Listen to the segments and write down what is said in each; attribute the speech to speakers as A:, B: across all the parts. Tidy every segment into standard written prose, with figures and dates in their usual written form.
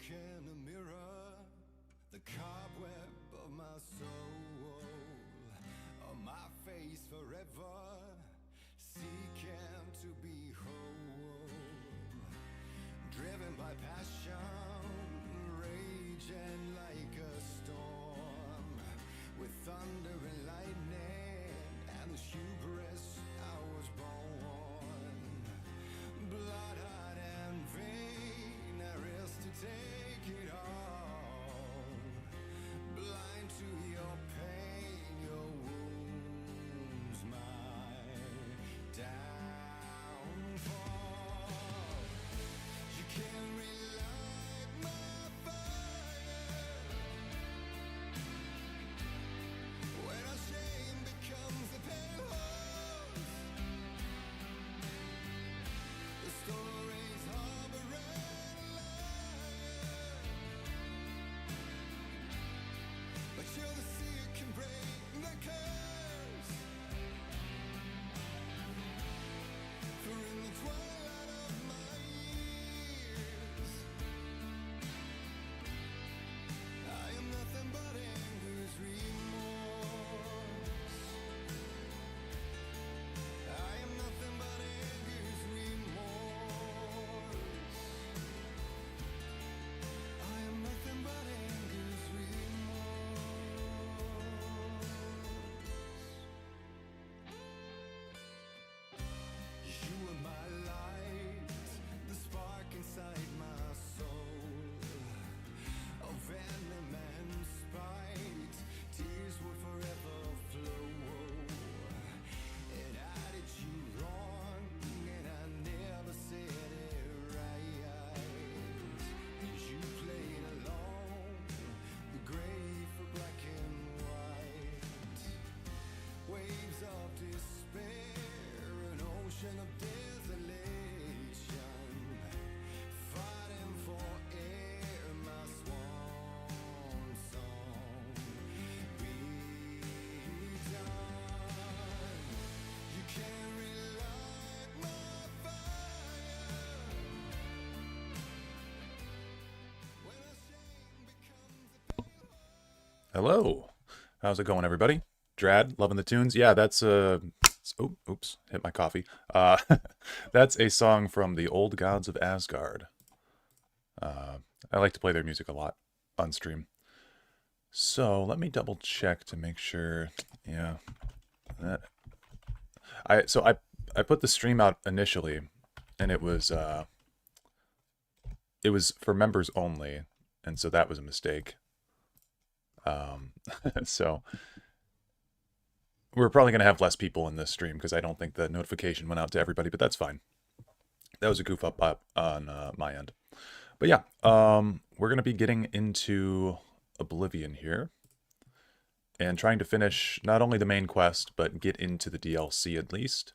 A: in a mirror, the cobweb of my soul, on my face forever, seeking to be whole, driven by passion, raging like a storm, with thunder and lightning, and the hubris I was born, blood-hot and vain, there is to take it all, blind to your pain, your wounds, my downfall. You can't relight my fire when our shame becomes a pale horse. The stories harbor and liar, but you're the sea that can break the curse. For in the twilight of my years, I am nothing but anger's remorse. I am nothing but anger's remorse. I am nothing but anger's remorse. You are my light, the spark inside my soul, of venom and spite, tears would forever flow. And I did you wrong, and I never said it right. And you played along, the gray for black and white. Waves of despair, an ocean of desolation, fighting for air, my swan song be done. You can't relight my fire when our shame becomes a pale.
B: Hello. How's it going, everybody? Drad, loving the tunes? Yeah, that's oh, oops, hit my coffee. That's a song from the Old Gods of Asgard. I like to play their music a lot on stream. So let me double check to make sure. Yeah, that I put the stream out initially, and it was for members only, and so that was a mistake. So we're probably going to have less people in this stream because I don't think the notification went out to everybody, but that's fine. That was a goof up on my end. But yeah, we're going to be getting into Oblivion here and trying to finish not only the main quest, but get into the DLC at least.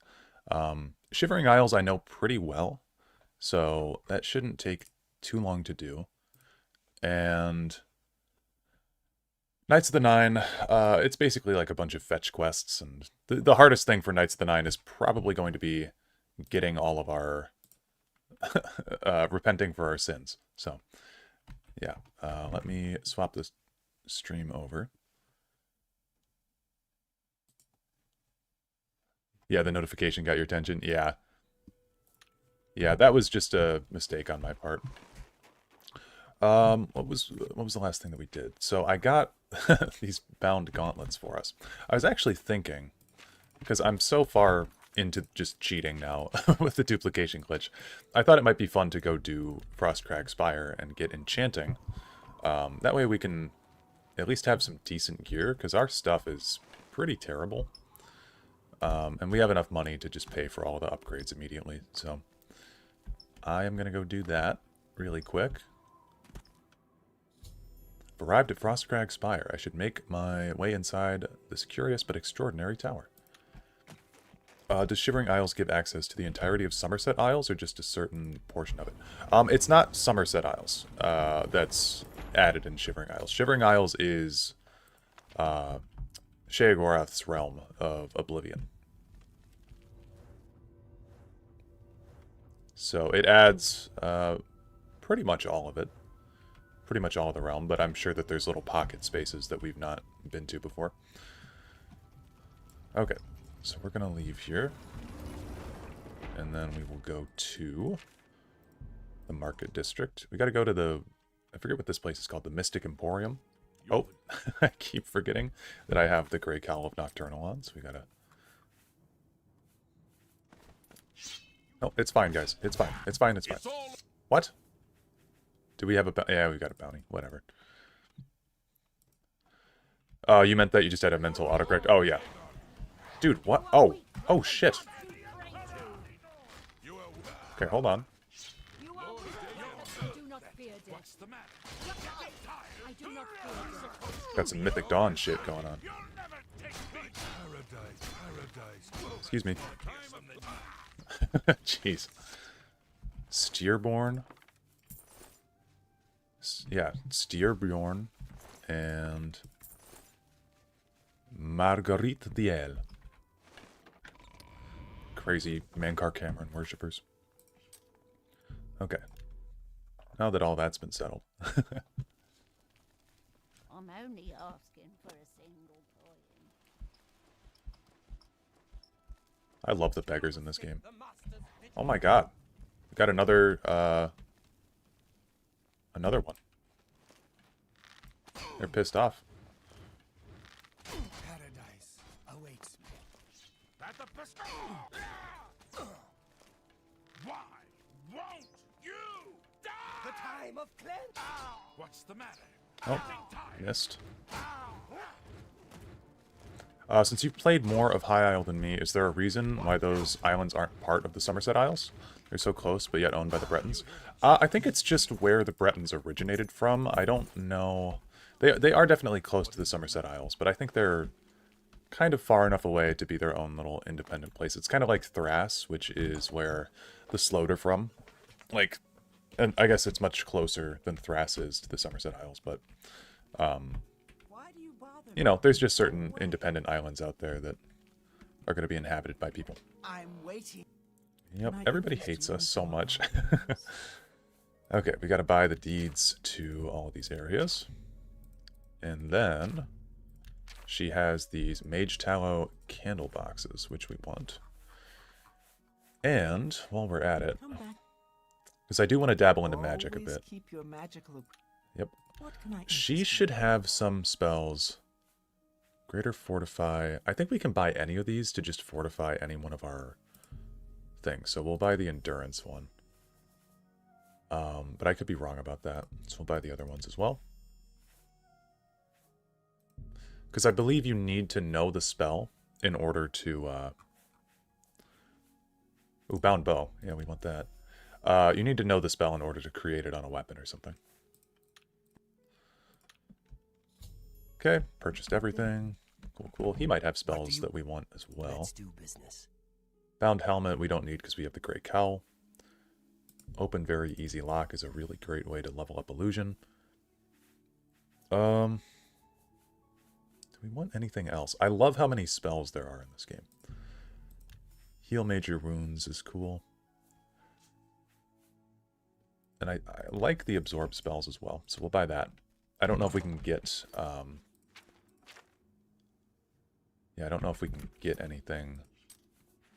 B: Shivering Isles I know pretty well, so that shouldn't take too long to do. And Knights of the Nine, it's basically like a bunch of fetch quests, and the hardest thing for Knights of the Nine is probably going to be getting all of our repenting for our sins. So, yeah, let me swap this stream over. Yeah, the notification got your attention. Yeah, that was just a mistake on my part. What was the last thing that we did? So I got these bound gauntlets for us. I was actually thinking, because I'm so far into just cheating now with the duplication glitch, I thought it might be fun to go do Frostcrag Spire and get enchanting. That way we can at least have some decent gear, because our stuff is pretty terrible. And we have enough money to just pay for all the upgrades immediately. So I am going to go do that really quick. Arrived at Frostcrag Spire. I should make my way inside this curious but extraordinary tower. Does Shivering Isles give access to the entirety of Somerset Isles, or just a certain portion of it? It's not Somerset Isles that's added in Shivering Isles. Shivering Isles is Sheogorath's realm of Oblivion. So it adds pretty much all of it. pretty much all of the realm, but I'm sure that there's little pocket spaces that we've not been to before. Okay, so we're going to leave here. And then we will go to the Market District. We got to go to the... I forget what this place is called. The Mystic Emporium. Oh, I keep forgetting that I have the Grey Cowl of Nocturnal on, so we got to... No, it's fine, guys. It's fine. It's fine. It's fine. What? Do we have a... Yeah, we got a bounty. Whatever. Oh, you meant that you just had a mental autocorrect? Oh, yeah. Dude, what? Oh. Oh, shit. Okay, hold on. Got some Mythic Dawn shit going on. Excuse me. Jeez. Steerborn. Yeah, Steerbjorn and Marguerite Diel. Crazy Mankar Cameron worshippers. Okay. Now that all that's been settled.
C: I'm only asking for a single coin.
B: I love the beggars in this game. Oh my god. We got another one. They're pissed off.
A: Paradise awaits me.
D: Why won't you die?
A: The time of cleanse.
D: What's the matter?
B: Oh, missed. Since you've played more of High Isle than me, is there a reason why those islands aren't part of the Somerset Isles? They're so close, but yet owned by the Bretons. I think it's just where the Bretons originated from. I don't know. They are definitely close to the Somerset Isles, but I think they're kind of far enough away to be their own little independent place. It's kind of like Thrass, which is where the Sloat are from. Like, and I guess it's much closer than Thrass is to the Somerset Isles, but, you know, there's just certain independent islands out there that are going to be inhabited by people.
A: I'm waiting.
B: Yep, everybody hates us so much. Okay, we got to buy the deeds to all of these areas. And then she has these Mage Tallow candle boxes, which we want. And while we're at it, because I do want to dabble into magic a bit.
A: Keep your magical...
B: Yep.
A: What can I
B: She should have some spells. Greater Fortify. I think we can buy any of these to just fortify any one of our things. So we'll buy the Endurance one. But I could be wrong about that. So we'll buy the other ones as well. Because I believe you need to know the spell in order to... Ooh, Bound Bow. Yeah, we want that. You need to know the spell in order to create it on a weapon or something. Okay, purchased everything. Cool, cool. He might have spells that we want as well.
A: Let's do business.
B: Bound Helmet we don't need because we have the Grey Cowl. Open Very Easy Lock is a really great way to level up Illusion. Do we want anything else? I love how many spells there are in this game. Heal Major Wounds is cool. And I like the Absorb spells as well, so we'll buy that. I don't know if we can get... Yeah, I don't know if we can get anything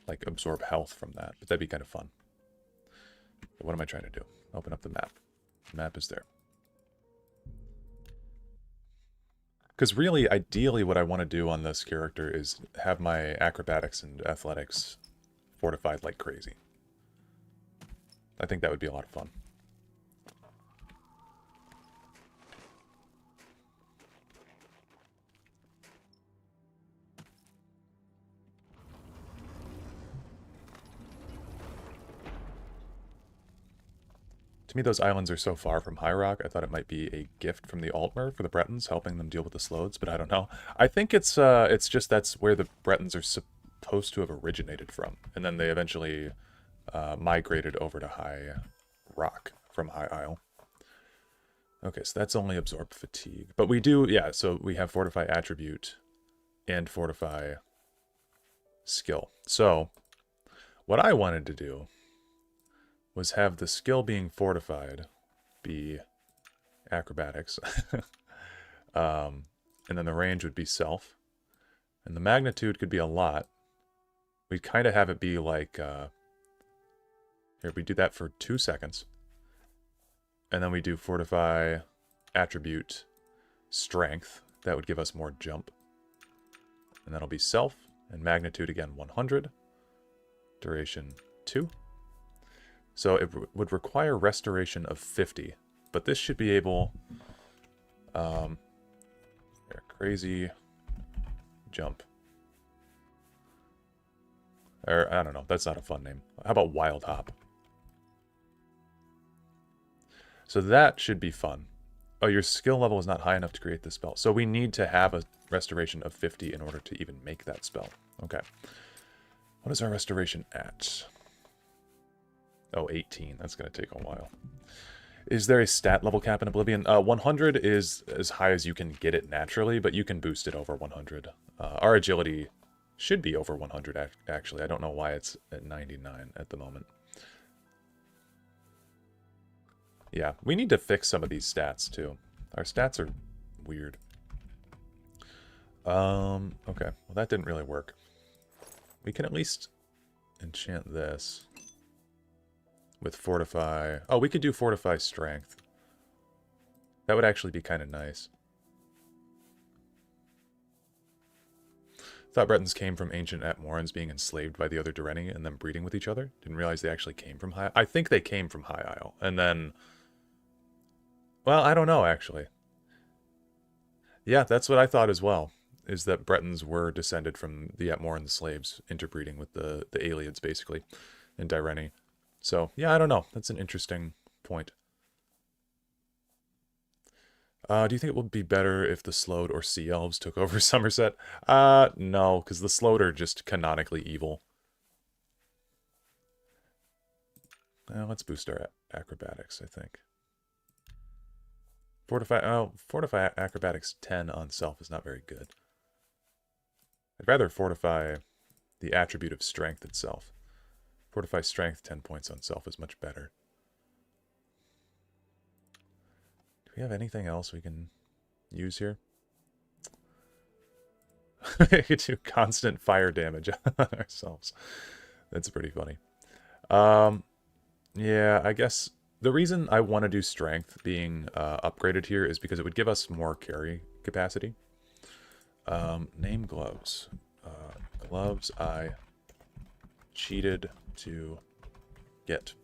B: like Absorb Health from that, but that'd be kind of fun. But what am I trying to do? Open up the map. The map is there. Because really, ideally, what I want to do on this character is have my acrobatics and athletics fortified like crazy. I think that would be a lot of fun. To me, those islands are so far from High Rock, I thought it might be a gift from the Altmer for the Bretons, helping them deal with the Sloads, but I don't know. I think it's just that's where the Bretons are supposed to have originated from, and then they eventually migrated over to High Rock from High Isle. Okay, so that's only Absorb Fatigue. But we do, yeah, so we have Fortify Attribute and Fortify Skill. So, what I wanted to do was have the skill being fortified be acrobatics. And then the range would be self. And the magnitude could be a lot. We'd kind of have it be like... here, we do that for 2 seconds. And then we do fortify attribute strength. That would give us more jump. And that'll be self. And magnitude again 100. Duration 2. So it would require restoration of 50. But this should be able... crazy jump. Or, I don't know. That's not a fun name. How about Wild Hop? So that should be fun. Oh, your skill level is not high enough to create the spell. So we need to have a restoration of 50 in order to even make that spell. Okay. What is our restoration at? Oh, 18. That's going to take a while. Is there a stat level cap in Oblivion? 100 is as high as you can get it naturally, but you can boost it over 100. Our agility should be over 100, actually. I don't know why it's at 99 at the moment. Yeah, we need to fix some of these stats, too. Our stats are weird. Okay. Well, that didn't really work. We can at least enchant this with Fortify. Oh, we could do Fortify Strength. That would actually be kind of nice. Thought Bretons came from ancient Atmorans being enslaved by the other Dareni and then breeding with each other. Didn't realize they actually came from High... I think they came from High Isle. And then... Well, I don't know, actually. Yeah, that's what I thought as well. Is that Bretons were descended from the Atmoran slaves interbreeding with the Aelids, basically, in Dareni. So, yeah, I don't know. That's an interesting point. Do you think it would be better if the Slowed or Sea Elves took over Somerset? No, because the Slowed are just canonically evil. Let's boost our acrobatics, I think. Fortify acrobatics 10 on self is not very good. I'd rather fortify the attribute of strength itself. Fortify strength 10 points on self is much better. Do we have anything else we can use here? We could do constant fire damage on ourselves. That's pretty funny. Yeah, I guess the reason I want to do strength being upgraded here is because it would give us more carry capacity. Name gloves. Gloves I cheated to get.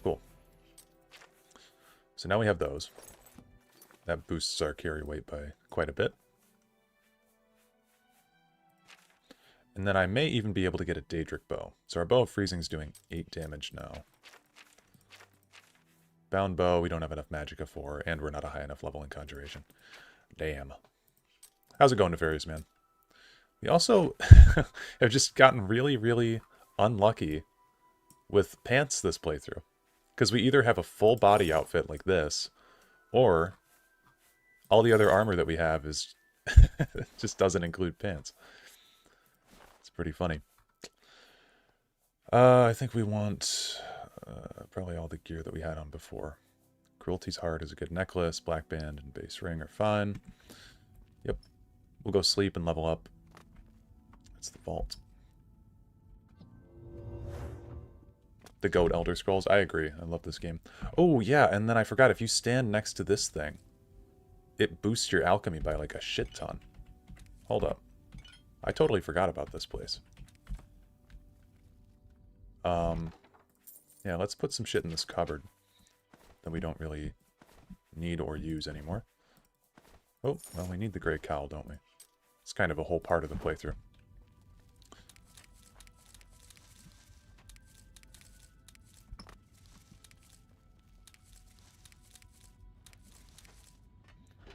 B: Cool. So now we have those. That boosts our carry weight by quite a bit. And then I may even be able to get a Daedric bow. So our bow of freezing is doing 8 damage now. Bound bow, we don't have enough magicka for, and we're not a high enough level in conjuration. Damn. How's it going, Nefarious Man? We also have just gotten really, really unlucky with pants this playthrough. Because we either have a full body outfit like this, or all the other armor that we have is just doesn't include pants. It's pretty funny. I think we want probably all the gear that we had on before. Cruelty's Heart is a good necklace. Black Band and Base Ring are fine. Yep. We'll go sleep and level up. That's the vault. The Goat Elder Scrolls. I agree. I love this game. Oh, yeah. And then I forgot. If you stand next to this thing, it boosts your alchemy by like a shit ton. Hold up. I totally forgot about this place. Yeah, let's put some shit in this cupboard that we don't really need or use anymore. Oh, well, we need the Grey Cowl, don't we? It's kind of a whole part of the playthrough.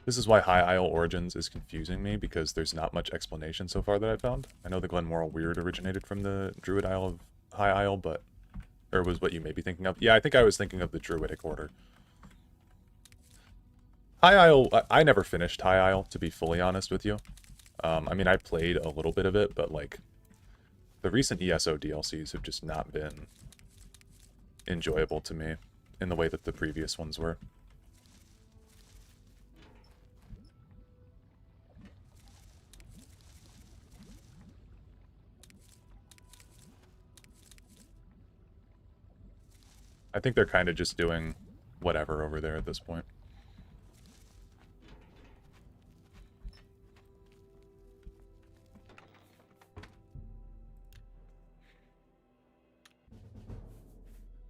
B: This is why High Isle Origins is confusing me, because there's not much explanation so far that I've found. I know the Glenmoral Weird originated from the Druid Isle of High Isle, but... Or was what you may be thinking of. Yeah, I think I was thinking of the Druidic Order. High Isle... I never finished High Isle, to be fully honest with you. I mean, I played a little bit of it, but, like... The recent ESO DLCs have just not been enjoyable to me in the way that the previous ones were. I think they're kind of just doing whatever over there at this point.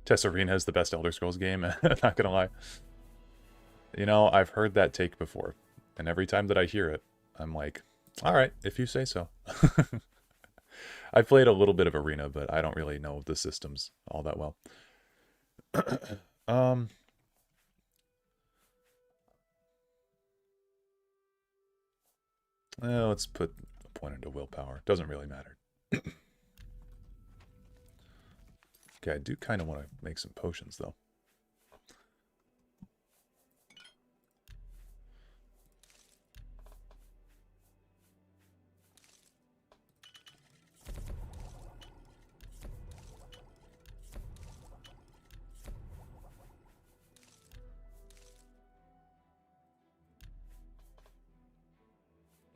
B: Tessarena is the best Elder Scrolls game, not gonna lie. You know, I've heard that take before, and every time that I hear it, I'm like, alright, if you say so. I've played a little bit of Arena, but I don't really know the systems all that well. Let's put a point into willpower. Doesn't really matter. Okay, I do kind of want to make some potions, though.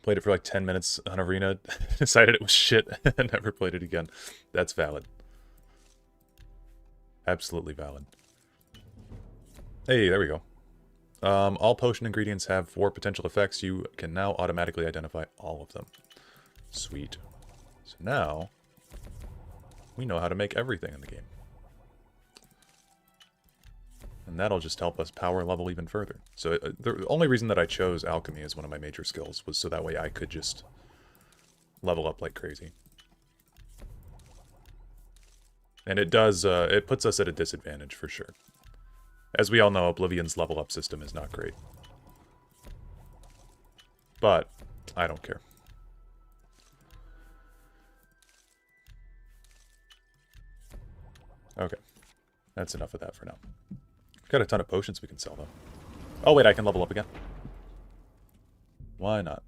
B: Played it for like 10 minutes on Arena, decided it was shit, and never played it again. That's valid. Absolutely valid. Hey, there we go. All potion ingredients have 4 potential effects. You can now automatically identify all of them. Sweet. So now, we know how to make everything in the game. And that'll just help us power level even further. So the only reason that I chose alchemy as one of my major skills was so that way I could just level up like crazy. And it does, it puts us at a disadvantage for sure. As we all know, Oblivion's level up system is not great. But, I don't care. Okay. That's enough of that for now. Got a ton of potions we can sell, though. Oh, wait, I can level up again. Why not?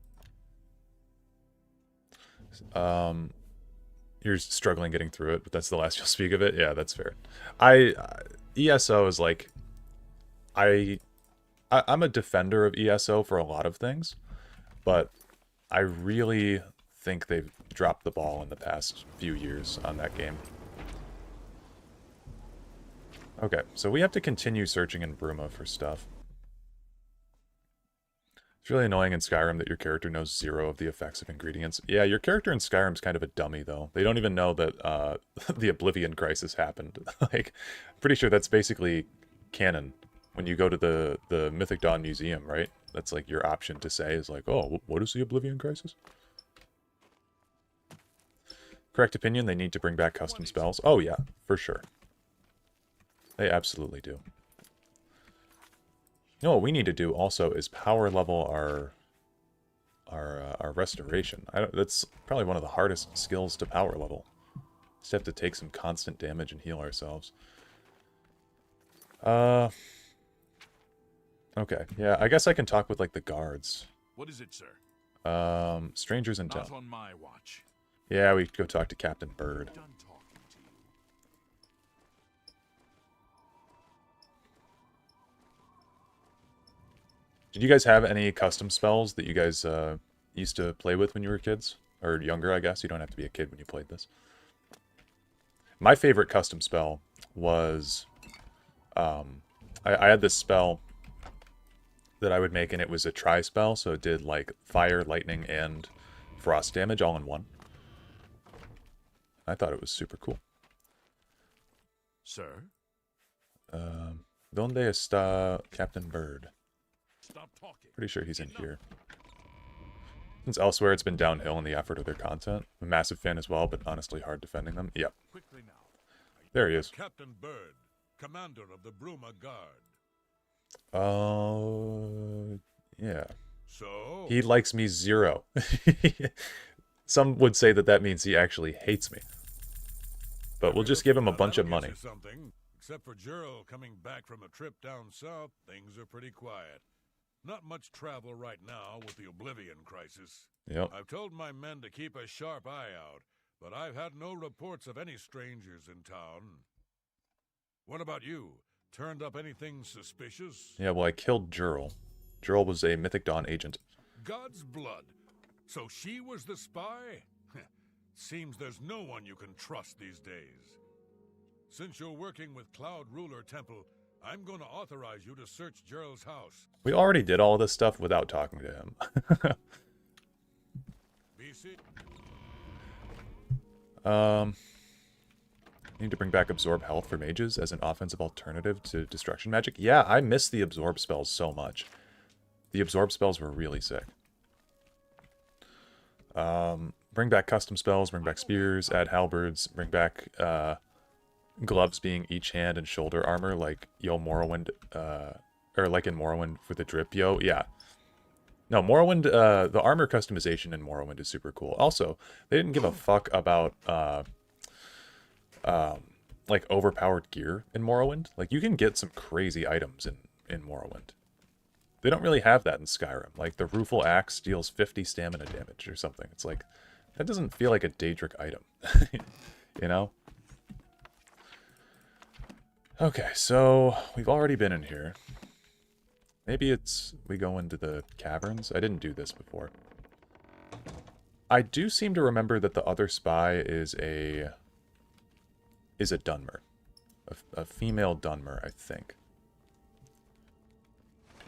B: You're struggling getting through it, but that's the last you'll speak of it? Yeah, that's fair. ESO is like... I'm a defender of ESO for a lot of things, but I really think they've dropped the ball in the past few years on that game. Okay, so we have to continue searching in Bruma for stuff. It's really annoying in Skyrim that your character knows 0 of the effects of ingredients. Yeah, your character in Skyrim's kind of a dummy, though. They don't even know that the Oblivion crisis happened. Like, I'm pretty sure that's basically canon. When you go to the Mythic Dawn Museum, right? That's like your option to say is like, oh, what is the Oblivion crisis? Correct opinion, they need to bring back custom spells. Oh yeah, for sure. They absolutely do. You know what we need to do also is power level our restoration. That's probably one of the hardest skills to power level. Just have to take some constant damage and heal ourselves. Okay, yeah, I guess I can talk with like the guards.
D: What is it, sir?
B: Strangers in town.
D: Not on my watch.
B: Yeah, we go talk to Captain Bird.
D: Done talking to you.
B: Did you guys have any custom spells that you guys used to play with when you were kids? Or younger, I guess. You don't have to be a kid when you played this. My favorite custom spell was... I had this spell that I would make, and it was a tri-spell, so it did, like, fire, lightning, and frost damage all in one. I thought it was super cool.
D: Sir?
B: Donde está Captain Bird?
D: Stop talking.
B: Pretty sure he's in here. Since elsewhere it's been downhill in the effort of their content. I'm a massive fan as well, but honestly hard defending them. Yep.
D: Quickly now.
B: There he is.
D: Captain Bird, commander of the Bruma Guard.
B: Yeah.
D: So?
B: He likes me 0. Some would say that that means he actually hates me. But we'll just give him a bunch of money.
D: Something. Except for Gerald coming back from a trip down south, things are pretty quiet. Not much travel right now with the Oblivion crisis.
B: Yep.
D: I've told my men to keep a sharp eye out, but I've had no reports of any strangers in town. What about you? Turned up anything suspicious?
B: Yeah, well, I killed Jurl. Jurl was a Mythic Dawn agent.
D: God's blood. So she was the spy? Seems there's no one you can trust these days. Since you're working with Cloud Ruler Temple, I'm going to authorize you to search Gerald's house.
B: We already did all this stuff without talking to him.
D: BC.
B: Need to bring back Absorb Health for mages as an offensive alternative to Destruction Magic. Yeah, I miss the Absorb spells so much. The Absorb spells were really sick. Bring back custom spells, bring back spears, add halberds, bring back gloves being each hand and shoulder armor like Morrowind, or like in Morrowind for the drip yeah. No, Morrowind, the armor customization in Morrowind is super cool. Also, they didn't give a fuck about like overpowered gear in Morrowind. Like you can get some crazy items in Morrowind. They don't really have that in Skyrim. Like the Rueful Axe deals 50 stamina damage or something. It's like, that doesn't feel like a Daedric item. You know? Okay, so we've already been in here. Maybe we go into the caverns. I didn't do this before. I do seem to remember that the other spy is a Dunmer. A female Dunmer, I think.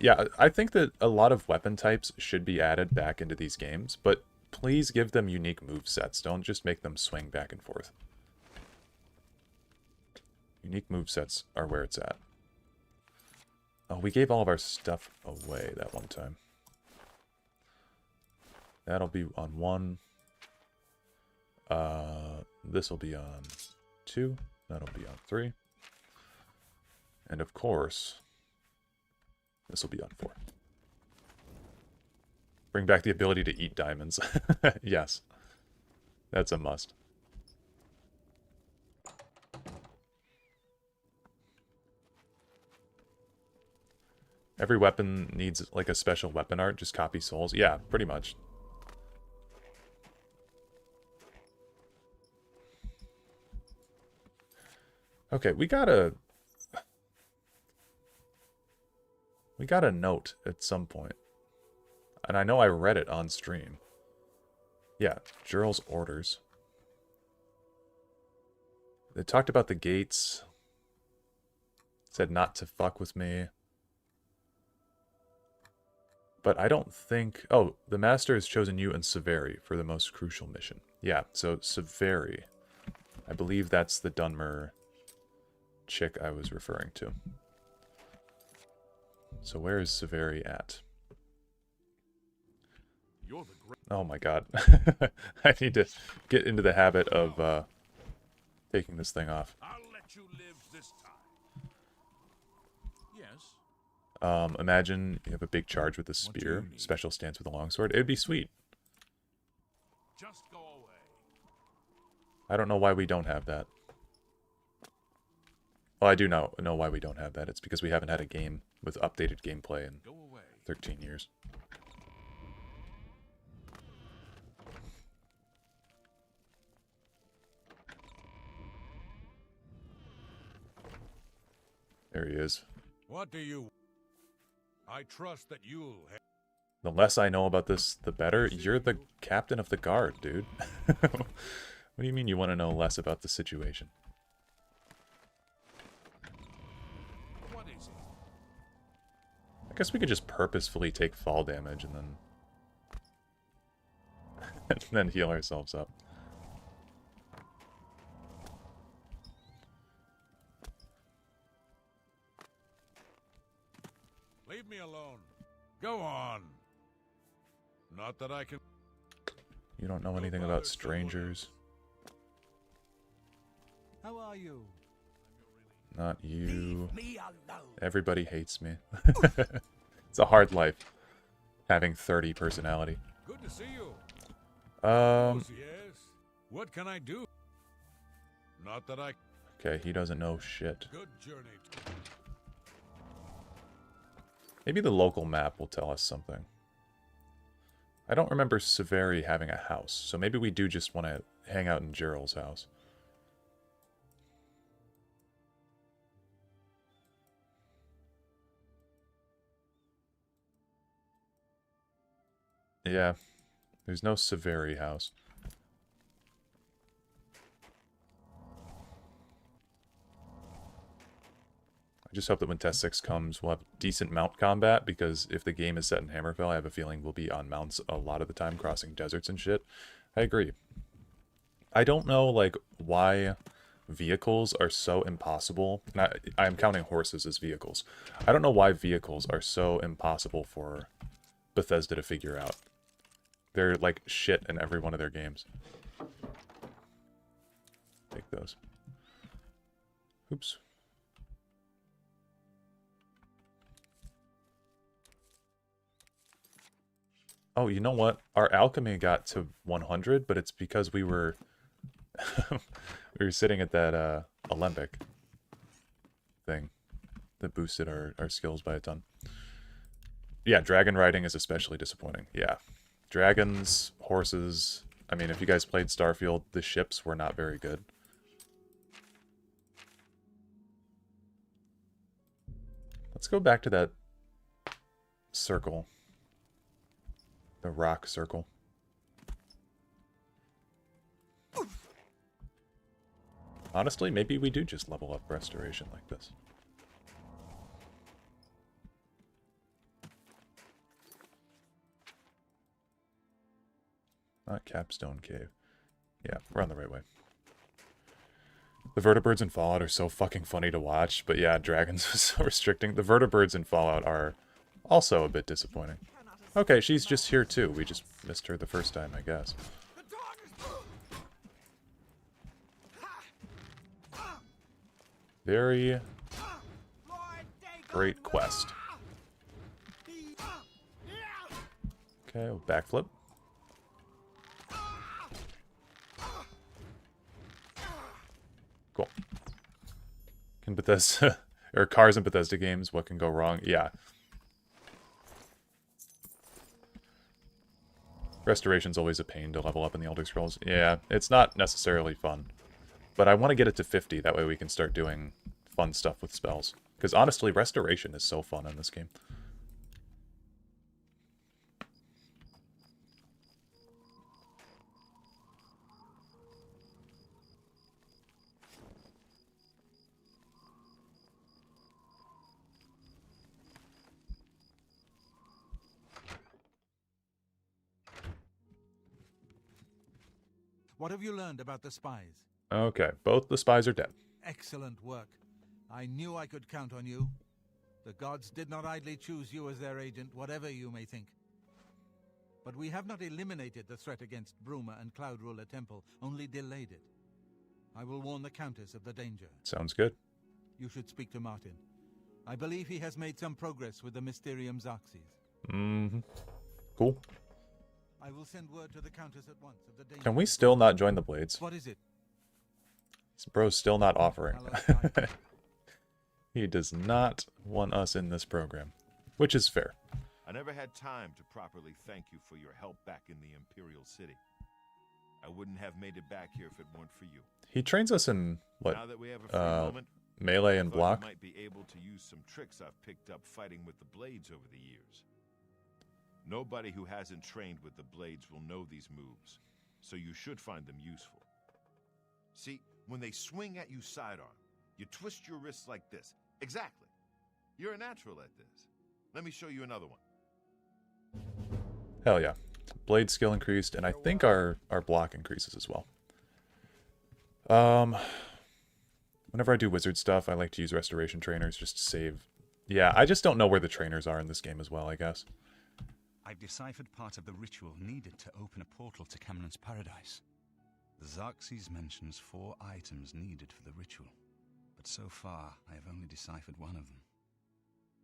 B: Yeah, I think that a lot of weapon types should be added back into these games, but please give them unique movesets. Don't just make them swing back and forth. Unique movesets are where it's at. Oh, we gave all of our stuff away that one time. That'll be on 1. This will be on 2. That'll be on 3. And of course, this will be on 4. Bring back the ability to eat diamonds. Yes. That's a must. Every weapon needs like a special weapon art, just copy souls. Yeah, pretty much. Okay, we got a note at some point. And I know I read it on stream. Yeah, Gerald's orders. They talked about the gates. Said not to fuck with me. But I don't think... Oh, the Master has chosen you and Severi for the most crucial mission. Yeah, so Severi. I believe that's the Dunmer chick I was referring to. So where is Severi at? Oh my god. I need to get into the habit of taking this thing off.
D: I'll let you live this time. Yes.
B: Imagine you have a big charge with a spear, special stance with a longsword. It'd be sweet.
D: Just go away.
B: I don't know why we don't have that. Well, I do know why we don't have that. It's because we haven't had a game with updated gameplay in 13 years. There he is.
D: What do you... I trust that you'll...
B: The less I know about this, the better. You're the captain of the guard, dude. What do you mean you want to know less about the situation?
D: What is it?
B: I guess we could just purposefully take fall damage and then... and then heal ourselves up.
D: Leave me alone. Go on. Not that I can...
B: You don't know anything about strangers.
A: How are you?
B: Not you.
A: Leave me alone.
B: Everybody hates me. It's a hard life. Having 30 personality.
D: Good to see you.
B: Yes.
D: What can I do? Not that I...
B: Okay, he doesn't know shit.
D: Good journey.
B: Maybe the local map will tell us something. I don't remember Severi having a house, so maybe we do just want to hang out in Gerald's house. Yeah, there's no Severi house. I just hope that when Test 6 comes, we'll have decent mount combat, because if the game is set in Hammerfell, I have a feeling we'll be on mounts a lot of the time, crossing deserts and shit. I agree. I don't know, like, why vehicles are so impossible. And I'm counting horses as vehicles. I don't know why vehicles are so impossible for Bethesda to figure out. They're, like, shit in every one of their games. Take those. Oops. Oh, you know what? Our alchemy got to 100, but it's because we were we were sitting at that Olympic thing that boosted our skills by a ton. Yeah, dragon riding is especially disappointing. Yeah. Dragons, horses. I mean, if you guys played Starfield, the ships were not very good. Let's go back to that circle. The rock circle. Honestly, maybe we do just level up restoration like this. Not Capstone Cave. Yeah, we're on the right way. The vertibirds in Fallout are so fucking funny to watch, but yeah, dragons are so restricting. The vertibirds in Fallout are also a bit disappointing. Okay, she's just here too. We just missed her the first time, I guess. Very great quest. Okay, backflip. Cool. Can Bethesda, or cars in Bethesda games, what can go wrong? Yeah. Restoration's always a pain to level up in the Elder Scrolls. Yeah, it's not necessarily fun. But I want to get it to 50, that way we can start doing fun stuff with spells. Because honestly, Restoration is so fun in this game.
E: What have you learned about the spies?
B: Okay, both the spies are dead.
E: Excellent work. I knew I could count on you. The gods did not idly choose you as their agent, whatever you may think. But we have not eliminated the threat against Bruma and Cloud Ruler Temple, only delayed it. I will warn the Countess of the danger.
B: Sounds good.
E: You should speak to Martin. I believe he has made some progress with the Mysterium Xarxes.
B: Mm-hmm. Cool.
E: I will send word to the Countess at once of the danger.
B: Can we still not join the Blades?
E: What is it?
B: This bro's still not offering. He does not want us in this program, which is fair.
F: I never had time to properly thank you for your help back in the Imperial City. I wouldn't have made it back here if it weren't for you.
B: He trains us in, what,
F: now that we have a free moment,
B: melee and block?
F: You might be able to use some tricks I've picked up fighting with the Blades over the years. Nobody who hasn't trained with the Blades will know these moves, so you should find them useful. See, when they swing at you sidearm, you twist your wrists like this. Exactly. You're a natural at this. Let me show you another one.
B: Hell yeah. Blade skill increased, and I think our block increases as well. Whenever I do wizard stuff, I like to use restoration trainers just to save. Yeah, I just don't know where the trainers are in this game as well, I guess.
G: I've deciphered part of the ritual needed to open a portal to Cameron's paradise. The Xarxes mentions 4 items needed for the ritual, but so far I have only deciphered one of them.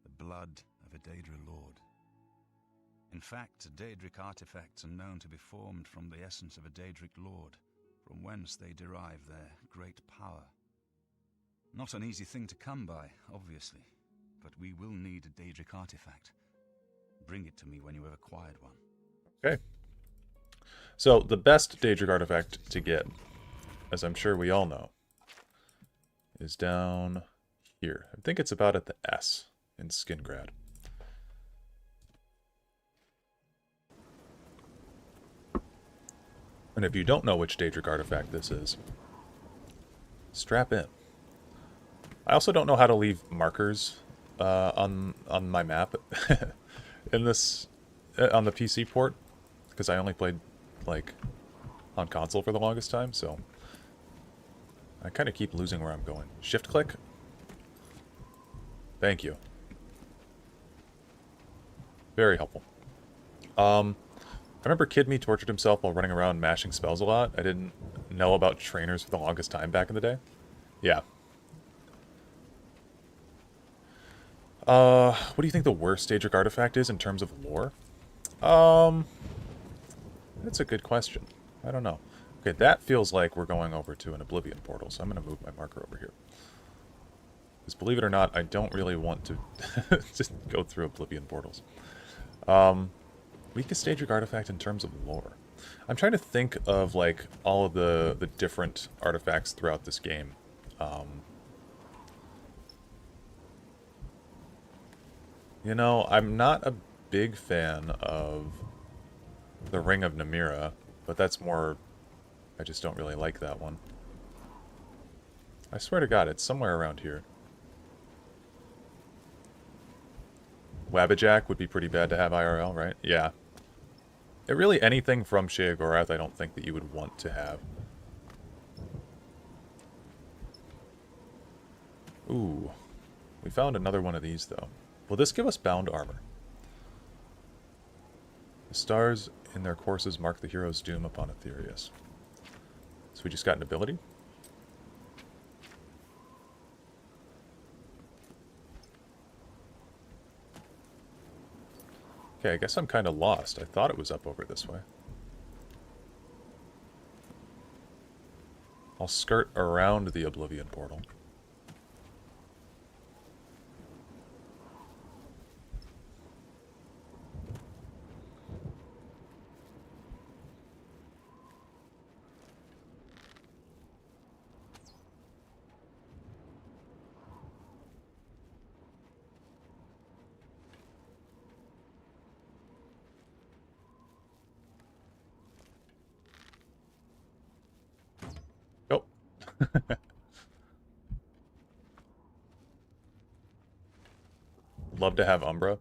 G: The blood of a Daedra Lord. In fact, Daedric artifacts are known to be formed from the essence of a Daedric Lord, from whence they derive their great power. Not an easy thing to come by, obviously, but we will need a Daedric artifact. Bring it to me when you have acquired one.
B: Okay. So, the best Daedric artifact to get, as I'm sure we all know, is down here. I think it's about at the S in Skingrad. And if you don't know which Daedric artifact this is, strap in. I also don't know how to leave markers on my map in this on the PC port, because I only played like on console for the longest time, so I kind of keep losing where I'm going. Shift click. Thank you. Very helpful. I remember Kid Me tortured himself while running around mashing spells a lot. I didn't know about trainers for the longest time back in the day. Yeah. What do you think the worst Daedric artifact is in terms of lore? That's a good question. I don't know. Okay, that feels like we're going over to an Oblivion portal, so I'm going to move my marker over here. Because believe it or not, I don't really want to just go through Oblivion portals. Weakest Daedric artifact in terms of lore. I'm trying to think of, like, all of the different artifacts throughout this game. You know, I'm not a big fan of the Ring of Namira, but that's more... I just don't really like that one. I swear to God, it's somewhere around here. Wabbajack would be pretty bad to have IRL, right? Yeah. Really, anything from Sheogorath I don't think that you would want to have. Ooh. We found another one of these, though. Will this give us bound armor? The stars in their courses mark the hero's doom upon Aetherius. So we just got an ability? Okay, I guess I'm kind of lost. I thought it was up over this way. I'll skirt around the Oblivion portal. Oh. Love to have Umbra.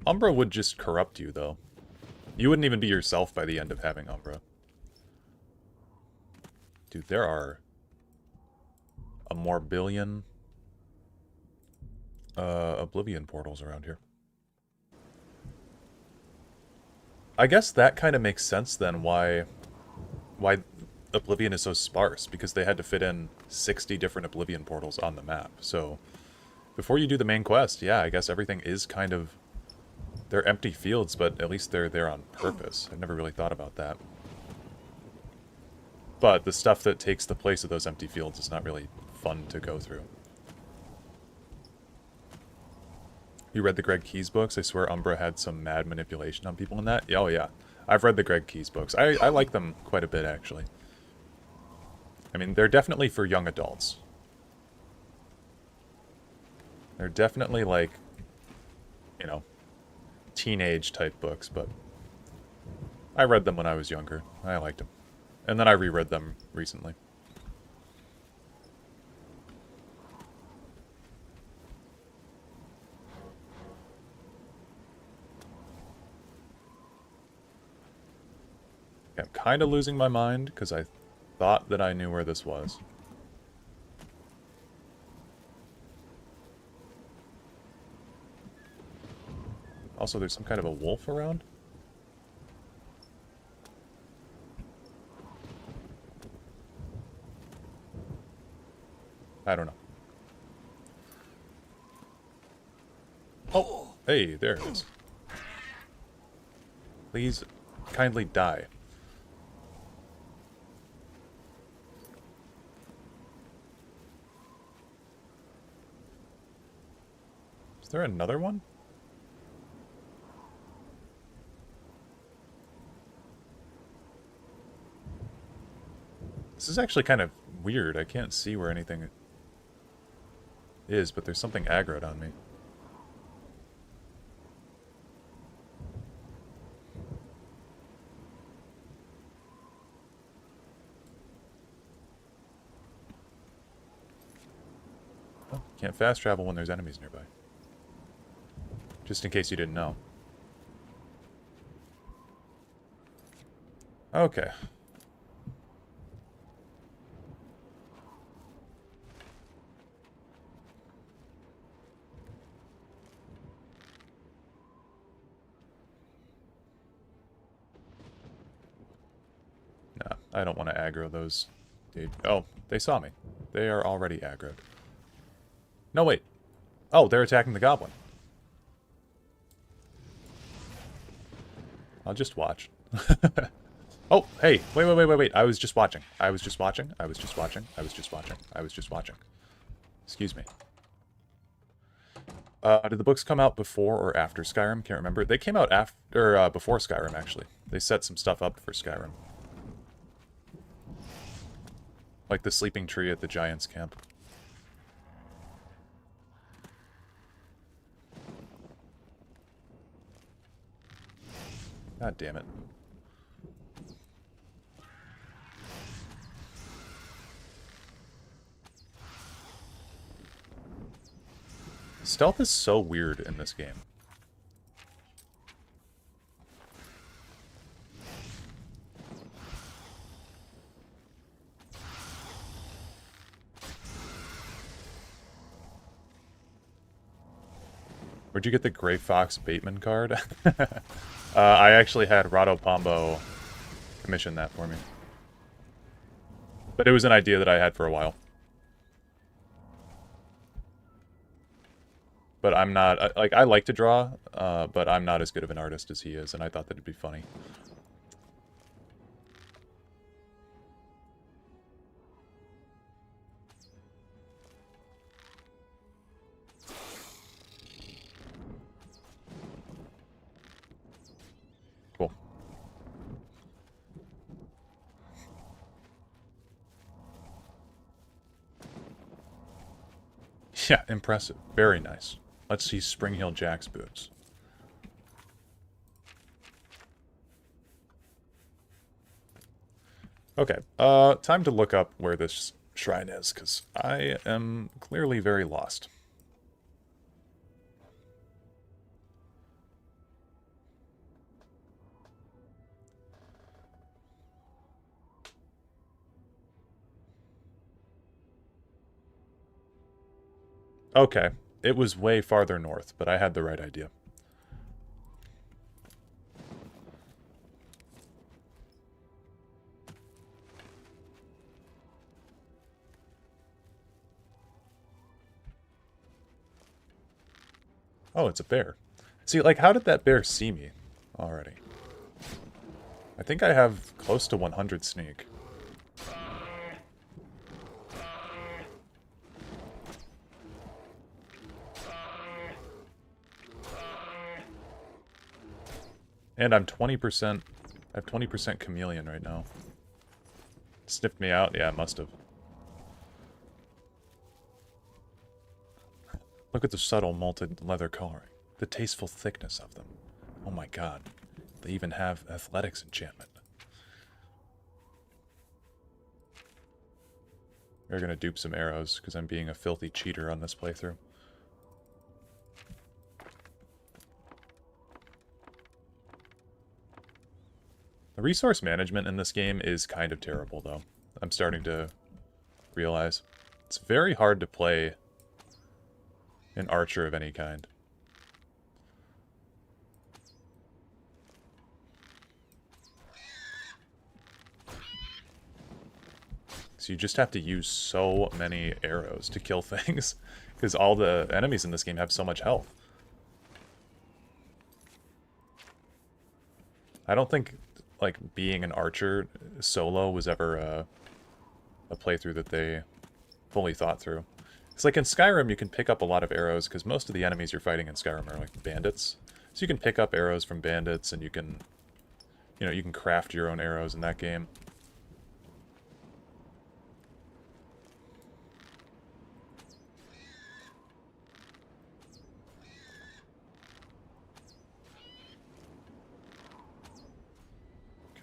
B: Umbra would just corrupt you, though. You wouldn't even be yourself by the end of having Umbra. Dude, there are a more billion Oblivion portals around here. I guess that kind of makes sense then why Oblivion is so sparse, because they had to fit in 60 different Oblivion portals on the map. So before you do the main quest, yeah, I guess everything is kind of... They're empty fields, but at least they're there on purpose. I've never really thought about that. But the stuff that takes the place of those empty fields is not really fun to go through. You read the Greg Keyes books? I swear Umbra had some mad manipulation on people in that. Oh yeah, I've read the Greg Keyes books. I like them quite a bit, actually. I mean, they're definitely for young adults. They're definitely, like, you know, teenage type books, but I read them when I was younger. I liked them. And then I reread them recently. I'm kind of losing my mind because I thought that I knew where this was. Also, there's some kind of a wolf around. I don't know. Oh, hey, there it is. Please kindly die. Is there another one? This is actually kind of weird. I can't see where anything is, but there's something aggroed on me. Oh, Can't fast travel when there's enemies nearby. Just in case you didn't know. Okay. Nah, I don't want to aggro those. Oh, they saw me. They are already aggroed. No, wait. Oh, they're attacking the goblin. I'll just watch. Oh, hey. Wait. I was just watching. I was just watching. Excuse me. Did the books come out before or after Skyrim? Can't remember. They came out after, before Skyrim, actually. They set some stuff up for Skyrim. Like the sleeping tree at the Giants camp. God damn it. Stealth is so weird in this game. Where'd you get the Grey Fox Bateman card? I actually had Rado Pombo commission that for me. But it was an idea that I had for a while. But I'm not, like, I like to draw, but I'm not as good of an artist as he is, and I thought that it'd be funny. Cool. Yeah, impressive. Very nice. Let's see Spring Hill Jack's boots. Okay, time to look up where this shrine is, because I am clearly very lost. Okay, it was way farther north, but I had the right idea. Oh, it's a bear. See, like, how did that bear see me already? I think I have close to 100 sneak. And I'm 20%... I have 20% chameleon right now. Sniffed me out? Yeah, it must have. Look at the subtle malted leather coloring. The tasteful thickness of them. Oh my god. They even have athletics enchantment. We're gonna dupe some arrows, because I'm being a filthy cheater on this playthrough. The resource management in this game is kind of terrible, though. I'm starting to realize. It's very hard to play an archer of any kind. So you just have to use so many arrows to kill things, because all the enemies in this game have so much health. I don't think, like, being an archer solo was ever a playthrough that they fully thought through. It's like in Skyrim, you can pick up a lot of arrows, because most of the enemies you're fighting in Skyrim are, like, bandits. So you can pick up arrows from bandits, and you can, you know, you can craft your own arrows in that game.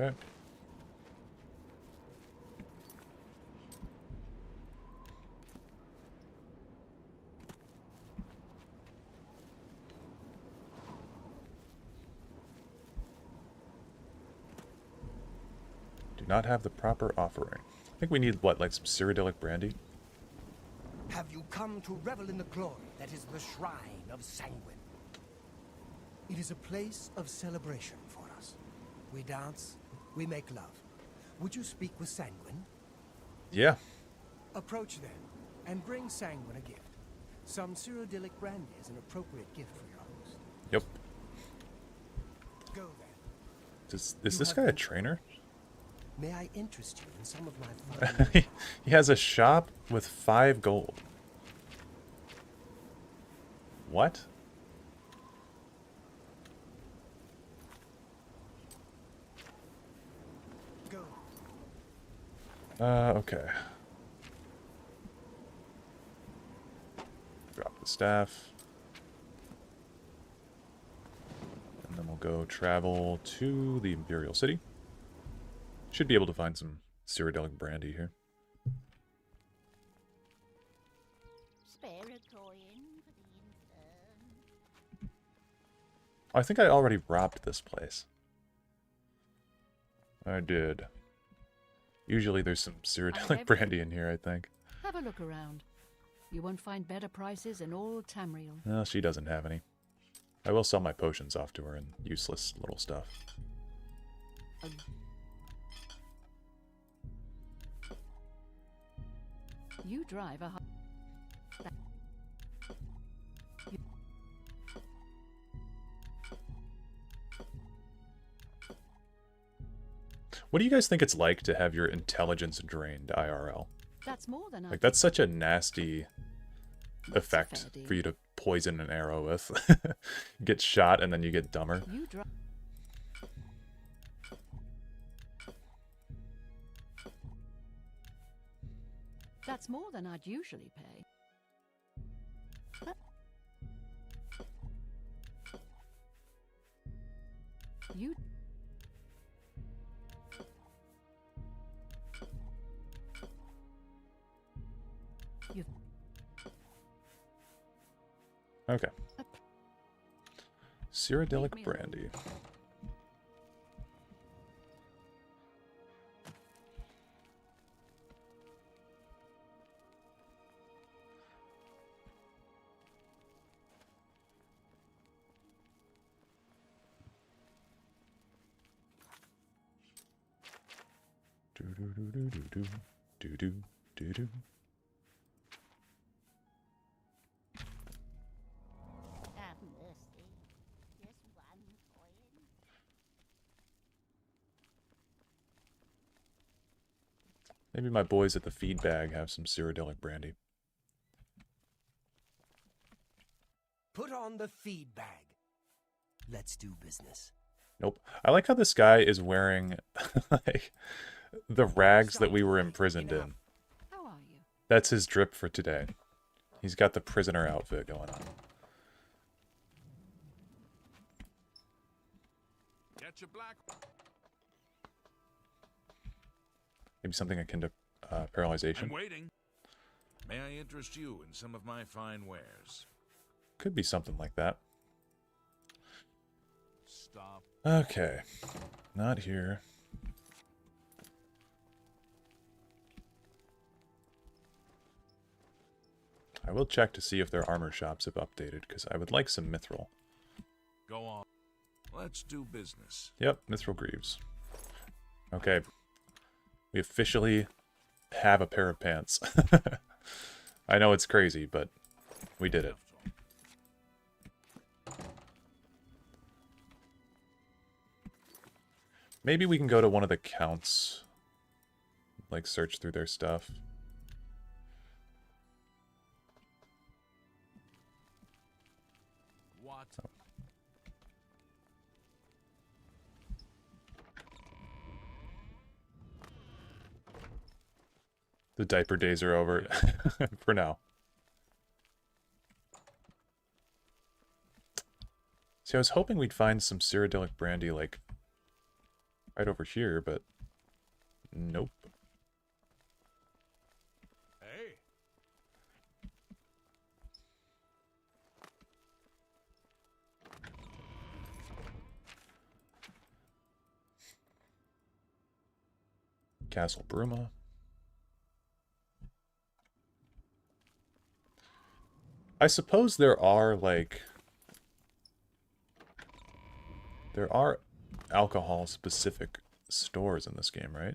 B: Okay. not have the proper offering. I think we need, what, like some Cyrodiilic brandy?
H: Have you come to revel in the glory that is the shrine of Sanguine? It is a place of celebration for us. We dance, we make love. Would you speak with Sanguine?
B: Yeah.
H: Approach then, and bring Sanguine a gift. Some Cyrodiilic brandy is an appropriate gift for your host.
B: Yep.
H: Go then.
B: Is this guy a trainer?
H: May I interest you in some of my fine...
B: He has a shop with 5 gold. What?
H: Go.
B: Okay. Drop the staff. And then we'll go travel to the Imperial City. Should be able to find some Cyrodiilic brandy here.
C: Spare a coin for the infirm.
B: I think I already robbed this place. I did. Usually there's some Cyrodiilic brandy in here, I think.
I: Have a look around. You won't find better prices in all Tamriel.
B: No, she doesn't have any. I will sell my potions off to her and useless little stuff.
I: You drive a...
B: What do you guys think it's like to have your intelligence drained IRL?
I: That's more than I...
B: Like, that's such a nasty effect for you to poison an arrow with. Get shot and then you get dumber.
I: You drive... That's more than I'd usually pay. You... You've...
B: Okay. Cyrodiilic brandy. Do do do do do do do do do.
C: Have mercy. Just one coin.
B: Maybe my boys at the feed bag have some Cyrodiilic brandy.
H: Put on the feed bag. Let's do business.
B: Nope. I like how this guy is wearing like the rags that we were imprisoned in.
I: How are you?
B: That's his drip for today. He's got the prisoner outfit going on.
D: Get your black.
B: Maybe something akin to paralyzation.
D: I'm waiting. May I interest you in some of my fine wares?
B: Could be something like that.
F: Stop.
B: Okay. Not here. I will check to see if their armor shops have updated, because I would like some mithril.
D: Go on. Let's do business.
B: Yep, mithril greaves. Okay. We officially have a pair of pants. I know it's crazy, but we did it. Maybe we can go to one of the counts. Like, search through their stuff.
D: What?
B: The diaper days are over. For now. See, I was hoping we'd find some Cyrodiilic brandy, like, right over here, but nope.
D: Hey.
B: Castle Bruma. I suppose there are, like... There are alcohol-specific stores in this game, right?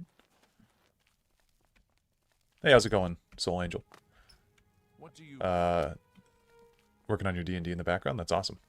B: Hey, how's it going, Soul Angel?
D: What do you...
B: Working on your D&D in the background? That's awesome.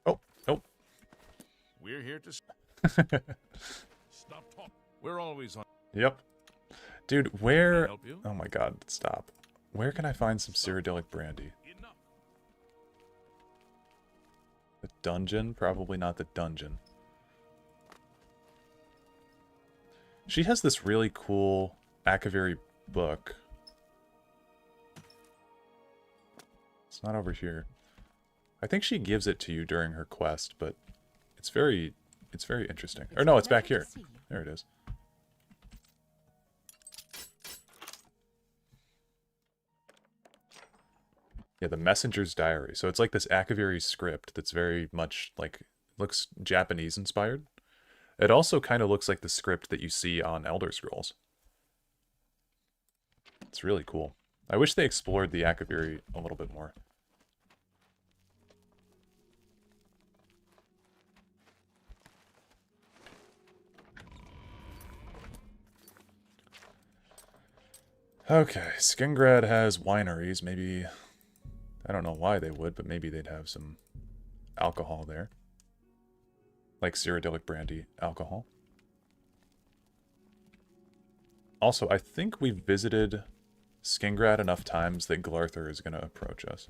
B: Oh, oh.
D: We're here to... Stop talking. We're always on...
B: Yep. Dude, where...
D: Can I help you?
B: Oh my god, stop. Where can I find some Cyrodiilic brandy?
D: Enough.
B: The dungeon? Probably not the dungeon. She has this really cool Akaviri book. It's not over here. I think she gives it to you during her quest, but it's very interesting. Or no, it's back here. There it is. Yeah, the Messenger's Diary. So it's like this Akaviri script that's very much like, looks Japanese inspired. It also kind of looks like the script that you see on Elder Scrolls. It's really cool. I wish they explored the Akaviri a little bit more. Okay, Skingrad has wineries. Maybe, I don't know why they would, but maybe they'd have some alcohol there. Like Cyrodiilic brandy alcohol. Also, I think we've visited Skingrad enough times that Glarthur is going to approach us.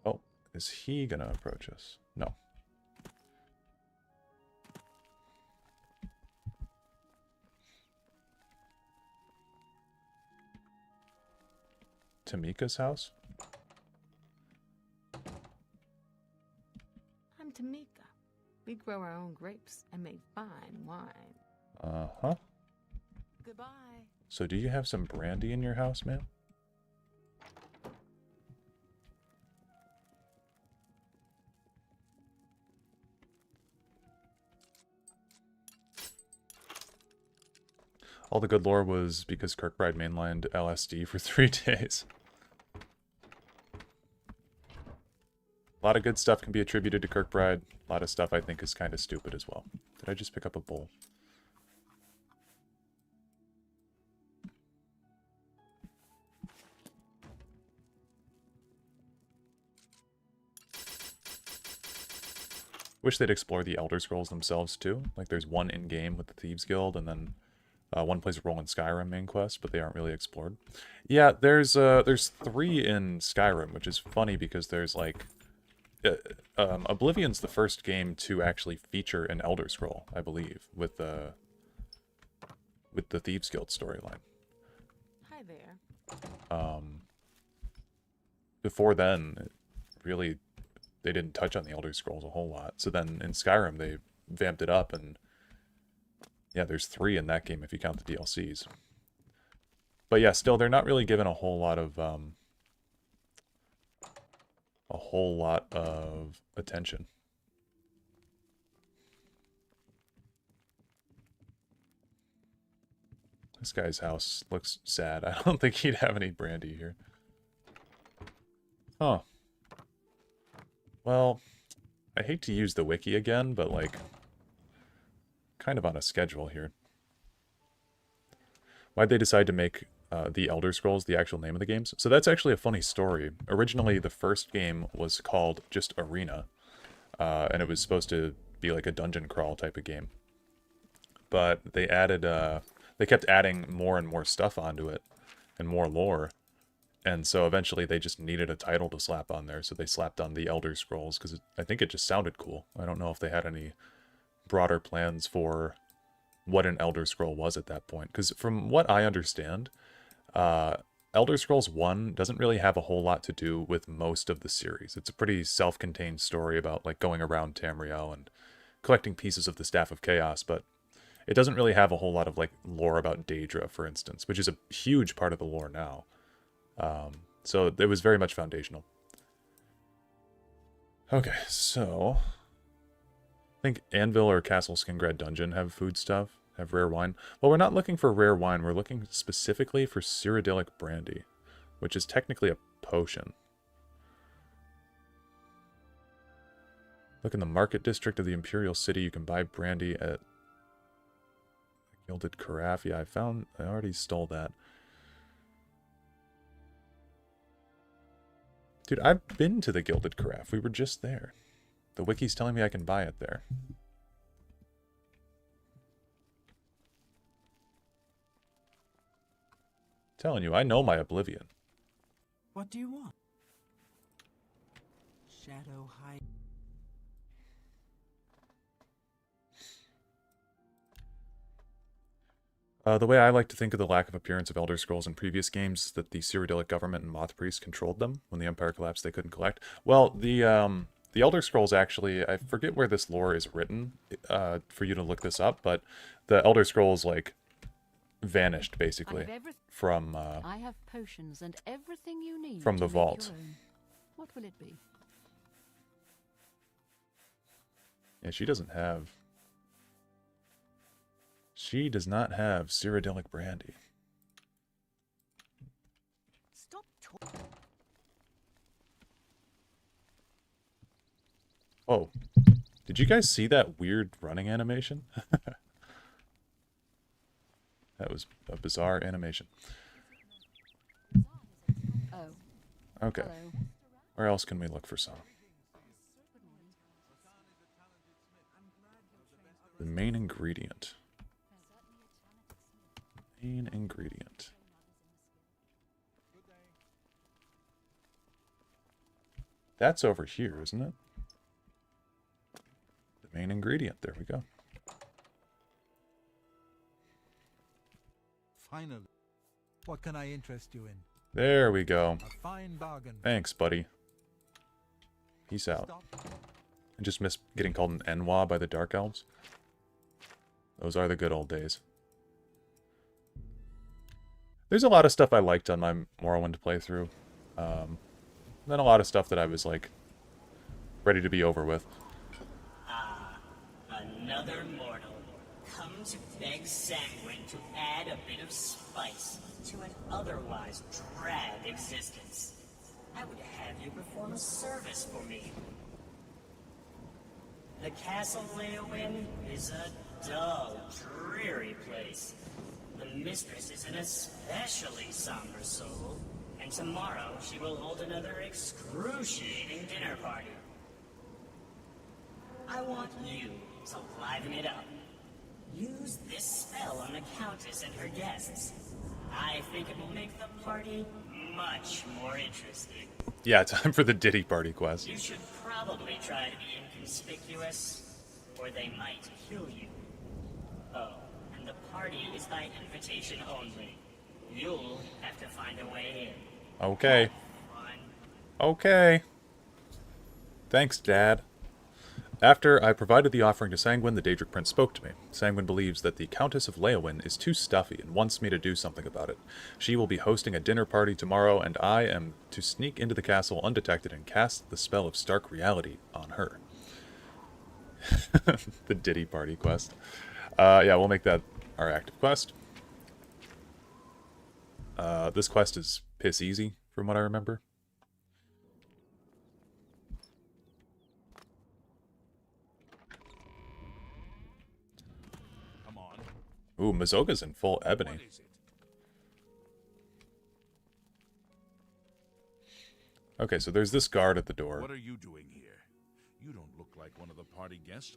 B: Oh, is he going to approach us? No. Tamika's house?
J: I'm Tamika. We grow our own grapes and make fine wine.
B: Uh-huh.
J: Goodbye.
B: So do you have some brandy in your house, ma'am? All the good lore was because Kirkbride mainlined LSD for 3 days. A lot of good stuff can be attributed to Kirkbride. A lot of stuff I think is kind of stupid as well. Did I just pick up a bowl? Wish they'd explore the Elder Scrolls themselves too. Like there's one in-game with the Thieves Guild, and then one plays a role in Skyrim main quest, but they aren't really explored. Yeah, there's 3 in Skyrim, which is funny because there's like Oblivion's the first game to actually feature an Elder Scroll, I believe, with the Thieves Guild storyline.
J: Hi there.
B: Before then, really, they didn't touch on the Elder Scrolls a whole lot. So then in Skyrim, they vamped it up, and yeah, there's 3 in that game if you count the DLCs. But yeah, still, they're not really given a whole lot of attention. This guy's house looks sad. I don't think he'd have any brandy here. Huh. Well, I hate to use the wiki again, but, like, kind of on a schedule here. Why'd they decide to make the Elder Scrolls the actual name of the games? So that's actually a funny story. Originally, the first game was called just Arena, and it was supposed to be like a dungeon crawl type of game. But they added, they kept adding more and more stuff onto it, and more lore. And so eventually they just needed a title to slap on there, so they slapped on the Elder Scrolls, because I think it just sounded cool. I don't know if they had any broader plans for what an Elder Scroll was at that point. Because from what I understand, Elder Scrolls 1 doesn't really have a whole lot to do with most of the series. It's a pretty self-contained story about, like, going around Tamriel and collecting pieces of the Staff of Chaos, but it doesn't really have a whole lot of, like, lore about Daedra, for instance, which is a huge part of the lore now. So it was very much foundational. Okay, so I think Anvil or Castle Skingrad Dungeon have food stuff, have rare wine. Well, we're not looking for rare wine, we're looking specifically for Cyrodiilic Brandy, which is technically a potion. Look in the market district of the Imperial City, you can buy brandy at Gilded Carafe. Yeah, I already stole that. Dude, I've been to the Gilded Carafe. We were just there. The wiki's telling me I can buy it there. Telling you, I know my Oblivion.
H: What do you want? Shadow high.
B: The way I like to think of the lack of appearance of Elder Scrolls in previous games is that the Cyrodiilic government and Moth Priest controlled them. When the Empire collapsed, they couldn't collect. Well, the Elder Scrolls actually, I forget where this lore is written for you to look this up, but the Elder Scrolls, like, vanished, basically, from...
I: I have potions and everything you need
B: from the
I: to make
B: vault.
I: your own. What will it be?
B: Yeah, she doesn't have... She does not have Cyrodiilic Brandy.
C: Stop talking.
B: Oh, did you guys see that weird running animation? That was a bizarre animation.
I: Oh.
B: Okay.
I: Hello.
B: Where else can we look for some? The main ingredient. Main ingredient. That's over here, isn't it? The main ingredient. There we go.
E: Finally. What can I interest you in?
B: There we go.
E: A fine bargain.
B: Thanks, buddy. Peace out. I just miss getting called an Enwa by the Dark Elves. Those are the good old days. There's a lot of stuff I liked on my Morrowind playthrough. Then a lot of stuff that I was, like, ready to be over with.
K: Ah, another mortal. Come to beg Sanguine to add a bit of spice to an otherwise drab existence. I would have you perform a service for me. The Castle Leowyn is a dull, dreary place. The mistress is an especially somber soul, and tomorrow she will hold another excruciating dinner party. I want you to liven it up. Use this spell on the Countess and her guests. I think it will make the party much more interesting.
B: Yeah, time for the Diddy Party quest.
K: You should probably try to be inconspicuous, or they might kill you. Oh, and the party is by invitation only. You'll have to find a way in.
B: Okay. Okay. Thanks, Dad. After I provided the offering to Sanguine, the Daedric Prince spoke to me. Sanguine believes that the Countess of Leowyn is too stuffy and wants me to do something about it. She will be hosting a dinner party tomorrow, and I am to sneak into the castle undetected and cast the spell of Stark Reality on her. The Diddy Party quest. Yeah, we'll make that our active quest. This quest is piss easy, from what I remember. Ooh, Mazoga's in full ebony.
D: What is it?
B: Okay, so there's this guard at the door.
D: What are you doing here? You don't look like one of the party guests.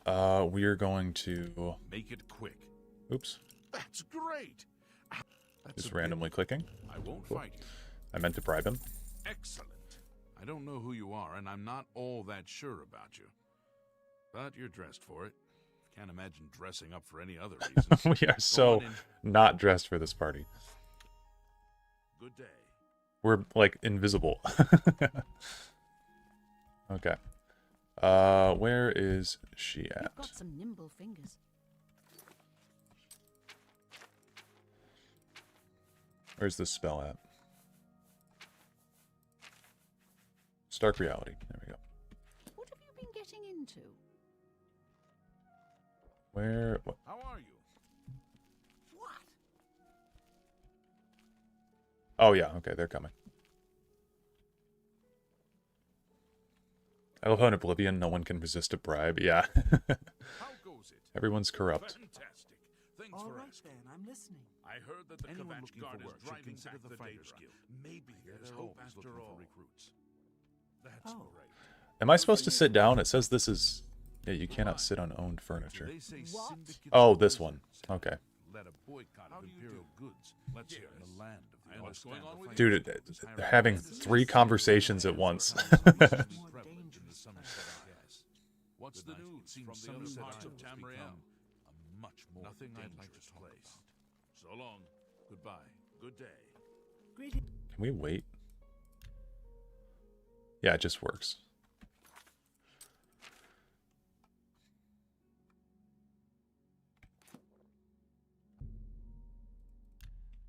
B: We're going to...
D: Make it quick.
B: Oops.
D: That's great. That's
B: Just randomly clicking.
D: I won't
B: Cool.
D: fight you.
B: I meant to bribe him.
D: Excellent. I don't know who you are, and I'm not all that sure about you. But you're dressed for it. Can't imagine dressing up for any other reason.
B: We are so not dressed for this party.
D: Good day.
B: We're, like, invisible. Okay. Where is she at?
I: You've got some nimble fingers.
B: Where's this spell at? Stark reality. There we go.
I: What have you been getting into?
B: Where? What?
D: How are you?
B: Oh, yeah. Okay, they're coming. I love how in Oblivion no one can resist a bribe. Yeah.
D: How goes it?
B: Everyone's corrupt.
D: Fantastic. Thanks
H: All
D: for
H: right
D: asking.
H: then, I'm listening.
D: I heard that the
G: Anyone
D: Kvatch
G: looking
D: guard
G: for
D: is
G: work should
D: driving
G: consider
D: back
G: the
D: the
G: Fighters
D: Dareloth.
G: Guild.
D: Maybe there's
G: They're
D: hope
G: always
D: after
G: looking for
D: all.
G: recruits.
D: That's
H: Oh.
D: great.
B: Am I supposed to sit down? It says this is... Yeah, you cannot sit on owned furniture.
G: They say
H: What?
G: syndicates
B: Oh,
G: of
B: this one.
G: wizards
B: Okay.
D: Led a boycott
G: How
D: of
G: do you
D: imperial
G: do?
D: goods.
G: Let's
D: Yes.
G: hear in the land of the
D: What's going on with you?
B: Dude, they're having 3 conversations at once.
D: What's the news from the other parts of Tamriel? A much more
G: Nothing I'd like to
D: dangerous
G: talk
D: place. So long. Goodbye. Good day.
B: Can we wait? Yeah, it just works.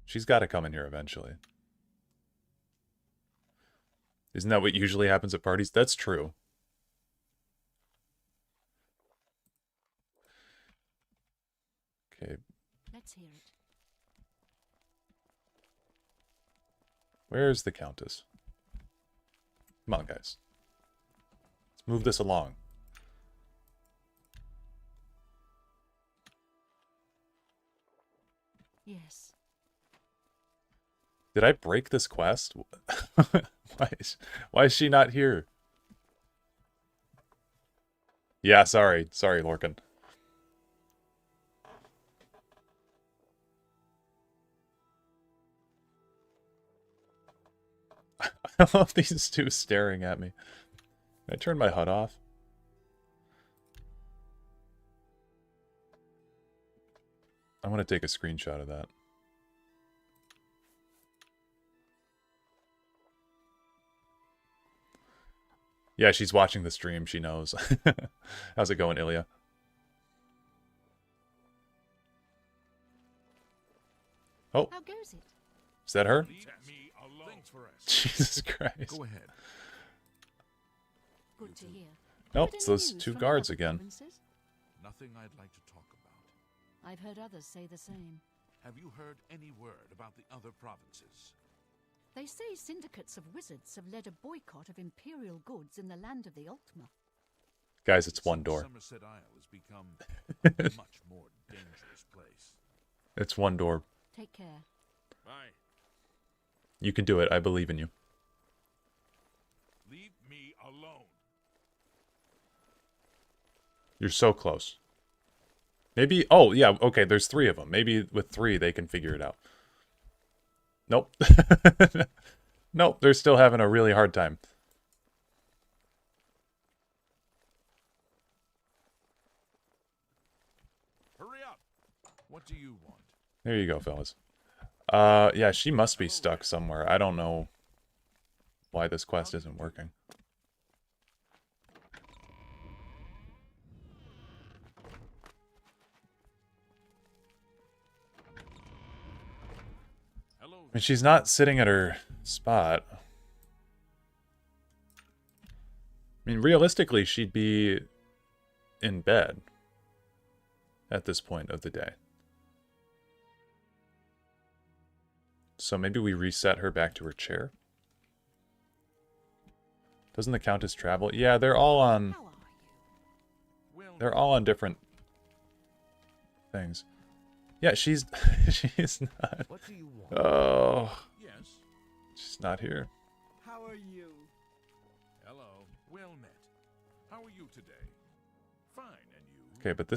B: She's got to come in here eventually. Isn't that what usually happens at parties? That's true. Okay,
I: Let's hear it.
B: where's the Countess? Come on, guys. Let's move this along.
I: Yes.
B: Did I break this quest? Why is she not here? Yeah, sorry. Sorry, Lorcan. I love these two staring at me. Can I turn my HUD off? I want to take a screenshot of that. Yeah, she's watching the stream. She knows. How's it going, Ilya? Oh,
I: How goes it?
B: is that her?
D: Leave me alone. Thanks for asking.
B: Jesus Christ.
G: Go ahead.
I: Good to hear.
B: Nope,
I: Heard
B: it's
I: any
B: those
I: news
B: two
I: from
B: guards
I: other
B: again.
I: provinces?
G: Nothing I'd like to talk about.
I: I've heard others say the same.
D: Have you heard any word about the other provinces?
I: They say syndicates of wizards have led a boycott of imperial goods in the land of the Ultima.
B: Guys, it's one door.
D: Somerset Isle has become a much more dangerous place.
B: It's one door.
I: Take care.
D: Bye.
B: You can do it. I believe in you.
D: Leave me alone.
B: You're so close. Maybe... Oh, yeah, okay, there's 3 of them. Maybe with 3 they can figure it out. Nope. Nope, they're still having a really hard time.
D: Hurry up. What do you want?
B: There you go, fellas. Yeah, she must be stuck somewhere. I don't know why this quest isn't working.
D: Hello.
B: I mean, she's not sitting at her spot. I mean, realistically, she'd be in bed at this point of the day. So maybe we reset her back to her chair. Doesn't the Countess travel? Yeah, they're all on...
I: How are you?
B: They're all on different things. Yeah, she's she's not.
H: What do you want?
B: Oh,
D: Yes.
B: she's not here.
H: How are you?
D: Hello. Well met. How are you today? Fine, and you?
B: Okay, but
D: Great.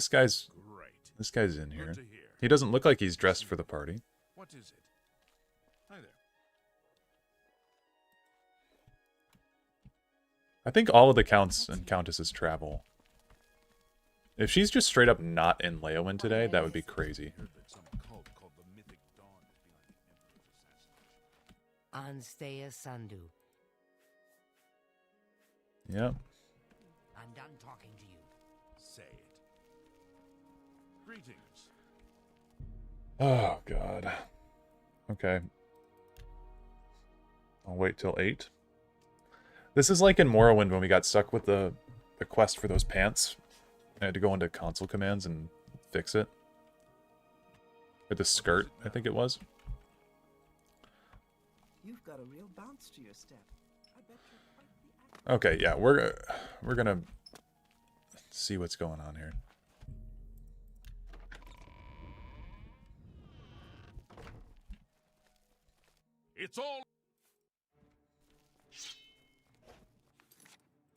B: this guy's in here.
D: Good to hear.
B: He doesn't look like he's dressed for the party.
D: What is it? Hi there.
B: I think all of the counts and countesses travel. If she's just straight up not in Leowen today, that would be crazy.
D: Heard that some cult called the Mythic Dawn is behind the Emperor's assassination.
H: Ansteya Sandu.
B: Yep.
H: I'm done talking to you.
D: Say it. Greetings.
B: Oh, God. Okay. I'll wait till 8. This is like in Morrowind when we got stuck with the quest for those pants. I had to go into console commands and fix it. Or the skirt, I think it was.
H: You've got a real bounce to your step. I bet you're quite the
B: Okay, yeah, we're gonna see what's going on here.
D: It's all.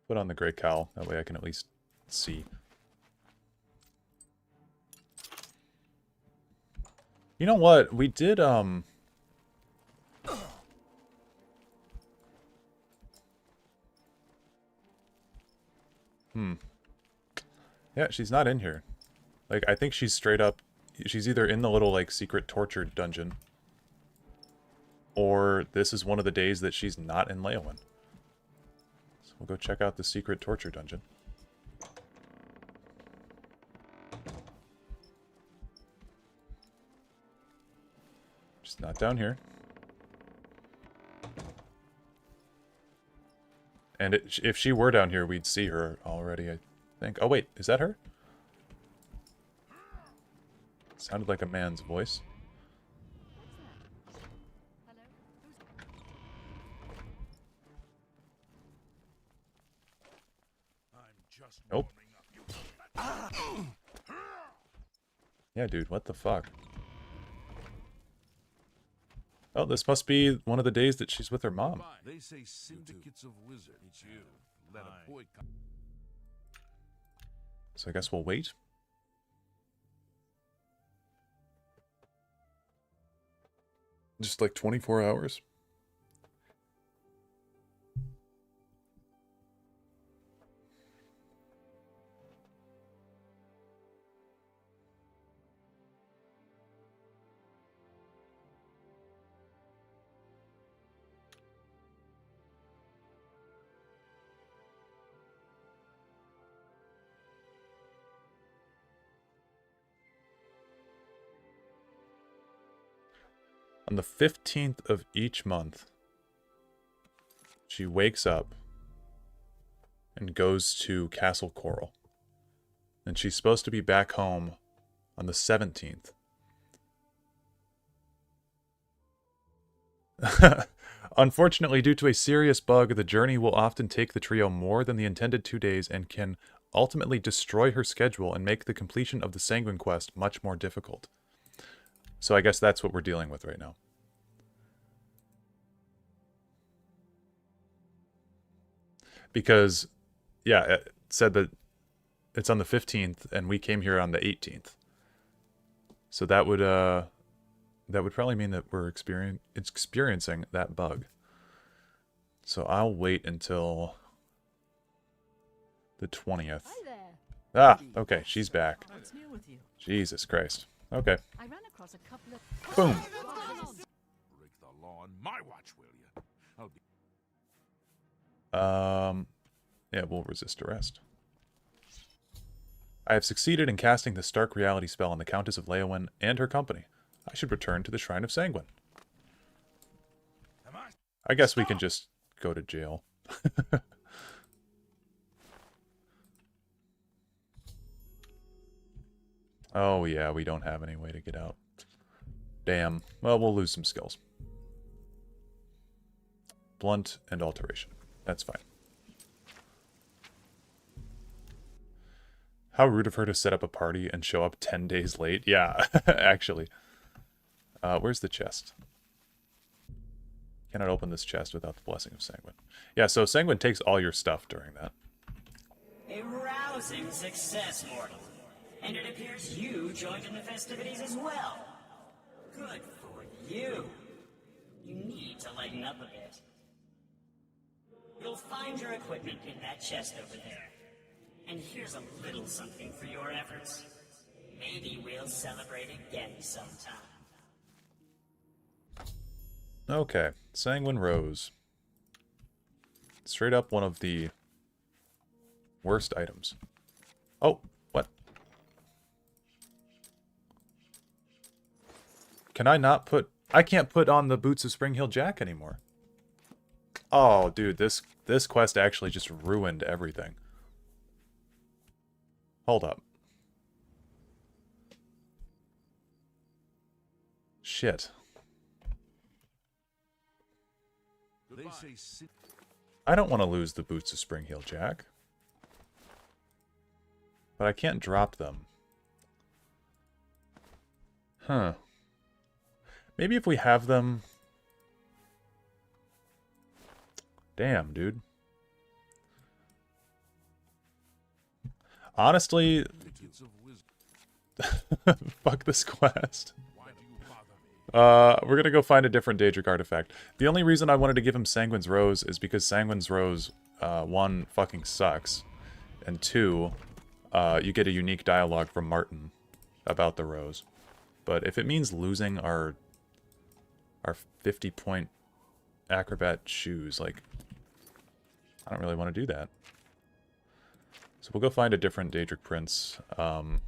B: Put on the gray cowl, that way I can at least see. You know what? We did Yeah, she's not in here. Like, I think she's straight up... She's either in the little, like, secret torture dungeon, or this is one of the days that she's not in Leowen. So we'll go check out the secret torture dungeon. She's not down here. And if she were down here, we'd see her already, I think. Oh, wait, is that her? Sounded like a man's voice. Nope. Yeah, dude, what the fuck? Oh, this must be one of the days that she's with her mom.
D: They say syndicates of wizards. It's you. Let a boy come.
B: So I guess we'll wait. Just like 24 hours. On the 15th of each month, she wakes up and goes to Castle Coral. And she's supposed to be back home on the 17th. Unfortunately, due to a serious bug, the journey will often take the trio more than the intended 2 days and can ultimately destroy her schedule and make the completion of the Sanguine quest much more difficult. So I guess that's what we're dealing with right now. Because, yeah, it said that it's on the 15th, and we came here on the 18th. So that would probably mean that we're experiencing that bug. So I'll wait until the 20th.
I: Hi there.
B: Ah, okay, she's back.
H: What's new with you?
B: Jesus Christ. Okay.
I: I ran across a couple of...
B: Boom.
D: Break the law on my watch, will you? I'll be...
B: Yeah, we'll resist arrest. I have succeeded in casting the Stark reality spell on the Countess of Leowen and her company. I should return to the Shrine of Sanguine. I guess we can just go to jail. Oh yeah, we don't have any way to get out. Damn. Well, we'll lose some skills. Blunt and alteration. That's fine. How rude of her to set up a party and show up 10 days late. Yeah, actually. Where's the chest? Cannot open this chest without the blessing of Sanguine. Yeah, so Sanguine takes all your stuff during that.
K: A rousing success, mortal. And it appears you joined in the festivities as well. Good for you. You need to lighten up a bit. You'll find your equipment in that chest over there. And here's a little something for your efforts. Maybe we'll celebrate again sometime.
B: Okay, Sanguine Rose. Straight up one of the worst items. Oh, what? Can I not put... I can't put on the Boots of Spring-Heeled Jack anymore. Oh, dude, this quest actually just ruined everything. Hold up. Shit. I don't want to lose the Boots of Spring-Heeled Jack. But I can't drop them. Huh. Maybe if we have them... Damn, dude. Honestly... Fuck this quest. We're gonna go find a different Daedric artifact. The only reason I wanted to give him Sanguine's Rose is because Sanguine's Rose, 1, fucking sucks. And 2, you get a unique dialogue from Martin about the Rose. But if it means losing our 50-point acrobat shoes, like, I don't really want to do that. So we'll go find a different Daedric Prince. We'll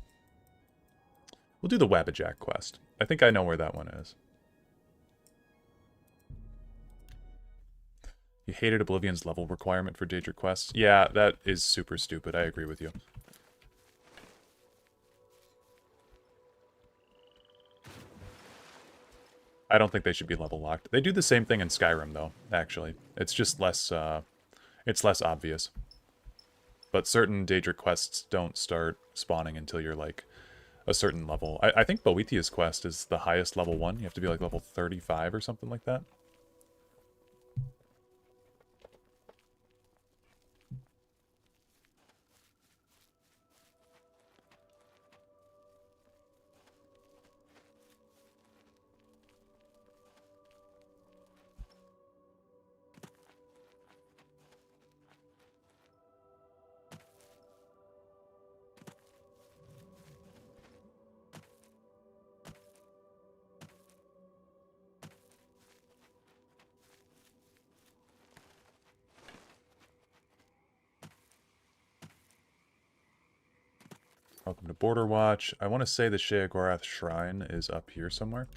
B: do the Wabbajack quest. I think I know where that one is. You hated Oblivion's level requirement for Daedric quests? Yeah, that is super stupid. I agree with you. I don't think they should be level locked. They do the same thing in Skyrim, though, actually. It's just less, it's less obvious. But certain Daedric quests don't start spawning until you're, like, a certain level. I think Boethiah's quest is the highest level one. You have to be, like, level 35 or something like that. Welcome to Border Watch. I want to say the Sheogorath Shrine is up here somewhere.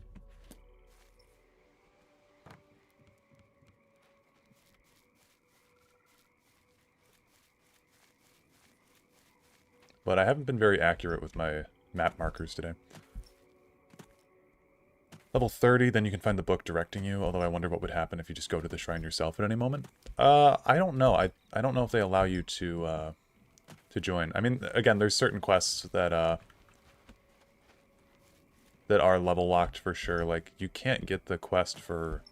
B: But I haven't been very accurate with my map markers today. Level 30, then you can find the book directing you, although I wonder what would happen if you just go to the shrine yourself at any moment. I don't know. I don't know if they allow you to join. I mean, again, there's certain quests that that are level locked for sure. Like, you can't get the quest for,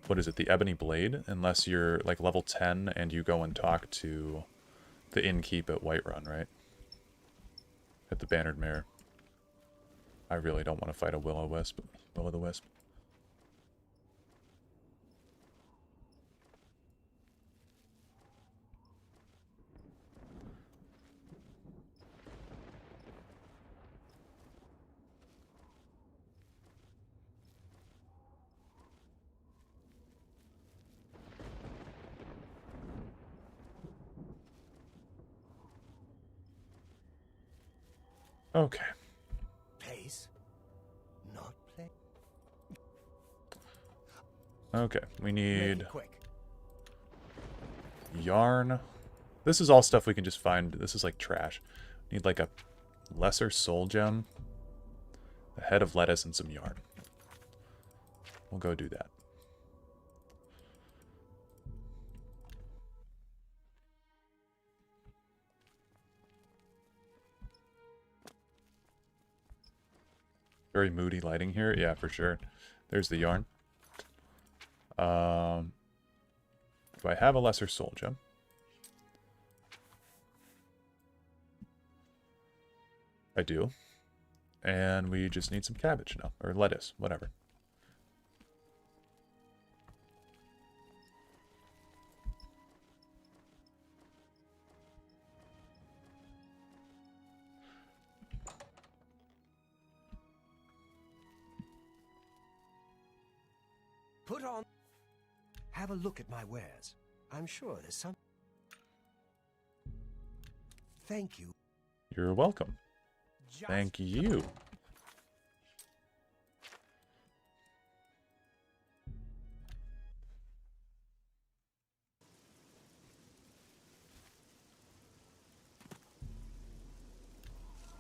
B: what is it, the Ebony Blade, unless you're like level 10 and you go and talk to the innkeep at Whiterun, right? At the Bannered Mare. I really don't want to fight a Will-o-Wisp. Will-o'-the-Wisp. Okay.
H: Place, not play.
B: Okay, we need
H: Quick.
B: yarn. This is all stuff we can just find. This is like trash. Need like a lesser soul gem, a head of lettuce, and some yarn. We'll go do that. Very moody lighting here. Yeah, for sure. There's the yarn. Do I have a lesser soul gem? I do. And we just need some cabbage now. Or lettuce, whatever.
H: Put on... Have a look at my wares. I'm sure there's some... Thank you.
B: You're welcome. Thank you.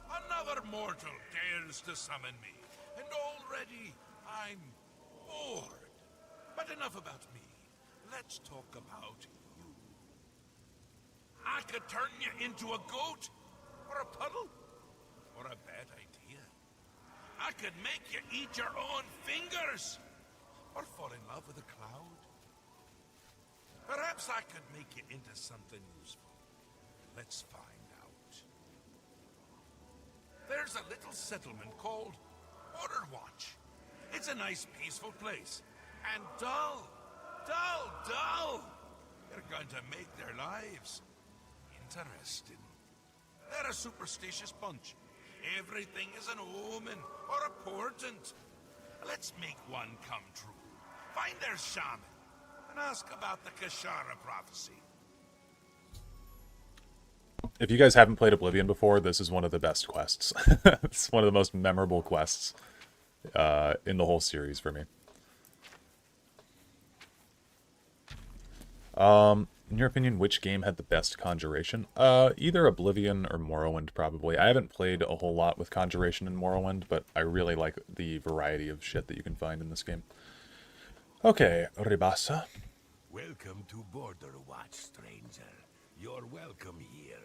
D: Another mortal dares to summon me, and already I'm bored. But enough about me. Let's talk about you. I could turn you into a goat, or a puddle, or a bad idea. I could make you eat your own fingers, or fall in love with a cloud. Perhaps I could make you into something useful. Let's find out. There's a little settlement called Borderwatch. It's a nice, peaceful place. And dull. They're going to make their lives interesting. They're a superstitious bunch. Everything is an omen or a portent. Let's make one come true. Find their shaman and ask about the Kashara prophecy.
B: If you guys haven't played Oblivion before, this is one of the best quests. It's one of the most memorable quests in the whole series for me. In your opinion, which game had the best conjuration? Either Oblivion or Morrowind, probably. I haven't played a whole lot with conjuration in Morrowind, but I really like the variety of shit that you can find in this game. Okay, Ribasa.
L: Welcome to Borderwatch, stranger. You're welcome here.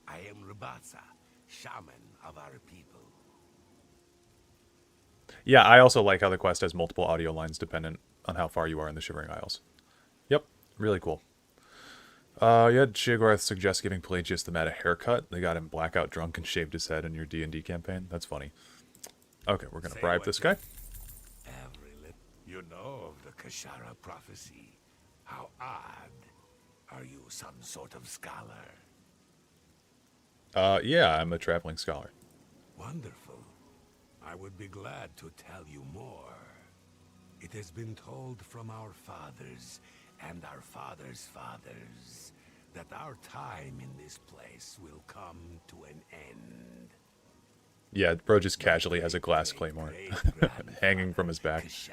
L: I am Ribasa, shaman of our people.
B: Yeah, I also like how the quest has multiple audio lines dependent on how far you are in the Shivering Isles. Yep, really cool. Yeah, Sheogorath suggests giving Pelagius the Meta haircut. They got him blackout drunk and shaved his head in your D&D campaign. That's funny. Okay, we're gonna bribe this guy.
L: You know of the Kashara prophecy. How odd. Are you some sort of scholar?
B: Yeah, I'm a traveling scholar.
L: Wonderful. I would be glad to tell you more. It has been told from our fathers and our fathers' fathers that our time in this place will come to an end.
B: Yeah, bro just casually has a glass claymore hanging from his back.
L: Kashara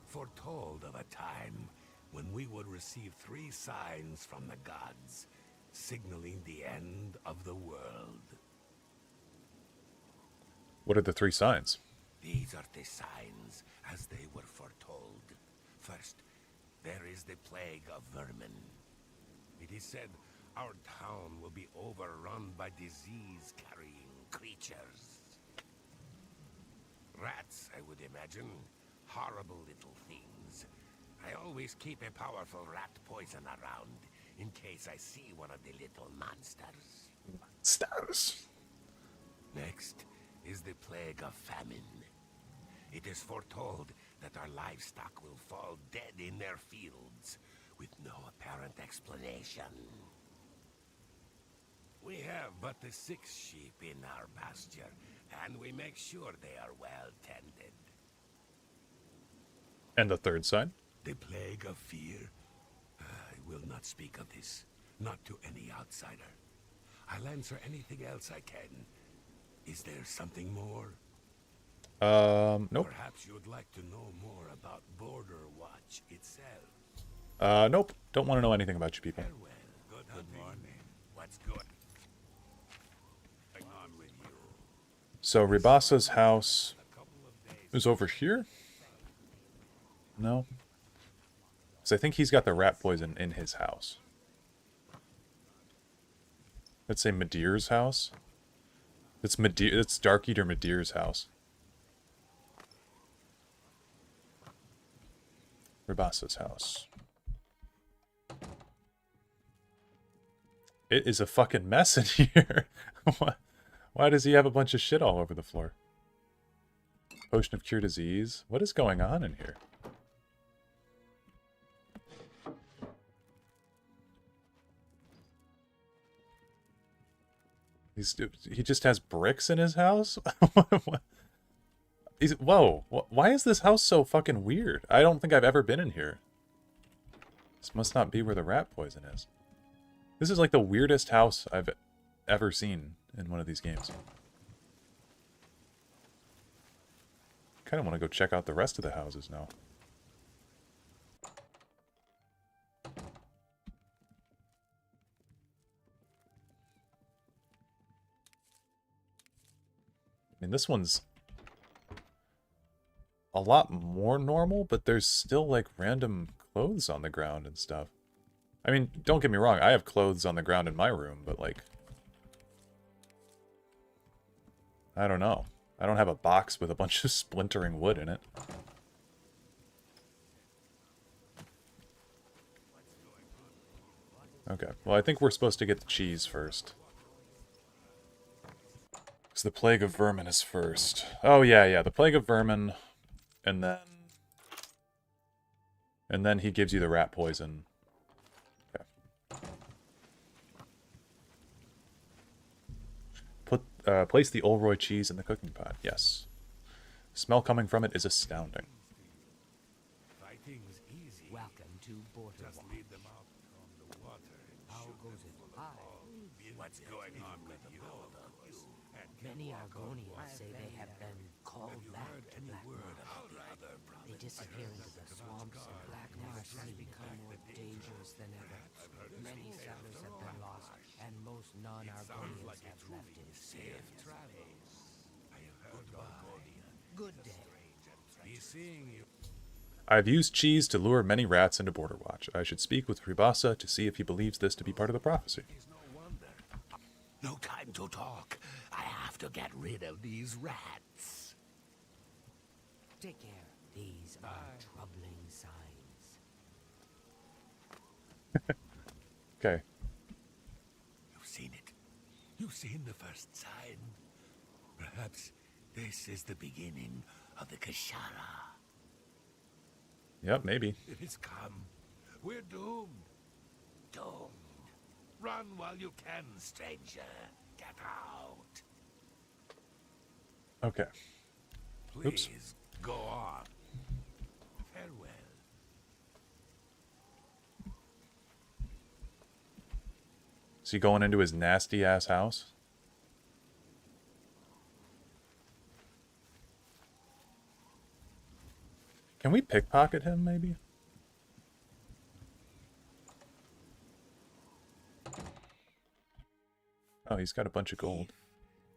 L: foretold of a time when we would receive 3 signs from the gods, signaling the end of the world.
B: What are the 3 signs?
L: These are the signs as they were foretold. First, there is the plague of vermin. It is said our town will be overrun by disease-carrying creatures. Rats, I would imagine. Horrible little things. I always keep a powerful rat poison around, in case I see one of the little monsters.
B: Monsters.
L: Next is the plague of famine. It is foretold that our livestock will fall dead in their fields, with no apparent explanation. We have but the 6 sheep in our pasture, and we make sure they are well tended.
B: And the 3rd sign?
L: The plague of fear. I will not speak of this, not to any outsider. I'll answer anything else I can. Is there something more?
B: Nope.
L: Perhaps you'd like to know more about Borderwatch itself.
B: Nope. Don't want to know anything about you people.
L: Farewell. Good morning. What's good? On with you.
B: So Ribasa's house is over here? No? Because I think he's got the rat poison in his house. Let's say Medir's house. It's Dark Eater Medir's house. Rabasa's house. It is a fucking mess in here. Why does he have a bunch of shit all over the floor? Potion of cure disease. What is going on in here? He just has bricks in his house? Whoa, why is this house so fucking weird? I don't think I've ever been in here. This must not be where the rat poison is. This is like the weirdest house I've ever seen in one of these games. Kind of want to go check out the rest of the houses now. I mean, this one's a lot more normal, but there's still, like, random clothes on the ground and stuff. I mean, don't get me wrong, I have clothes on the ground in my room, but, like... I don't know. I don't have a box with a bunch of splintering wood in it. Okay, well, I think we're supposed to get the cheese first. So the Plague of Vermin is first. Oh, yeah, the Plague of Vermin, and then he gives you the rat poison. Okay. Place the Olroy cheese in the cooking pot. Yes. Smell coming from it is astounding.
L: Fighting's easy.
H: Welcome to Border
L: Just lead them out on the water.
H: How goes it?
L: What's going on with you?
H: Many Argonians say they have been called back to Black Marsh. They disappear into the swamps, and Black Marsh has become more dangerous than ever. Many settlers have been lost, and most non-Argonians have left in fear. Good day.
L: Be seeing you.
B: I've used cheese to lure many rats into Border Watch. I should speak with Ribasa to see if he believes this to be part of the prophecy.
L: No time to talk. I have to get rid of these rats.
H: Take care. These are troubling signs.
B: Okay.
L: You've seen it. You've seen the first sign. Perhaps this is the beginning of the Kashara.
B: Yep, maybe.
L: It has come. We're doomed. Doomed. Run while you can, stranger. Get out.
B: Okay.
L: Please,
B: Oops.
L: go on. Farewell.
B: Is he going into his nasty-ass house? Can we pickpocket him, maybe? Oh, he's got a bunch of gold.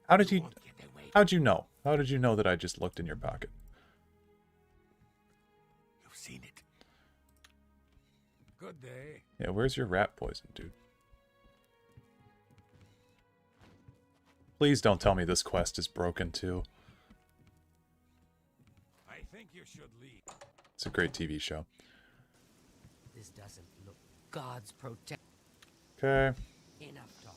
B: How'd you know? How did you know that I just looked in your pocket?
L: You've seen it. Good day.
B: Yeah, where's your rat poison, dude? Please don't tell me this quest is broken, too.
L: I think you should leave.
B: It's a great TV show.
H: This doesn't look... God's protect...
B: Okay.
H: Enough talk.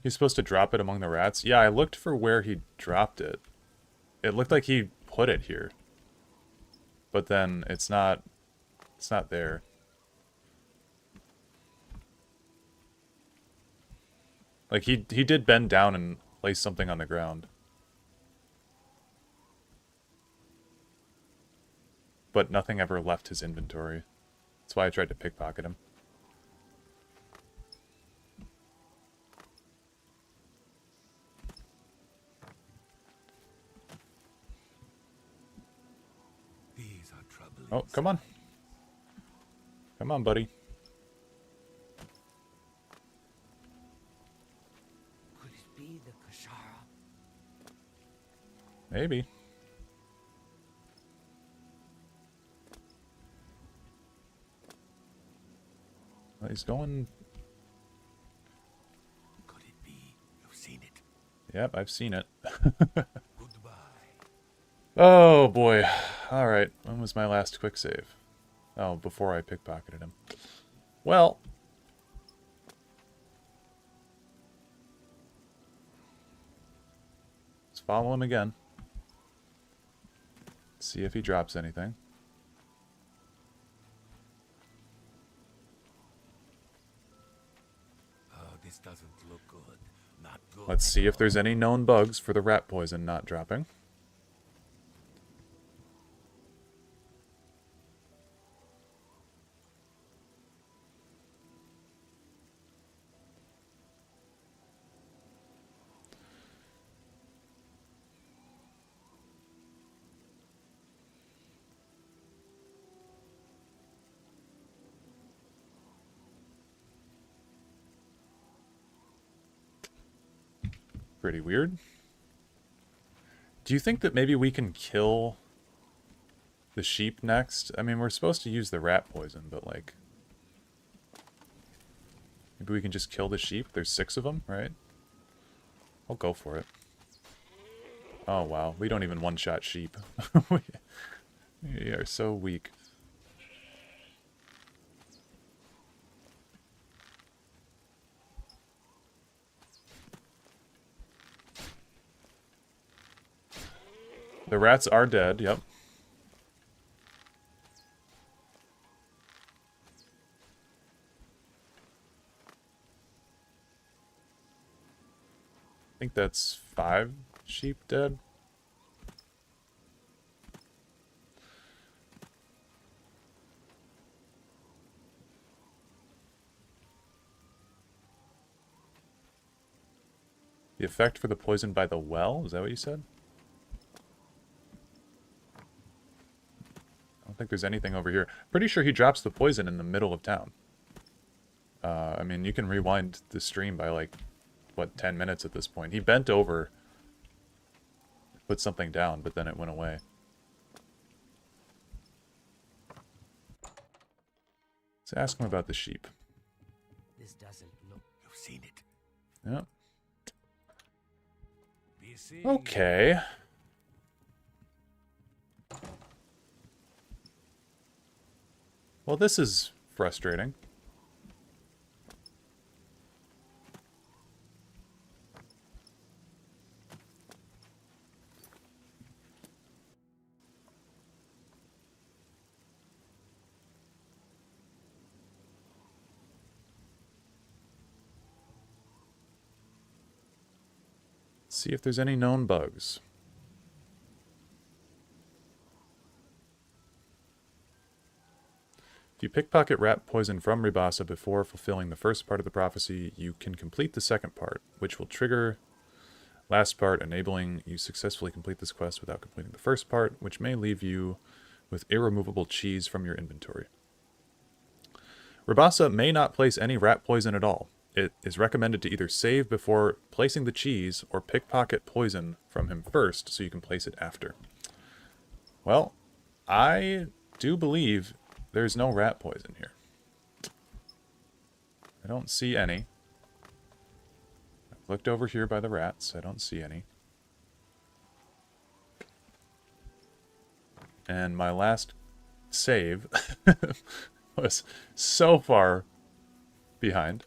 B: He's supposed to drop it among the rats? Yeah, I looked for where he dropped it. It looked like he put it here. But then it's not there. Like he did bend down and place something on the ground. But nothing ever left his inventory. That's why I tried to pickpocket him.
L: is our trouble.
B: Oh, come on. Come on, buddy.
H: Could it be the Kashara?
B: Maybe. Well, he's going...
L: Could it be? You've seen it.
B: Yep, I've seen it.
L: Goodbye.
B: Oh, boy. Alright, when was my last quick save? Oh, before I pickpocketed him. Well... let's follow him again. See if he drops anything.
L: Oh, this doesn't look good. Not good.
B: Let's see if there's any known bugs for the rat poison not dropping. Pretty weird. Do you think that maybe we can kill the sheep next? I mean, we're supposed to use the rat poison, but like... maybe we can just kill the sheep? There's 6 of them, right? I'll go for it. Oh, wow. We don't even one-shot sheep. We are so weak. The rats are dead, yep. I think that's 5 sheep dead. The effect for the poison by the well? Is that what you said? I don't think there's anything over here. Pretty sure he drops the poison in the middle of town. I mean, you can rewind the stream by like, what, 10 minutes at this point. He bent over, put something down, but then it went away. Let's ask him about the sheep.
H: This doesn't look...
L: You've seen it.
B: Yep.
L: Be seen.
B: Okay. Well, this is frustrating. See if there's any known bugs. If you pickpocket rat poison from Ribasa before fulfilling the first part of the prophecy, you can complete the second part, which will trigger last part, enabling you successfully complete this quest without completing the first part, which may leave you with irremovable cheese from your inventory. Ribasa may not place any rat poison at all. It is recommended to either save before placing the cheese or pickpocket poison from him first so you can place it after. Well, I do believe there's no rat poison here. I don't see any. I've looked over here by the rats. I don't see any. And my last save was so far behind.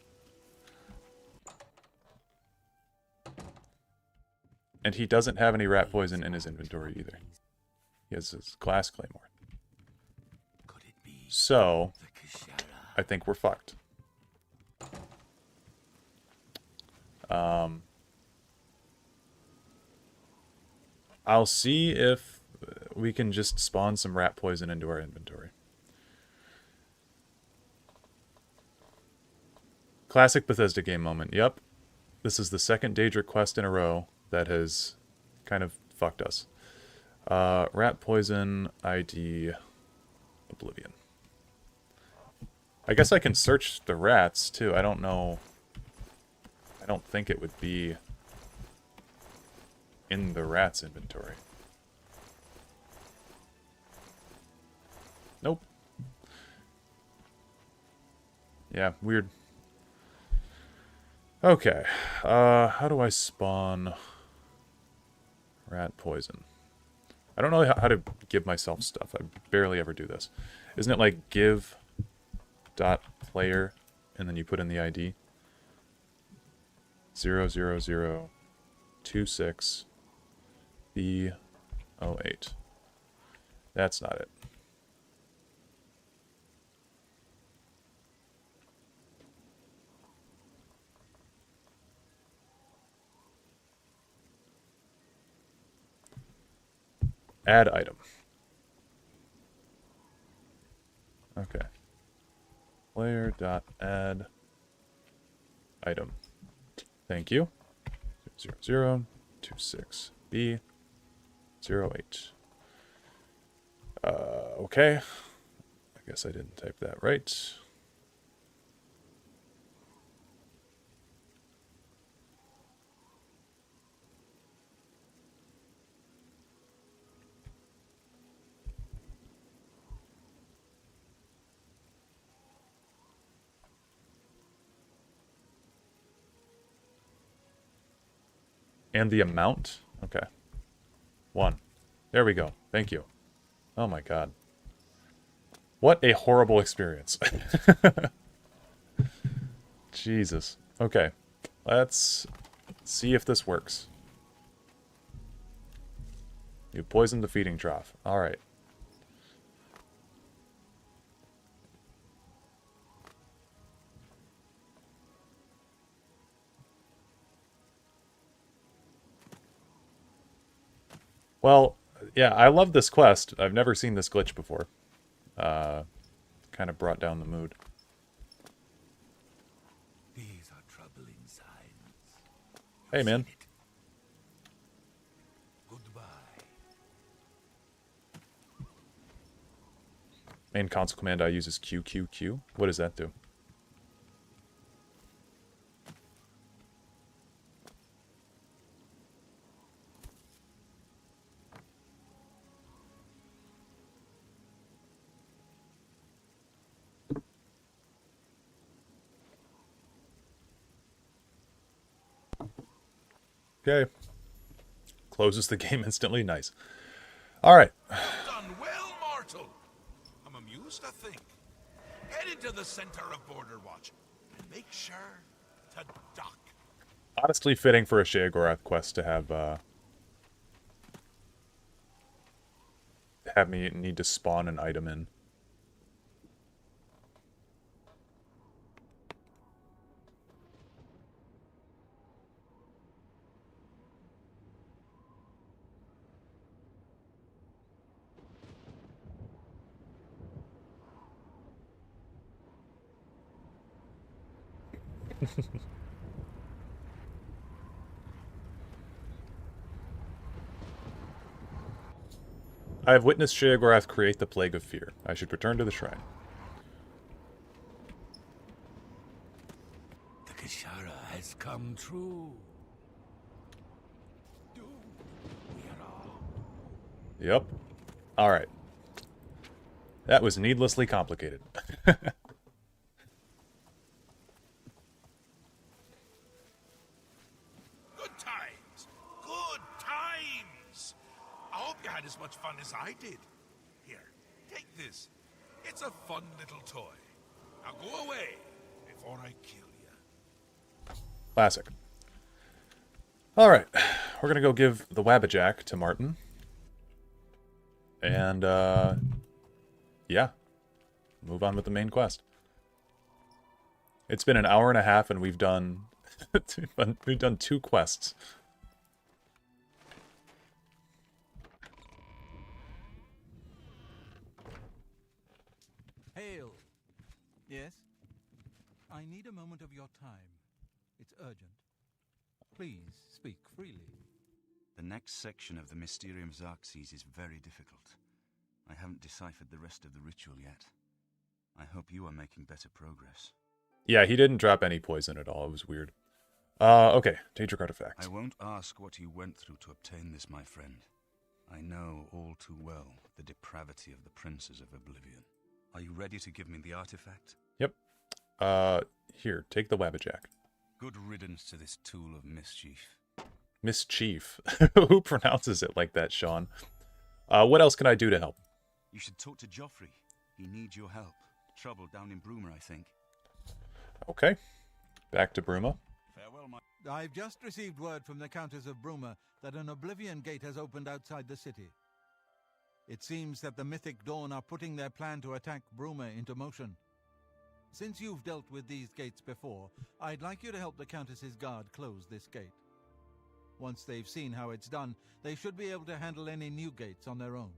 B: And he doesn't have any rat poison in his inventory either. He has his glass claymore. So, I think we're fucked. I'll see if we can just spawn some rat poison into our inventory. Classic Bethesda game moment. Yep. This is the second Daedric quest in a row that has kind of fucked us. Rat poison ID Oblivion. I guess I can search the rats, too. I don't know. I don't think it would be in the rats inventory. Nope. Yeah, weird. Okay. How do I spawn rat poison? I don't know how to give myself stuff. I barely ever do this. Isn't it like give dot player and then you put in the ID? 00026 B08. That's not it. Add item. Okay. Player dot add item. Thank you. 0026 B08. Okay. I guess I didn't type that right. And the amount? Okay. 1. There we go. Thank you. Oh my god. What a horrible experience. Jesus. Okay. Let's see if this works. You poisoned the feeding trough. Alright. Well, yeah, I love this quest. I've never seen this glitch before. Kind of brought down the mood.
L: These are troubling signs.
B: Hey, man.
L: Goodbye.
B: Main console command I use is QQQ. What does that do? Okay. Closes the game instantly. Nice. Alright.
D: Done well, mortal. I'm amused, I think. Head into the center of Border Watch and make sure to dock.
B: Honestly fitting for a Sheogorath quest to have me need to spawn an item in. I have witnessed Sheogorath create the Plague of Fear. I should return to the shrine.
L: The Kishara has come true.
B: Yep. Alright. That was needlessly complicated.
D: Good times. Good times. I hope you had as much fun as I did. Here, take this. It's a fun little toy. Now go away before I kill you.
B: Classic. Alright. We're gonna go give the Wabbajack to Martin. And, yeah. Move on with the main quest. It's been an hour and a half and we've done... we've done 2 quests.
E: Hail. Yes? I need a moment of your time. It's urgent. Please speak freely.
G: The next section of the Mysterium Xerxes is very difficult. I haven't deciphered the rest of the ritual yet. I hope you are making better progress.
B: Yeah, he didn't drop any poison at all. It was weird. Okay, Daedric artifact.
G: I won't ask what you went through to obtain this, my friend. I know all too well the depravity of the princes of Oblivion. Are you ready to give me the artifact?
B: Yep. Here, take the Wabbajack.
G: Good riddance to this tool of mischief.
B: Mischief? Who pronounces it like that, Sean? What else can I do to help?
G: You should talk to Joffrey. He needs your help. Trouble down in Bruma, I think.
B: Okay. Back to Bruma.
G: Farewell, my...
E: I've just received word from the Countess of Bruma that an Oblivion gate has opened outside the city. It seems that the Mythic Dawn are putting their plan to attack Bruma into motion. Since you've dealt with these gates before, I'd like you to help the Countess's guard close this gate. Once they've seen how it's done, they should be able to handle any new gates on their own.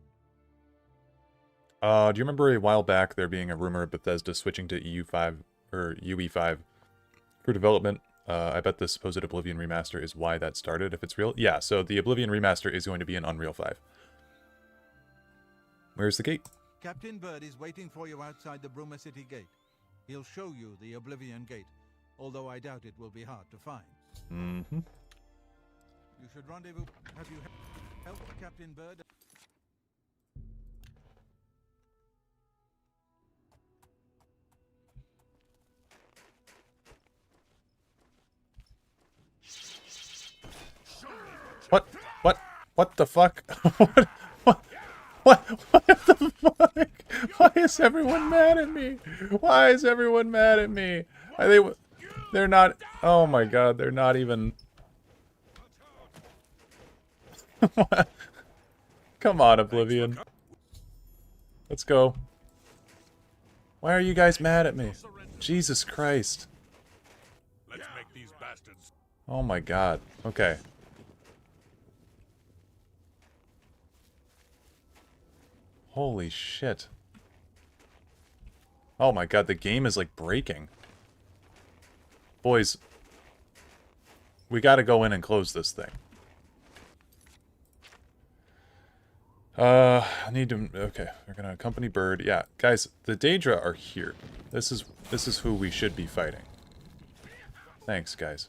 B: Do you remember a while back there being a rumor of Bethesda switching to EU5 or UE5 for development? I bet the supposed Oblivion remaster is why that started, if it's real. Yeah, so the Oblivion remaster is going to be in Unreal 5. Where's the gate?
E: Captain Bird is waiting for you outside the Bruma City gate. He'll show you the Oblivion gate, although I doubt it will be hard to find.
B: Mm-hmm.
E: You should rendezvous. Have you helped Captain Bird?
B: What the fuck? What the fuck? Why is everyone mad at me? Why is everyone mad at me? Are they're not, oh my god, they're not even... Come on, Oblivion. Let's go. Why are you guys mad at me? Jesus Christ.
D: Let's make these bastards.
B: Oh my god. Okay. Holy shit. Oh my god, the game is like breaking. Boys, we gotta go in and close this thing. I need to... Okay, we're gonna accompany Bird. Yeah, guys, the Daedra are here. This is who we should be fighting. Thanks, guys.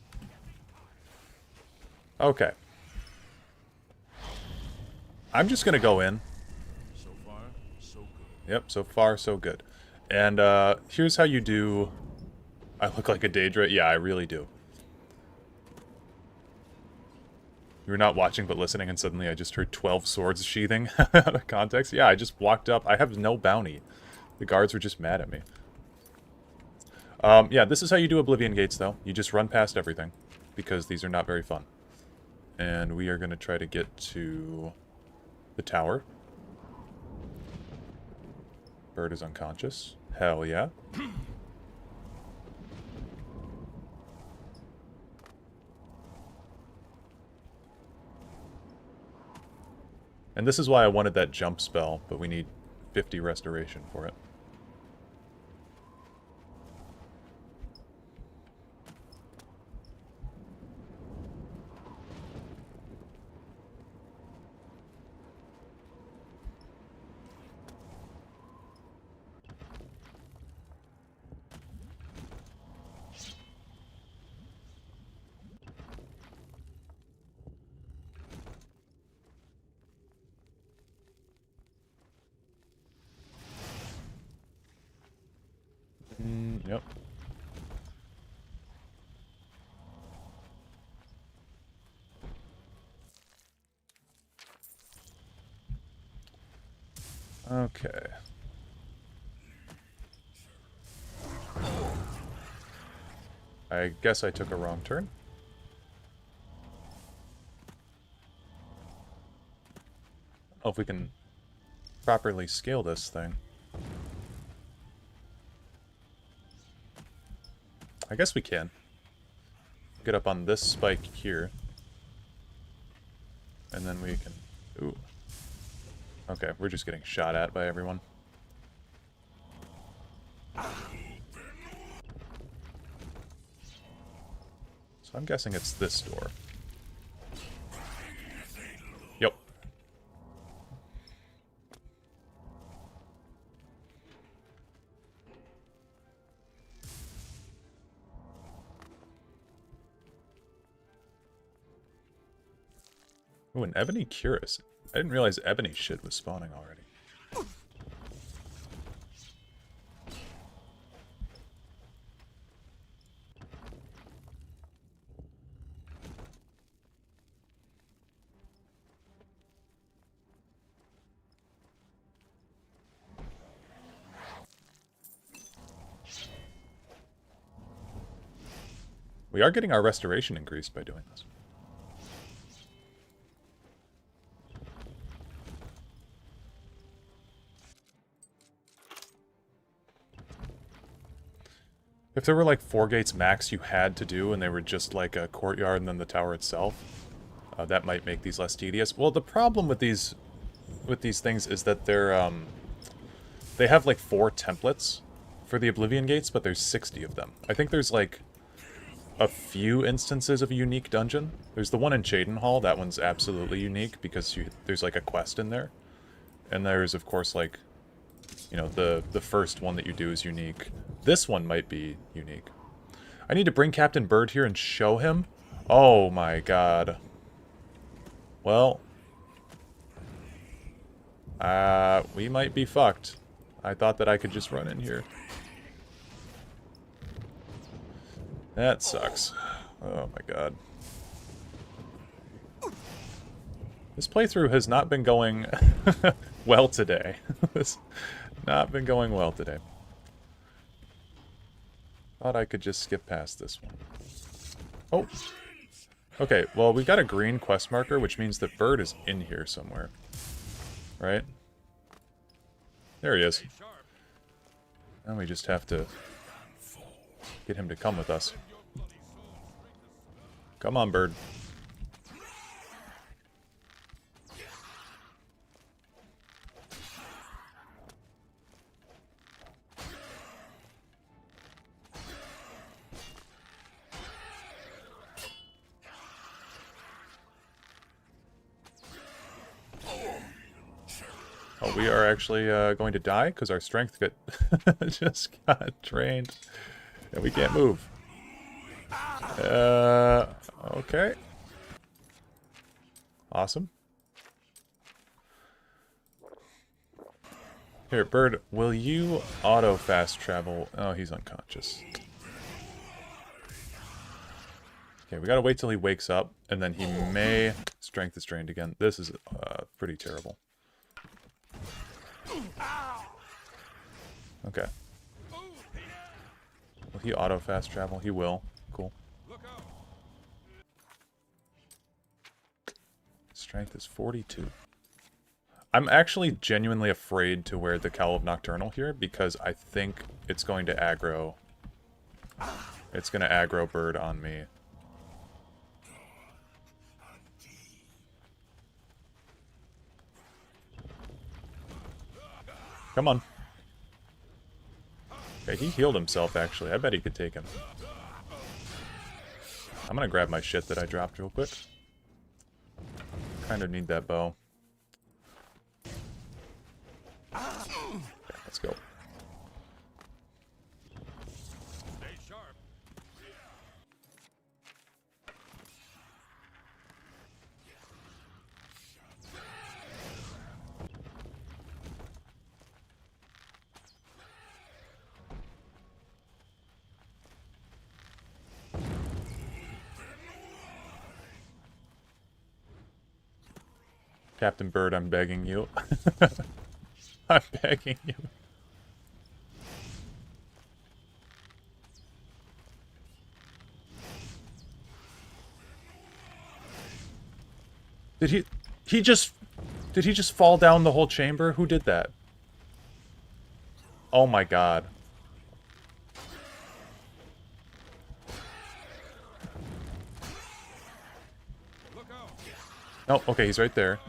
B: Okay. I'm just gonna go in.
F: So far, so good.
B: Yep, so far, so good. And, here's how you do... I look like a Daedra? Yeah, I really do. You were not watching but listening, and suddenly I just heard 12 swords sheathing out of context. Yeah, I just walked up. I have no bounty. The guards were just mad at me. Yeah, this is how you do Oblivion gates, though. You just run past everything, because these are not very fun. And we are going to try to get to the tower. Bird is unconscious. Hell yeah. And this is why I wanted that jump spell, but we need 50 restoration for it. Yep. Okay. I guess I took a wrong turn. I don't know if we can properly scale this thing. I guess we can. Get up on this spike here. And then we can... Ooh. Okay, we're just getting shot at by everyone. So I'm guessing it's this door. Yep. Ooh, an ebony cuirass. I didn't realize ebony shit was spawning already. We are getting our restoration increased by doing this. If there were like 4 gates max you had to do and they were just like a courtyard and then the tower itself, that might make these less tedious. Well, the problem with these things is that they have like 4 templates for the Oblivion gates, but there's 60 of them. I think there's like a few instances of a unique dungeon. There's the one in Cheydinhall, that one's absolutely unique because there's like a quest in there. And there's of course like, you know, the first one that you do is unique. This one might be unique. I need to bring Captain Bird here and show him? Oh my god. Well. We might be fucked. I thought that I could just run in here. That sucks. Oh my god. This playthrough has not been going well today. It's not been going well today. Thought I could just skip past this one. Oh. Okay, well we got a green quest marker, which means that Bird is in here somewhere. Right? There he is. And we just have to get him to come with us. Come on, Bird. Oh, we are actually going to die because our strength just got drained. And we can't move. Okay. Awesome. Here, Bird, will you auto fast travel? Oh, he's unconscious. Okay, we gotta wait till he wakes up, and then he may... Strength is drained again. This is pretty terrible. Okay. Will he auto fast travel? He will. Cool. Strength is 42. I'm actually genuinely afraid to wear the Cowl of Nocturnal here because I think it's going to aggro. It's going to aggro Bird on me. Come on. Okay, he healed himself, actually. I bet he could take him. I'm gonna grab my shit that I dropped real quick. Kind of need that bow. Okay, let's go.
D: Stay sharp.
B: Captain Bird, I'm begging you. I'm begging you. Did he just fall down the whole chamber? Who did that? Oh my god. Oh, okay, he's right there.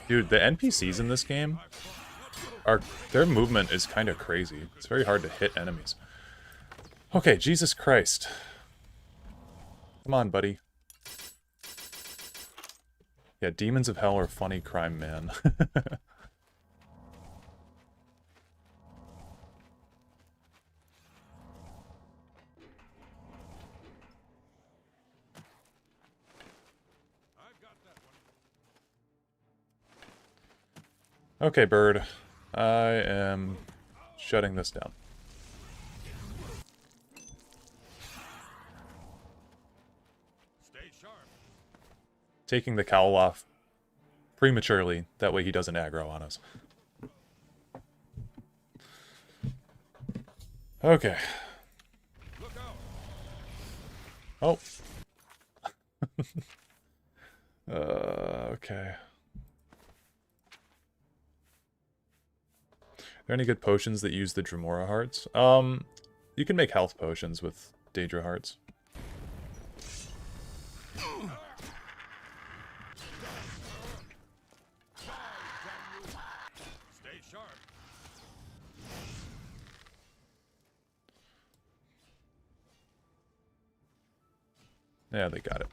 B: Dude, the NPCs in this game their movement is kind of crazy. It's very hard to hit enemies. Okay, Jesus Christ. Come on, buddy. Yeah, Demons of Hell are funny crime, man. Okay, bird. I am shutting this down.
D: Stay sharp.
B: Taking the cowl off prematurely, that way he doesn't aggro on us. Okay.
D: Look
B: Oh.
D: out.
B: Okay. Are there any good potions that use the Dremora hearts? You can make health potions with Daedra hearts.
D: Stay sharp.
B: Yeah, they got it.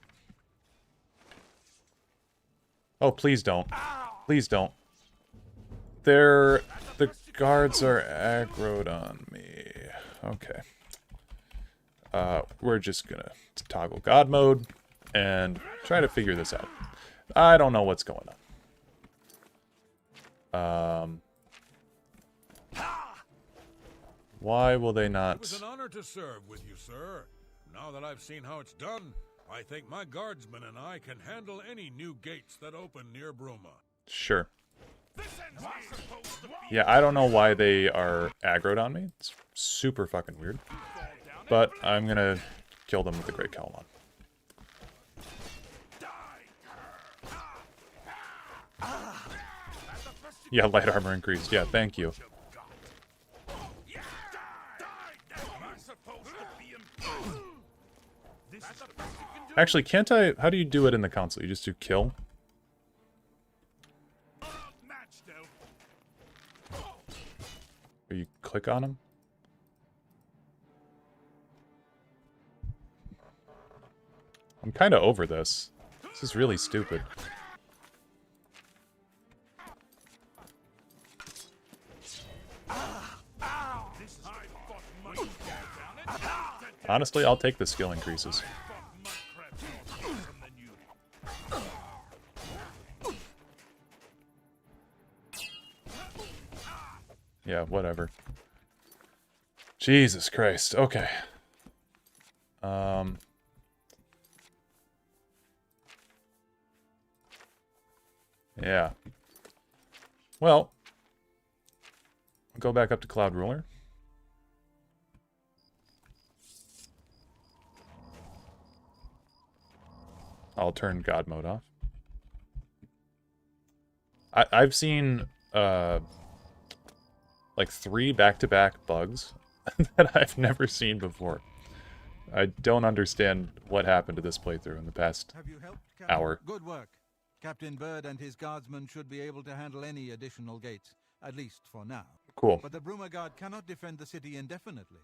B: Oh, please don't. Please don't. The guards are aggroed on me. Okay. We're just gonna toggle God mode and try to figure this out. I don't know what's going on. Why will they not...
D: It was an honor to serve with you, sir. Now that I've seen how it's done, I think my guardsmen and I can handle any new gates that open near Bruma.
B: Sure. Yeah, I don't know why they are aggroed on me. It's super fucking weird. But I'm gonna kill them with the Great Cowl on. Yeah, light armor increased. Yeah, thank you. Actually, can't I... How do you do it in the console? You just do kill? Or you click on them? I'm kind of over this. This is really stupid. Honestly, I'll take the skill increases. Yeah, whatever. Jesus Christ. Okay. Yeah. Well, I'll go back up to Cloud Ruler. I'll turn God mode off. I've seen like 3 back-to-back bugs that I've never seen before. I don't understand what happened to this playthrough in the past hour.
E: Good work. Captain Bird and his guardsmen should be able to handle any additional gates, at least for now.
B: Cool.
E: But the Bruma Guard cannot defend the city indefinitely.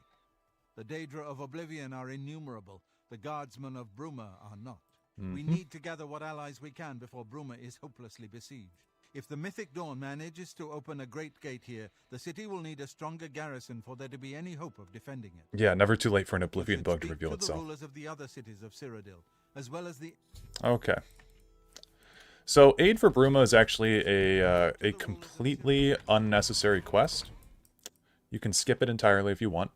E: The Daedra of Oblivion are innumerable. The guardsmen of Bruma are not. We need to gather what allies we can before Bruma is hopelessly besieged. If the Mythic Dawn manages to open a great gate here, the city will need a stronger garrison for there to be any hope of defending it.
B: Yeah, never too late for an Oblivion bug to reveal
E: The
B: itself.
E: rulers of the other cities of Cyrodiil, as well as the...
B: Okay. So, Aid for Bruma is actually a completely unnecessary quest. You can skip it entirely if you want.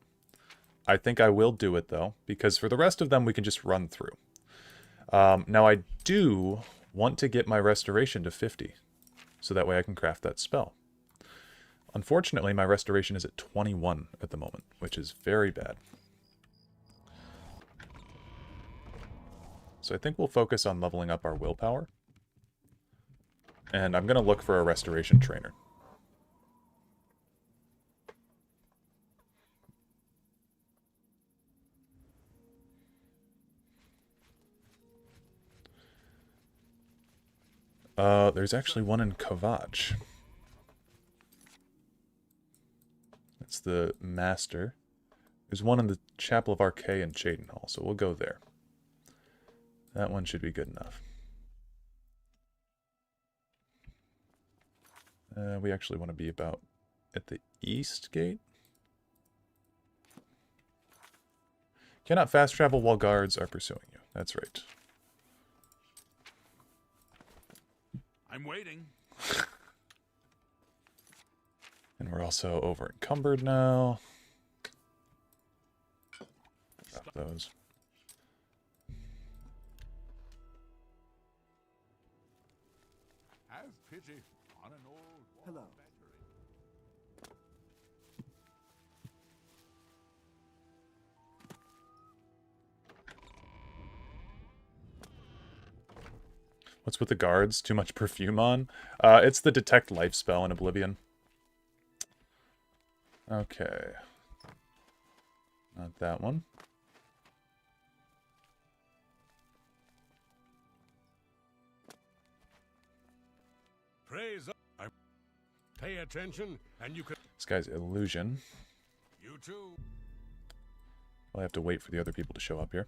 B: I think I will do it, though, because for the rest of them, we can just run through. Now, I do want to get my restoration to 50, so that way I can craft that spell. Unfortunately, my restoration is at 21 at the moment, which is very bad. So I think we'll focus on leveling up our willpower. And I'm going to look for a restoration trainer. There's actually one in Kavach. It's the Master. There's one in the Chapel of Archay in Cheydinhal, so we'll go there. That one should be good enough. We actually want to be about at the east gate. Cannot fast travel while guards are pursuing you. That's right.
D: I'm waiting.
B: And we're also over encumbered now. Drop those.
D: Have pity on an old
H: Hello.
B: What's with the guards? Too much perfume on? It's the detect life spell in Oblivion. Okay. Not that one.
L: Praise. Pay attention, and you can.
B: This guy's illusion.
L: You too.
B: I'll have to wait for the other people to show up here.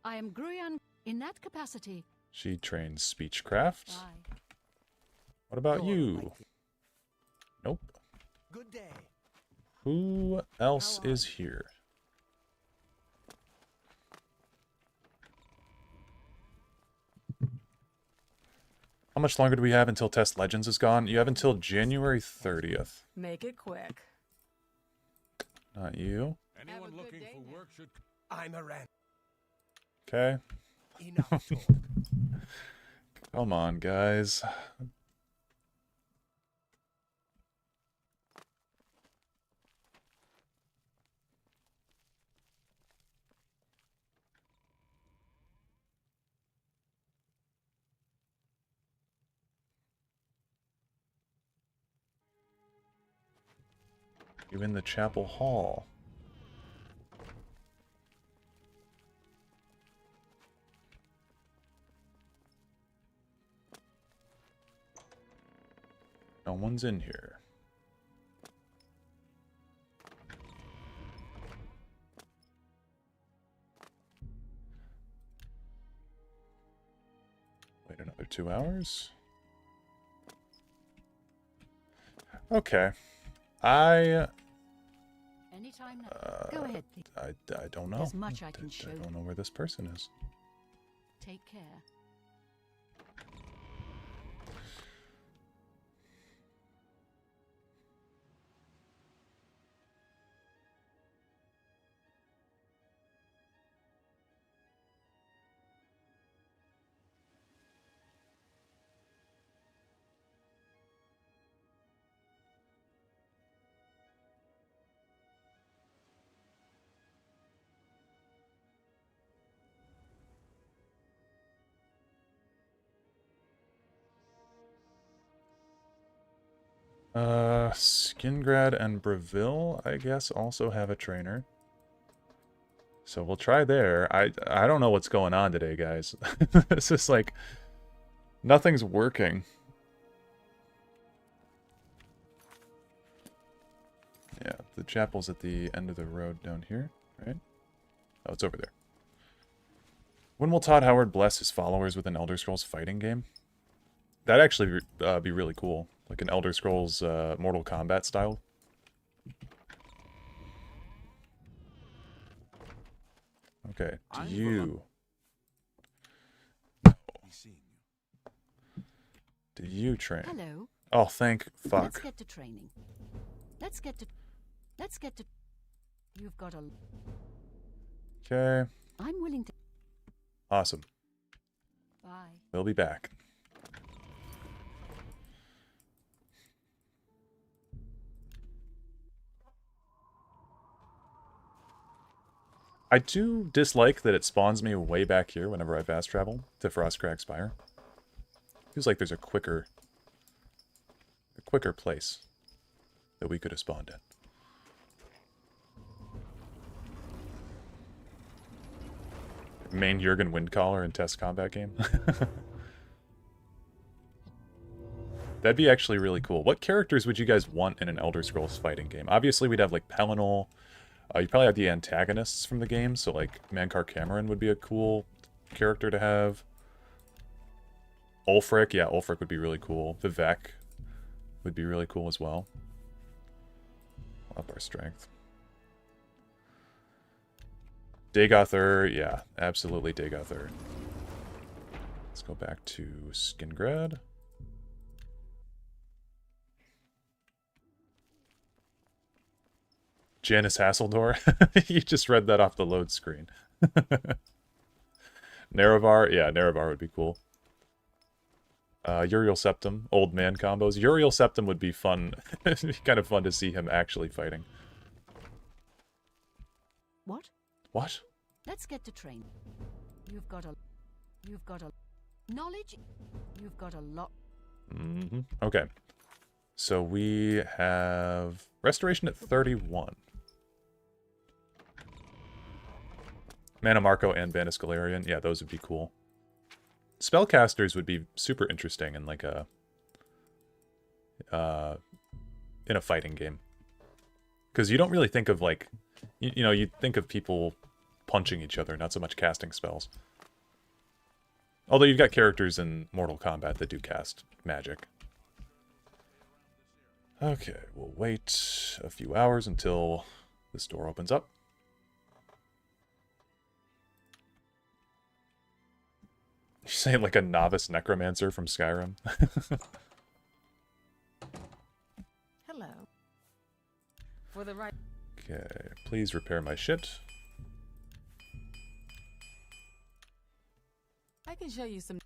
I: I am Gruyan in that capacity.
B: She trains speechcraft.
I: Bye.
B: What about you? Nope.
H: Good day.
B: Who else is here? How much longer do we have until Test Legends is gone? You have until January 30th.
J: Make it quick.
B: Not you.
L: Anyone looking for work should.
H: I'm a ran.
B: Okay.
H: Enough talk.
B: Come on, guys. You in the chapel hall. No one's in here. Wait another 2 hours. Okay.
I: Anytime now. Go ahead, please.
B: I don't know.
I: There's much I can show
B: I
I: you.
B: don't know where this person is.
I: Take care.
B: Skingrad and Breville, I guess, also have a trainer. So we'll try there. I don't know what's going on today, guys. It's just like nothing's working. Yeah, the chapel's at the end of the road down here, right? Oh, it's over there. When will Todd Howard bless his followers with an Elder Scrolls fighting game? That'd actually be really cool. Like an Elder Scrolls Mortal Kombat style. Okay, do you... Do you train?
I: Hello.
B: Oh, thank fuck.
I: Let's get to training. Let's get to... You've got a...
B: Okay.
I: I'm willing to...
B: Awesome.
I: Bye.
B: We'll be back. I do dislike that it spawns me way back here whenever I fast travel to Frostcrag Spire. Feels like there's a quicker place that we could have spawned in. Main Jurgen Windcaller in test combat game. That'd be actually really cool. What characters would you guys want in an Elder Scrolls fighting game? Obviously, we'd have, like, Pelennor. You probably have the antagonists from the game, so, like, Mankar Cameron would be a cool character to have. Ulfric, yeah, Ulfric would be really cool. Vivek would be really cool as well. Up our strength. Dagoth, yeah, absolutely Dagoth. Let's go back to Skingrad. Janice Hasseldor. You just read that off the load screen. Nerevar, yeah, Nerevar would be cool. Uriel Septim, old man combos. Uriel Septim would be fun. It'd be kind of fun to see him actually fighting.
I: What?
B: What?
I: Let's get to training. You've got a knowledge. You've got a lot.
B: Mm-hmm. Okay. So we have restoration at 31. Mana Marco and Vanis Galarian. Yeah, those would be cool. Spellcasters would be super interesting in like a in a fighting game. Because you don't really think of like you know, you think of people punching each other, not so much casting spells. Although you've got characters in Mortal Kombat that do cast magic. Okay, we'll wait a few hours until this door opens up. You're saying like a novice necromancer from Skyrim?
J: Hello. For the right.
B: Okay, please repair my shit.
J: I can show you some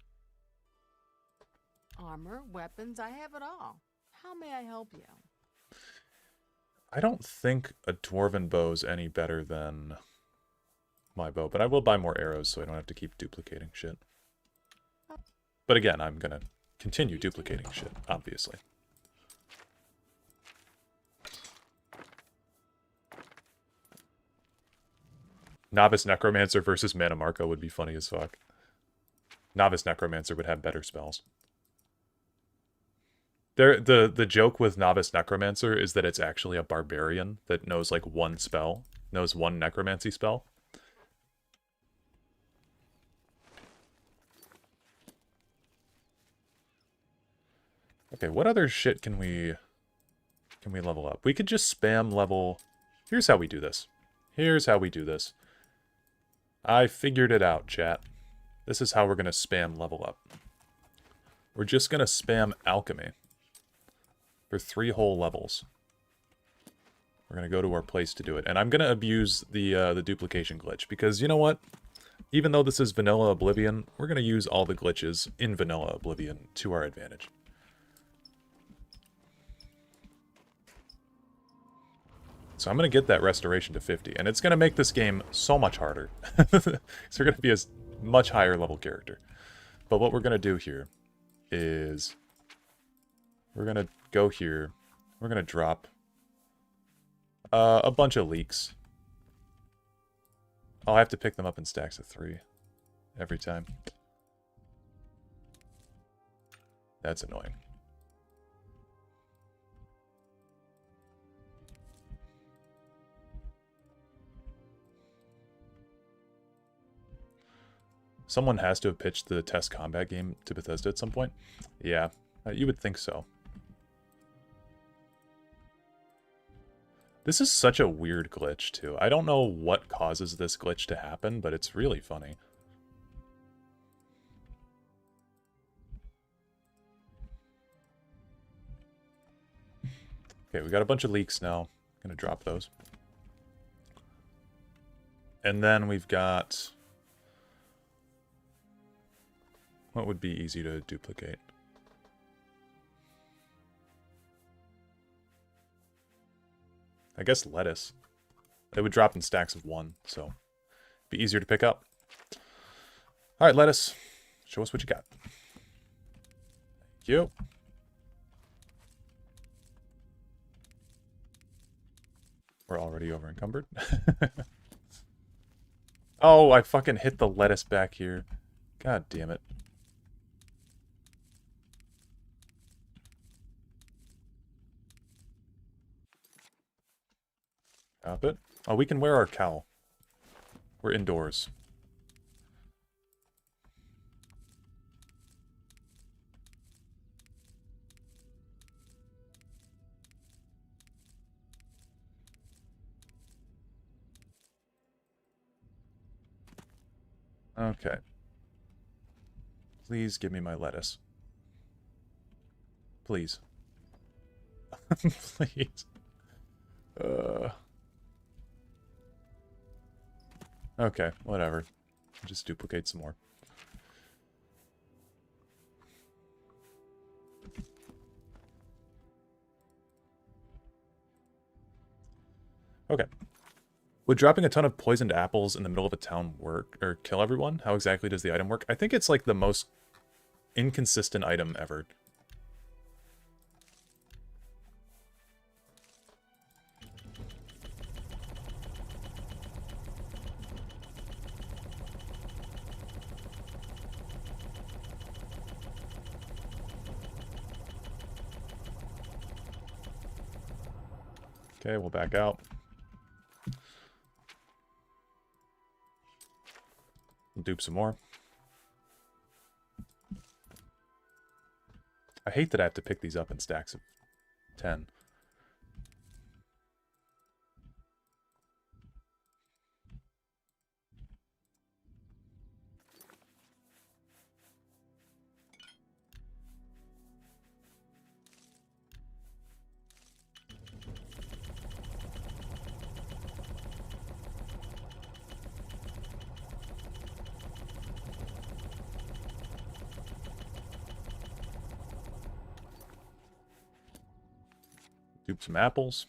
J: armor, weapons. I have it all. How may I help you?
B: I don't think a dwarven bow's any better than my bow, but I will buy more arrows so I don't have to keep duplicating shit. But again, I'm gonna continue duplicating shit, obviously. Novice Necromancer versus Mana Marco would be funny as fuck. Novice Necromancer would have better spells. The joke with Novice Necromancer is that it's actually a barbarian that knows like one spell, knows one necromancy spell. Okay, what other shit can we level up? We could just spam level. Here's how we do this. Here's how we do this. I figured it out, chat. This is how we're going to spam level up. We're just going to spam alchemy for 3 whole levels. We're going to go to our place to do it. And I'm going to abuse the duplication glitch because you know what? Even though this is vanilla Oblivion, we're going to use all the glitches in vanilla Oblivion to our advantage. So I'm going to get that restoration to 50, and it's going to make this game so much harder. So we're going to be a much higher level character. But what we're going to do here is we're going to go here. We're going to drop a bunch of leaks. I'll have to pick them up in stacks of 3 every time. That's annoying. Someone has to have pitched the test combat game to Bethesda at some point. Yeah, you would think so. This is such a weird glitch, too. I don't know what causes this glitch to happen, but it's really funny. Okay, we got a bunch of leaks now. I'm gonna drop those. And then we've got... what would be easy to duplicate? I guess lettuce. It would drop in stacks of 1, so be easier to pick up. Alright, lettuce. Show us what you got. Thank you. We're already over encumbered. Oh, I fucking hit the lettuce back here. God damn it. Drop it. Oh, we can wear our cowl. We're indoors. Okay. Please give me my lettuce. Please. Please. Okay, whatever. Just duplicate some more. Okay. Would dropping a ton of poisoned apples in the middle of a town work, or kill everyone? How exactly does the item work? I think it's like the most inconsistent item ever. Okay, we'll back out. We'll dupe some more. I hate that I have to pick these up in stacks of 10. Dupe some apples.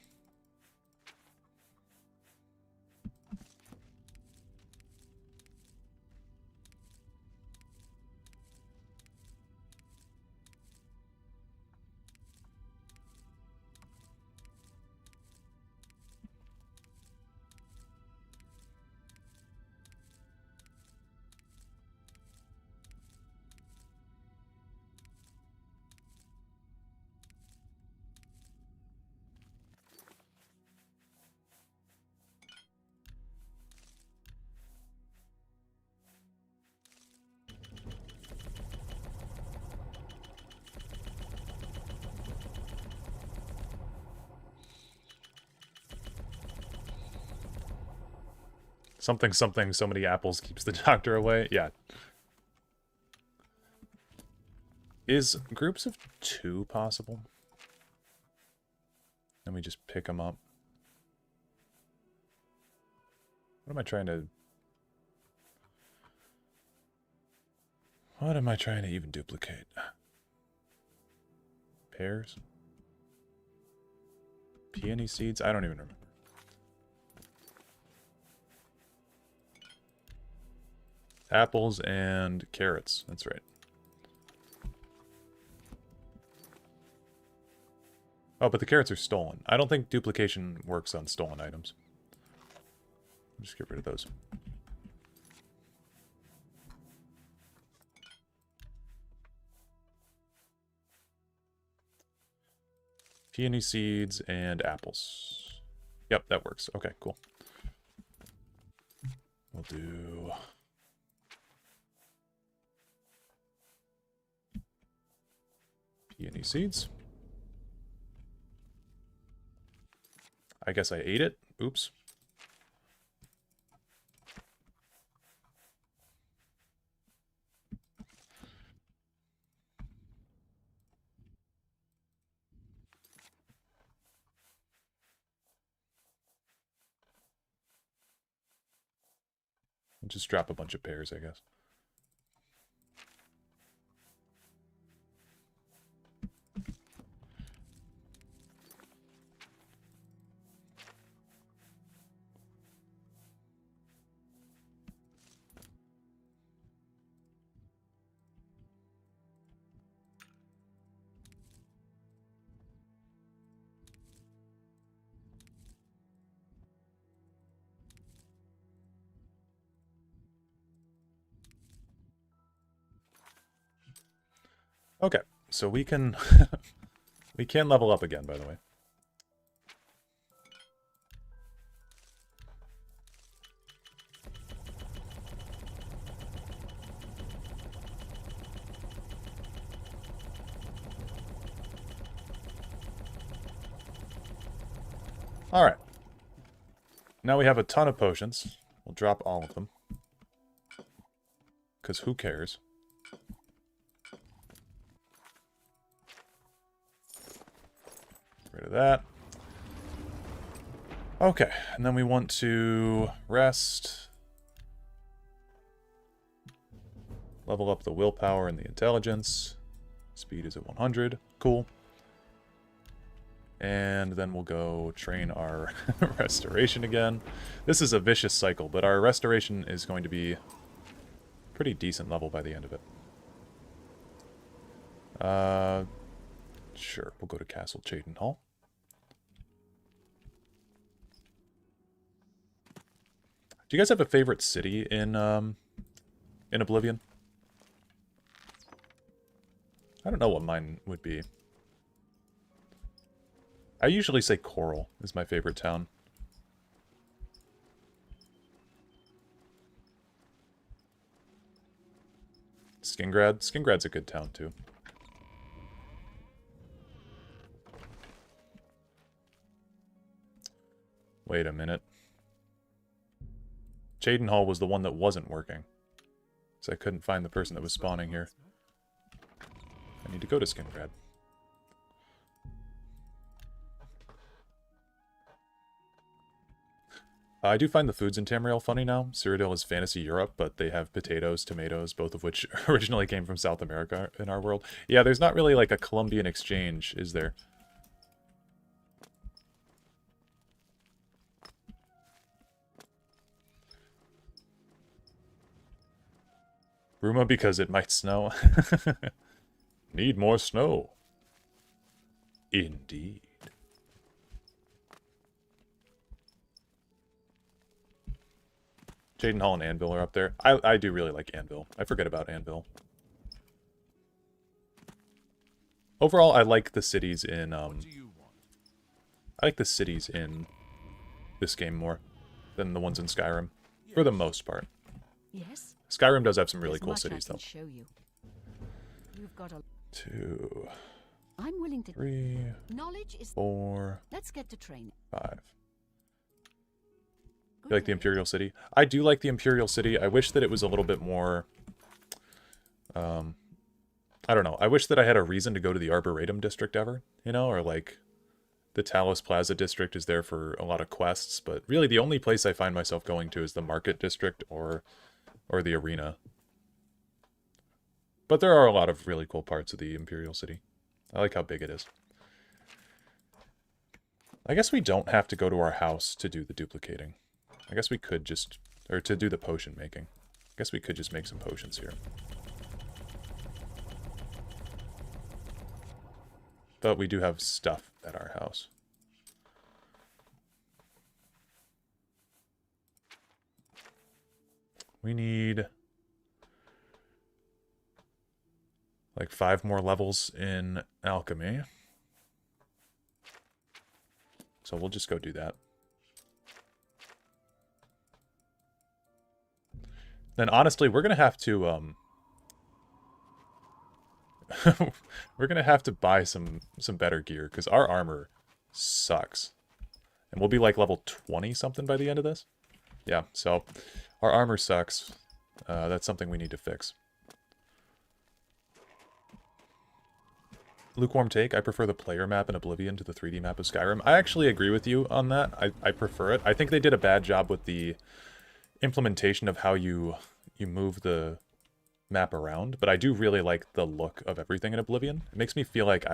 B: Something, something, so many apples keeps the doctor away. Yeah. Is groups of 2 possible? Then we just pick them up. What am I trying to... What am I trying to even duplicate? Pears? Peony seeds? I don't even remember. Apples and carrots. That's right. Oh, but the carrots are stolen. I don't think duplication works on stolen items. Just get rid of those. Peony seeds and apples. Yep, that works. Okay, cool. We'll do... Peony seeds. I guess I ate it. Oops. I'll just drop a bunch of pears, I guess. Okay, so we can we can level up again, by the way. Alright. Now we have a ton of potions. We'll drop all of them. Because who cares? Get rid of that. Okay, and then we want to rest. Level up the willpower and the intelligence. Speed is at 100. Cool. And then we'll go train our restoration again. This is a vicious cycle, but our restoration is going to be pretty decent level by the end of it. Sure, we'll go to Castle Cheydinhal. Do you guys have a favorite city in Oblivion? I don't know what mine would be. I usually say Coral is my favorite town. Skingrad? Skingrad's a good town, too. Wait a minute. Cheydinhal was the one that wasn't working. So I couldn't find the person that was spawning here. I need to go to Skingrad. I do find the foods in Tamriel funny now. Cyrodiil is fantasy Europe, but they have potatoes, tomatoes, both of which originally came from South America in our world. Yeah, there's not really like a Columbian exchange, is there? Bruma because it might snow. Need more snow. Indeed. Cheydinhal and Anvil are up there. I do really like Anvil. I forget about Anvil. Overall, I like the cities in I like the cities in this game more than the ones in Skyrim, for the most part.
I: Yes.
B: Skyrim does have some really cool cities, though.
I: Show you. You've got a
B: 2.
I: I'm willing to
B: 3.
I: Knowledge is
B: 4.
I: Let's get to training.
B: 5. You like the Imperial City? I do like the Imperial City. I wish that it was a little bit more... I don't know. I wish that I had a reason to go to the Arboretum District ever, you know? Or like the Talos Plaza District is there for a lot of quests, but really the only place I find myself going to is the Market District or the Arena. But there are a lot of really cool parts of the Imperial City. I like how big it is. I guess we don't have to go to our house to do the duplicating. I guess we could just... Or to do the potion making. I guess we could just make some potions here. But we do have stuff at our house. We need... like 5 more levels in alchemy. So we'll just go do that. Then honestly, we're gonna have to we're gonna have to buy some better gear because our armor sucks, and we'll be like level 20 something by the end of this. Yeah, so our armor sucks. That's something we need to fix. Lukewarm take. I prefer the player map in Oblivion to the 3D map of Skyrim. I actually agree with you on that. I prefer it. I think they did a bad job with the implementation of how you move the map around, but I do really like the look of everything in Oblivion. It makes me feel like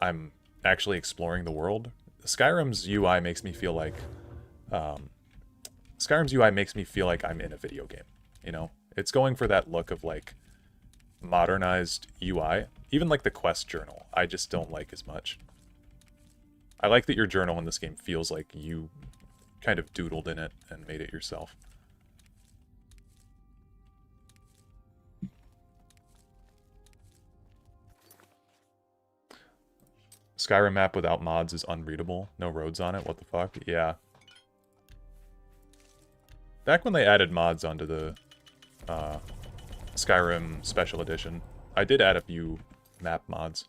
B: I'm actually exploring the world. Skyrim's UI makes me feel like I'm in a video game, you know? It's going for that look of like modernized UI. Even like the quest journal, I just don't like as much. I like that your journal in this game feels like you kind of doodled in it and made it yourself. Skyrim map without mods is unreadable. No roads on it. What the fuck? Yeah. Back when they added mods onto the Skyrim Special Edition, I did add a few map mods.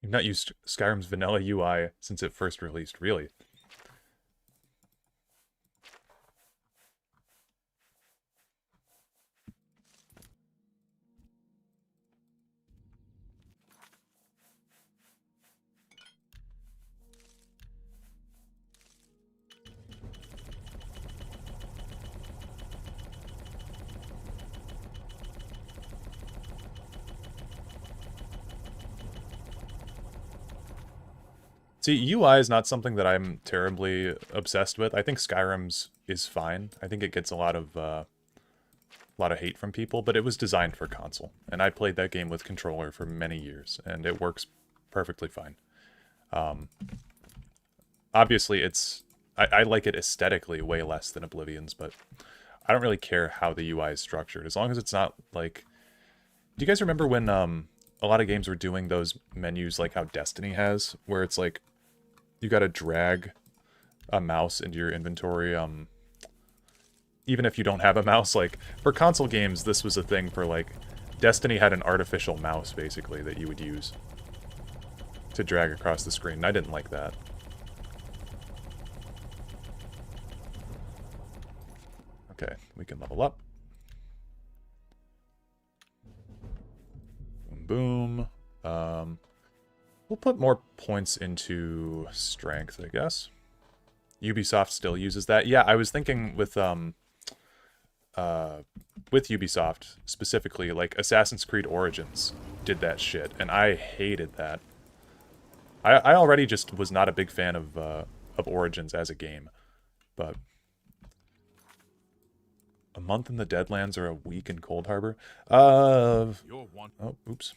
B: You've not used Skyrim's vanilla UI since it first released, really? See, UI is not something that I'm terribly obsessed with. I think Skyrim's is fine. I think it gets a lot of hate from people, but it was designed for console, and I played that game with controller for many years, and it works perfectly fine. Obviously, I like it aesthetically way less than Oblivion's, but I don't really care how the UI is structured, as long as it's not like... Do you guys remember when a lot of games were doing those menus like how Destiny has, where it's like you gotta drag a mouse into your inventory, even if you don't have a mouse? Like, for console games, this was a thing for, like, Destiny had an artificial mouse, basically, that you would use to drag across the screen, and I didn't like that. Okay, we can level up. Boom, boom. We'll put more points into strength, I guess. Ubisoft still uses that. Yeah, I was thinking with Ubisoft specifically, like Assassin's Creed Origins did that shit, and I hated that. I already just was not a big fan of Origins as a game, but a month in the Deadlands or a week in Cold Harbor? Oh, oops.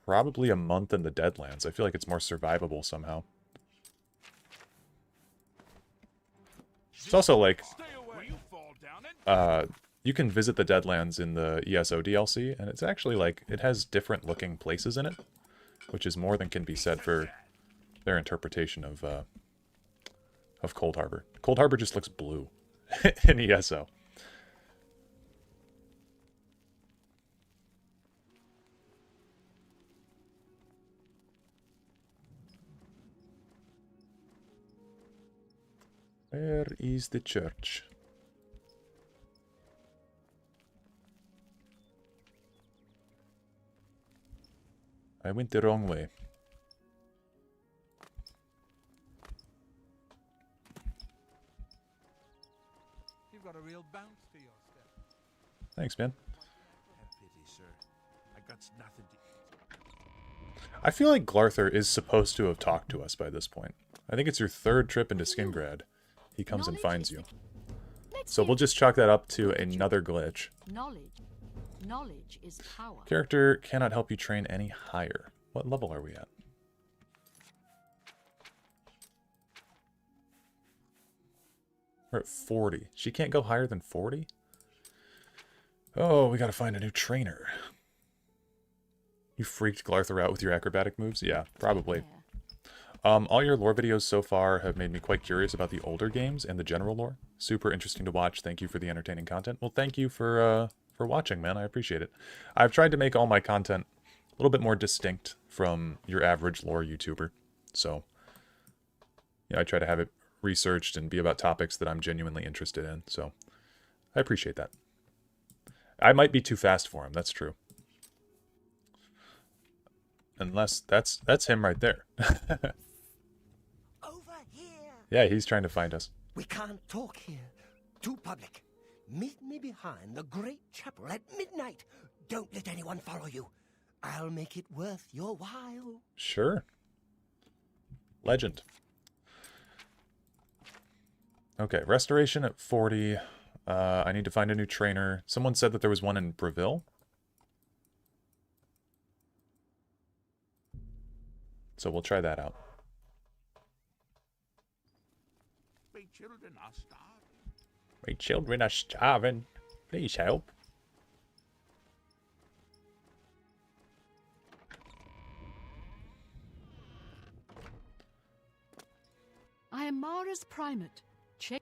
B: Probably a month in the Deadlands. I feel like it's more survivable somehow. It's also like, you can visit the Deadlands in the ESO DLC, and it's actually like, it has different looking places in it, which is more than can be said for their interpretation of Cold Harbor. Cold Harbor just looks blue in ESO. Where is the church? I went the wrong way.
E: You've got a real bounce to your step.
B: Thanks, man.
L: Have pity, sir. I got nothing to eat.
B: I feel like Glarthur is supposed to have talked to us by this point. I think it's your third trip into Skingrad. He comes and finds you. So we'll just chalk that up to another glitch.
I: Knowledge is power.
B: Character cannot help you train any higher. What level are we at? We're at 40. She can't go higher than 40? Oh, we gotta find a new trainer. You freaked Glarthur out with your acrobatic moves? Yeah, probably. All your lore videos so far have made me quite curious about the older games and the general lore. Super interesting to watch. Thank you for the entertaining content. Well, thank you for watching, man. I appreciate it. I've tried to make all my content a little bit more distinct from your average lore YouTuber. So, yeah, I try to have it researched and be about topics that I'm genuinely interested in. So, I appreciate that. I might be too fast for him. That's true. Unless that's him right there.
H: Over here.
B: Yeah, he's trying to find us.
H: We can't talk here. Too public. Meet me behind the great chapel at midnight. Don't let anyone follow you. I'll make it worth your while.
B: Sure. Legend. Okay, restoration at 40. I need to find a new trainer. Someone said that there was one in Breville. So we'll try that out.
D: My children are starving.
B: My children are starving. Please help.
I: I am Mara's primate. Check.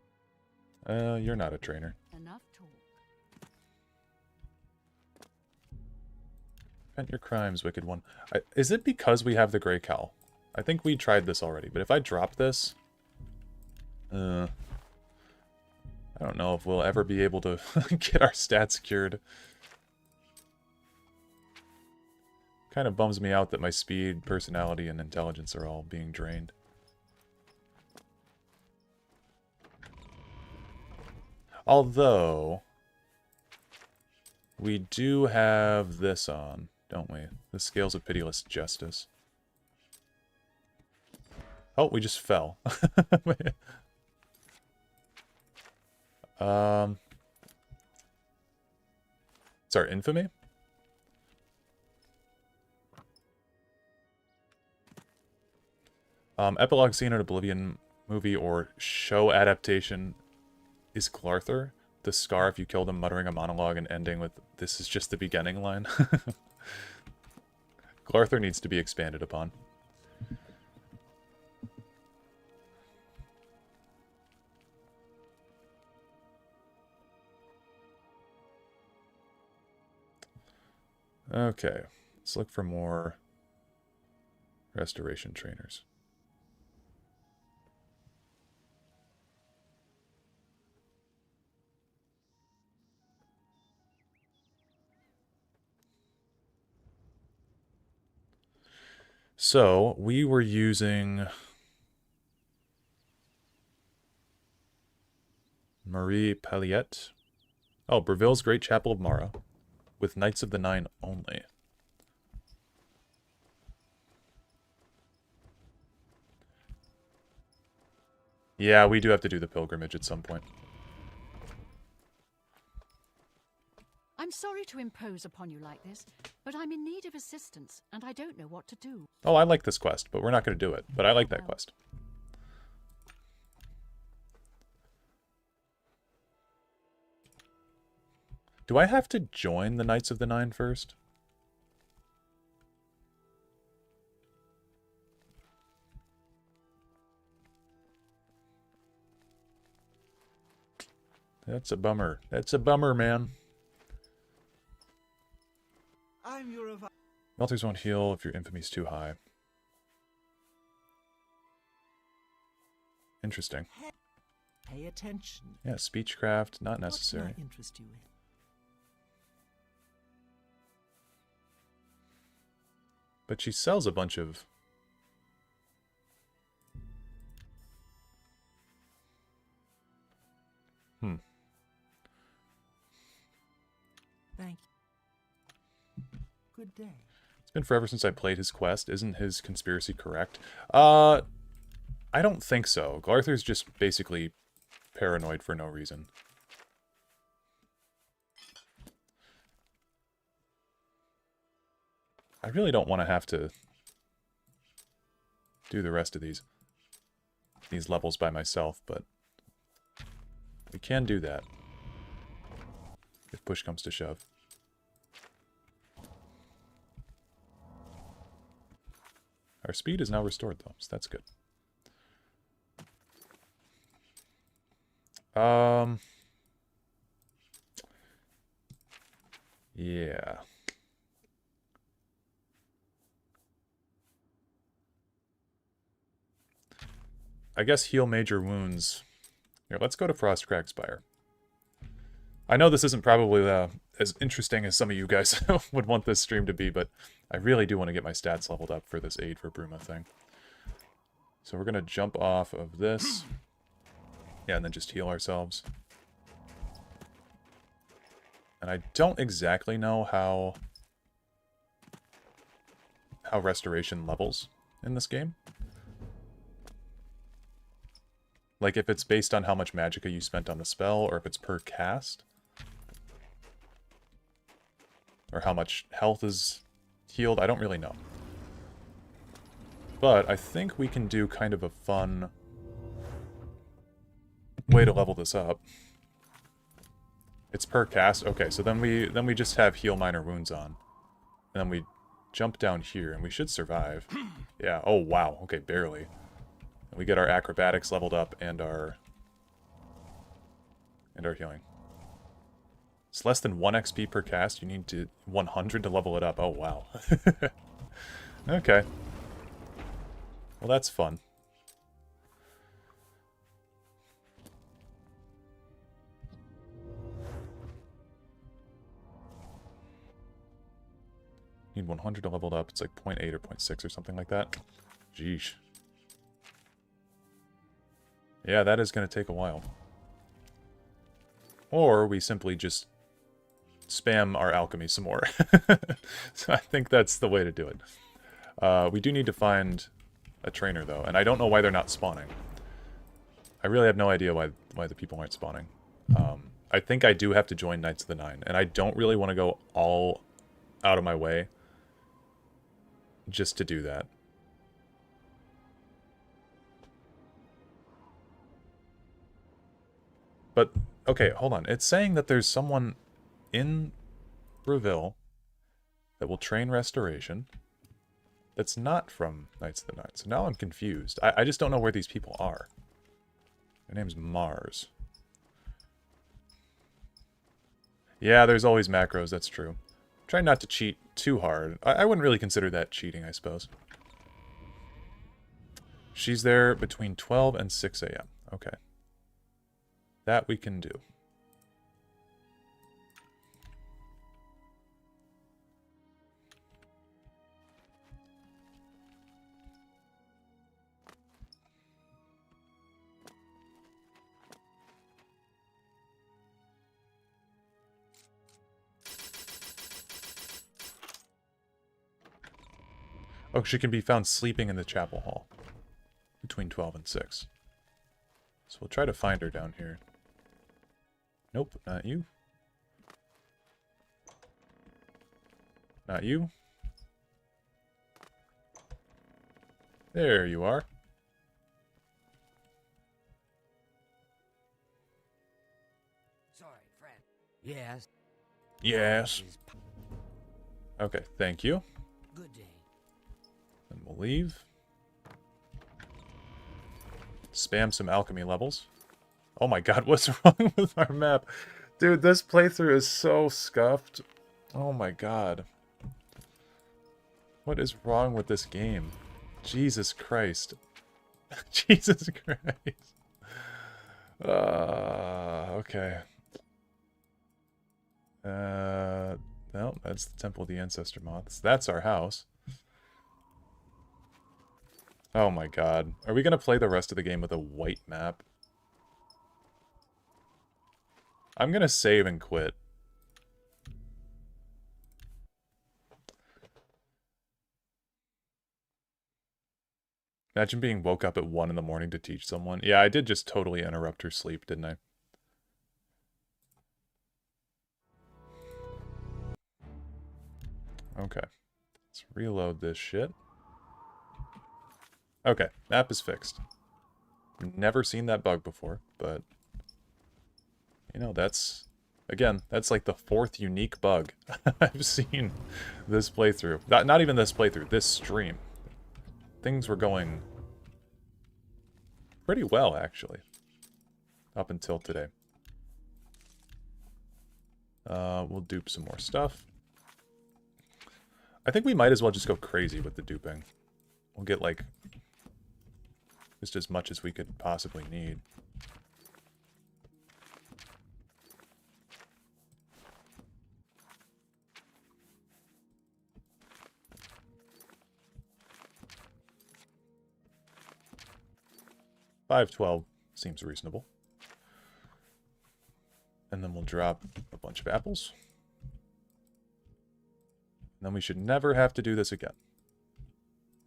B: You're not a trainer.
I: Enough talk.
B: Repent your crimes, wicked one. Is it because we have the Grey Cowl? I think we tried this already, but if I drop this... I don't know if we'll ever be able to get our stats cured. Kind of bums me out that my speed, personality, and intelligence are all being drained. Although, we do have this on, don't we? The Scales of Pitiless Justice. Oh, we just fell. It's our infamy? Epilogue scene in Oblivion movie or show adaptation is Glarther. The scar if you killed him, muttering a monologue and ending with, "This is just the beginning" line. Glarther needs to be expanded upon. Okay, let's look for more restoration trainers. So, we were using Marie Palliette. Oh, Breville's Great Chapel of Mara, with Knights of the Nine only. Yeah, we do have to do the pilgrimage at some point.
I: I'm sorry to impose upon you like this, but I'm in need of assistance, and I don't know what to do.
B: Oh, I like this quest, but we're not going to do it. But I like that quest. Do I have to join the Knights of the Nine first? That's a bummer. That's a bummer, man.
H: I'm your
B: Melters won't heal if your infamy's too high. Interesting.
H: Pay attention.
B: Yeah, speechcraft, not necessary.
H: What might interest you in?
B: But she sells a bunch of...
H: Thank you. Good day.
B: It's been forever since I played his quest. Isn't his conspiracy correct? I don't think so. Glarther's just basically paranoid for no reason. I really don't want to have to do the rest of these levels by myself, but we can do that if push comes to shove. Our speed is now restored, though, so that's good. Yeah. I guess heal major wounds. Here, let's go to Frostcrack Spire. I know this isn't probably as interesting as some of you guys would want this stream to be, but I really do want to get my stats leveled up for this Aid for Bruma thing. So we're going to jump off of this. Yeah, and then just heal ourselves. And I don't exactly know how restoration levels in this game. Like if it's based on how much magicka you spent on the spell, or if it's per cast. Or how much health is healed, I don't really know. But I think we can do kind of a fun way to level this up. It's per cast. Okay, so then we just have heal minor wounds on. And then we jump down here and we should survive. Yeah, oh wow. Okay, barely. And we get our acrobatics leveled up and our healing. It's less than 1 XP per cast. You need to 100 to level it up. Oh wow. Okay. Well, that's fun. Need 100 to level it up. It's like 0.8 or 0.6 or something like that. Jeesh. Yeah, that is going to take a while. Or we simply just spam our alchemy some more. So I think that's the way to do it. We do need to find a trainer, though, and I don't know why they're not spawning. I really have no idea why the people aren't spawning. I think I do have to join Knights of the Nine, and I don't really want to go all out of my way just to do that. But, okay, hold on. It's saying that there's someone in Breville that will train restoration that's not from Knights of the Nine. So now I'm confused. I just don't know where these people are. Their name's Mars. Yeah, there's always macros, that's true. Try not to cheat too hard. I wouldn't really consider that cheating, I suppose. She's there between 12 and 6 a.m. Okay. That we can do. Oh, she can be found sleeping in the chapel hall between 12 and 6. So we'll try to find her down here. Nope, not you. Not you. There you are.
H: Sorry, friend. Yes.
B: Yes. Okay, thank you.
H: Good day.
B: Then we'll leave. Spam some alchemy levels. Oh my god, what's wrong with our map? Dude, this playthrough is so scuffed. Oh my god. What is wrong with this game? Jesus Christ. Jesus Christ. Okay. No, that's the Temple of the Ancestor Moths. That's our house. Oh my god. Are we gonna play the rest of the game with a white map? I'm gonna save and quit. Imagine being woke up at 1 in the morning to teach someone. Yeah, I did just totally interrupt her sleep, didn't I? Okay. Let's reload this shit. Okay, map is fixed. Never seen that bug before, but... You know, that's... Again, that's like the 4th unique bug I've seen this playthrough. Not even this playthrough, this stream. Things were going pretty well, actually. Up until today. We'll dupe some more stuff. I think we might as well just go crazy with the duping. We'll get, like, Just as much as we could possibly need. $5.12 seems reasonable. And then we'll drop a bunch of apples. And then we should never have to do this again.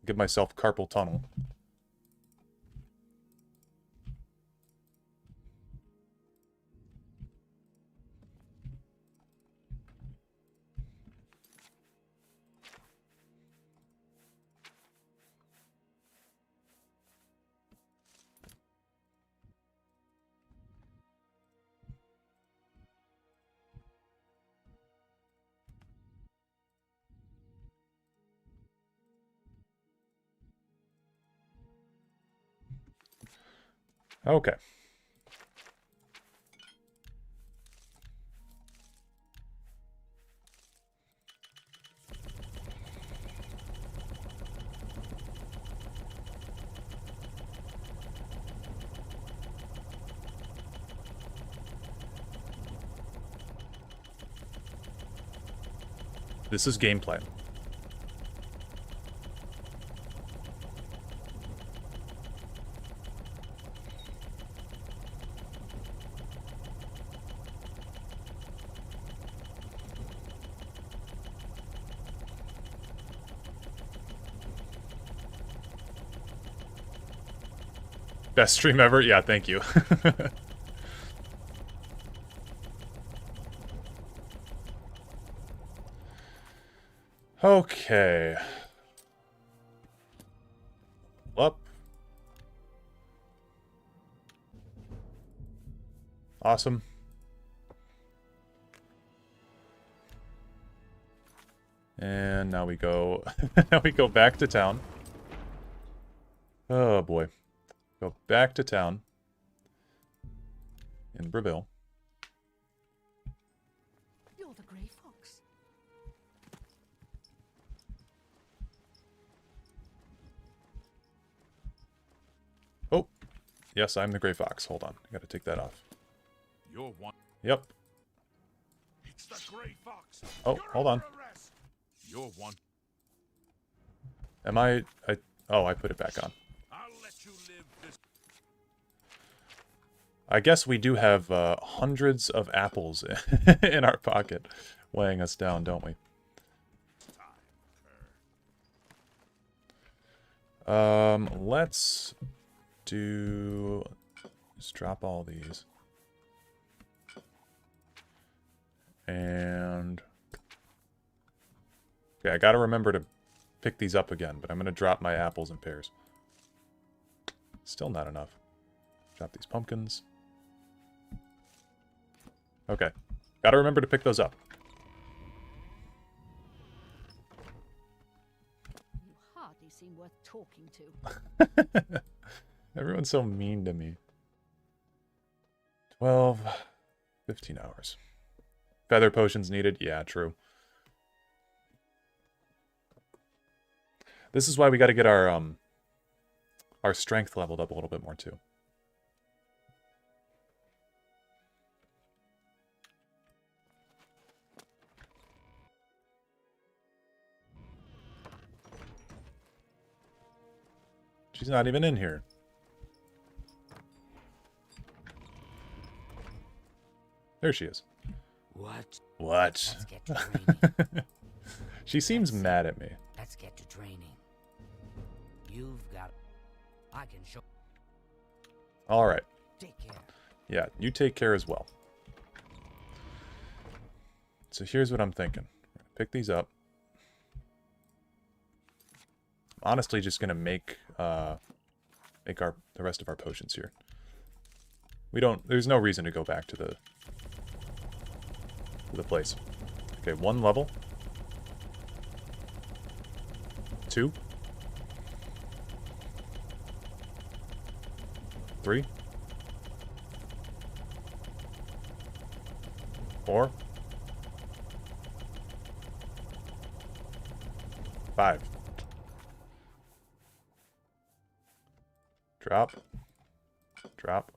B: Give myself carpal tunnel. Okay. This is gameplay. Best stream ever? Yeah, thank you. Okay. Up. Awesome. And now we go now we go back to town. Oh boy. Go back to town in Breville.
I: You're the Grey Fox.
B: Oh, yes, I'm the Grey Fox. Hold on, I gotta take that off.
D: You're one.
B: Yep.
D: It's the Grey Fox.
B: Oh, hold on.
D: You're one.
B: Am I? Oh, I put it back on.
D: I'll let you live this.
B: I guess we do have hundreds of apples in our pocket, weighing us down, don't we? Let's do... Just drop all these. And... Okay, I gotta remember to pick these up again, but I'm gonna drop my apples and pears. Still not enough. Drop these pumpkins. Okay. Gotta remember to pick those up.
I: You hardly seem worth talking to.
B: Everyone's so mean to me. 12, 15 hours. Feather potions needed? Yeah, true. This is why we gotta get our strength leveled up a little bit more, too. She's not even in here. There she is.
H: What?
B: What?
H: Let's get to training.
B: She seems mad at me.
H: Let's get to training. You've got... I can show...
B: Alright.
H: Take care.
B: Yeah, you take care as well. So here's what I'm thinking. Pick these up. I'm honestly just gonna make the rest of our potions here. There's no reason to go back to the place. Okay, 1 level. 2. 3. 4. 5. Drop. Drop.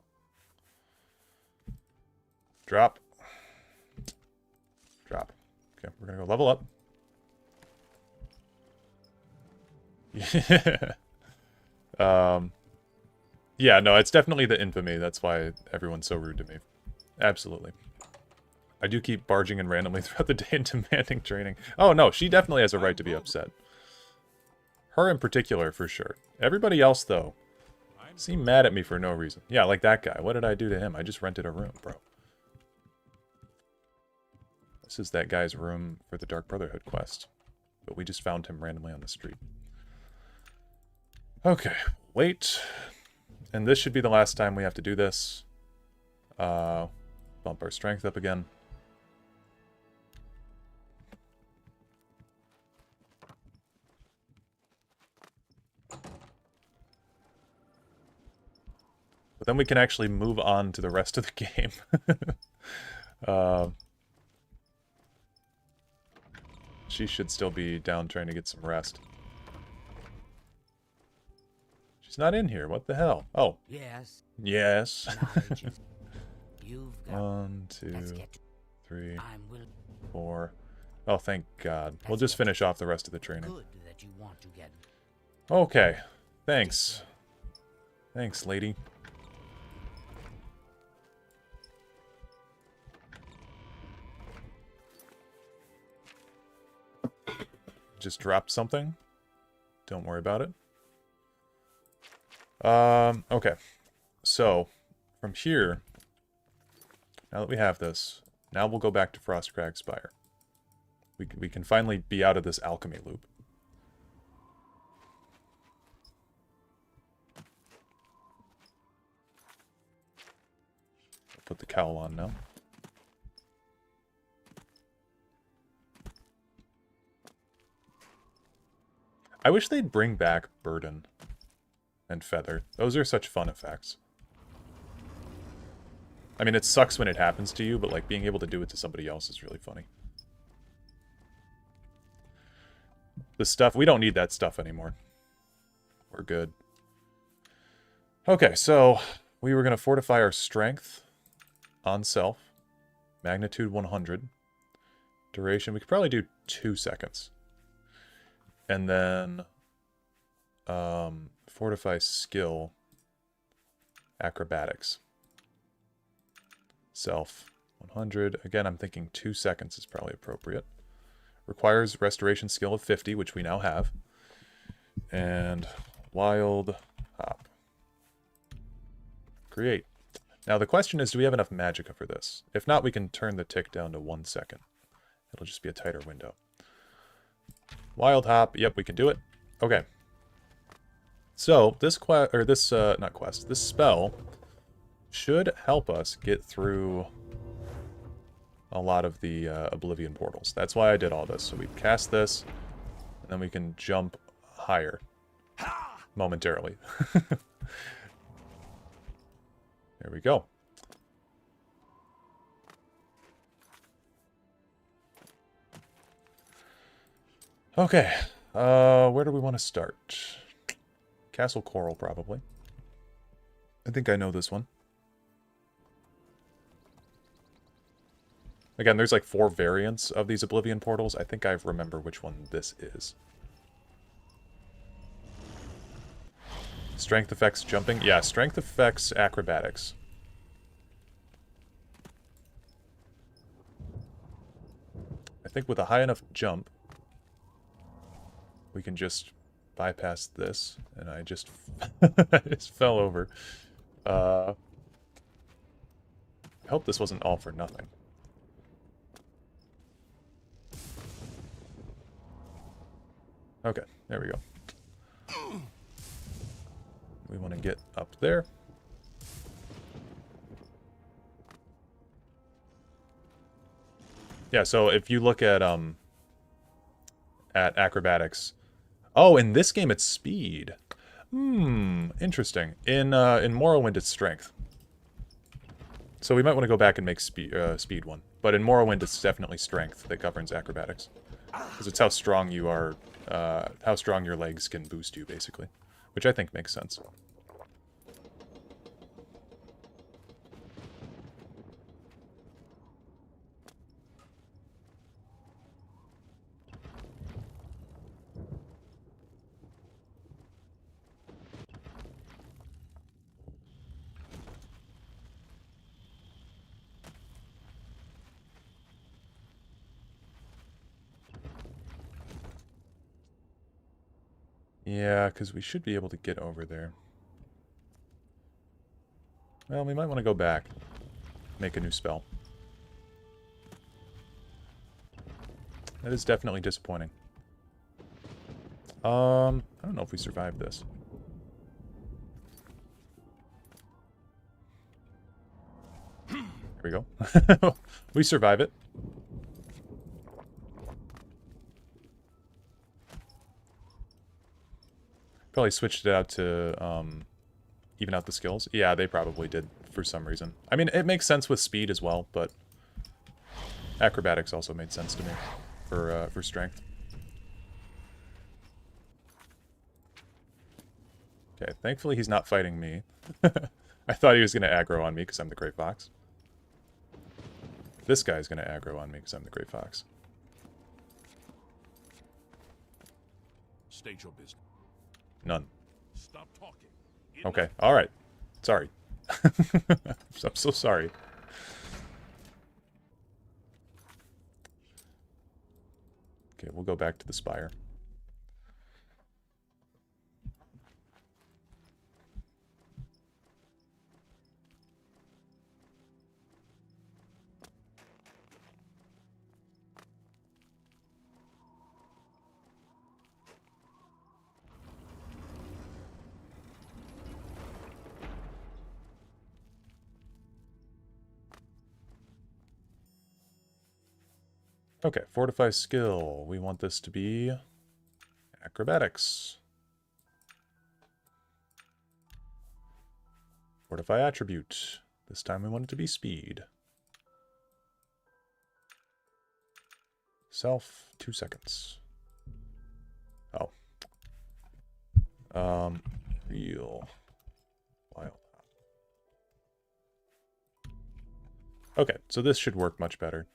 B: Drop. Drop. Okay, we're gonna go level up. Yeah, no, it's definitely the infamy. That's why everyone's so rude to me. Absolutely. I do keep barging in randomly throughout the day and demanding training. Oh, no, she definitely has a right to be upset. Her in particular, for sure. Everybody else, though, seem mad at me for no reason. Yeah, like that guy. What did I do to him? I just rented a room, bro. This is that guy's room for the Dark Brotherhood quest. But we just found him randomly on the street. Okay, wait. And this should be the last time we have to do this. Bump our strength up again. But then we can actually move on to the rest of the game. She should still be down trying to get some rest. She's not in here. What the hell? Oh.
H: Yes.
B: Yes.
H: You've got
B: 1, 2, 3, 4. Oh, thank God. We'll just finish off the rest of the training.
H: good that you want to get.
B: Okay. Thanks. Thanks, lady. Just dropped something. Don't worry about it. Okay. So, from here, now that we have this, now we'll go back to Frostcrag Spire. We can finally be out of this alchemy loop. I'll put the cowl on now. I wish they'd bring back Burden and Feather. Those are such fun effects. I mean, it sucks when it happens to you, but like being able to do it to somebody else is really funny. The stuff, we don't need that stuff anymore. We're good. Okay, so we were going to fortify our strength on self. Magnitude 100. Duration, we could probably do 2 seconds. And then fortify skill, acrobatics. Self 100. Again, I'm thinking 2 seconds is probably appropriate. Requires restoration skill of 50, which we now have. And wild hop. Create. Now the question is, do we have enough magicka for this? If not, we can turn the tick down to 1 second. It'll just be a tighter window. Wild hop. Yep, we can do it. Okay. So this this spell should help us get through a lot of the Oblivion portals. That's why I did all this. So we cast this, and then we can jump higher momentarily. There we go. Okay, where do we want to start? Castle Coral, probably. I think I know this one. Again, there's like 4 variants of these Oblivion portals. I think I remember which one this is. Strength affects jumping? Yeah, strength affects acrobatics. I think with a high enough jump, we can just bypass this, and I just, I just fell over. I hope this wasn't all for nothing. Okay, there we go. We want to get up there. Yeah, so if you look at acrobatics. Oh, in this game it's speed. Interesting. In Morrowind it's strength. So we might want to go back and make speed one. But in Morrowind it's definitely strength that governs acrobatics. Because it's how strong you are, how strong your legs can boost you, basically. Which I think makes sense. Yeah, because we should be able to get over there. Well, we might want to go back. Make a new spell. That is definitely disappointing. I don't know if we survived this. Here we go. We survive it. Probably switched it out to even out the skills. Yeah, they probably did for some reason. I mean, it makes sense with speed as well, but acrobatics also made sense to me for strength. Okay, thankfully he's not fighting me. I thought he was going to aggro on me because I'm the Great Fox. This guy's going to aggro on me because I'm the Great Fox.
D: State your business.
B: None.
D: Stop talking.
B: Okay, alright. Sorry. I'm so sorry. Okay, we'll go back to the spire. Okay, fortify skill. We want this to be acrobatics. Fortify attribute. This time we want it to be speed. Self, 2 seconds. Oh. Real. Wild. Okay, so this should work much better.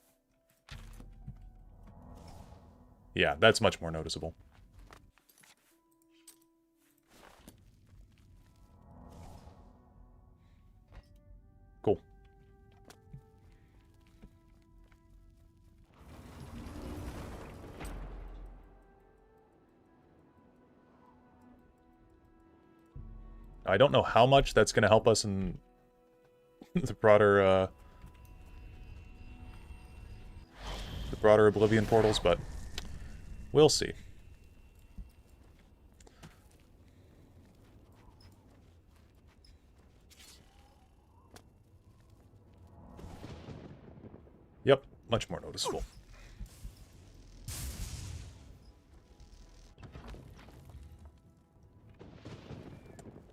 B: Yeah, that's much more noticeable. Cool. I don't know how much that's going to help us in the broader Oblivion portals, but we'll see. Yep, much more noticeable.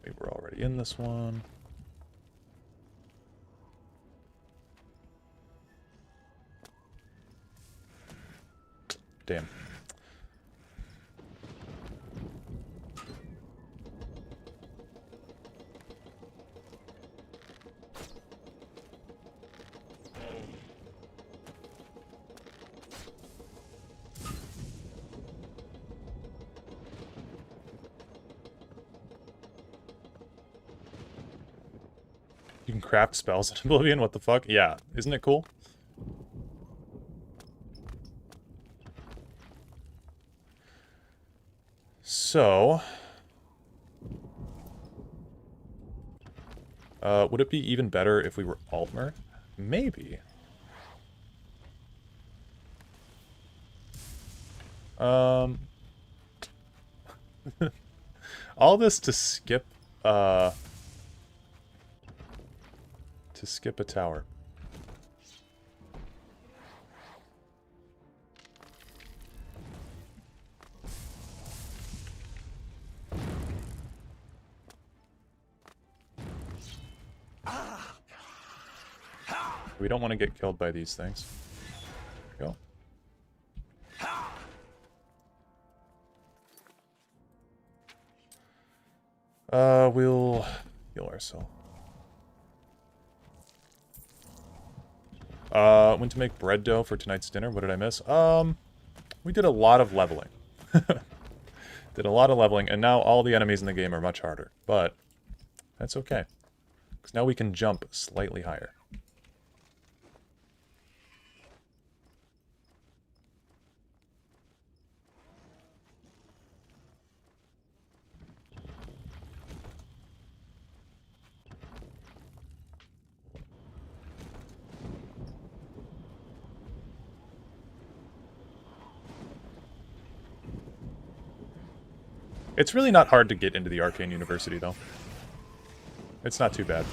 B: We were already in this one. Damn. You can craft spells in Oblivion? What the fuck? Yeah, isn't it cool? So... would it be even better if we were Altmer? Maybe. All this to skip a tower. We don't want to get killed by these things. There we go. We'll heal ourselves. Went to make bread dough for tonight's dinner. What did I miss? We did a lot of leveling. Did a lot of leveling, and now all the enemies in the game are much harder. But that's okay. Because now we can jump slightly higher. It's really not hard to get into the Arcane University, though. It's not too bad.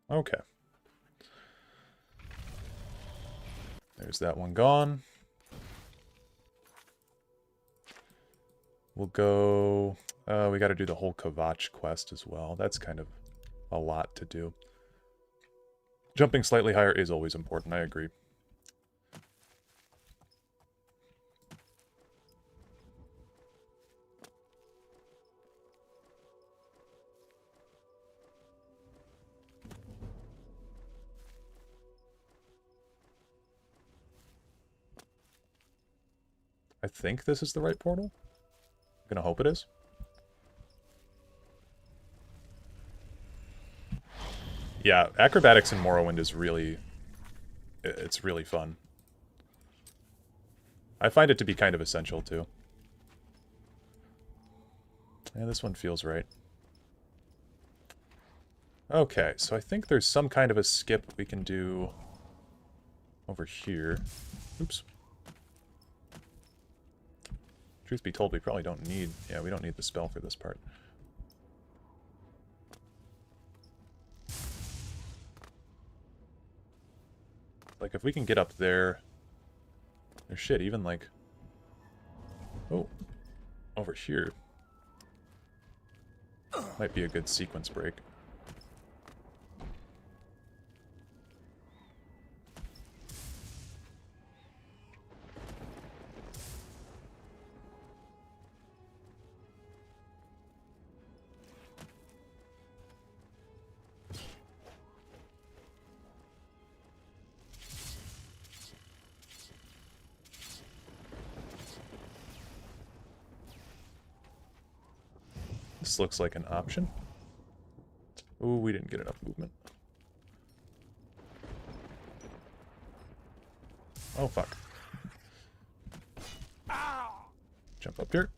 B: Okay. There's that one gone. We'll go... we gotta do the whole Kavach quest as well. That's kind of a lot to do. Jumping slightly higher is always important, I agree. I think this is the right portal. I'm gonna hope it is. Yeah, acrobatics in Morrowind is really... it's really fun. I find it to be kind of essential, too. Yeah, this one feels right. Okay, so I think there's some kind of a skip we can do over here. Oops. Truth be told, we probably don't need... yeah, we don't need the spell for this part. Like, if we can get up there... or shit, even like... oh. Over here. Might be a good sequence break. This looks like an option. Ooh, we didn't get enough movement. Oh, fuck. Jump up here.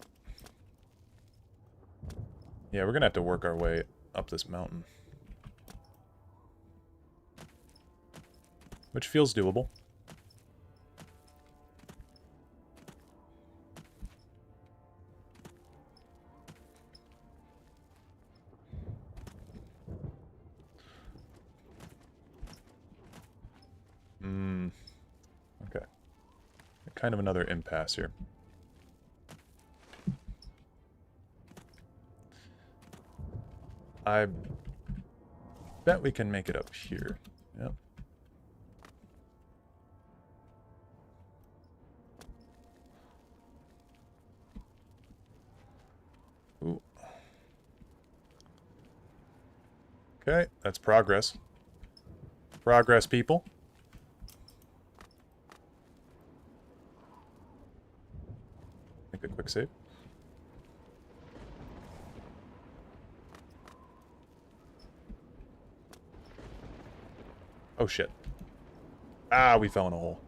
B: Yeah, we're gonna have to work our way up this mountain. Which feels doable. Okay. Kind of another impasse here. I bet we can make it up here. Yep. Ooh. Okay, that's progress. Progress, people. Make a quick save. Oh shit. Ah, we fell in a hole.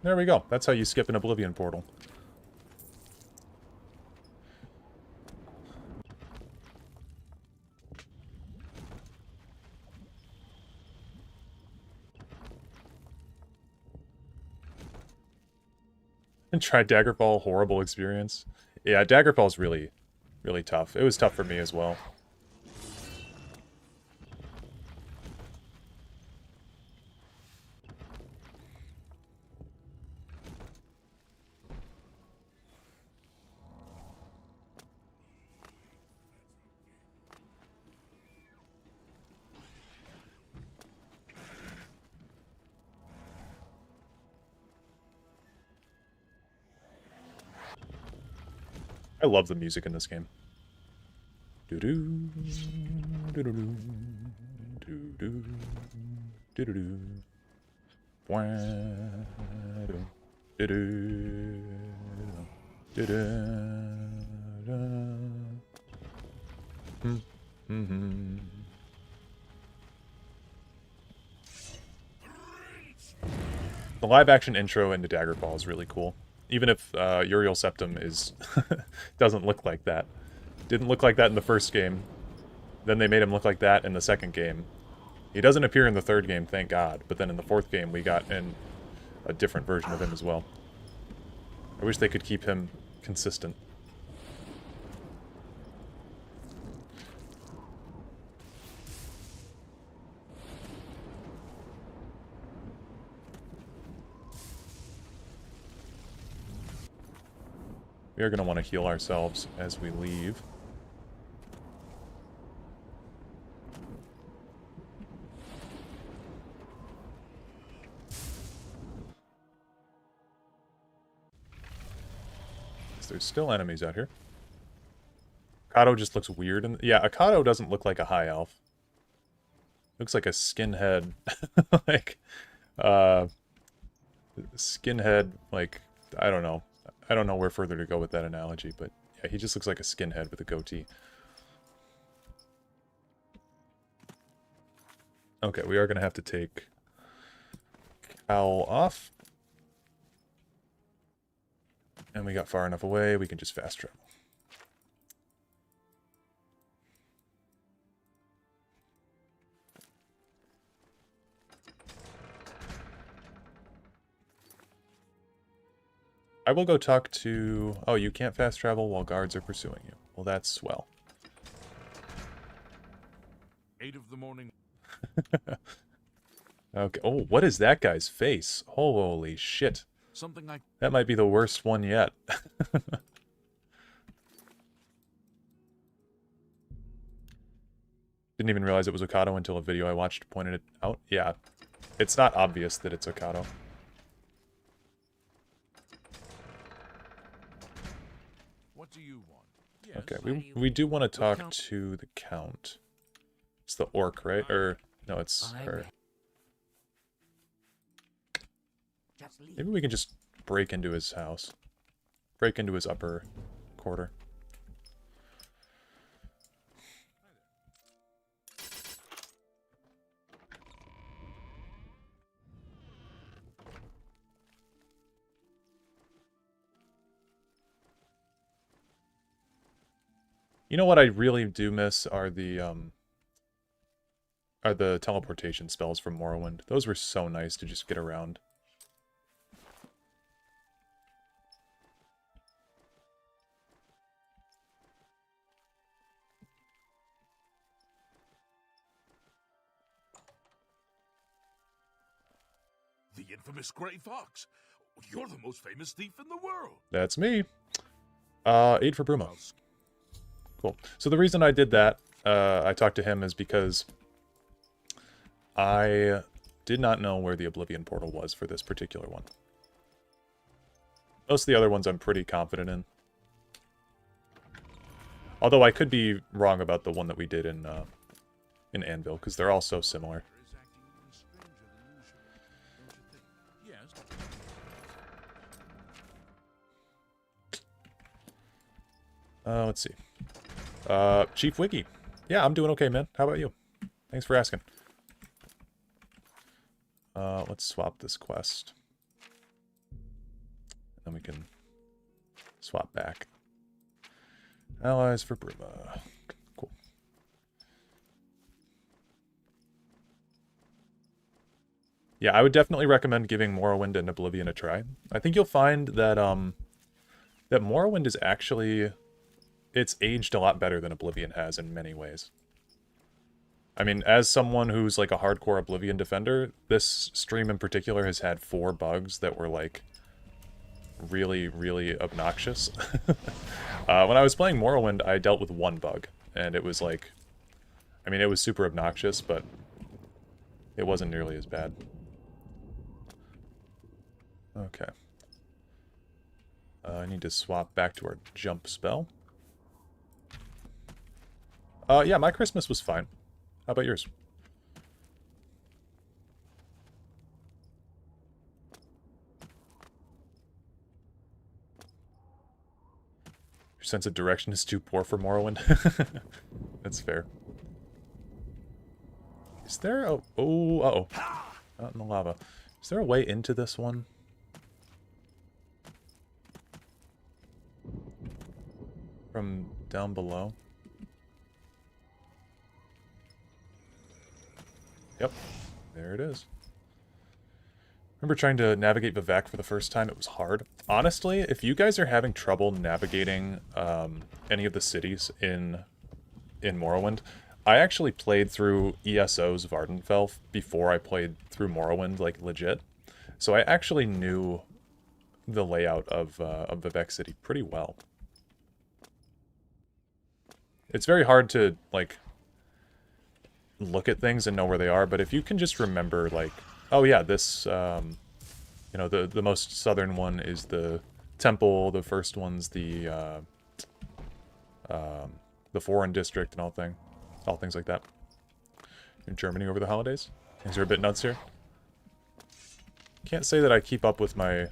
B: There we go. That's how you skip an Oblivion portal. And try Daggerfall, horrible experience. Yeah, Daggerfall's really, really tough. It was tough for me as well. I love the music in this game. Doo-doo, doo-doo-doo, Do-do-do. Do-do-do. Bwah, do. Do-do. Do-do. Mm-hmm. The live-action intro into Daggerfall is really cool. Even if Uriel Septim is doesn't look like that. Didn't look like that in the first game. Then they made him look like that in the second game. He doesn't appear in the third game, thank God. But then in the fourth game, we got a different version of him as well. I wish they could keep him consistent. We are going to want to heal ourselves as we leave. There's still enemies out here. Akato just looks weird. And yeah, Akato doesn't look like a high elf. Looks like a skinhead. Like, skinhead, like, I don't know. I don't know where further to go with that analogy, but yeah, he just looks like a skinhead with a goatee. Okay, we are going to have to take Cowl off. And we got far enough away, we can just fast travel. I will go talk to... Oh, you can't fast travel while guards are pursuing you. Well, that's swell.
D: 8 of the morning.
B: Okay. Oh, what is that guy's face? Holy shit.
D: Something like
B: That might be the worst one yet. Didn't even realize it was Okato until a video I watched pointed it out. Yeah. It's not obvious that it's Okato.
D: What do you want? Yes.
B: Okay, we do want to talk to the Count. It's the orc, right? Or no, it's her. Maybe we can just break into his house. Break into his upper quarter. You know what I really do miss are the teleportation spells from Morrowind. Those were so nice to just get around.
D: The infamous Grey Fox. You're the most famous thief in the world.
B: That's me. 8 for Bruma. Cool. So the reason I did that, I talked to him, is because I did not know where the Oblivion portal was for this particular one. Most of the other ones I'm pretty confident in. Although I could be wrong about the one that we did in Anvil, because they're all so similar. Let's see. Chief Wiggy. Yeah, I'm doing okay, man. How about you? Thanks for asking. Let's swap this quest. Then we can swap back. Allies for Bruma. Cool. Yeah, I would definitely recommend giving Morrowind and Oblivion a try. I think you'll find that that Morrowind is actually... It's aged a lot better than Oblivion has in many ways. I mean, as someone who's like a hardcore Oblivion defender, this stream in particular has had 4 bugs that were like really, really obnoxious. When I was playing Morrowind, I dealt with 1 bug, and it was like, I mean, it was super obnoxious, but it wasn't nearly as bad. Okay. I need to swap back to our jump spell. Yeah, my Christmas was fine. How about yours? sense of direction is too poor for Morrowind. That's fair. Is there a... Oh, uh-oh. Out in the lava. Is there a way into this one? From down below? Yep. There it is. Remember trying to navigate Vivec for the first time? It was hard. Honestly, if you guys are having trouble navigating any of the cities in Morrowind, I actually played through ESO's Vardenfell before I played through Morrowind, like, legit. So I actually knew the layout of Vivec City pretty well. It's very hard to, like, look at things and know where they are, but if you can just remember, like, oh yeah, this, you know, the most southern one is the temple, the first one's the foreign district and all things like that. In Germany over the holidays? Things are a bit nuts here. Can't say that I keep up with my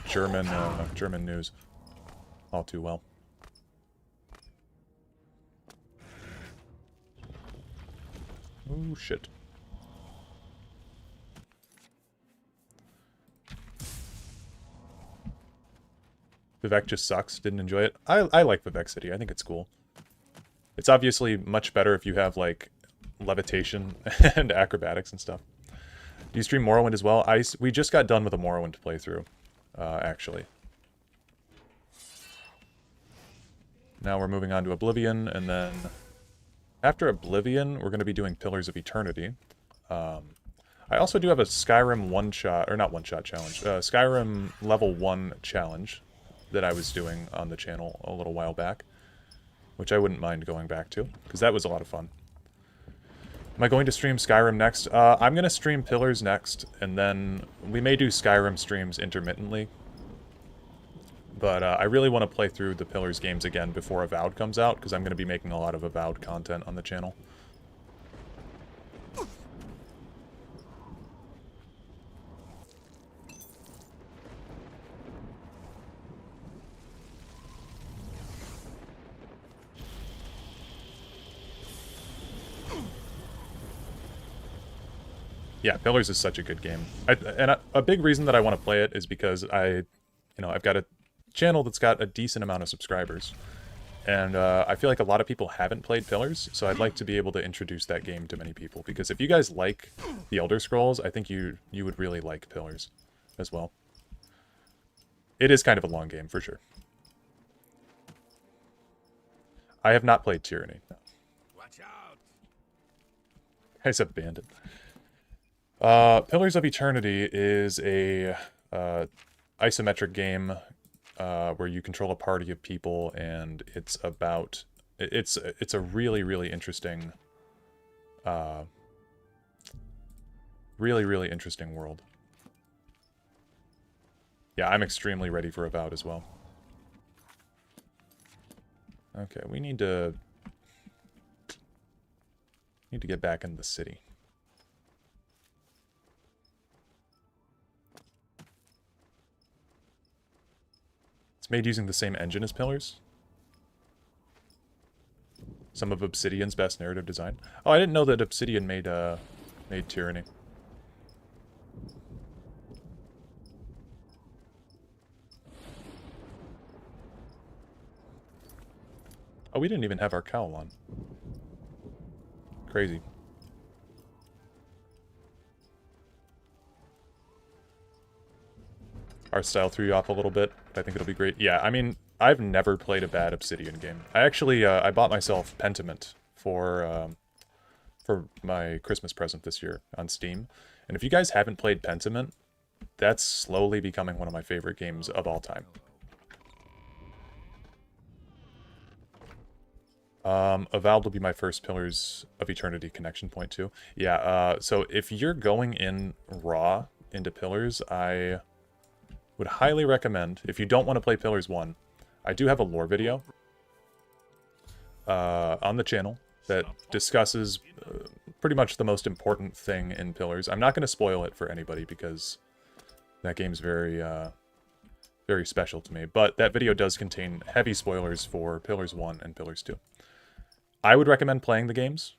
B: German news all too well. Oh shit. Vivec just sucks. Didn't enjoy it. I like Vivec City. I think it's cool. It's obviously much better if you have, like, levitation and acrobatics and stuff. Do you stream Morrowind as well? We just got done with a Morrowind playthrough, actually. Now we're moving on to Oblivion, and then after Oblivion, we're going to be doing Pillars of Eternity. I also do have a Skyrim one-shot, or not one-shot challenge, Skyrim level 1 challenge that I was doing on the channel a little while back, which I wouldn't mind going back to, because that was a lot of fun. Am I going to stream Skyrim next? I'm going to stream Pillars next, and then we may do Skyrim streams intermittently. But I really want to play through the Pillars games again before Avowed comes out, because I'm going to be making a lot of Avowed content on the channel. Yeah, Pillars is such a good game. A big reason that I want to play it is because I've got a channel that's got a decent amount of subscribers. And I feel like a lot of people haven't played Pillars, so I'd like to be able to introduce that game to many people. Because if you guys like the Elder Scrolls, I think you would really like Pillars as well. It is kind of a long game, for sure. I have not played Tyranny. No.
L: Watch out!
B: I said Bandit. Pillars of Eternity is a isometric game where you control a party of people, and it's a really, really interesting really interesting world. Yeah, I'm extremely ready for Avowed as well. Okay, we need to get back in the city. Made using the same engine as Pillars. Some of Obsidian's best narrative design. Oh, I didn't know that Obsidian made Tyranny. Oh, we didn't even have our cowl on. Crazy. Our style threw you off a little bit, but I think it'll be great. Yeah, I mean, I've never played a bad Obsidian game. I actually, I bought myself Pentiment for my Christmas present this year on Steam. And if you guys haven't played Pentiment, that's slowly becoming one of my favorite games of all time. Avowed will be my first Pillars of Eternity connection point too. Yeah, so if you're going in raw into Pillars, I would highly recommend, if you don't want to play Pillars 1, I do have a lore video on the channel that discusses pretty much the most important thing in Pillars. I'm not going to spoil it for anybody because that game's very very special to me. But that video does contain heavy spoilers for Pillars 1 and Pillars 2. I would recommend playing the games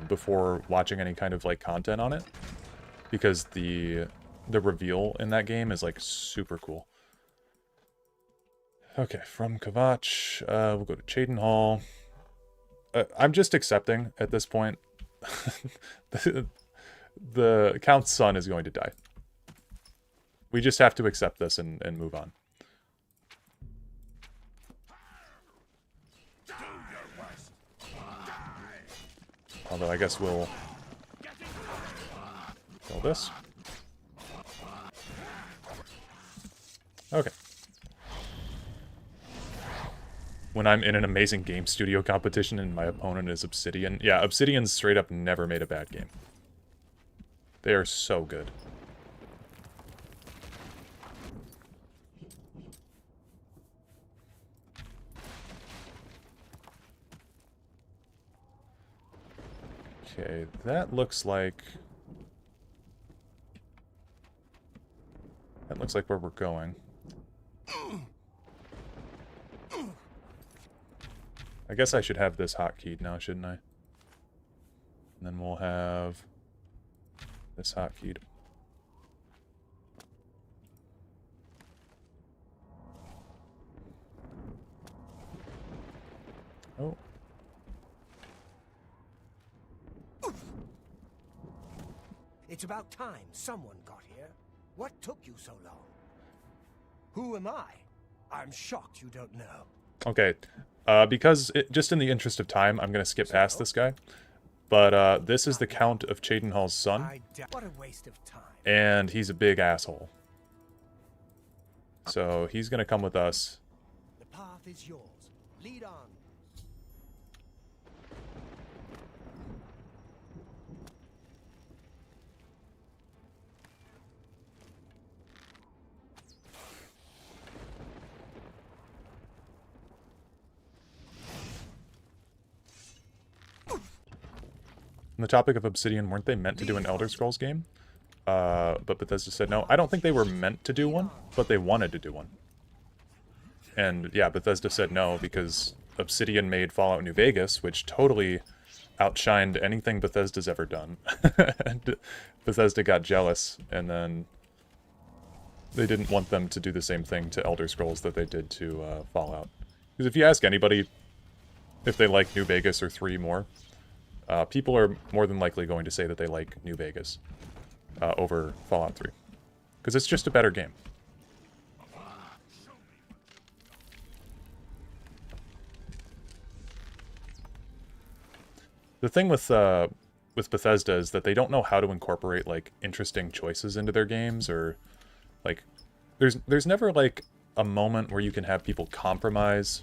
B: before watching any kind of like content on it, because the reveal in that game is like super cool. Okay, from Kvatch, we'll go to Cheydinhal. I'm just accepting at this point. The Count's son is going to die. We just have to accept this and move on. Although I guess we'll kill this. Okay. When I'm in an amazing game studio competition and my opponent is Obsidian. Yeah, Obsidian straight up never made a bad game. They are so good. Okay, that looks like... That looks like where we're going. I guess I should have this hotkeyed now, shouldn't I? And then we'll have this hotkeyed. Oh.
H: It's about time someone got here. What took you so long? Who am I? I'm shocked you don't know.
B: Okay, because just in the interest of time, I'm going to skip past this guy. But this is the Count of Cheydinhal's son.
H: What a waste of time.
B: And he's a big asshole. So he's going to come with us.
H: The path is yours. Lead on.
B: On the topic of Obsidian, weren't they meant to do an Elder Scrolls game? But Bethesda said no. I don't think they were meant to do one, but they wanted to do one. And yeah, Bethesda said no because Obsidian made Fallout New Vegas, which totally outshined anything Bethesda's ever done. And Bethesda got jealous, and then they didn't want them to do the same thing to Elder Scrolls that they did to Fallout. Because if you ask anybody if they like New Vegas or 3 more, people are more than likely going to say that they like New Vegas over Fallout 3. Because it's just a better game. The thing with Bethesda is that they don't know how to incorporate like interesting choices into their games, or like there's never like a moment where you can have people compromise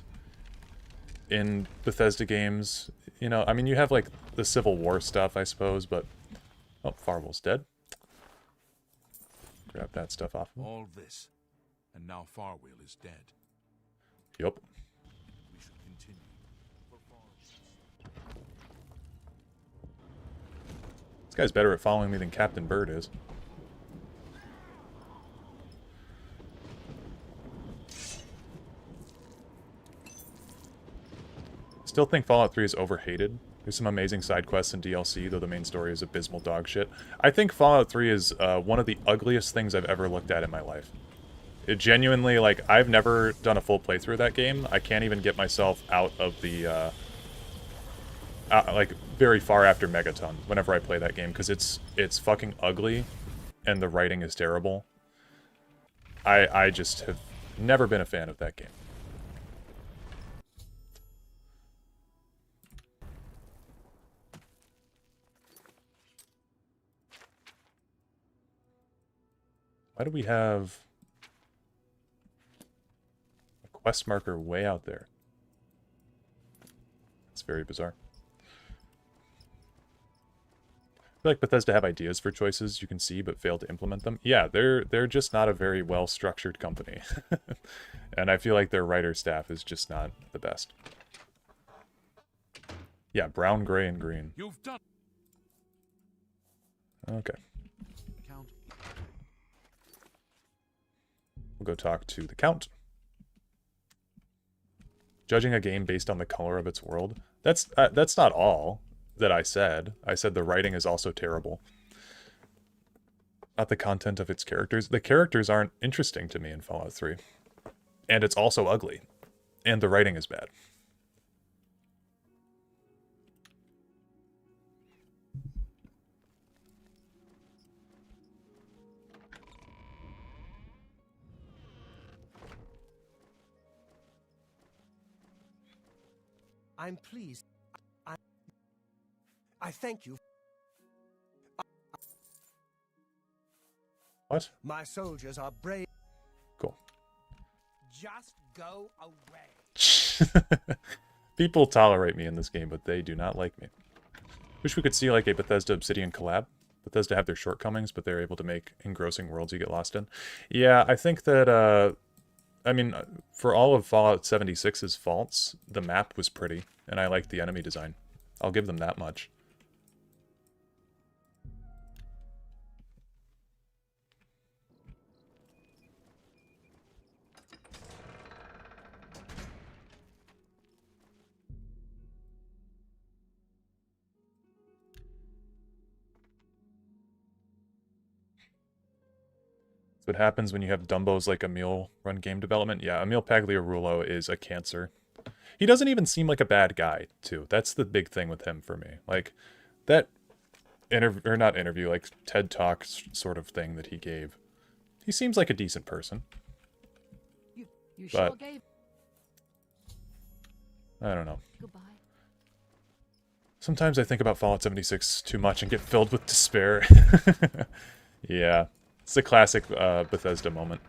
B: in Bethesda games. You know, I mean, you have like the Civil War stuff, I suppose, but oh, Farwell's dead. Grab that stuff off.
D: All this, and now Farwell is dead.
B: Yup.
D: We should continue.
B: This guy's better at following me than Captain Bird is. Still think Fallout 3 is overhated. There's some amazing side quests and DLC, though the main story is abysmal dog shit. I think Fallout 3 is one of the ugliest things I've ever looked at in my life. It genuinely, like, I've never done a full playthrough of that game. I can't even get myself out of the, like, very far after Megaton whenever I play that game, because it's fucking ugly, and the writing is terrible. I just have never been a fan of that game. Why do we have a quest marker way out there? It's very bizarre. I feel like Bethesda have ideas for choices you can see but fail to implement them. Yeah, they're just not a very well-structured company. And I feel like their writer staff is just not the best. Yeah, brown, gray, and green.
D: You've done.
B: Okay. We'll go talk to the Count. Judging a game based on the color of its world. That's not all that I said. I said the writing is also terrible. Not the content of its characters. The characters aren't interesting to me in Fallout 3. And it's also ugly. And the writing is bad.
H: I'm pleased. I thank you.
B: What?
H: My soldiers are brave.
B: Cool.
H: Just go away.
B: People tolerate me in this game, but they do not like me. Wish we could see like a Bethesda Obsidian collab. Bethesda have their shortcomings, but they're able to make engrossing worlds you get lost in. Yeah, I think that, I mean, for all of Fallout 76's faults, the map was pretty, and I liked the enemy design. I'll give them that much. What happens when you have Dumbos like Emil run game development? Yeah, Emil Pagliarulo is a cancer. He doesn't even seem like a bad guy, too. That's the big thing with him for me. Like, that not interview, like TED Talk sort of thing that he gave. He seems like a decent person.
I: You
B: but,
I: sure gave.
B: I don't know.
I: Goodbye.
B: Sometimes I think about Fallout 76 too much and get filled with despair. Yeah. It's a classic Bethesda moment.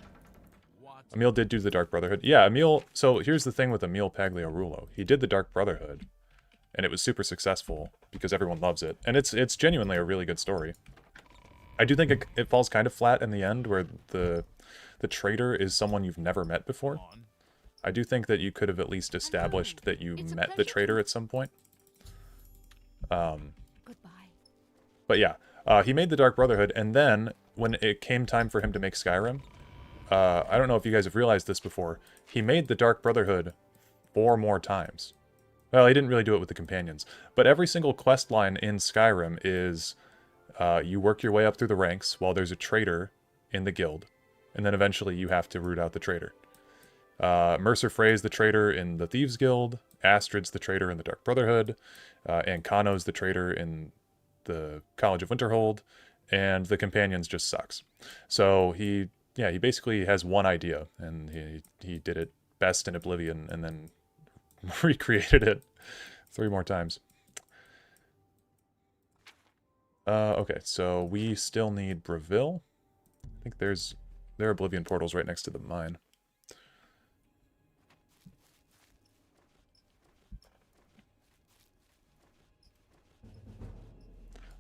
B: Emil did do the Dark Brotherhood. Yeah, Emil... So here's the thing with Emil Pagliarulo. He did the Dark Brotherhood, and it was super successful because everyone loves it. And it's genuinely a really good story. I do think it falls kind of flat in the end, where the traitor is someone you've never met before. I do think that you could have at least established that you met the traitor at some point.
I: Goodbye.
B: But yeah, he made the Dark Brotherhood, and then when it came time for him to make Skyrim, I don't know if you guys have realized this before, he made the Dark Brotherhood 4 more times. Well, he didn't really do it with the companions, but every single quest line in Skyrim is you work your way up through the ranks while there's a traitor in the guild, and then eventually you have to root out the traitor. Mercer Frey's the traitor in the Thieves Guild, Astrid's the traitor in the Dark Brotherhood, Ancano's the traitor in the College of Winterhold, and the companions just sucks. So he basically has one idea, and he did it best in Oblivion, and then recreated it 3 more times. Okay, so we still need Breville. I think there are Oblivion portals right next to the mine.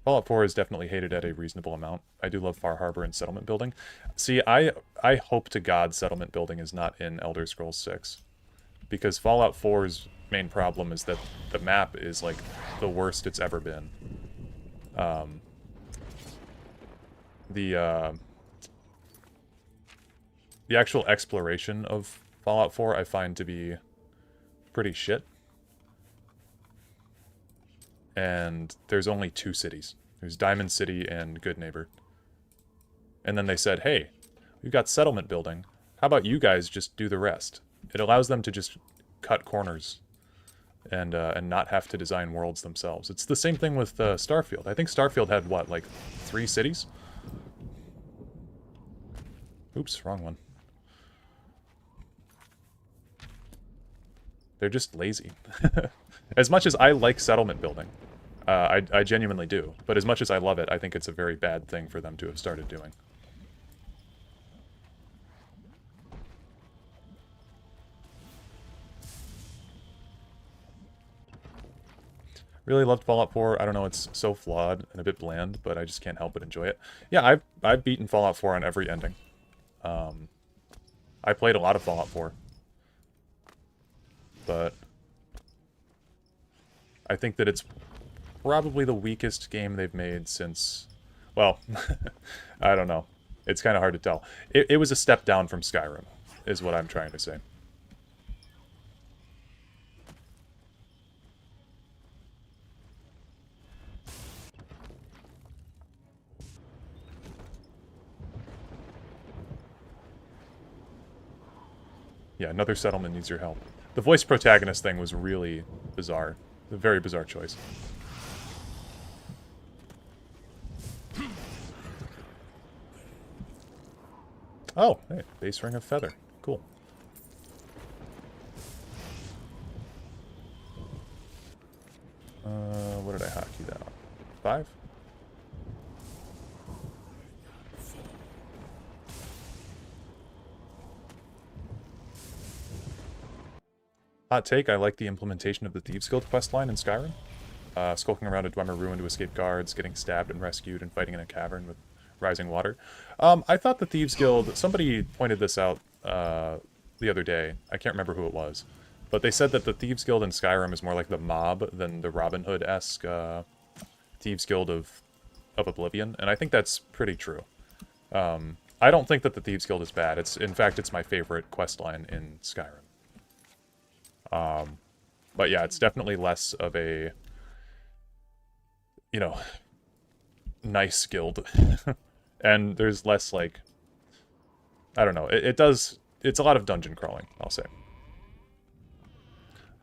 B: Fallout 4 is definitely hated at a reasonable amount. I do love Far Harbor and settlement building. See, I hope to God settlement building is not in Elder Scrolls 6. Because Fallout 4's main problem is that the map is, like, the worst it's ever been. The actual exploration of Fallout 4 I find to be pretty shit. And there's only 2 cities. There's Diamond City and Good Neighbor. And then they said, hey, we've got settlement building. How about you guys just do the rest? It allows them to just cut corners and not have to design worlds themselves. It's the same thing with Starfield. I think Starfield had, what, like 3 cities? Oops, wrong one. They're just lazy. As much as I like settlement building, I genuinely do, but as much as I love it, I think it's a very bad thing for them to have started doing. Really loved Fallout 4. I don't know, it's so flawed and a bit bland, but I just can't help but enjoy it. Yeah, I've beaten Fallout 4 on every ending. I played a lot of Fallout 4. But I think that it's probably the weakest game they've made since, well, I don't know. It's kind of hard to tell. It was a step down from Skyrim, is what I'm trying to say. Yeah, another settlement needs your help. The voice protagonist thing was really bizarre. A very bizarre choice. Oh, hey, base ring of feather. Cool. What did I hotkey that on? 5? Hot take, I like the implementation of the Thieves Guild questline in Skyrim. Skulking around a Dwemer ruin to escape guards, getting stabbed and rescued, and fighting in a cavern with rising water. I thought the Thieves Guild... Somebody pointed this out the other day. I can't remember who it was. But they said that the Thieves Guild in Skyrim is more like the mob than the Robin Hood-esque Thieves Guild of Oblivion. And I think that's pretty true. I don't think that the Thieves Guild is bad. In fact, it's my favorite questline in Skyrim. But yeah, it's definitely less of a, you know, nice guild. And there's less, like, I don't know, it's a lot of dungeon crawling, I'll say.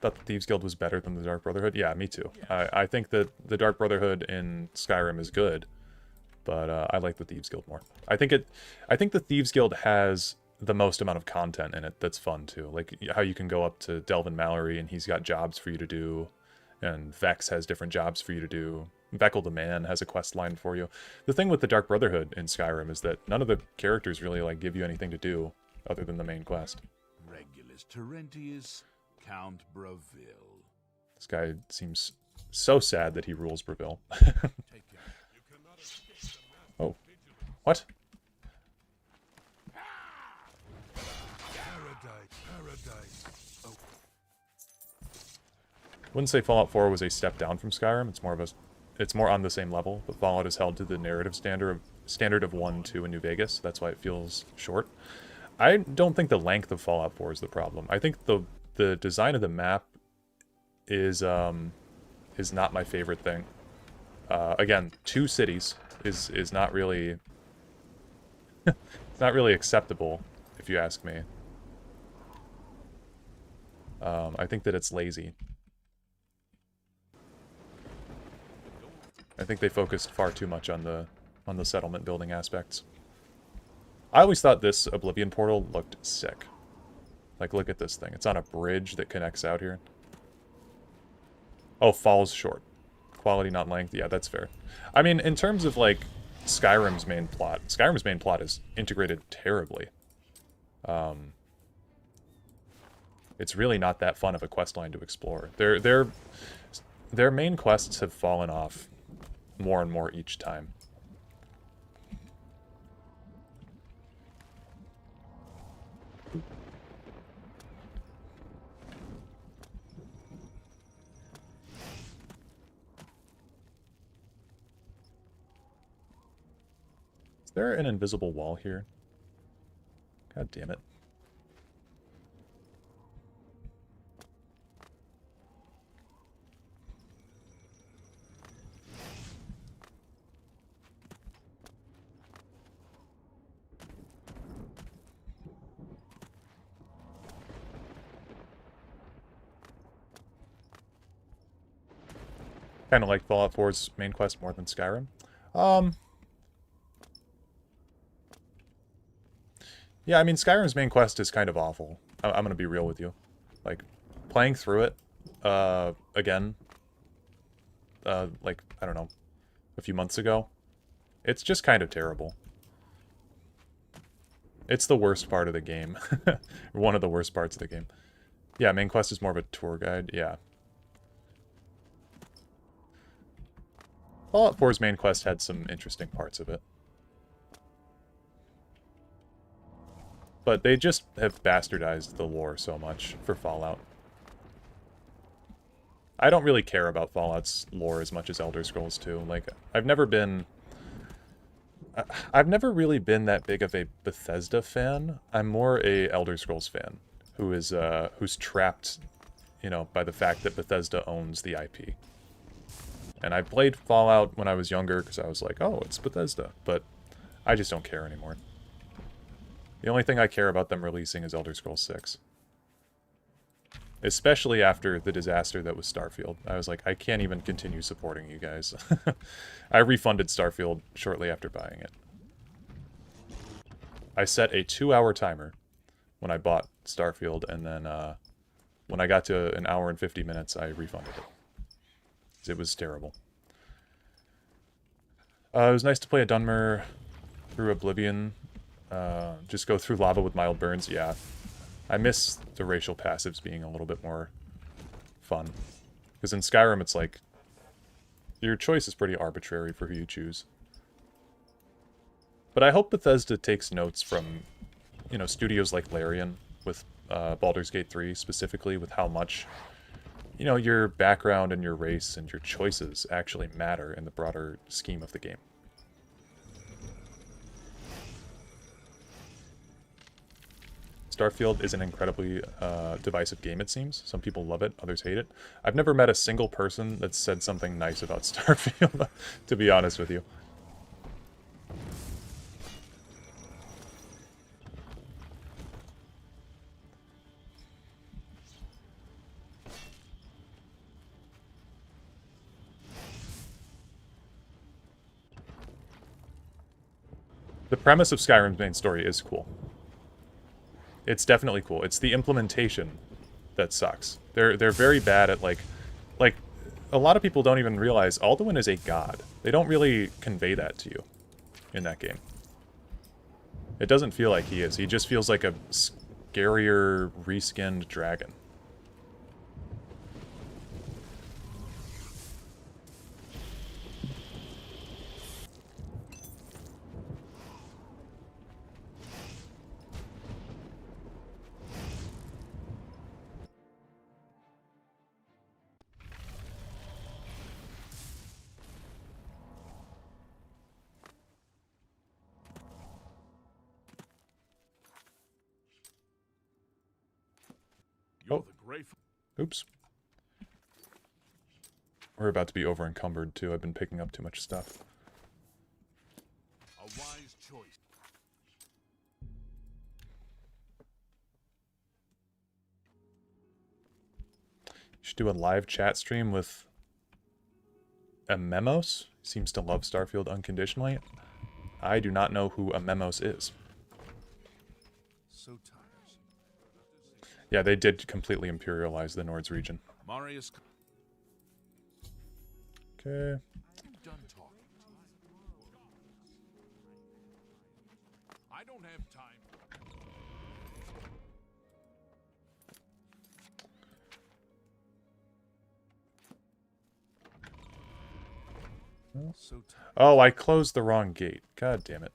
B: Thought the Thieves Guild was better than the Dark Brotherhood? Yeah, me too. I think that the Dark Brotherhood in Skyrim is good, but I like the Thieves Guild more. I think the Thieves Guild has the most amount of content in it that's fun too. Like how you can go up to Delvin Mallory and he's got jobs for you to do, and Vex has different jobs for you to do. Vekel the Man has a quest line for you. The thing with the Dark Brotherhood in Skyrim is that none of the characters really like give you anything to do other than the main quest.
L: Regulus Terentius, Count Bravil.
B: This guy seems so sad that he rules Bravil. Oh. What?
L: Paradise. Oh.
B: Wouldn't say Fallout 4 was a step down from Skyrim. It's more on the same level, but Fallout is held to the narrative standard of 1, 2, and New Vegas. That's why it feels short. I don't think the length of Fallout 4 is the problem. I think the design of the map is not my favorite thing. Again, 2 cities is not really it's not really acceptable, if you ask me. I think that it's lazy. I think they focused far too much on the settlement building aspects. I always thought this Oblivion portal looked sick. Like, look at this thing. It's on a bridge that connects out here. Oh, falls short. Quality, not length. Yeah, that's fair. I mean, in terms of, like, Skyrim's main plot is integrated terribly. It's really not that fun of a questline to explore. Their main quests have fallen off more and more each time. Is there an invisible wall here? God damn it. Kind of like Fallout 4's main quest more than Skyrim. Yeah, I mean, Skyrim's main quest is kind of awful. I'm going to be real with you. Like, playing through it, again, like, I don't know, a few months ago, it's just kind of terrible. It's the worst part of the game. One of the worst parts of the game. Yeah, main quest is more of a tour guide, yeah. Fallout 4's main quest had some interesting parts of it. But they just have bastardized the lore so much for Fallout. I don't really care about Fallout's lore as much as Elder Scrolls 2. Like, I've never been I've never really been that big of a Bethesda fan. I'm more a Elder Scrolls fan who is who's trapped, you know, by the fact that Bethesda owns the IP. And I played Fallout when I was younger because I was like, oh, it's Bethesda, but I just don't care anymore. The only thing I care about them releasing is Elder Scrolls 6. Especially after the disaster that was Starfield. I was like, I can't even continue supporting you guys. I refunded Starfield shortly after buying it. I set a 2-hour timer when I bought Starfield, and then when I got to an hour and 50 minutes, I refunded it. It was terrible. It was nice to play a Dunmer through Oblivion. Just go through lava with mild burns, yeah. I miss the racial passives being a little bit more fun. Because in Skyrim, it's like, your choice is pretty arbitrary for who you choose. But I hope Bethesda takes notes from, you know, studios like Larian with Baldur's Gate 3 specifically, with how much, you know, your background and your race and your choices actually matter in the broader scheme of the game. Starfield is an incredibly divisive game, it seems. Some people love it, others hate it. I've never met a single person that said something nice about Starfield, to be honest with you. The premise of Skyrim's main story is cool. It's definitely cool. It's the implementation that sucks. They're very bad at like a lot of people don't even realize Alduin is a god. They don't really convey that to you in that game. It doesn't feel like he is. He just feels like a scarier, reskinned dragon. Oh. Oops. We're about to be over encumbered too. I've been picking up too much stuff.
D: A wise choice.
B: You should do a live chat stream with Amemos. Seems to love Starfield unconditionally. I do not know who Amemos is.
D: So tired.
B: Yeah, they did completely imperialize the Nords region.
D: Marius.
B: Okay.
D: Done talking. I don't have time. So tired.
B: Oh, I closed the wrong gate. God damn it.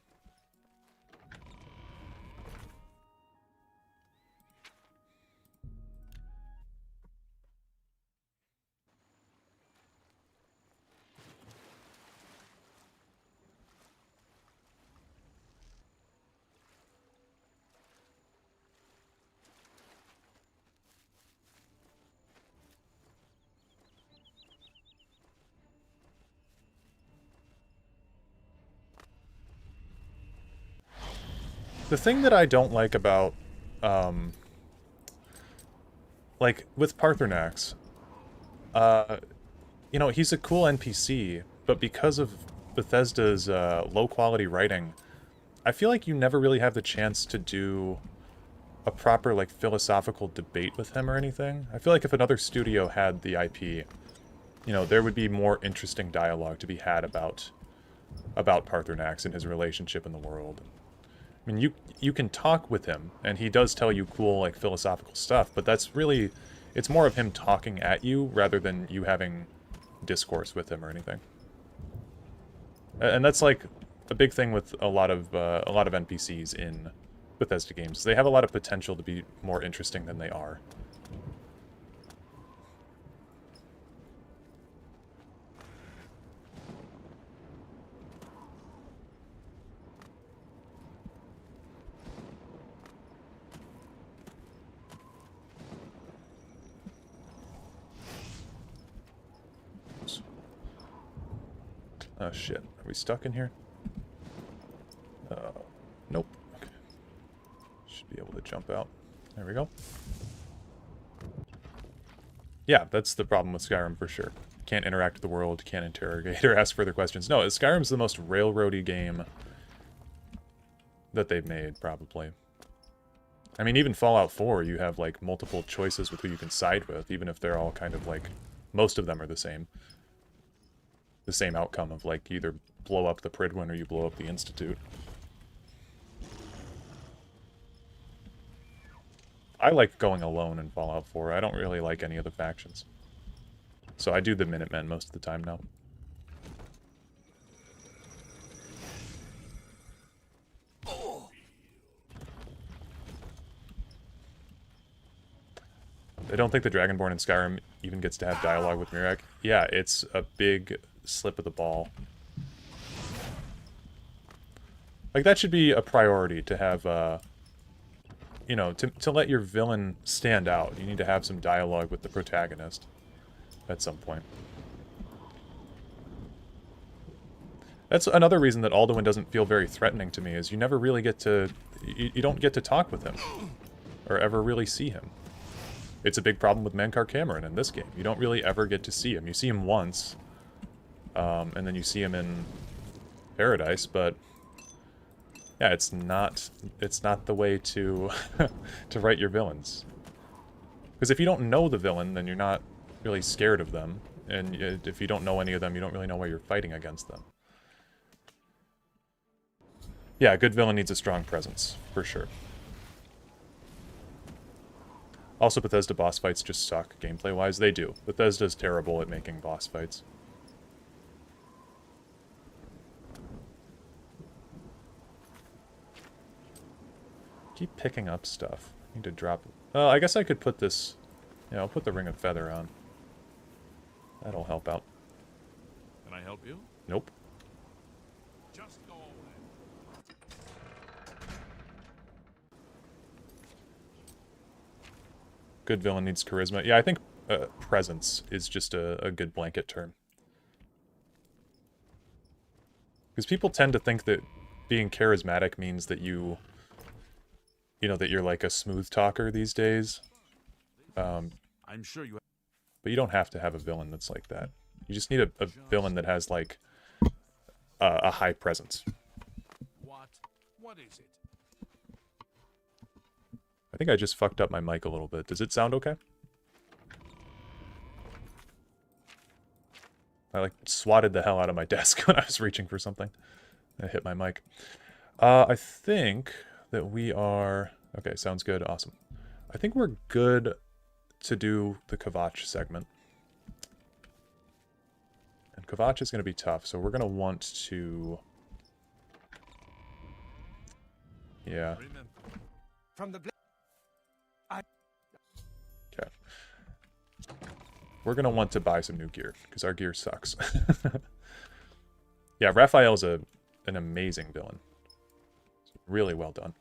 B: The thing that I don't like about, like, with Parthenax, you know, he's a cool NPC, but because of Bethesda's low-quality writing, I feel like you never really have the chance to do a proper, like, philosophical debate with him or anything. I feel like if another studio had the IP, you know, there would be more interesting dialogue to be had about Parthenax and his relationship in the world. I mean, you can talk with him, and he does tell you cool, like, philosophical stuff, but that's really, it's more of him talking at you rather than you having discourse with him or anything. And that's, like, a big thing with a lot of NPCs in Bethesda games. They have a lot of potential to be more interesting than they are. Oh shit, are we stuck in here? Nope. Okay. Should be able to jump out. There we go. Yeah, that's the problem with Skyrim for sure. Can't interact with the world, can't interrogate or ask further questions. No, Skyrim's the most railroady game that they've made, probably. I mean, even Fallout 4, you have, like, multiple choices with who you can side with, even if they're all kind of, like, most of them are the same. The same outcome of, like, you either blow up the Pridwin or you blow up the Institute. I like going alone in Fallout 4. I don't really like any of the factions. So I do the Minutemen most of the time now. I don't think the Dragonborn in Skyrim even gets to have dialogue with Mirek. Yeah, it's a big slip of the ball. Like, that should be a priority to have, you know, to let your villain stand out. You need to have some dialogue with the protagonist at some point. That's another reason that Alduin doesn't feel very threatening to me, is you never really get to... You don't get to talk with him. Or ever really see him. It's a big problem with Mankar Cameron in this game. You don't really ever get to see him. You see him once, and then you see him in Paradise, but yeah, it's not the way to to write your villains. Because if you don't know the villain, then you're not really scared of them, and if you don't know any of them, you don't really know why you're fighting against them. Yeah, a good villain needs a strong presence, for sure. Also, Bethesda boss fights just suck, gameplay-wise. They do. Bethesda's terrible at making boss fights. Keep picking up stuff. I need to drop... I guess I could put this... Yeah, I'll put the Ring of Feather on. That'll help out.
D: Can I help you?
B: Nope.
D: Just go away.
B: Good villain needs charisma. Yeah, I think presence is just a good blanket term. Because people tend to think that being charismatic means that you know, that you're like a smooth talker these days.
D: I'm sure you...
B: But you don't have to have a villain that's like that. You just need a villain that has, like, a high presence.
D: What is it?
B: I think I just fucked up my mic a little bit. Does it sound okay? I, like, swatted the hell out of my desk when I was reaching for something. I hit my mic. I think that we are... Okay, sounds good. Awesome. I think we're good to do the Kvatch segment. And Kvatch is going to be tough, so we're going to want to... Yeah.
H: From the...
B: Okay. We're going to want to buy some new gear, because our gear sucks. Yeah, Raphael's an amazing villain. Really well done.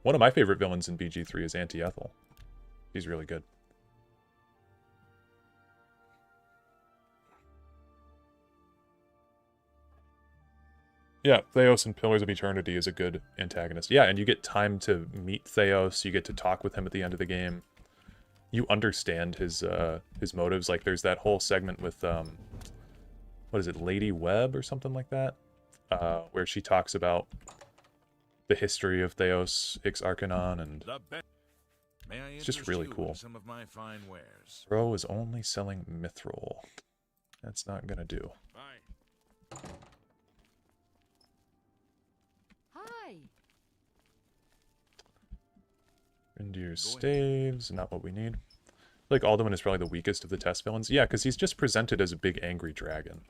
B: One of my favorite villains in BG3 is Anti-Ethel. He's really good. Yeah, Theos and Pillars of Eternity is a good antagonist. Yeah, and you get time to meet Theos, you get to talk with him at the end of the game. You understand his motives. Like, there's that whole segment with, what is it, Lady Webb or something like that? Where she talks about the history of Theos Ix Arcanon, and it's just really cool.
D: Some of my fine wares.
B: Bro is only selling mithril. That's not gonna do.
D: Bye.
I: Hi.
B: Reindeer staves, not what we need. Like, Alduin is probably the weakest of the test villains. Yeah, because he's just presented as a big angry dragon.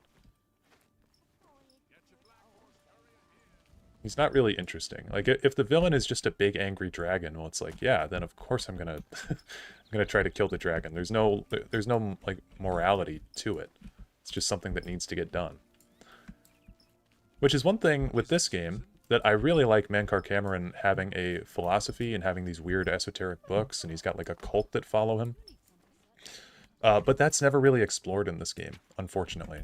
B: He's not really interesting. Like, if the villain is just a big angry dragon, well, it's like, yeah, then of course I'm gonna I'm gonna try to kill the dragon. There's no like morality to it. It's just something that needs to get done. Which is one thing with this game that I really like Mankar Cameron having a philosophy and having these weird esoteric books, and he's got like a cult that follow him. But that's never really explored in this game, unfortunately.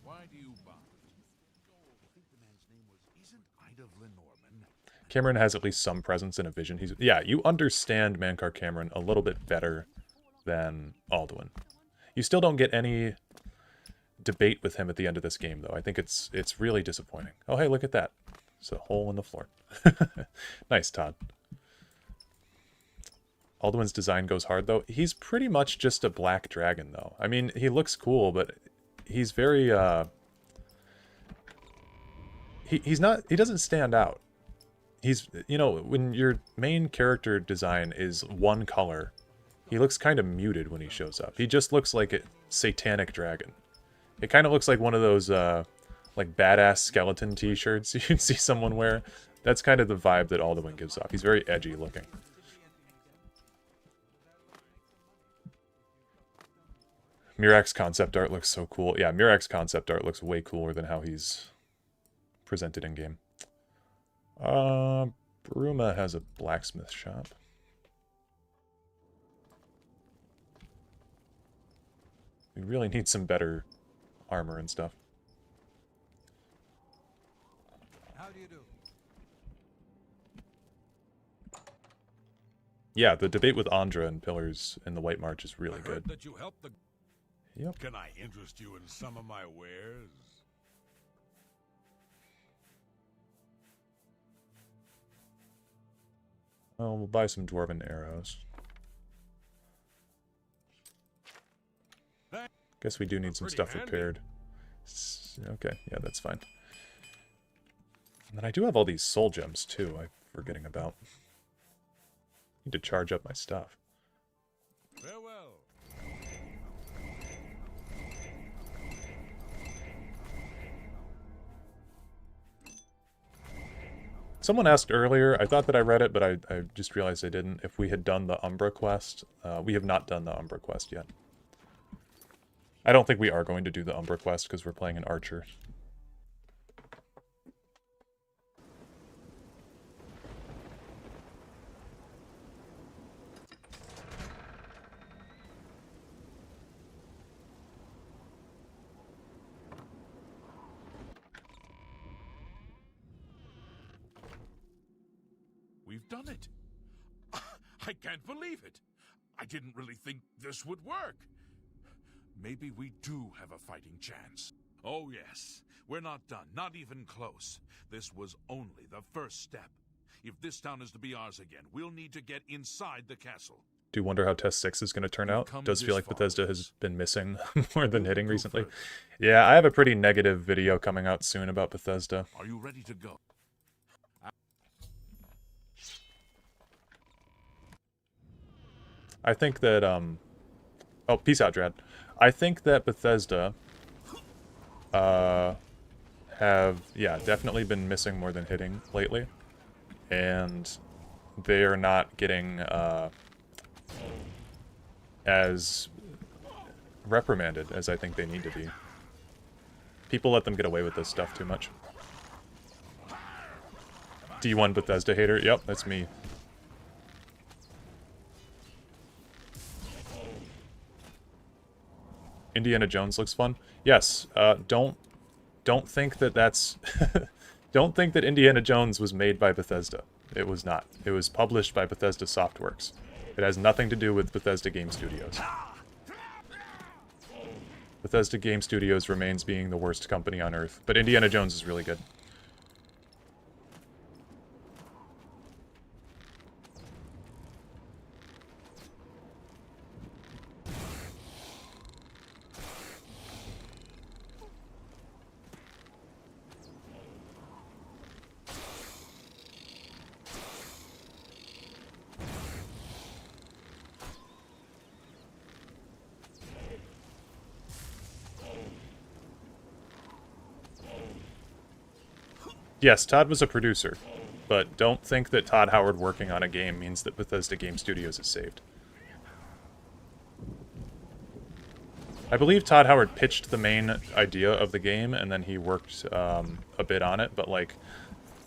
D: Why do you bother? I think the man's name was... Isn't Ida Lenormand?
B: Cameron has at least some presence in a vision. Yeah, you understand Mankar Cameron a little bit better than Alduin. You still don't get any debate with him at the end of this game, though. I think it's really disappointing. Oh, hey, look at that. It's a hole in the floor. Nice, Todd. Alduin's design goes hard, though. He's pretty much just a black dragon, though. I mean, he looks cool, but he's very, he doesn't stand out. He's, you know, when your main character design is one color, he looks kind of muted when he shows up. He just looks like a satanic dragon. It kind of looks like one of those, like, badass skeleton t-shirts you'd see someone wear. That's kind of the vibe that Alduin gives off. He's very edgy looking. Mirak's concept art looks so cool. Yeah, Mirak's concept art looks way cooler than how he's presented in-game. Bruma has a blacksmith shop. We really need some better armor and stuff.
E: How do you do?
B: Yeah, the debate with Andra and Pillars in the White March is really
L: I heard
B: good.
L: that you helped the...
B: Yep.
L: Can I interest you in some of my wares?
B: Well, we'll buy some dwarven arrows. Guess we do need some stuff repaired. Okay, yeah, that's fine. And then I do have all these soul gems, too, I'm forgetting about. Need to charge up my stuff.
L: Farewell.
B: Someone asked earlier, I thought that I read it, but I just realized I didn't, if we had done the Umbra quest. We have not done the Umbra quest yet. I don't think we are going to do the Umbra quest because we're playing an archer.
D: We've done it. I can't believe it. I didn't really think this would work. Maybe we do have a fighting chance. Oh yes, we're not done, not even close. This was only the first step. If this town is to be ours again, we'll need to get inside the castle.
B: Do you wonder how Test 6 is going to turn out? Does feel like Bethesda has been missing more than hitting recently. Yeah, I have a pretty negative video coming out soon about Bethesda.
D: Are you ready to go?
B: I think that, oh, peace out, Drad. I think that Bethesda have, yeah, definitely been missing more than hitting lately. And they are not getting as reprimanded as I think they need to be. People let them get away with this stuff too much. D1 Bethesda hater? Yep, that's me. Indiana Jones looks fun. Yes, don't think that that's don't think that Indiana Jones was made by Bethesda. It was not. It was published by Bethesda Softworks. It has nothing to do with Bethesda Game Studios. Bethesda Game Studios remains being the worst company on earth, but Indiana Jones is really good. Yes, Todd was a producer, but don't think that Todd Howard working on a game means that Bethesda Game Studios is saved. I believe Todd Howard pitched the main idea of the game, and then he worked a bit on it, but, like,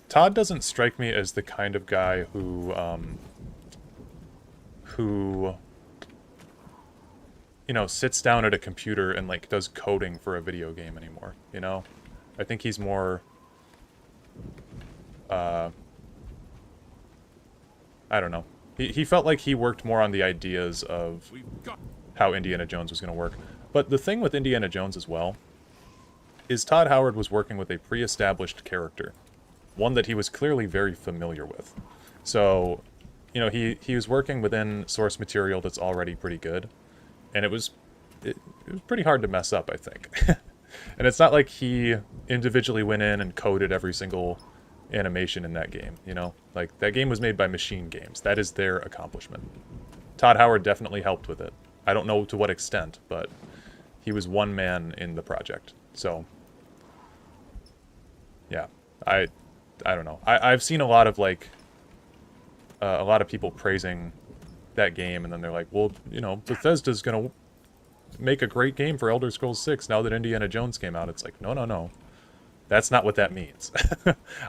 B: Todd doesn't strike me as the kind of guy who you know, sits down at a computer and like does coding for a video game anymore, you know? I think he's more I don't know. He felt like he worked more on the ideas of how Indiana Jones was going to work. But the thing with Indiana Jones as well is Todd Howard was working with a pre-established character, one that he was clearly very familiar with. So, you know, he was working within source material that's already pretty good, and it was pretty hard to mess up, I think. And it's not like he individually went in and coded every single animation in that game, you know? Like, that game was made by Machine Games. That is their accomplishment. Todd Howard definitely helped with it. I don't know to what extent, but he was one man in the project. So, yeah, I don't know. I've seen a lot of, like, a lot of people praising that game, and then they're like, well, you know, Bethesda's gonna make a great game for Elder Scrolls 6 now that Indiana Jones came out. It's like, no. That's not what that means.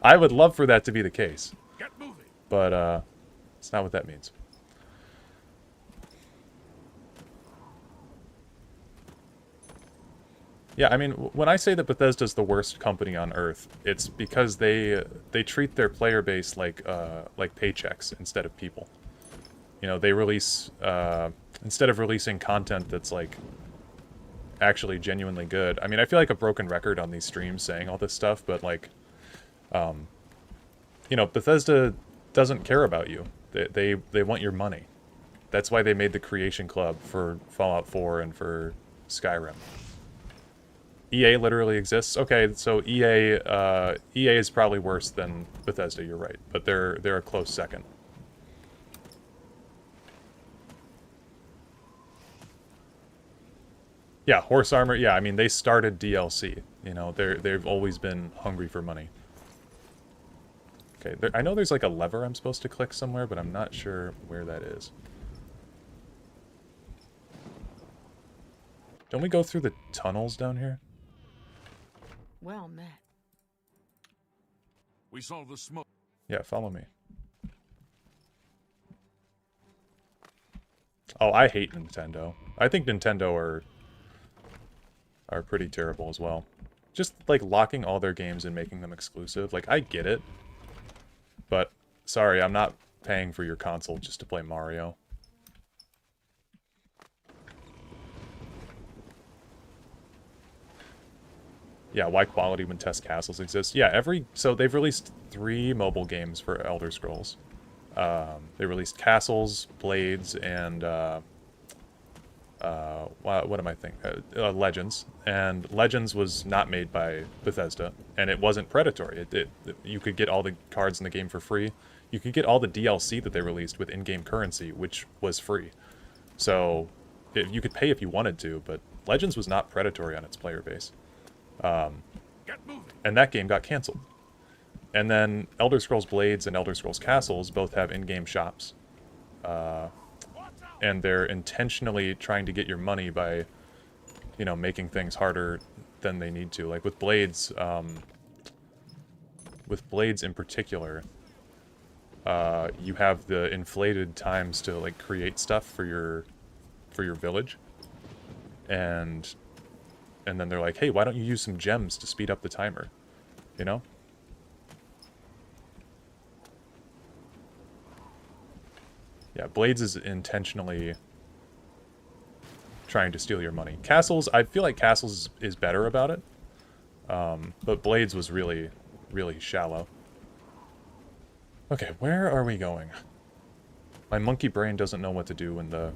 B: I would love for that to be the case. But, it's not what that means. Yeah, I mean, when I say that Bethesda's the worst company on Earth, it's because they treat their player base like paychecks instead of people. You know, they release, instead of releasing content that's, like, actually genuinely good. I mean, I feel like a broken record on these streams saying all this stuff, but, like, you know, Bethesda doesn't care about you. They want your money. That's why they made the Creation Club for Fallout 4 and for Skyrim. EA literally exists. Okay, so EA is probably worse than Bethesda, you're right, but they're a close second. Yeah, Horse Armor, yeah, I mean, they started DLC. You know, they've always been hungry for money. Okay, I know there's like a lever I'm supposed to click somewhere, but I'm not sure where that is. Don't we go through the tunnels down here?
J: Well met.
D: We saw the smoke.
B: Yeah, follow me. Oh, I hate Nintendo. I think Nintendo are pretty terrible as well. Just, like, locking all their games and making them exclusive. Like, I get it. But, sorry, I'm not paying for your console just to play Mario. Yeah, why quality when test castles exist? Yeah, so they've released 3 mobile games for Elder Scrolls. They released Castles, Blades, and what am I thinking? Legends. And Legends was not made by Bethesda, and it wasn't predatory. You could get all the cards in the game for free. You could get all the DLC that they released with in-game currency, which was free. So you could pay if you wanted to, but Legends was not predatory on its player base. And that game got canceled. And then Elder Scrolls Blades and Elder Scrolls Castles both have in-game shops. And they're intentionally trying to get your money by, you know, making things harder than they need to. Like with Blades in particular, you have the inflated times to like create stuff for your village, and then they're like, hey, why don't you use some gems to speed up the timer, you know? Yeah, Blades is intentionally trying to steal your money. Castles, I feel like Castles is better about it. But Blades was really, really shallow. Okay, where are we going? My monkey brain doesn't know what to do when the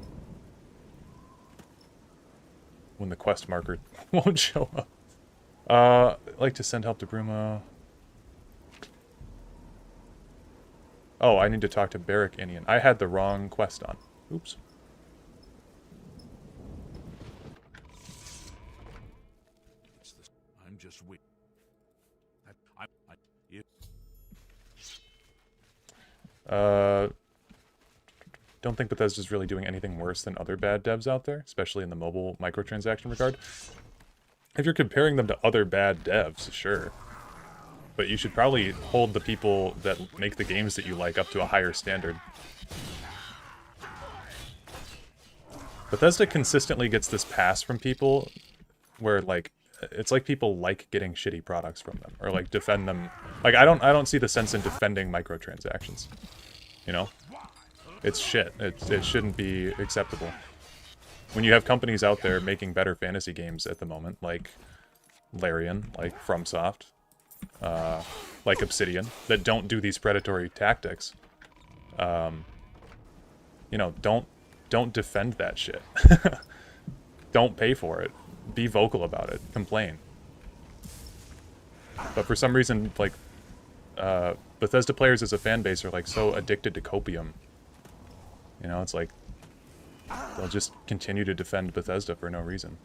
B: quest marker won't show up. I'd like to send help to Bruma. Oh, I need to talk to Barrack Inian. I had the wrong quest on. Oops.
D: I'm just waiting.
B: Don't think Bethesda's really doing anything worse than other bad devs out there, especially in the mobile microtransaction regard. If you're comparing them to other bad devs, sure. But you should probably hold the people that make the games that you like up to a higher standard. Bethesda consistently gets this pass from people where, like, it's like people like getting shitty products from them, or like defend them. Like, I don't see the sense in defending microtransactions. You know? It's shit. It shouldn't be acceptable. When you have companies out there making better fantasy games at the moment, like Larian, like FromSoft, like Obsidian, that don't do these predatory tactics, you know, don't defend that shit. Don't pay for it. Be vocal about it. Complain. But for some reason, like, Bethesda players as a fan base are, like, so addicted to copium. You know, it's like, they'll just continue to defend Bethesda for no reason.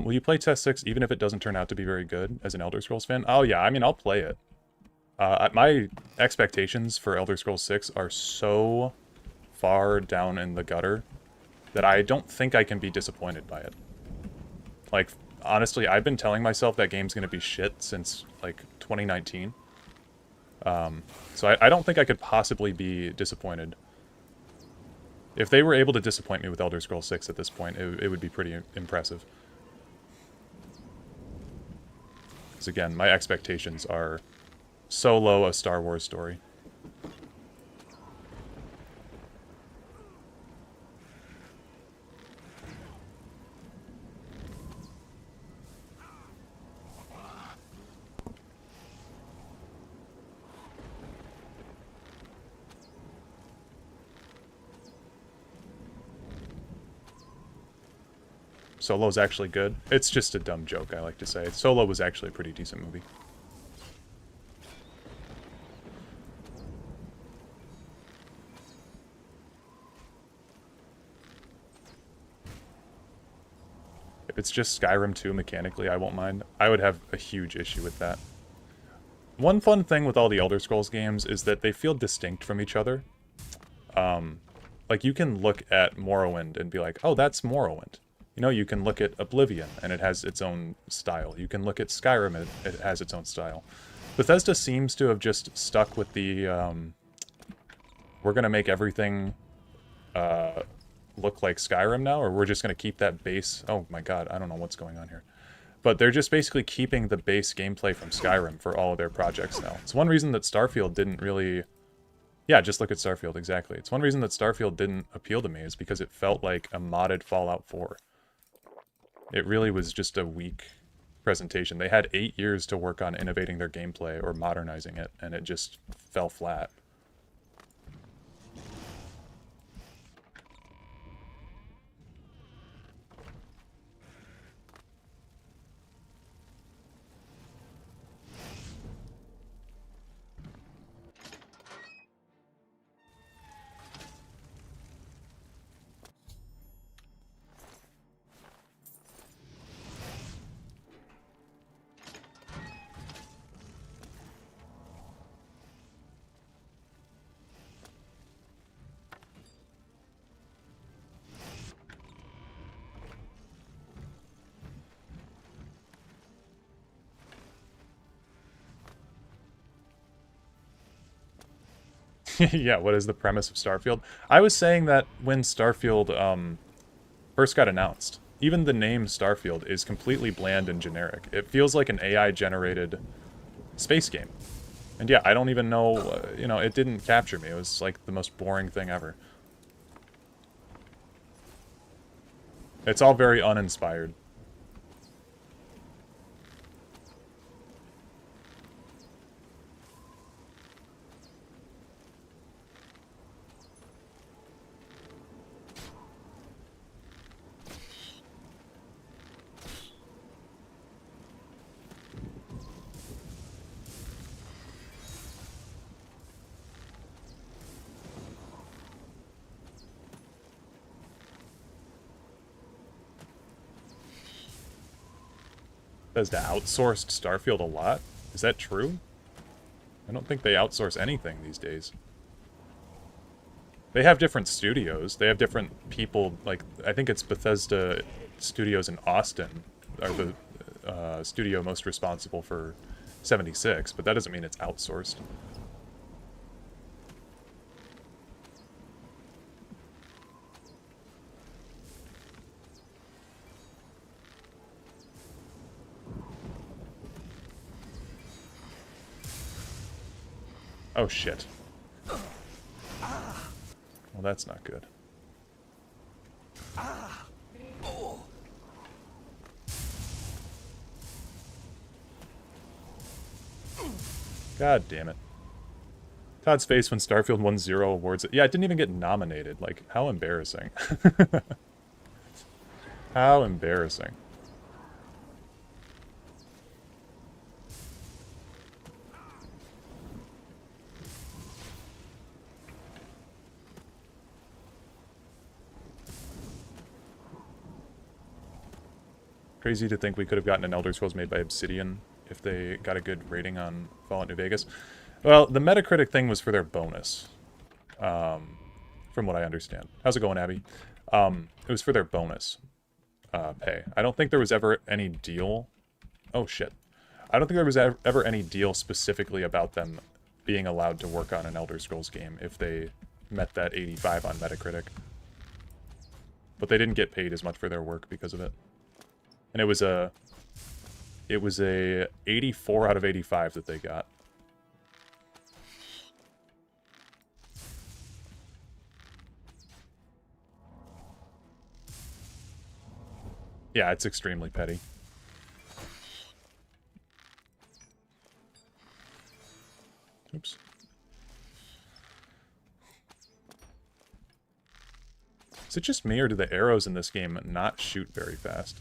B: Will you play Test 6 even if it doesn't turn out to be very good as an Elder Scrolls fan? Oh yeah, I mean, I'll play it. My expectations for Elder Scrolls 6 are so far down in the gutter that I don't think I can be disappointed by it. Like, honestly, I've been telling myself that game's gonna be shit since, like, 2019. So I don't think I could possibly be disappointed. If they were able to disappoint me with Elder Scrolls 6 at this point, it would be pretty impressive. Because again, my expectations are so low a Star Wars story. Solo's actually good. It's just a dumb joke, I like to say. Solo was actually a pretty decent movie. If it's just Skyrim 2 mechanically, I won't mind. I would have a huge issue with that. One fun thing with all the Elder Scrolls games is that they feel distinct from each other. Like, you can look at Morrowind and be like, oh, that's Morrowind. You know, you can look at Oblivion, and it has its own style. You can look at Skyrim, and it has its own style. Bethesda seems to have just stuck with the, we're going to make everything look like Skyrim now, or we're just going to keep that base... Oh my god, I don't know what's going on here. But they're just basically keeping the base gameplay from Skyrim for all of their projects now. It's one reason that Starfield didn't really... Yeah, just look at Starfield, exactly. It's one reason that Starfield didn't appeal to me, is because it felt like a modded Fallout 4. It really was just a weak presentation. They had 8 years to work on innovating their gameplay or modernizing it, and it just fell flat. Yeah, what is the premise of Starfield? I was saying that when Starfield first got announced, even the name Starfield is completely bland and generic. It feels like an AI-generated space game. And yeah, I don't even know, you know, it didn't capture me. It was like the most boring thing ever. It's all very uninspired. Bethesda outsourced Starfield a lot? Is that true? I don't think they outsource anything these days. They have different studios. They have different people. Like, I think it's Bethesda Studios in Austin are the studio most responsible for 76, but that doesn't mean it's outsourced. Oh, shit. Well, that's not good. God damn it. Todd's face when Starfield won 0 awards. Yeah, it didn't even get nominated. Like, how embarrassing. How embarrassing. Crazy to think we could have gotten an Elder Scrolls made by Obsidian if they got a good rating on Fallout New Vegas. Well, the Metacritic thing was for their bonus, from what I understand. How's it going, Abby? It was for their bonus pay. I don't think there was ever any deal. Oh, shit. I don't think there was ever any deal specifically about them being allowed to work on an Elder Scrolls game if they met that 85 on Metacritic. But they didn't get paid as much for their work because of it. And it was a 84 out of 85 that they got. Yeah, it's extremely petty. Oops. Is it just me, or do the arrows in this game not shoot very fast?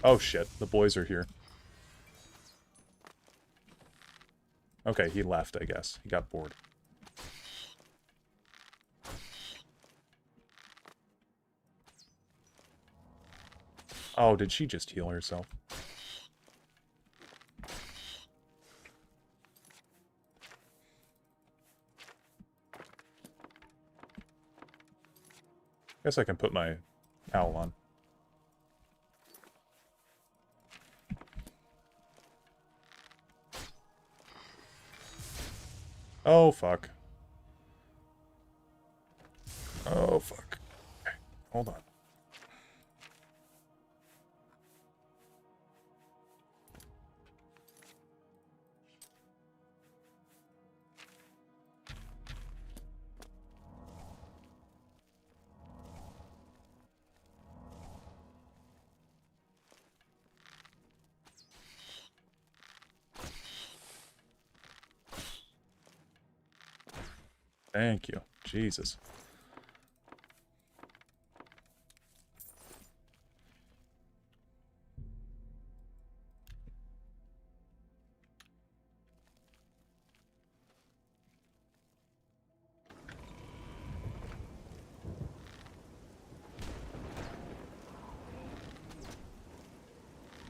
B: Oh shit, the boys are here. Okay, he left, I guess. He got bored. Oh, did she just heal herself? Guess I can put my owl on. Oh, fuck. Oh, fuck. Okay, hold on. Thank you. Jesus.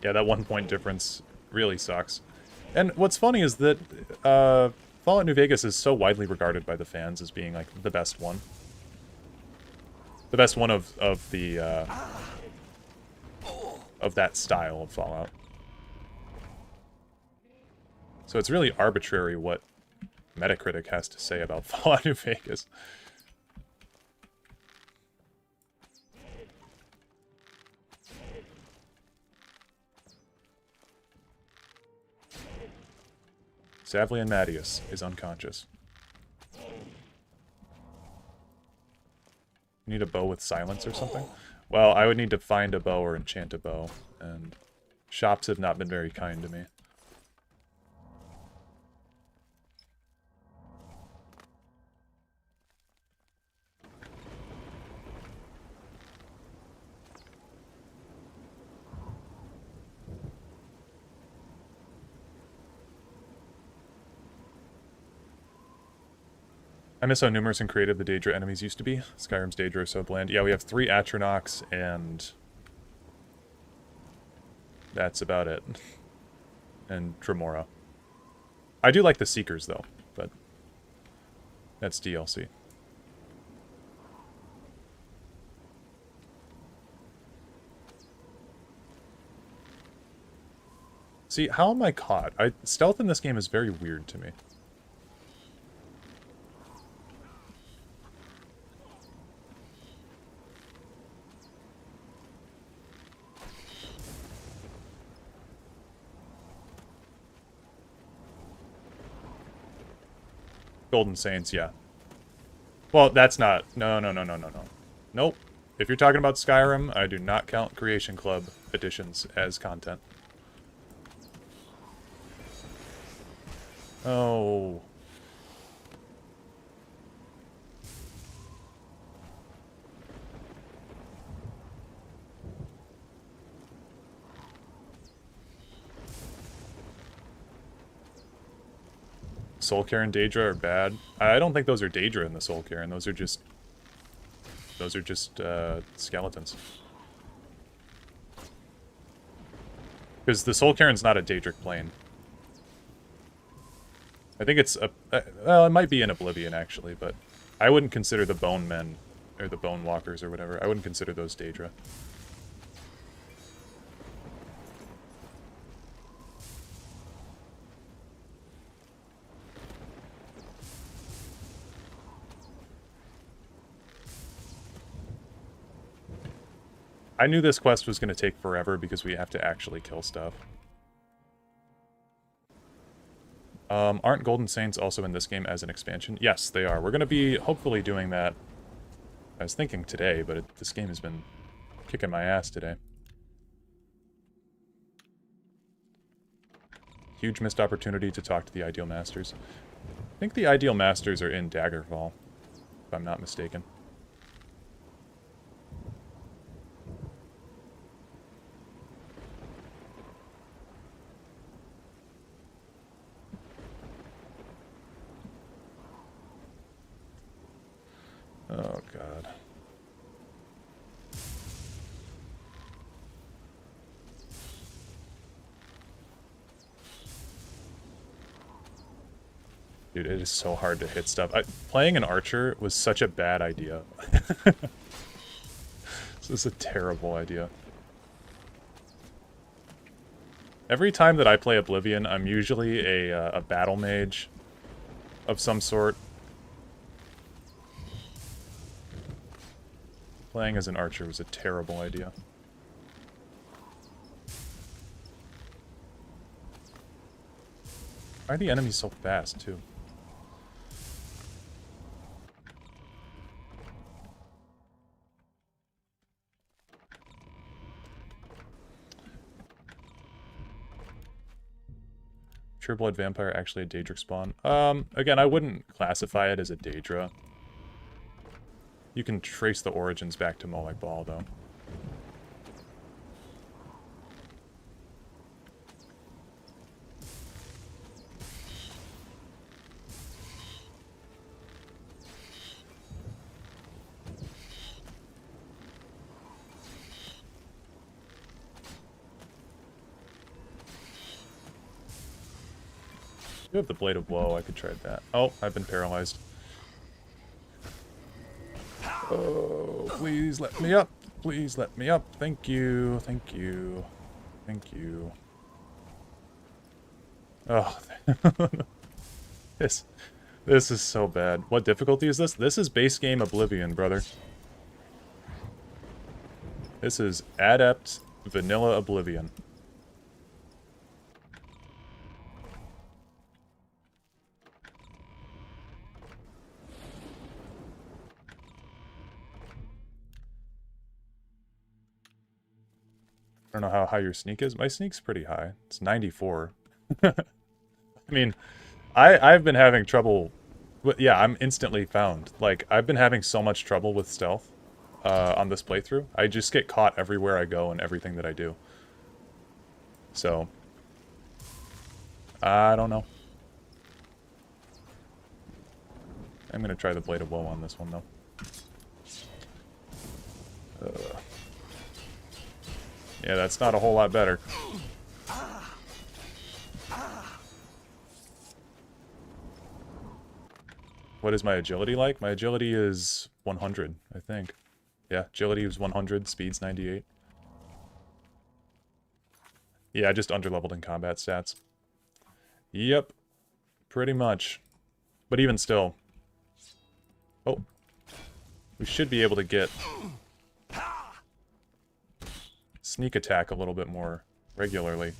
B: Yeah, that 1 point difference really sucks. And what's funny is that Fallout New Vegas is so widely regarded by the fans as being like the best one. The best one of that style of Fallout. So it's really arbitrary what Metacritic has to say about Fallout New Vegas. Savlian Mattius is unconscious. Need a bow with silence or something? Well, I would need to find a bow or enchant a bow, and shops have not been very kind to me. I miss how numerous and creative the Daedra enemies used to be. Skyrim's Daedra are so bland. Yeah, we have 3 Atronachs, and that's about it. And Tremora. I do like the Seekers, though, but That's DLC. See, how am I caught? Stealth in this game is very weird to me. Golden Saints, yeah. Well, that's not... No. Nope. If you're talking about Skyrim, I do not count Creation Club editions as content. Oh. Soulcare and Daedra are bad. I don't think those are Daedra in the Soulcare, and those are just skeletons. Because the Soulcairn's not a Daedric plane. I think it's a... well, it might be in Oblivion, actually, but I wouldn't consider the Bone Men, or the Bone Walkers, or whatever. I wouldn't consider those Daedra. I knew this quest was going to take forever because we have to actually kill stuff. Aren't Golden Saints also in this game as an expansion? Yes, they are. We're going to be hopefully doing that. I was thinking today, but this game has been kicking my ass today. Huge missed opportunity to talk to the Ideal Masters. I think the Ideal Masters are in Daggerfall, if I'm not mistaken. Oh, God. Dude, it is so hard to hit stuff. Playing an archer was such a bad idea. This is a terrible idea. Every time that I play Oblivion, I'm usually a battle mage of some sort. Playing as an archer was a terrible idea. Why are the enemies so fast, too? Pureblood Vampire actually a Daedric spawn? Again, I wouldn't classify it as a Daedra. You can trace the origins back to Molag Bal, though. You have the Blade of Woe, I could try that. Oh, I've been paralyzed. Oh, please let me up. Please let me up. Thank you. Thank you. Thank you. Oh. This is so bad. What difficulty is this? This is base game Oblivion, brother. This is Adept Vanilla Oblivion. I don't know how high your sneak is. My sneak's pretty high. It's 94. I mean, I've been having trouble... Yeah, I'm instantly found. Like, I've been having so much trouble with stealth on this playthrough. I just get caught everywhere I go and everything that I do. So, I don't know. I'm going to try the Blade of Woe on this one, though. Yeah, that's not a whole lot better. What is my agility like? My agility is 100, I think. Yeah, agility is 100, speed's 98. Yeah, I just underleveled in combat stats. Yep, pretty much. But even still. Oh. We should be able to get sneak attack a little bit more regularly.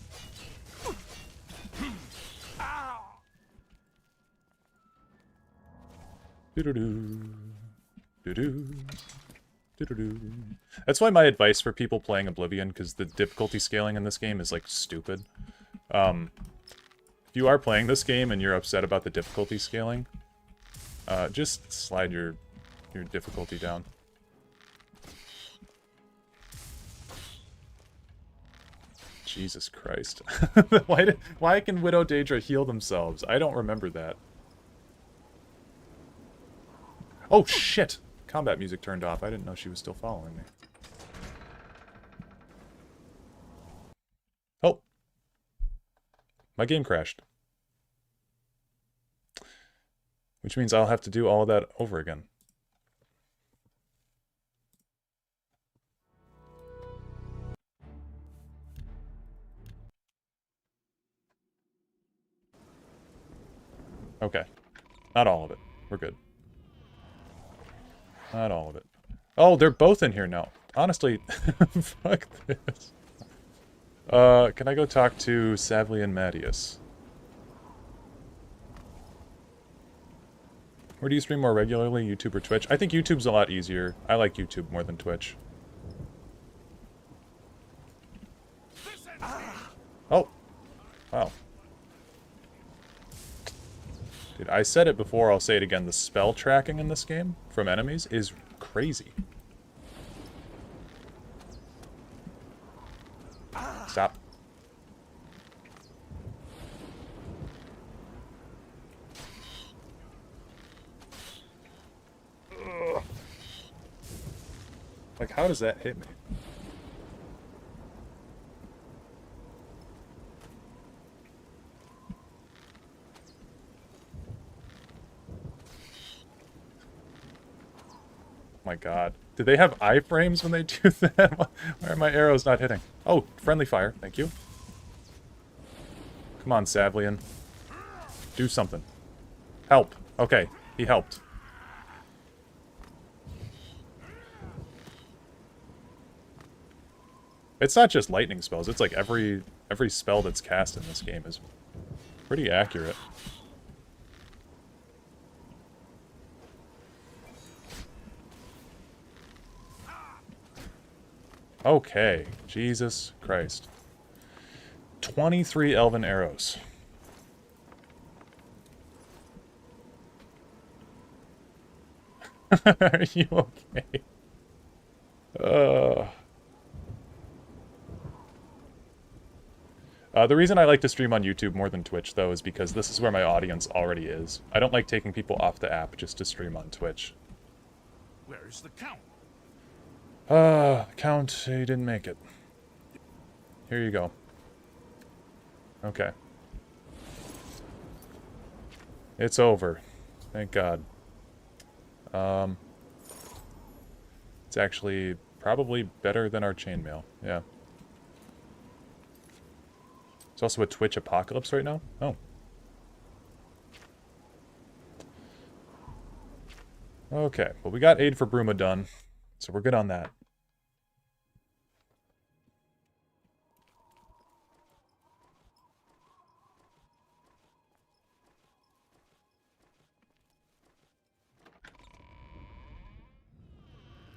B: Doo-doo-doo. Doo-doo. Doo-doo-doo. That's why my advice for people playing Oblivion, because the difficulty scaling in this game is, like, stupid. If you are playing this game and you're upset about the difficulty scaling, just slide your difficulty down. Jesus Christ. Why can Widow Daedra heal themselves? I don't remember that. Oh, shit! Combat music turned off. I didn't know she was still following me. Oh. My game crashed. Which means I'll have to do all of that over again. Okay. Not all of it. We're good. Not all of it. Oh, they're both in here now. Honestly, fuck this. Can I go talk to Savly and Mattias? Where do you stream more regularly, YouTube or Twitch? I think YouTube's a lot easier. I like YouTube more than Twitch. Oh. Wow. Dude, I said it before, I'll say it again. The spell tracking in this game from enemies is crazy. Stop. Ugh. Like, how does that hit me? My god. Do they have iframes when they do that? Why are my arrows not hitting? Oh, friendly fire. Thank you. Come on, Savlian. Do something. Help. Okay, he helped. It's not just lightning spells. It's like every spell that's cast in this game is pretty accurate. Okay, Jesus Christ. 23 elven arrows. Are you okay? The reason I like to stream on YouTube more than Twitch, though, is because this is where my audience already is. I don't like taking people off the app just to stream on Twitch.
D: Where is the Count?
B: Count, he didn't make it. Here you go. Okay. It's over. Thank God. It's actually probably better than our chainmail. Yeah. It's also a Twitch apocalypse right now? Oh. Okay, well we got aid for Bruma done, so we're good on that.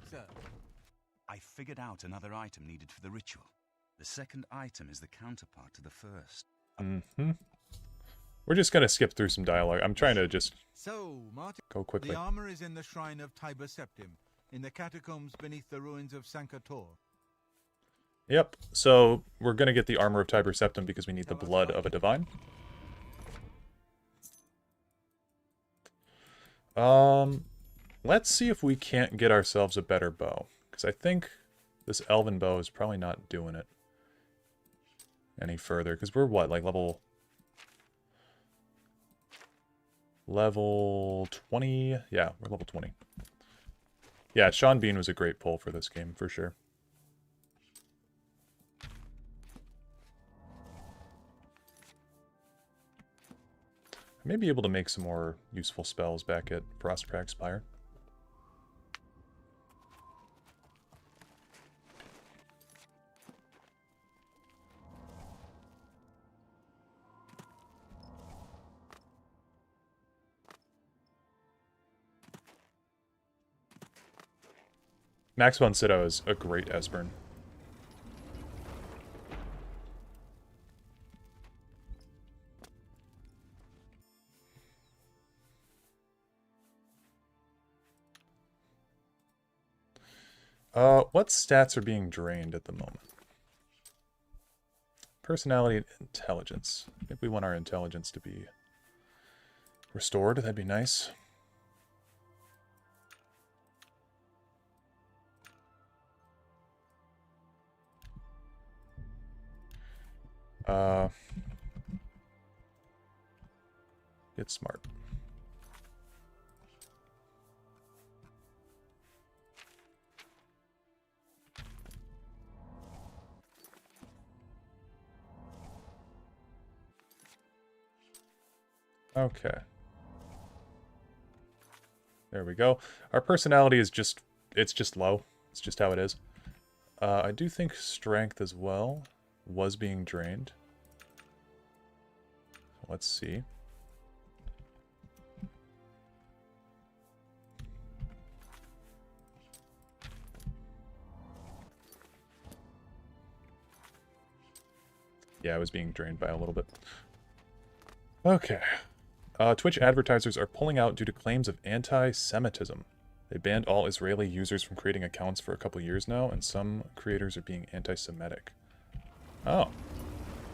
G: Sir, I figured out another item needed for the ritual. The second item is the counterpart to the first.
B: Mm-hmm. We're just gonna skip through some dialogue. I'm trying to just go quickly.
E: The armor is in the shrine of Tiber Septim, in the catacombs beneath the ruins of Sankator.
B: Yep, so we're gonna get the armor of Tiber Septim because we need the blood of a divine. Let's see if we can't get ourselves a better bow. Because I think this elven bow is probably not doing it any further. Because we're what, like level... Level 20. Yeah, we're level 20. Yeah, Sean Bean was a great pull for this game, for sure. I may be able to make some more useful spells back at Frostcrack Spire. Max von Sydow is a great Esbern. What stats are being drained at the moment? Personality and intelligence. If we want our intelligence to be restored, that'd be nice. Get smart. Okay. There we go. Our personality is just, it's just low. It's just how it is. I do think strength as well was being drained. Let's see. Yeah, I was being drained by a little bit. Okay. Twitch advertisers are pulling out due to claims of anti-Semitism. They banned all Israeli users from creating accounts for a couple years now, and some creators are being anti-Semitic. Oh.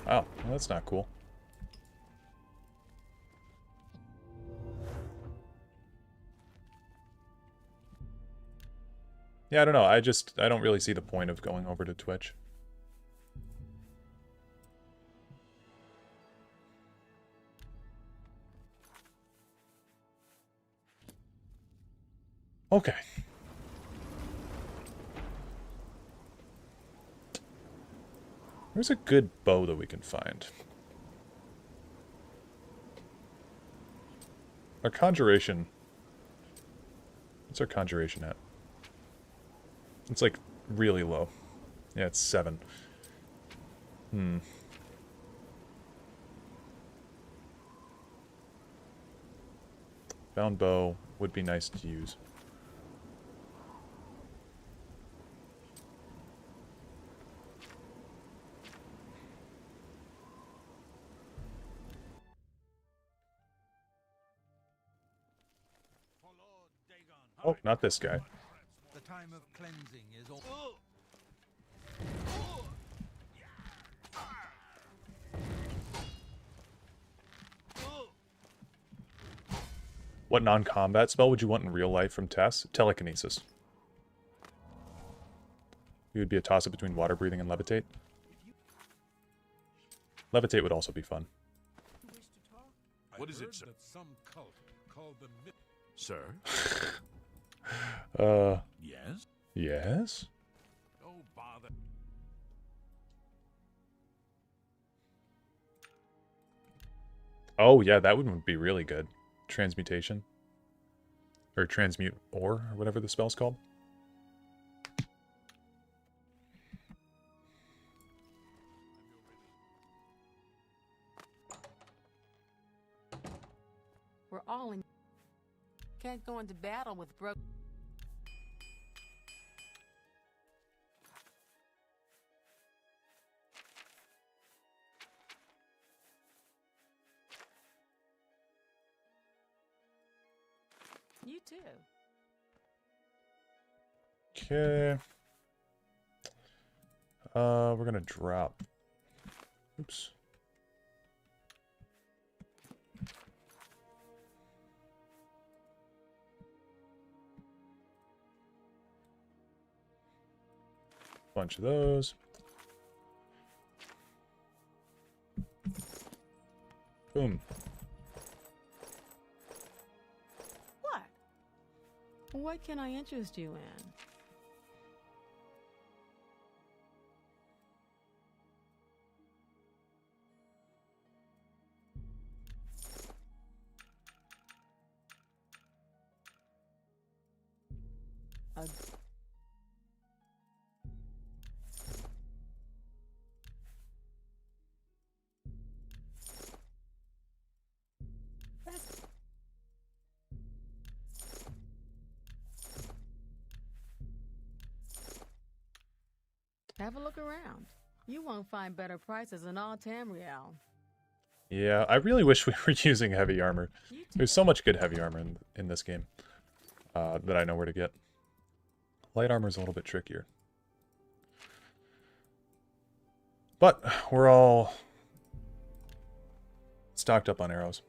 B: Wow, well, that's not cool. Yeah, I don't know. I don't really see the point of going over to Twitch. Okay. Where's a good bow that we can find? Our conjuration. What's our conjuration at? It's like really low. Yeah, it's 7. Bound bow would be nice to use. Oh, not this guy.
E: The time of cleansing is all.
B: What non-combat spell would you want in real life from Tess? Telekinesis. It would be a toss-up between water breathing and levitate. Levitate would also be fun.
L: What is it, sir? Some cult called the Sir? Yes?
B: Yes?
L: Oh, bother.
B: Oh, yeah, that one would be really good. Transmutation. Or transmute ore, or whatever the spell's called.
J: We're all in. Can't go into battle with broken. You too.
B: Okay. We're gonna drop. Oops. Bunch of those. Boom.
J: What can I interest you in? Have a look around. You won't find better prices in all Tamriel.
B: Yeah, I really wish we were using heavy armor. There's so much good heavy armor in this game that I know where to get. Light armor is a little bit trickier. But we're all stocked up on arrows.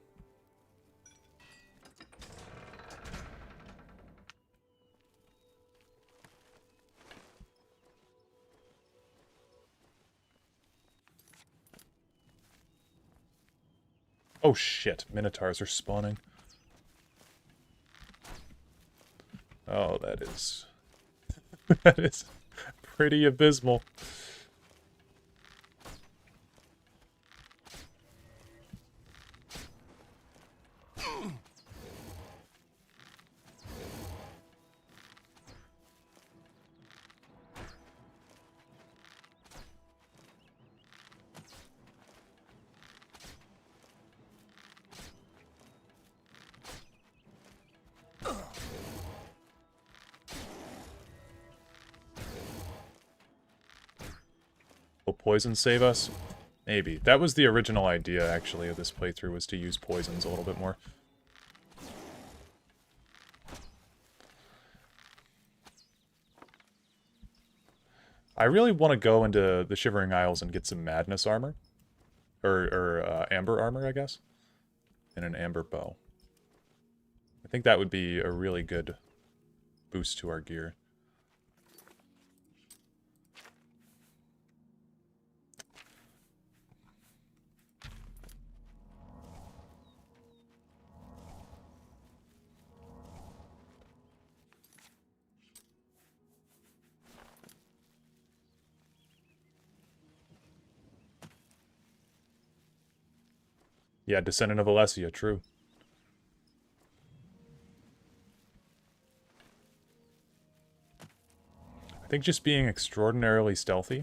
B: Oh shit, Minotaurs are spawning. Oh, that is... that is pretty abysmal. Will poison save us? Maybe. That was the original idea, actually, of this playthrough, was to use poisons a little bit more. I really want to go into the Shivering Isles and get some Madness armor. Or Amber armor, I guess. And an Amber bow. I think that would be a really good boost to our gear. Yeah, Descendant of Alessia, true. I think just being extraordinarily stealthy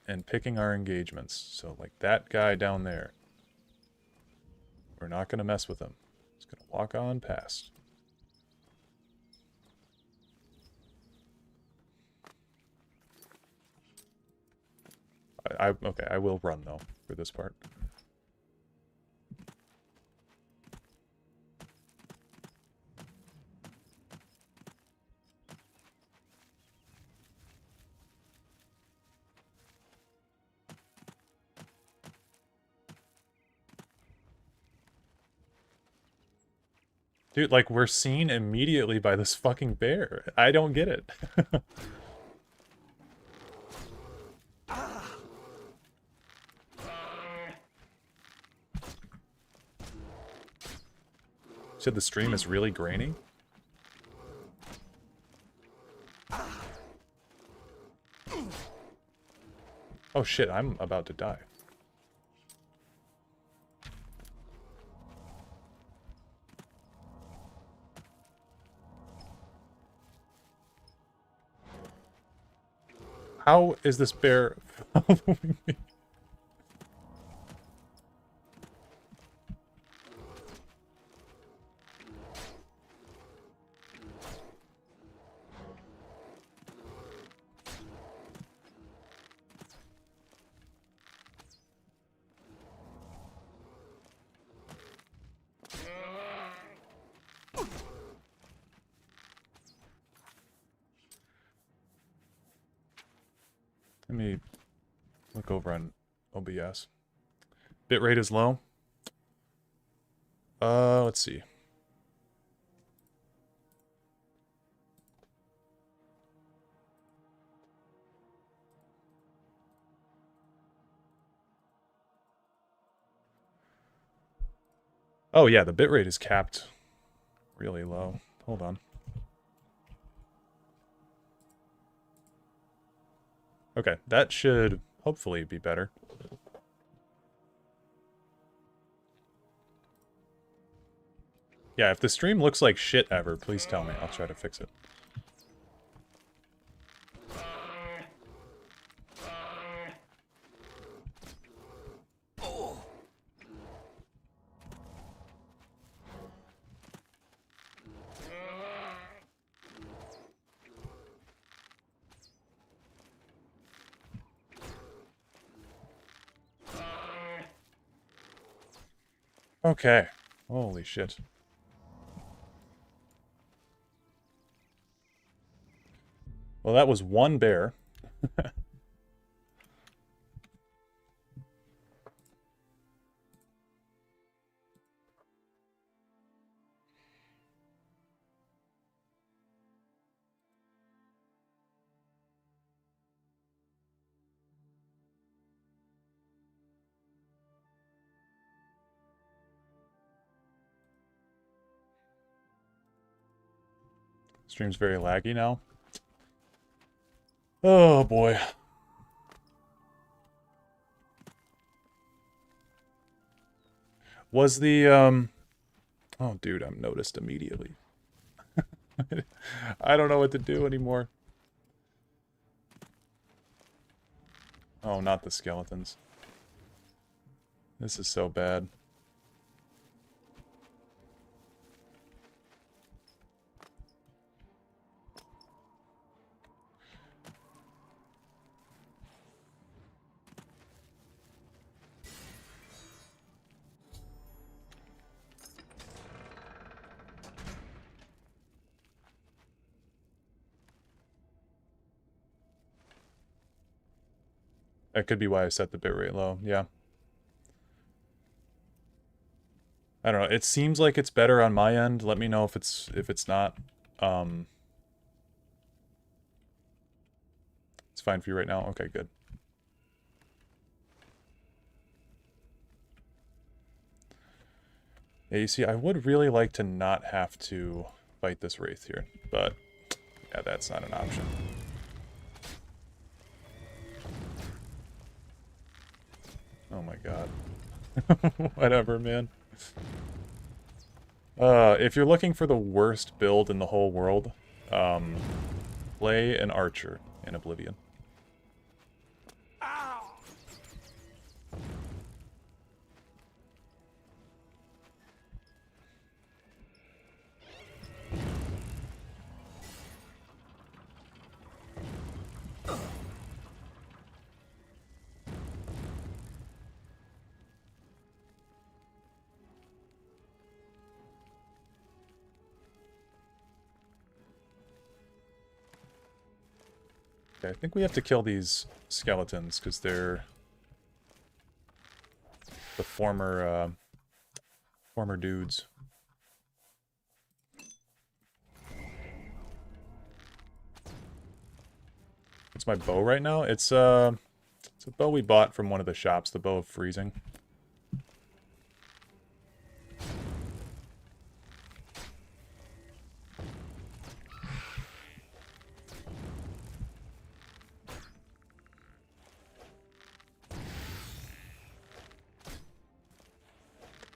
B: and picking our engagements. So, like that guy down there. We're not going to mess with him. He's going to walk on past. Okay, I will run, though, for this part. Dude, like, we're seen immediately by this fucking bear. I don't get it. Said the stream is really grainy? Oh shit, I'm about to die. How is this bear following me? Let me look over on OBS. Bitrate is low. Let's see. Oh yeah, the bitrate is capped really low. Hold on. Okay, that should hopefully be better. Yeah, if the stream looks like shit ever, please tell me. I'll try to fix it. Okay. Holy shit. Well, that was one bear. Stream's very laggy now. Oh boy. Was the oh dude, I'm noticed immediately. I don't know what to do anymore. Oh, not the skeletons. This is so bad. That could be why I set the bitrate low, yeah. I don't know, it seems like it's better on my end. Let me know if it's not. It's fine for you right now? Okay, good. Yeah, you see, I would really like to not have to fight this Wraith here, but yeah, that's not an option. Oh my god. Whatever, man. If you're looking for the worst build in the whole world, play an archer in Oblivion. Okay, I think we have to kill these skeletons because they're the former dudes. It's my bow right now. It's a bow we bought from one of the shops, the Bow of Freezing.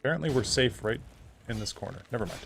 B: Apparently we're safe right in this corner. Never mind.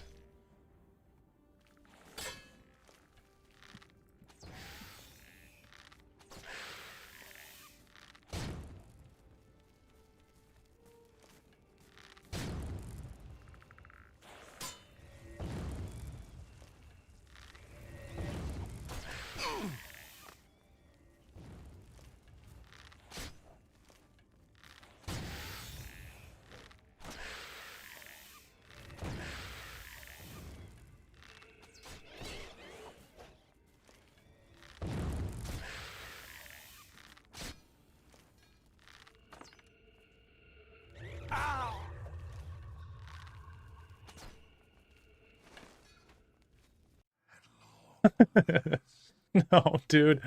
B: No, dude.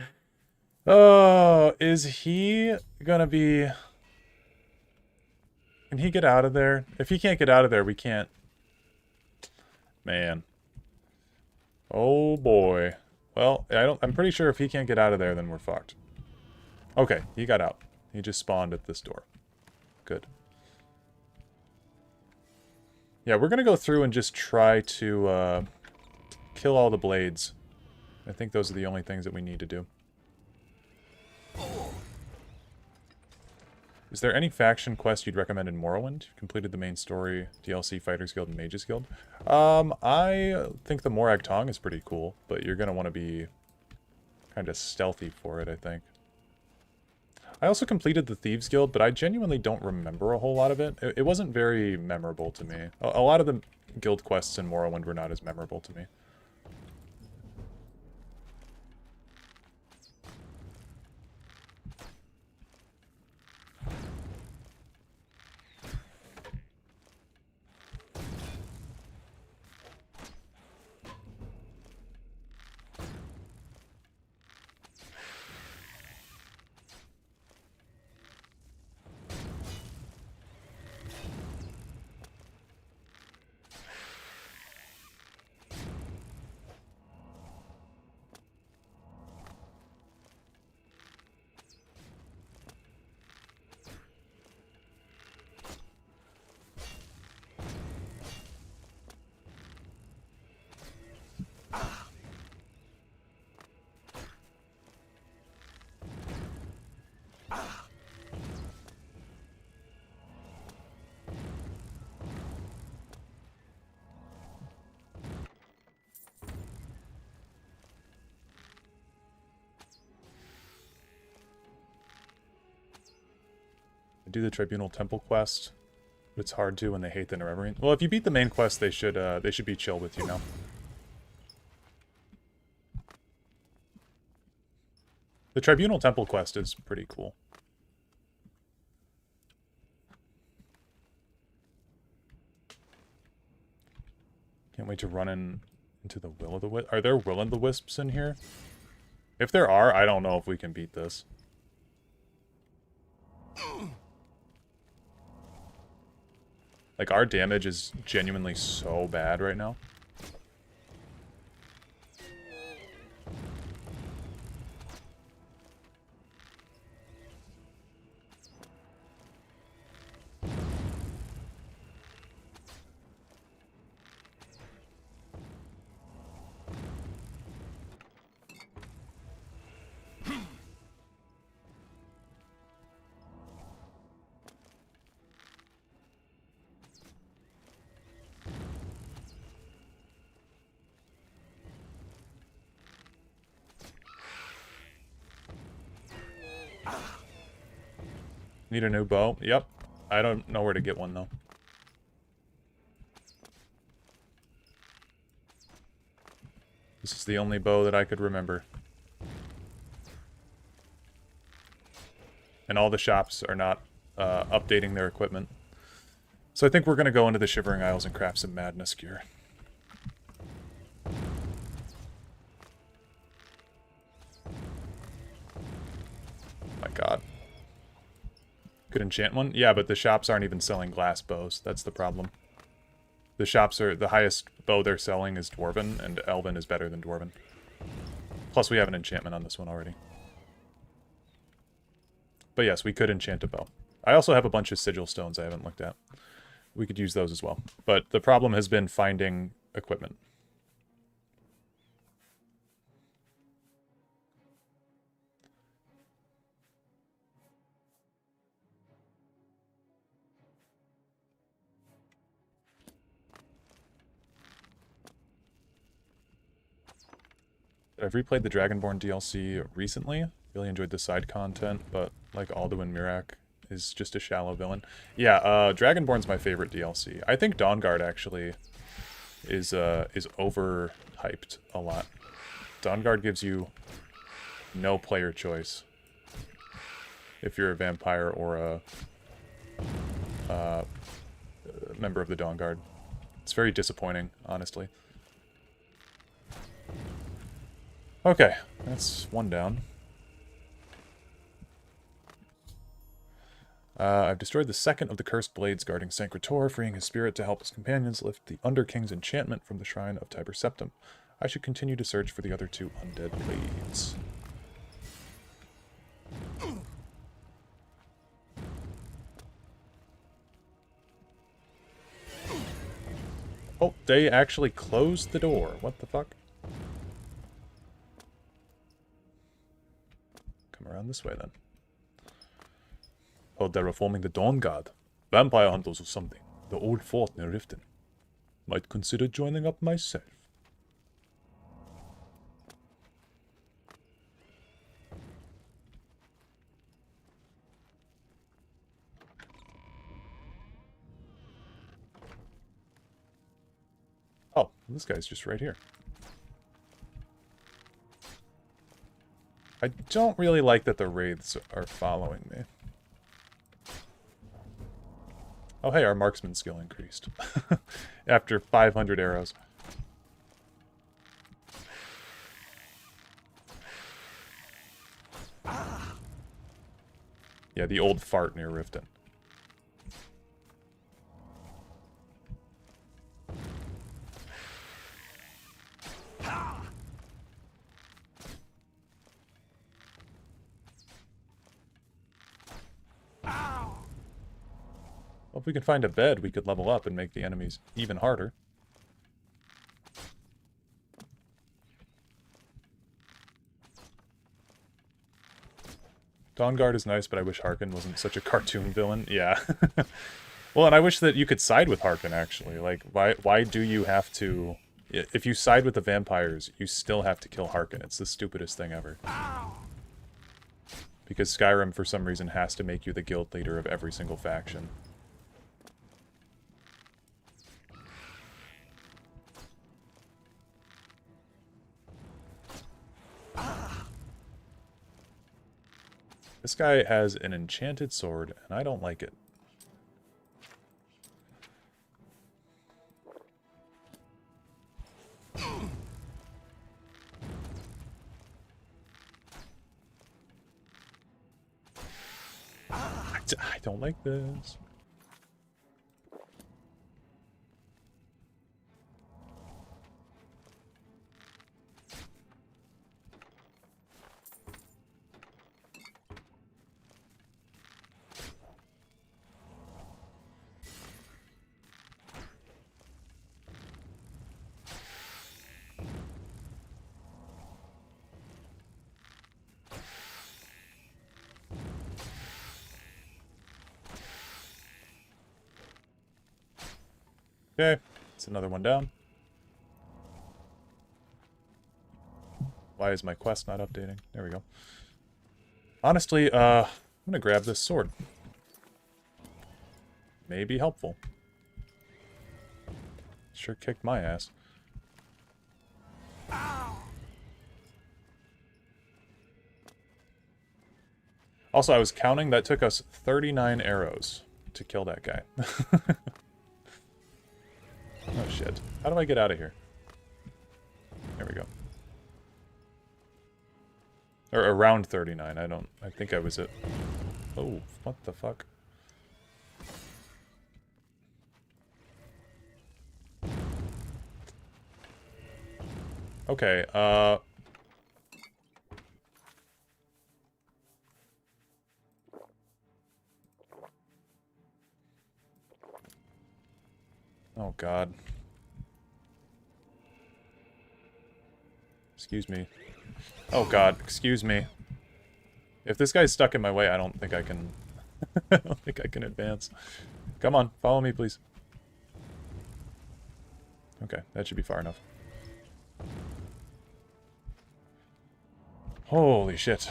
B: Oh, is he gonna be... Can he get out of there? If he can't get out of there, we can't... Man. Oh boy. Well, I'm pretty sure if he can't get out of there, then we're fucked. Okay, he got out. He just spawned at this door. Good. Yeah, we're gonna go through and just try to kill all the blades. I think those are the only things that we need to do. Is there any faction quest you'd recommend in Morrowind? You've completed the main story, DLC, Fighters Guild, and Mages Guild. I think the Morag Tong is pretty cool, but you're gonna want to be kind of stealthy for it, I think. I also completed the Thieves Guild, but I genuinely don't remember a whole lot of it. It wasn't very memorable to me. A lot of the guild quests in Morrowind were not as memorable to me. Do the Tribunal Temple quest. But it's hard to when they hate the Nerevarine. Well, if you beat the main quest, they should be chill with you now. The Tribunal Temple quest is pretty cool. Can't wait to run into the Will-o'-the-Wisp. Are there Will-o'-the-Wisps in here? If there are, I don't know if we can beat this. Like, our damage is genuinely so bad right now. Need a new bow? Yep. I don't know where to get one, though. This is the only bow that I could remember. And all the shops are not updating their equipment. So I think we're going to go into the Shivering Isles and craft some Madness gear. My god. Could enchant one? Yeah, but the shops aren't even selling glass bows. That's the problem. The shops are... The highest bow they're selling is Dwarven, and Elven is better than Dwarven. Plus, we have an enchantment on this one already. But yes, we could enchant a bow. I also have a bunch of sigil stones I haven't looked at. We could use those as well. But the problem has been finding equipment. I've replayed the Dragonborn DLC recently. Really enjoyed the side content, but like Alduin Mirak is just a shallow villain. Yeah, Dragonborn's my favorite DLC. I think Dawnguard actually is overhyped a lot. Dawnguard gives you no player choice if you're a vampire or a member of the Dawnguard. It's very disappointing, honestly. Okay, that's one down. I've destroyed the second of the cursed blades guarding Sancretor, freeing his spirit to help his companions lift the Under King's enchantment from the shrine of Tiber Septim. I should continue to search for the other 2 undead blades. Oh, they actually closed the door. What the fuck? Come around this way, then. Oh, they're reforming the Dawn Guard. Vampire hunters or something. The old fort near Riften. Might consider joining up myself. Oh, this guy's just right here. I don't really like that the wraiths are following me. Oh hey, our marksman skill increased. After 500 arrows. Yeah, the old fart near Riften. Well, if we can find a bed, we could level up and make the enemies even harder. Dawnguard is nice, but I wish Harkin wasn't such a cartoon villain. Yeah. Well, and I wish that you could side with Harkin, actually. Like, why do you have to... If you side with the vampires, you still have to kill Harkin. It's the stupidest thing ever. Because Skyrim, for some reason, has to make you the guild leader of every single faction. This guy has an enchanted sword, and I don't like it. I don't like this. Okay, it's another one down. Why is my quest not updating? There we go. Honestly, I'm gonna grab this sword. May be helpful. Sure kicked my ass. Also, I was counting, that took us 39 arrows to kill that guy. Oh shit. How do I get out of here? There we go. Or around 39, I think I was at... Oh, what the fuck? Okay, oh god. Excuse me. Oh god, excuse me. If this guy's stuck in my way, I don't think I can... I don't think I can advance. Come on, follow me, please. Okay, that should be far enough. Holy shit.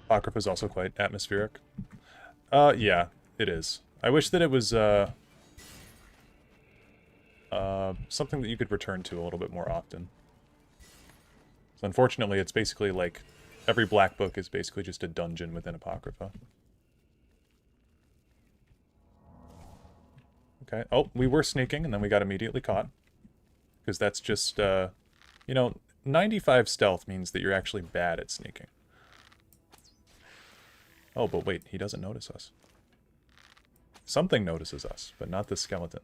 B: Apocrypha is also quite atmospheric. Yeah, it is. I wish that it was, something that you could return to a little bit more often. So unfortunately, it's basically like, every black book is basically just a dungeon within Apocrypha. Okay, oh, we were sneaking, and then we got immediately caught. Because that's just, you know, 95 stealth means that you're actually bad at sneaking. Oh, but wait, he doesn't notice us. Something notices us, but not the skeleton.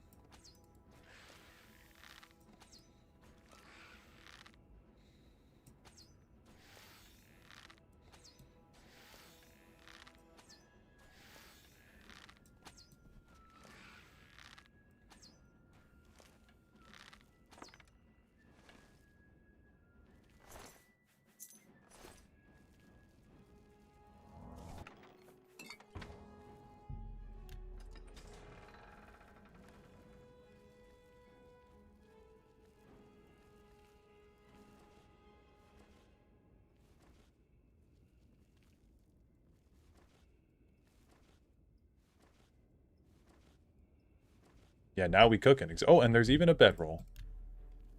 B: Yeah, now we cooking. Oh, and there's even a bedroll.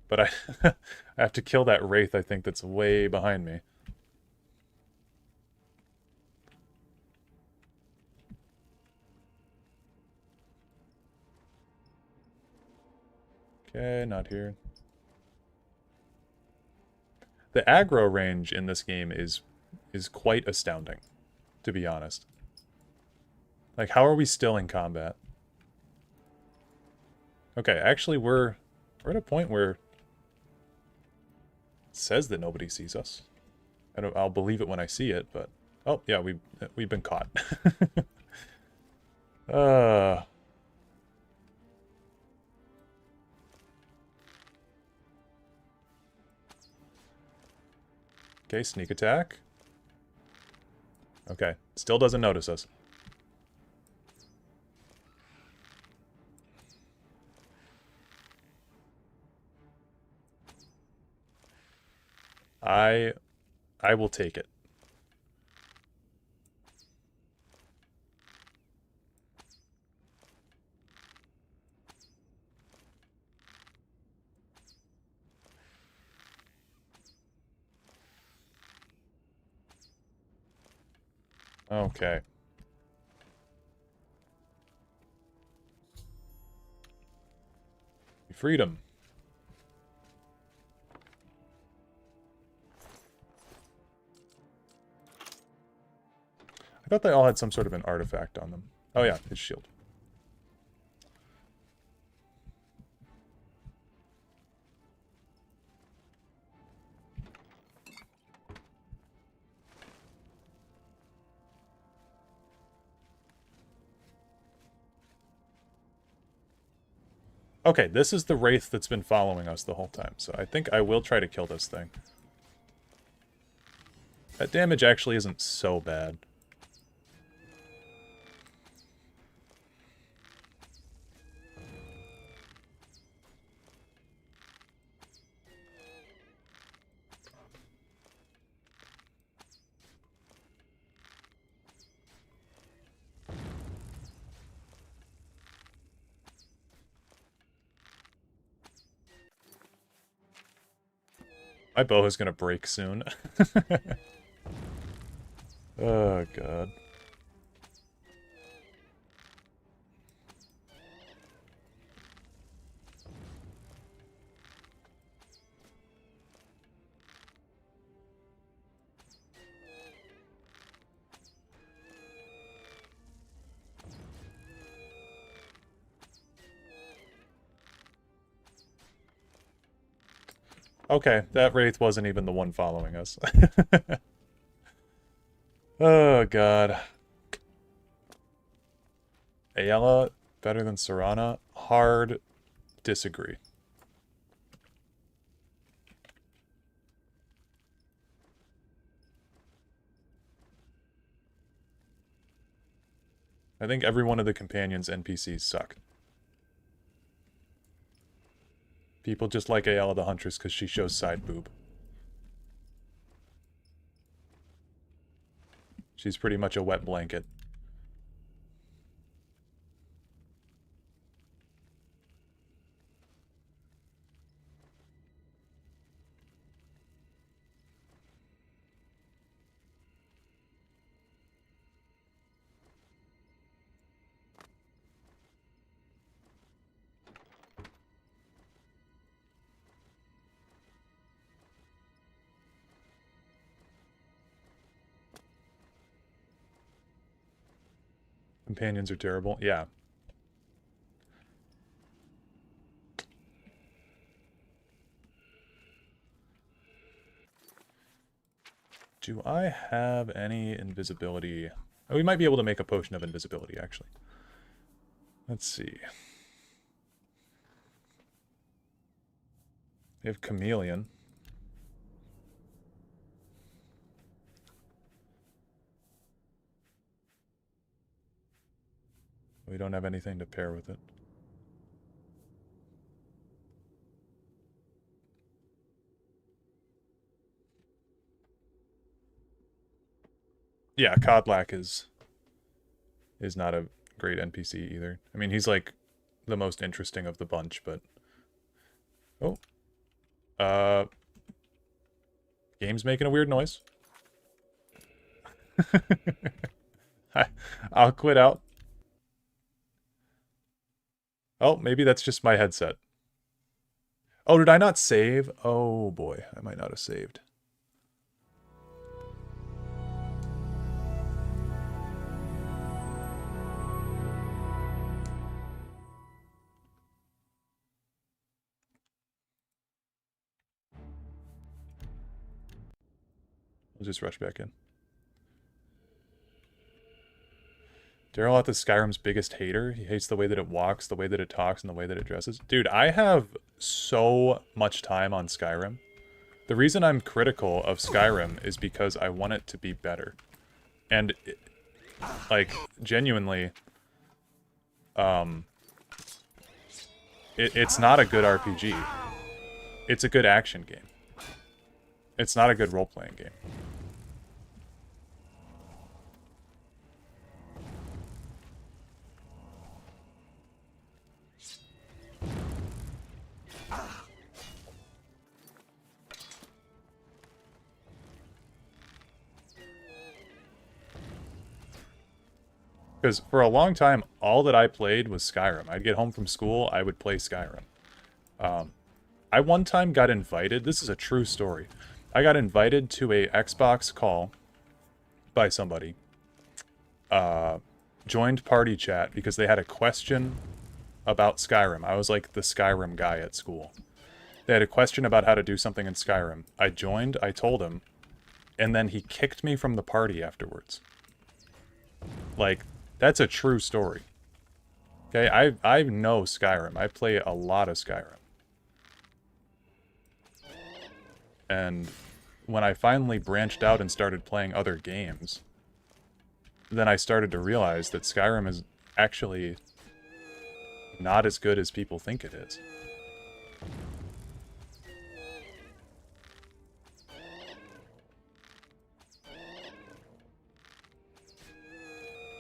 B: But I I have to kill that wraith, I think, that's way behind me. Okay, not here. The aggro range in this game is quite astounding, to be honest. Like, how are we still in combat? Okay, actually, we're at a point where it says that nobody sees us. I'll believe it when I see it, but oh yeah, we've been caught. Okay, sneak attack. Okay, still doesn't notice us. I will take it. Okay. Freedom. I thought they all had some sort of an artifact on them. Oh yeah, his shield. Okay, this is the wraith that's been following us the whole time, so I think I will try to kill this thing. That damage actually isn't so bad. My bow is gonna break soon. Oh, God. Okay, that wraith wasn't even the one following us. Oh, God. Ayala better than Serana? Hard disagree. I think every one of the companions NPCs suck. People just like Ayala the Huntress because she shows side boob. She's pretty much a wet blanket. Companions are terrible. Yeah. Do I have any invisibility? Oh, we might be able to make a potion of invisibility, actually. Let's see. We have Chameleon. We don't have anything to pair with it. Yeah, Kodlak is not a great NPC either. I mean, he's like the most interesting of the bunch, but oh. Game's making a weird noise. I'll quit out. Oh, maybe that's just my headset. Oh, did I not save? Oh boy, I might not have saved. We'll just rush back in. Dareloth is Skyrim's biggest hater. He hates the way that it walks, the way that it talks, and the way that it dresses. Dude, I have so much time on Skyrim. The reason I'm critical of Skyrim is because I want it to be better. And, like, genuinely, it's not a good RPG. It's a good action game. It's not a good role-playing game. Because for a long time, all that I played was Skyrim. I'd get home from school, I would play Skyrim. I one time got invited, this is a true story, I got invited to a Xbox call by somebody. Joined party chat because they had a question about Skyrim. I was like the Skyrim guy at school. They had a question about how to do something in Skyrim. I joined, I told him, and then he kicked me from the party afterwards. Like, that's a true story. Okay, I know Skyrim. I play a lot of Skyrim. And when I finally branched out and started playing other games, then I started to realize that Skyrim is actually not as good as people think it is.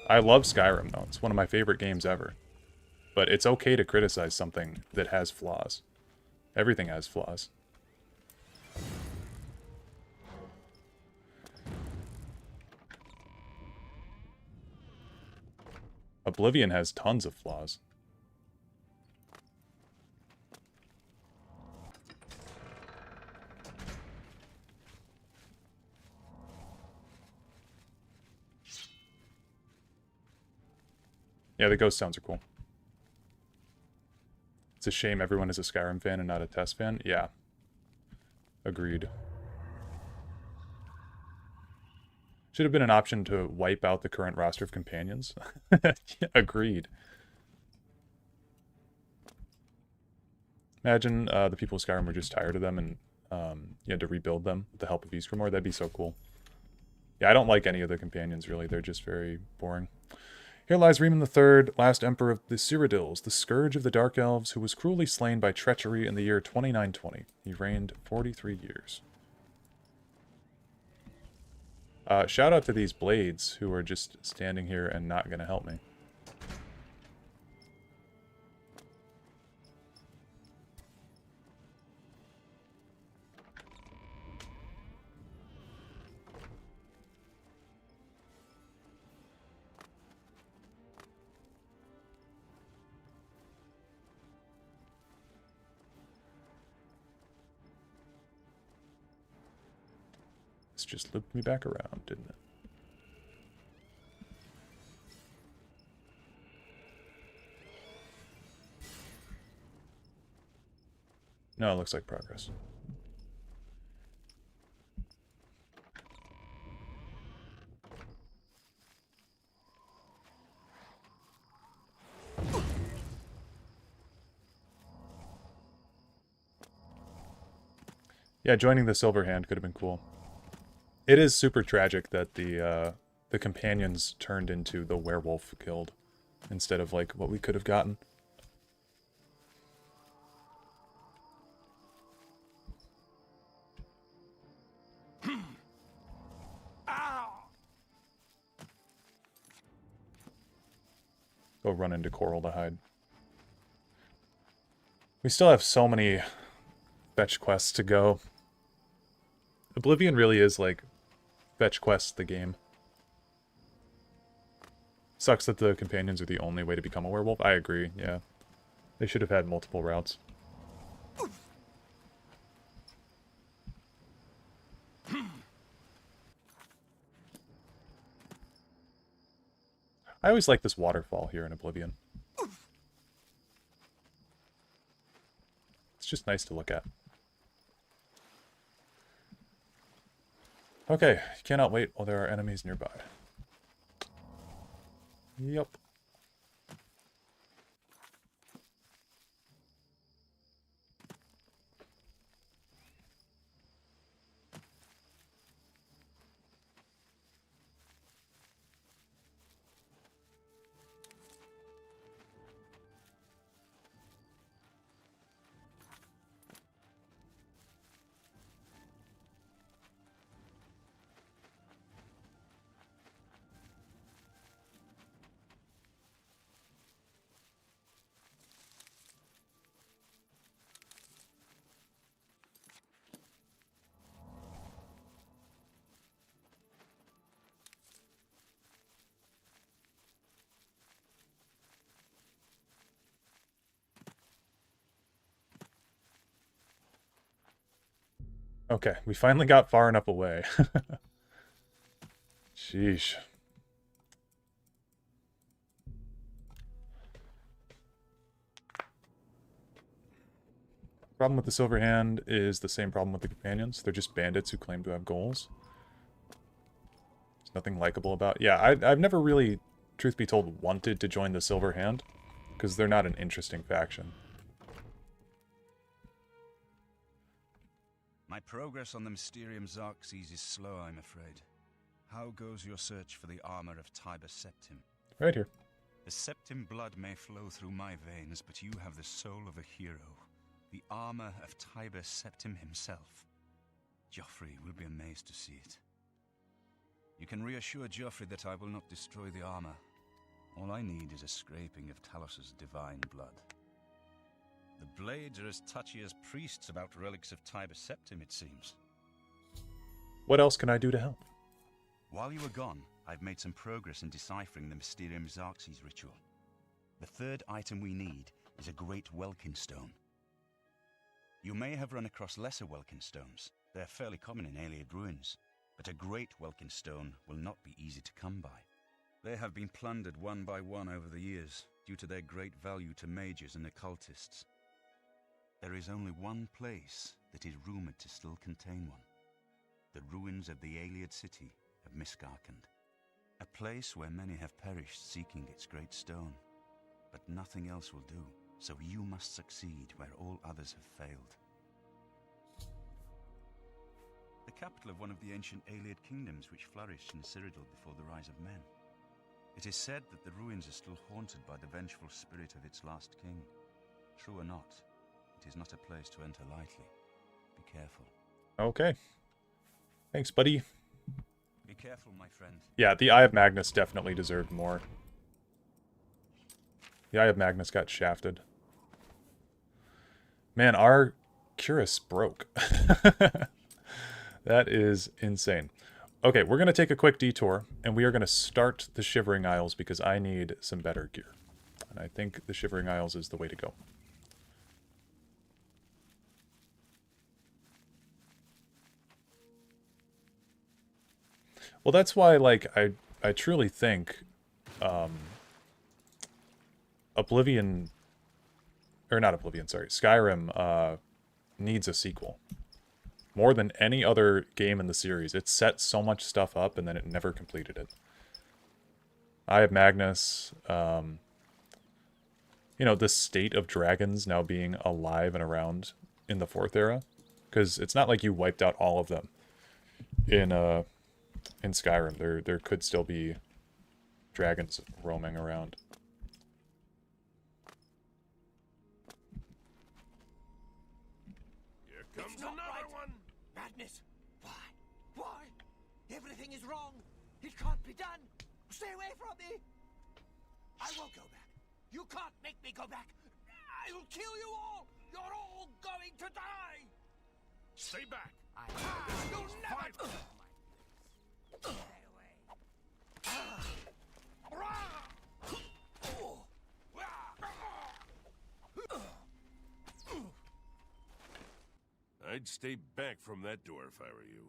B: I love Skyrim, though. It's one of my favorite games ever. But it's okay to criticize something that has flaws. Everything has flaws. Oblivion has tons of flaws. Yeah, the ghost sounds are cool. It's a shame everyone is a Skyrim fan and not a Test fan. Yeah. Agreed. Should have been an option to wipe out the current roster of companions. Agreed. Imagine the people of Skyrim were just tired of them and you had to rebuild them with the help of Ysgrimmar. That'd be so cool. Yeah, I don't like any of the companions, really. They're just very boring. Here lies Riemann III, last emperor of the Cyrodiils, the scourge of the Dark Elves, who was cruelly slain by treachery in the year 2920. He reigned 43 years. Shout out to these blades who are just standing here and not going to help me. This just looped me back around, didn't it? No, it looks like progress. Yeah, joining the Silver Hand could have been cool. It is super tragic that the companions turned into the werewolf guild instead of like what we could have gotten. Go run into Coral to hide. We still have so many fetch quests to go. Oblivion really is like fetch quests the game. Sucks that the companions are the only way to become a werewolf. I agree, yeah. They should have had multiple routes. I always like this waterfall here in Oblivion. It's just nice to look at. Okay, cannot wait while there are enemies nearby. Yep. Okay, we finally got far enough away. Sheesh. Problem with the Silver Hand is the same problem with the companions. They're just bandits who claim to have goals. There's nothing likable about... Yeah, I've never really, truth be told, wanted to join the Silver Hand, because they're not an interesting faction.
G: My progress on the Mysterium Xarxes is slow, I'm afraid. How goes your search for the armor of Tiber Septim?
B: Right here.
G: The Septim blood may flow through my veins, but you have the soul of a hero. The armor of Tiber Septim himself. Joffrey will be amazed to see it. You can reassure Joffrey that I will not destroy the armor. All I need is a scraping of Talos's divine blood. The blades are as touchy as priests about relics of Tiber Septim, it seems.
B: What else can I do to help?
G: While you were gone, I've made some progress in deciphering the Mysterium Xarxes ritual. The third item we need is a great Welkin stone. You may have run across lesser Welkin stones. They're fairly common in Ayleid ruins, but a great Welkin stone will not be easy to come by. They have been plundered one by one over the years, due to their great value to mages and occultists. There is only one place that is rumored to still contain one. The ruins of the Ayleid city of Miskarkand. A place where many have perished seeking its great stone. But nothing else will do, so you must succeed where all others have failed. The capital of one of the ancient Ayleid kingdoms which flourished in Cyrodiil before the rise of men. It is said that the ruins are still haunted by the vengeful spirit of its last king. True or not, it is not a place to enter lightly. Be careful.
B: Okay. Thanks, buddy.
G: Be careful, my friend.
B: Yeah, the Eye of Magnus definitely deserved more. The Eye of Magnus got shafted. Man, our Cuirass broke. That is insane. Okay, we're going to take a quick detour, and we are going to start the Shivering Isles because I need some better gear. And I think the Shivering Isles is the way to go. Well, that's why, like, I truly think Oblivion, or not Oblivion, sorry, Skyrim needs a sequel. More than any other game in the series. It set so much stuff up and then it never completed it. Eye of Magnus, you know, the state of dragons now being alive and around in the 4th era. Because it's not like you wiped out all of them in Skyrim. There could still be dragons roaming around.
D: Here comes another one!
H: Madness! Why? Everything is wrong! It can't be done! Stay away from me! I won't go back! You can't make me go back! I'll kill you all! You're all going to die!
D: Stay back!
H: You'll never... Stay away.
F: I'd stay back from that door if I were you.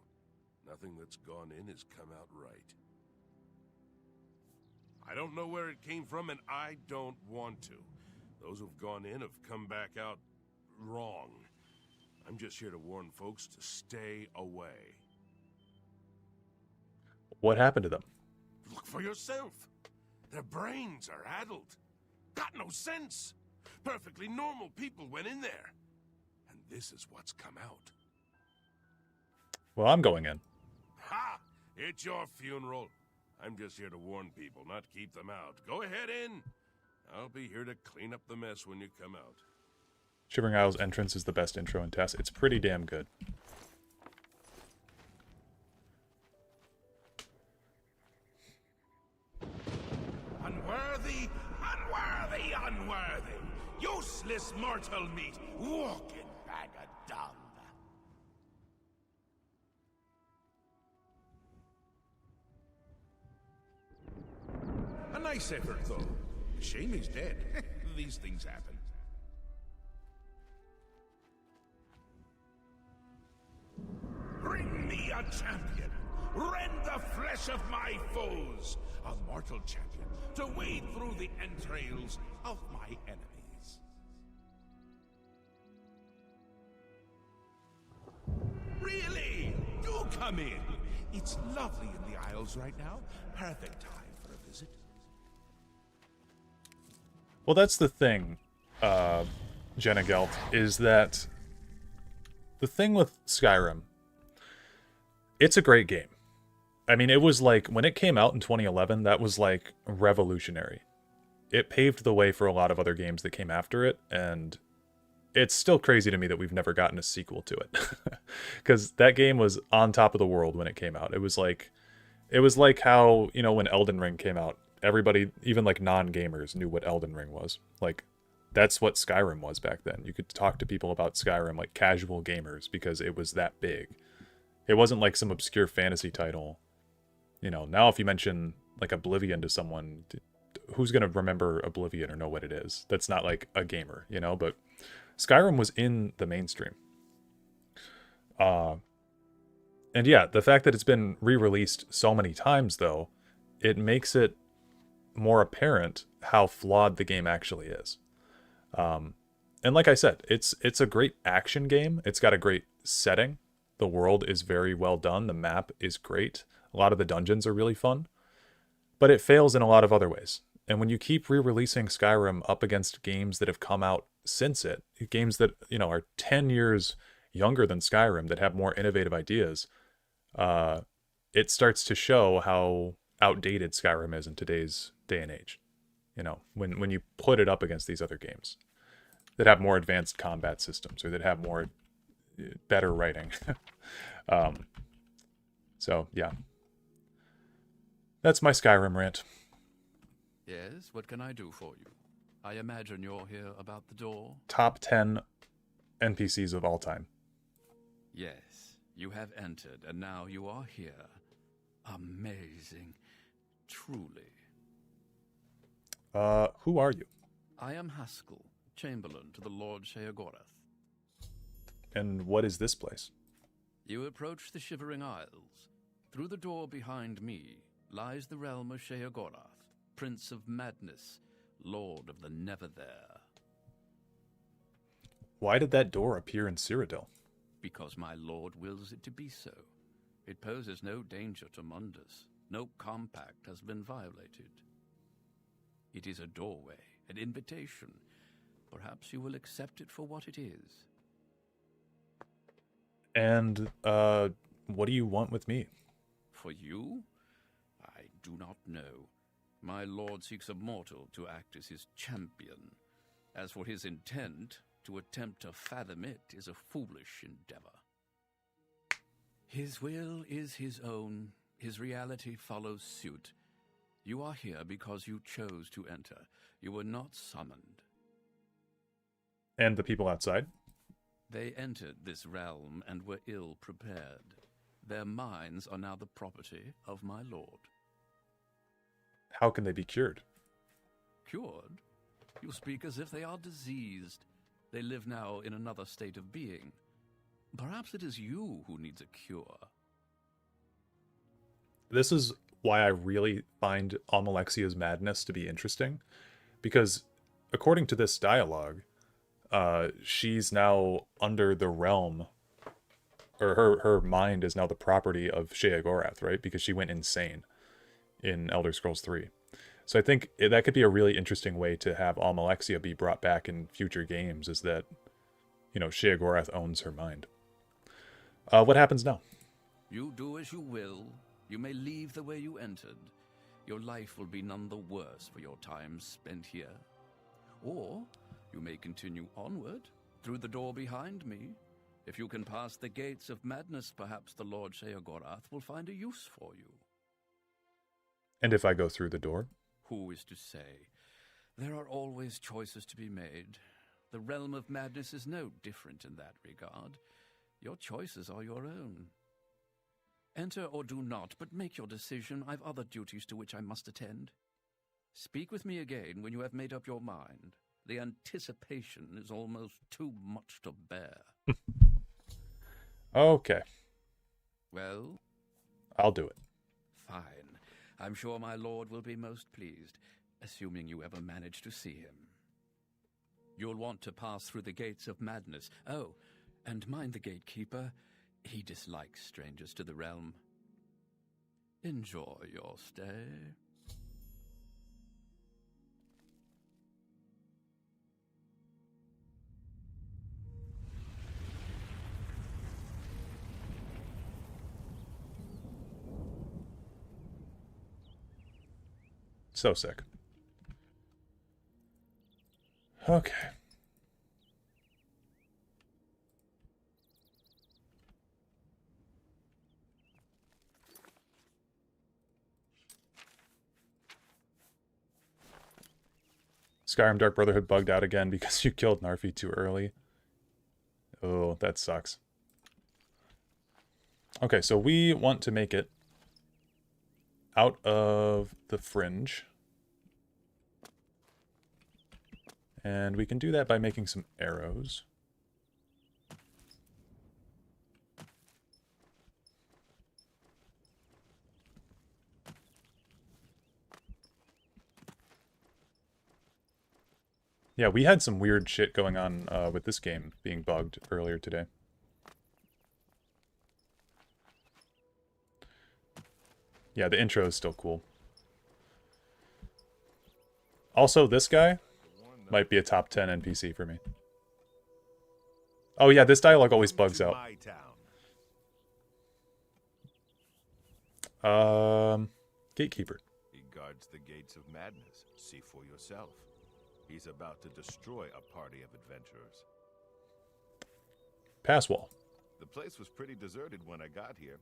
F: Nothing that's gone in has come out right. I don't know where it came from, and I don't want to. Those who've gone in have come back out wrong. I'm just here to warn folks to stay away.
B: What happened to them?
F: Look for yourself. Their brains are addled. Got no sense. Perfectly normal people went in there. And this is what's come out.
B: Well, I'm going in.
F: Ha! It's your funeral. I'm just here to warn people, not keep them out. Go ahead in. I'll be here to clean up the mess when you come out.
B: Shivering Isles entrance is the best intro in TES. It's pretty damn good.
D: Unworthy, unworthy, unworthy! Useless mortal meat, walking bag of dung! A nice effort, though. Shame he's dead. These things happen. Bring me a champion! Rend the flesh of my foes! A mortal champion to wade through the entrails of my enemies. Really? Do come in! It's lovely in the Isles right now. Perfect time for a visit.
B: Well, that's the thing, Jenna Gelt, is that the thing with Skyrim, it's a great game. I mean, it was like, when it came out in 2011, that was like revolutionary. It paved the way for a lot of other games that came after it, and it's still crazy to me that we've never gotten a sequel to it. Because that game was on top of the world when it came out. It was like how, you know, when Elden Ring came out, everybody, even like non-gamers, knew what Elden Ring was. Like, that's what Skyrim was back then. You could talk to people about Skyrim, like casual gamers, because it was that big. It wasn't like some obscure fantasy title. You know, now if you mention like Oblivion to someone, who's going to remember Oblivion or know what it is? That's not like a gamer, you know, but Skyrim was in the mainstream. And yeah, the fact that it's been re-released so many times, though, it makes it more apparent how flawed the game actually is. And like I said, it's a great action game. It's got a great setting. The world is very well done. The map is great. A lot of the dungeons are really fun. But it fails in a lot of other ways. And when you keep re-releasing Skyrim up against games that have come out since it, games that, you know, are 10 years younger than Skyrim, that have more innovative ideas, it starts to show how outdated Skyrim is in today's day and age. You know, when you put it up against these other games that have more advanced combat systems or that have more better writing. So yeah, that's my Skyrim rant.
M: Yes, what can I do for you? I imagine you're here about the door.
B: Top 10 NPCs of all time.
M: Yes, you have entered, and now you are here. Amazing. Truly.
B: Who are you?
M: I am Haskell, Chamberlain to the Lord Sheogorath.
B: And what is this place?
M: You approach the Shivering Isles. Through the door behind me lies the realm of Sheogorath, Prince of Madness, Lord of the Never There.
B: Why did that door appear in Cyrodiil?
M: Because my lord wills it to be so. It poses no danger to Mundus. No compact has been violated. It is a doorway, an invitation. Perhaps you will accept it for what it is.
B: And, what do you want with me?
M: For you? I do not know. My lord seeks a mortal to act as his champion. As for his intent, to attempt to fathom it is a foolish endeavor. His will is his own. His reality follows suit. You are here because you chose to enter. You were not summoned.
B: And the people outside?
M: They entered this realm and were ill prepared. Their minds are now the property of my lord.
B: How can they be cured?
M: Cured? You speak as if they are diseased. They live now in another state of being. Perhaps it is you who needs a cure.
B: This is why I really find Almalexia's madness to be interesting. Because, according to this dialogue, she's now under the realm, or her mind is now the property of Sheogorath, right? Because she went insane in Elder Scrolls 3. So I think that could be a really interesting way to have Almalexia be brought back in future games, is that, you know, Sheogorath owns her mind. What happens now?
M: You do as you will. You may leave the way you entered. Your life will be none the worse for your time spent here. Or you may continue onward, through the door behind me. If you can pass the gates of madness, perhaps the Lord Sheogorath will find a use for you.
B: And if I go through the door?
M: Who is to say? There are always choices to be made. The realm of madness is no different in that regard. Your choices are your own. Enter or do not, but make your decision. I've other duties to which I must attend. Speak with me again when you have made up your mind. The anticipation is almost too much to bear.
B: Okay.
M: Well?
B: I'll do it.
M: Fine. I'm sure my lord will be most pleased, assuming you ever manage to see him. You'll want to pass through the gates of madness. Oh, and mind the gatekeeper. He dislikes strangers to the realm. Enjoy your stay.
B: So sick. Okay. Skyrim Dark Brotherhood bugged out again because you killed Narfi too early. Oh, that sucks. Okay, so we want to make it out of the fringe. And we can do that by making some arrows. Yeah, we had some weird shit going on with this game being bugged earlier today. Yeah, the intro is still cool. Also, this guy might be a top 10 NPC for me. Oh yeah, this dialogue always bugs out. Gatekeeper.
F: He guards the gates of madness. See for yourself. He's about to destroy a party of adventurers.
B: Pass wall.
F: The place was pretty deserted when I got here.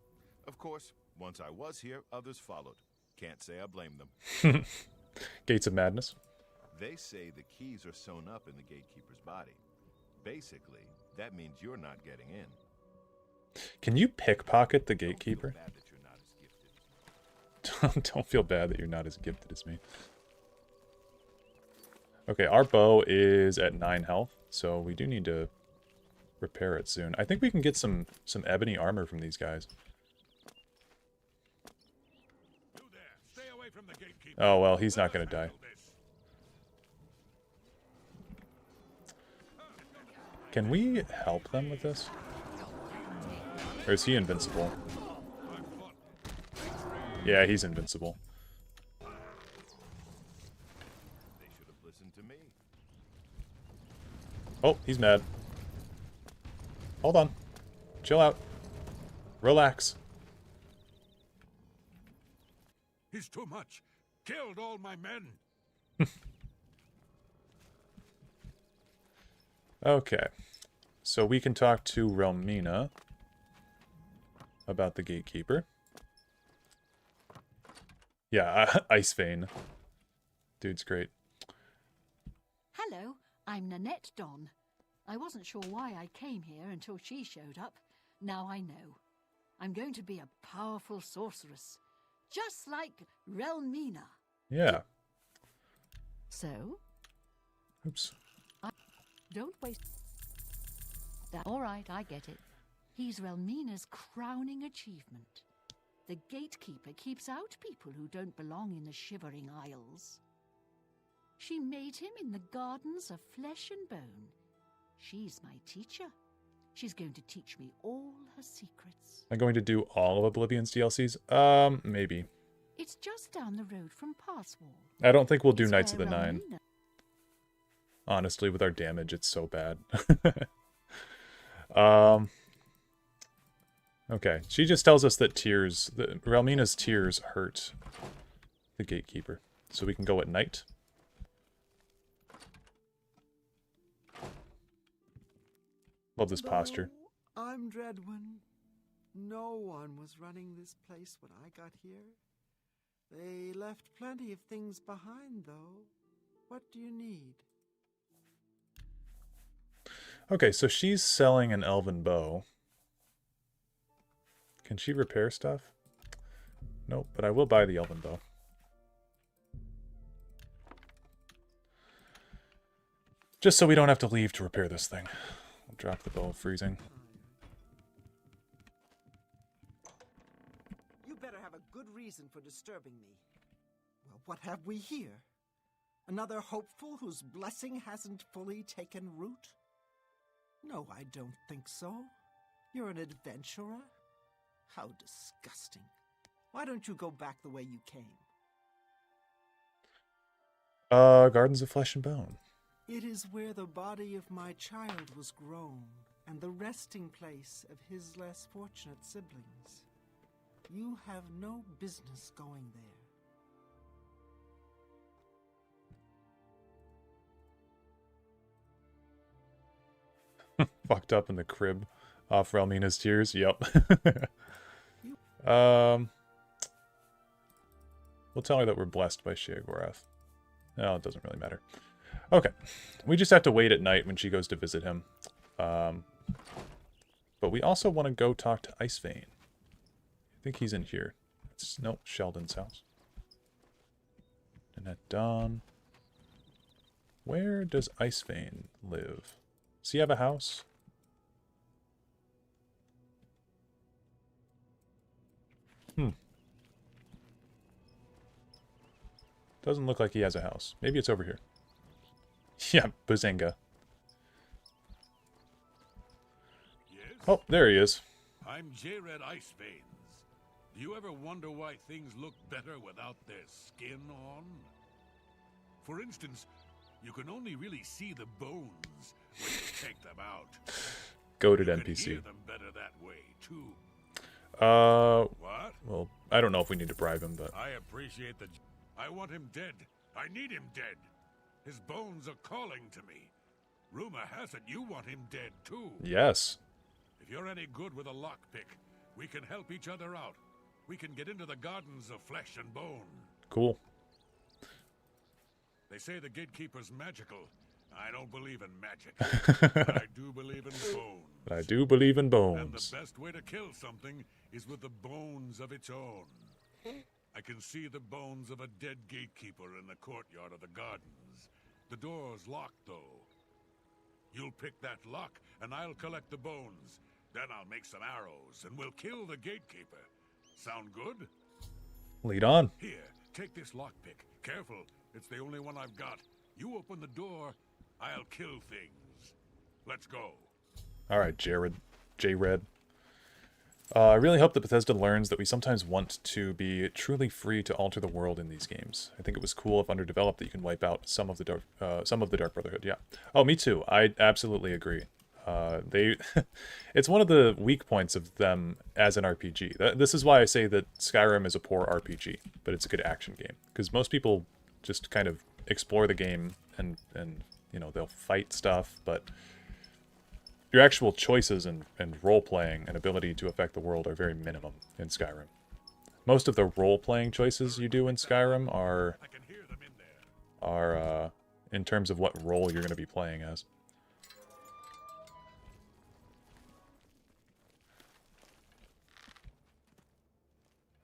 F: Of course, once I was here, others followed. Can't say I blame them.
B: Gates of Madness.
F: They say the keys are sewn up in the gatekeeper's body. Basically, that means you're not getting in.
B: Can you pickpocket the gatekeeper? Don't feel bad that you're not as gifted as me. Okay, our bow is at 9 health, so we do need to repair it soon. I think we can get some ebony armor from these guys. Oh, well, he's not going to die. Can we help them with this? Or is he invincible? Yeah, he's invincible.
F: They should have listened to me.
B: Oh, he's mad. Hold on. Chill out. Relax.
L: He's too much. Killed all my men.
B: Okay. So we can talk to Relmina about the gatekeeper. Yeah, Ice Vein. Dude's great.
I: Hello, I'm Nanette Don. I wasn't sure why I came here until she showed up. Now I know. I'm going to be a powerful sorceress, just like Relmina.
B: Yeah.
I: So?
B: Oops.
I: Don't waste... All right, I get it. He's Relmina's crowning achievement. The gatekeeper keeps out people who don't belong in the Shivering Isles. She made him in the gardens of flesh and bone. She's my teacher. She's going to teach me all her secrets.
B: Am I going to do all of Oblivion's DLCs? Maybe.
I: It's just down the road from Passwall.
B: I don't think we'll do
I: It's
B: Knights of
I: where
B: the Nine.
I: Relmina-
B: Honestly, with our damage, it's so bad. Okay, she just tells us that Relmina's tears hurt the gatekeeper. So we can go at night. Love this posture.
N: I'm Dreadwin. No one was running this place when I got here. They left plenty of things behind, though. What do you need?
B: Okay, so she's selling an elven bow. Can she repair stuff? Nope, but I will buy the elven bow. Just so we don't have to leave to repair this thing. I'll drop the bow of freezing.
N: You better have a good reason for disturbing me. Well, what have we here? Another hopeful whose blessing hasn't fully taken root? No, I don't think so. You're an adventurer? How disgusting. Why don't you go back the way you came?
B: Gardens of Flesh and Bone.
N: It is where the body of my child was grown, and the resting place of his less fortunate siblings. You have no business going there.
B: Fucked up in the crib off Relmina's tears. Yep. We'll tell her that we're blessed by Sheogorath. No, it doesn't really matter. Okay. We just have to wait at night when she goes to visit him. But we also want to go talk to Ice Vein. I think he's in here. Nope, Sheldon's house. And at dawn. Where does Ice Vein live? Does he have a house? Doesn't look like he has a house. Maybe it's over here. Yeah, Bazinga.
L: Yes?
B: Oh, there he is.
L: I'm Jared Iceveins. Do you ever wonder why things look better without their skin on? For instance, you can only really see the bones when you take them out.
B: Goated
L: You can
B: NPC.
L: hear them better that way, too. What?
B: Well, I don't know if we need to bribe him, but...
L: I appreciate the... I want him dead. I need him dead. His bones are calling to me. Rumor has it you want him dead, too.
B: Yes.
L: If you're any good with a lockpick, we can help each other out. We can get into the gardens of flesh and bone.
B: Cool.
L: They say the gatekeeper's magical. I don't believe in magic. But I do believe in bones.
B: I do believe in
L: And
B: bones.
L: the best way to kill something is with the bones of its own. I can see the bones of a dead gatekeeper in the courtyard of the gardens. The door's locked, though. You'll pick that lock, and I'll collect the bones. Then I'll make some arrows, and we'll kill the gatekeeper. Sound good?
B: Lead on.
L: Here, take this lockpick. Careful, it's the only one I've got. You open the door, I'll kill things. Let's go.
B: Alright, J-Red. I really hope that Bethesda learns that we sometimes want to be truly free to alter the world in these games. I think it was cool if underdeveloped that you can wipe out some of the Dark Brotherhood. Yeah. Oh, me too. I absolutely agree. It's one of the weak points of them as an RPG. This is why I say that Skyrim is a poor RPG, but it's a good action game. Because most people just kind of explore the game and you know, they'll fight stuff, but your actual choices and role-playing and ability to affect the world are very minimum in Skyrim. Most of the role-playing choices you do in Skyrim are in terms of what role you're going to be playing as.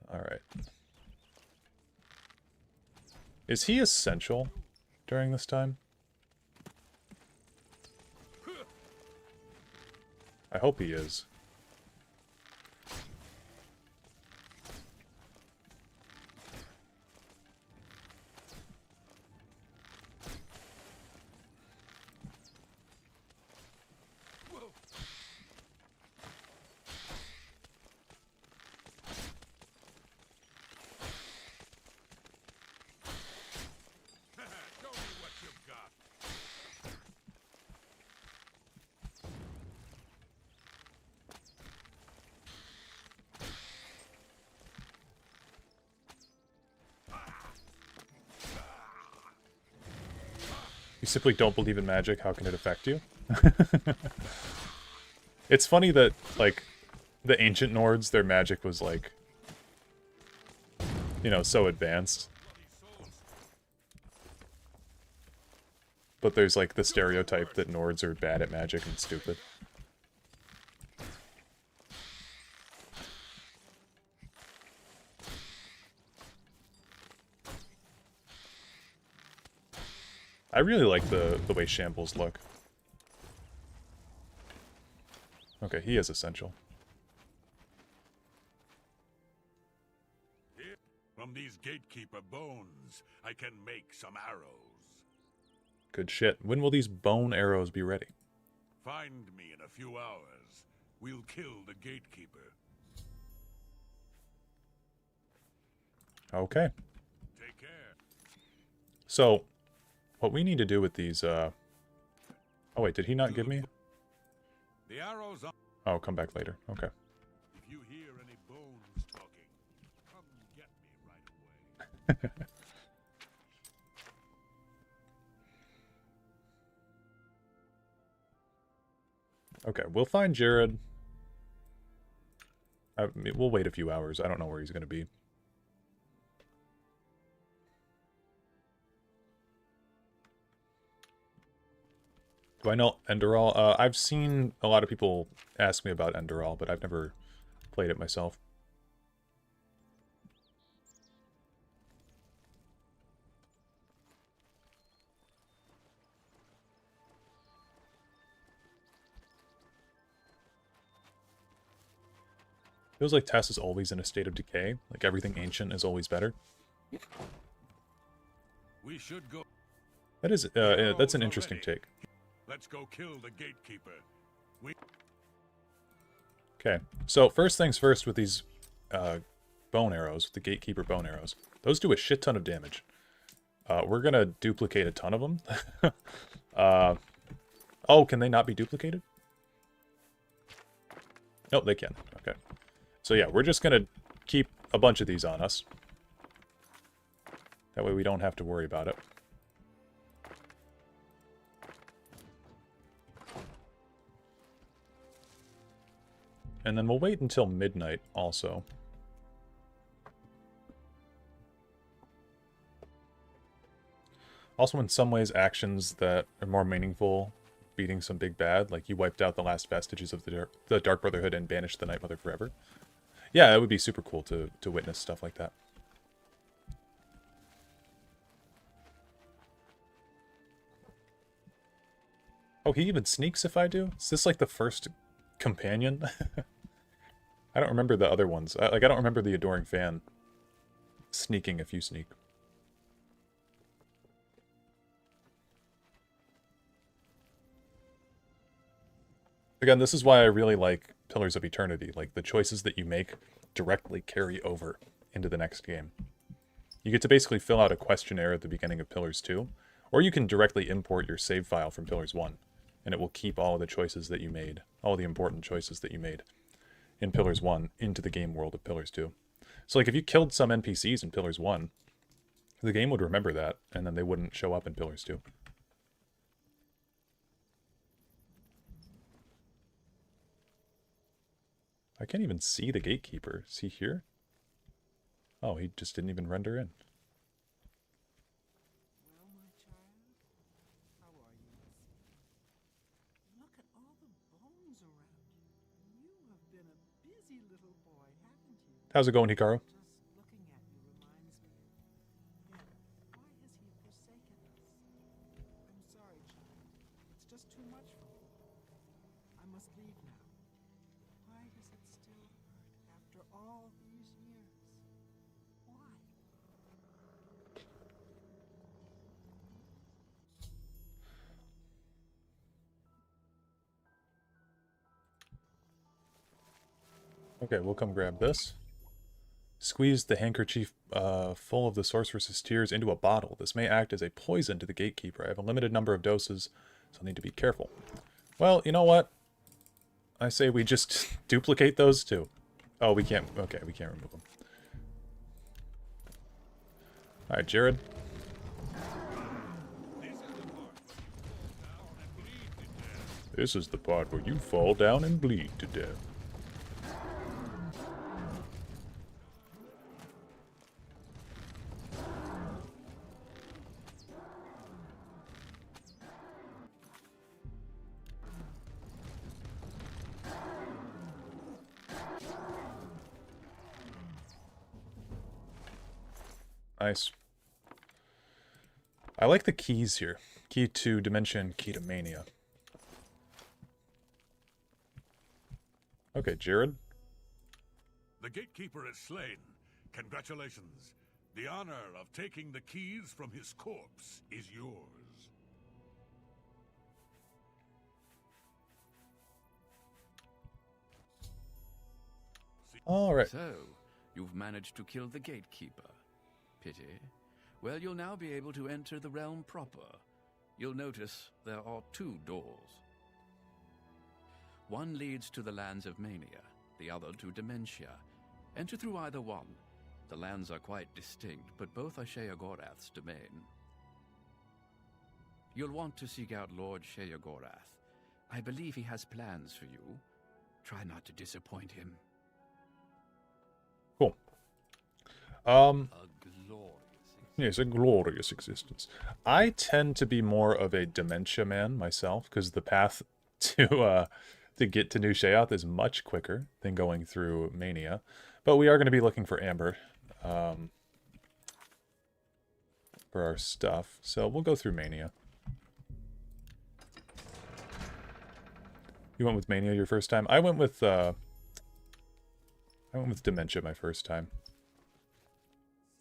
B: Alright. Is he essential during this time? I hope he is. You simply don't believe in magic, how can it affect you? It's funny that, like, the ancient Nords, their magic was, like, you know, so advanced. But there's, like, the stereotype that Nords are bad at magic and stupid. I really like the way Shambles look. Okay, he is essential.
L: From these gatekeeper bones, I can make some arrows.
B: Good shit. When will these bone arrows be ready?
L: Find me in a few hours. We'll kill the gatekeeper.
B: Okay.
L: Take care.
B: So, what we need to do with these, Oh wait, did he not give me?
L: The arrows are...
B: Oh, come back later. Okay.
L: If you hear any bones talking, come get me right away.
B: Okay, we'll find Jared. We'll wait a few hours. I don't know where he's going to be. Do I know Enderal? I've seen a lot of people ask me about Enderal, but I've never played it myself. Feels like Tess is always in a state of decay. Like everything ancient is always better.
L: We should go.
B: That is, that's an interesting take.
L: Let's go kill the gatekeeper.
B: Okay, so first things first with these bone arrows, the gatekeeper bone arrows. Those do a shit ton of damage. We're gonna duplicate a ton of them. Oh, can they not be duplicated? Nope, they can. Okay. So yeah, we're just gonna keep a bunch of these on us. That way we don't have to worry about it. And then we'll wait until midnight also. Also, in some ways, actions that are more meaningful, beating some big bad, like you wiped out the last vestiges of the Dark Brotherhood and banished the Night Mother forever. Yeah, it would be super cool to witness stuff like that. Oh, he even sneaks if I do? Is this like the first companion? I don't remember the other ones. I don't remember the Adoring Fan sneaking if you sneak. Again, this is why I really like Pillars of Eternity. Like, the choices that you make directly carry over into the next game. You get to basically fill out a questionnaire at the beginning of Pillars 2, or you can directly import your save file from Pillars 1, and it will keep all of the choices that you made, all the important choices that you made in Pillars 1 into the game world of Pillars 2. So, like, if you killed some NPCs in Pillars 1, the game would remember that, and then they wouldn't show up in Pillars 2. I can't even see the gatekeeper. Is he here? Oh, he just didn't even render in.
N: Well, my child, how are you this evening? Look at all the bones around you. You have been a busy little boy, haven't you?
B: How's it going, Hikaru?
N: Just looking at you reminds me of him. Why has he forsaken us? I'm sorry, child. It's just too much for me. I must leave now. Why does it still hurt after all these years? Why?
B: Okay, we'll come grab this. Squeeze the handkerchief full of the sorceress's tears into a bottle. This may act as a poison to the gatekeeper. I have a limited number of doses, so I need to be careful. Well, you know what? I say we just duplicate those two. Oh, we can't. Okay, we can't remove them. Alright, Jared. This is the part where you fall down and bleed to death. Nice. I like the keys here. Key to Dimension, key to Mania. Okay, Jared.
L: The gatekeeper is slain. Congratulations. The honor of taking the keys from his corpse is yours.
B: Alright.
M: So, you've managed to kill the gatekeeper. Pity. Well, you'll now be able to enter the realm proper. You'll notice there are 2 doors. One leads to the lands of Mania, the other to Dementia. Enter through either one. The lands are quite distinct, but both are Sheogorath's domain. You'll want to seek out Lord Sheogorath. I believe he has plans for you. Try not to disappoint him.
B: Cool. Yes, a glorious existence. I tend to be more of a Dementia man myself, because the path to get to New Sheoth is much quicker than going through Mania. But we are going to be looking for Amber for our stuff, so we'll go through Mania. You went with Mania your first time? I went with Dementia my first time.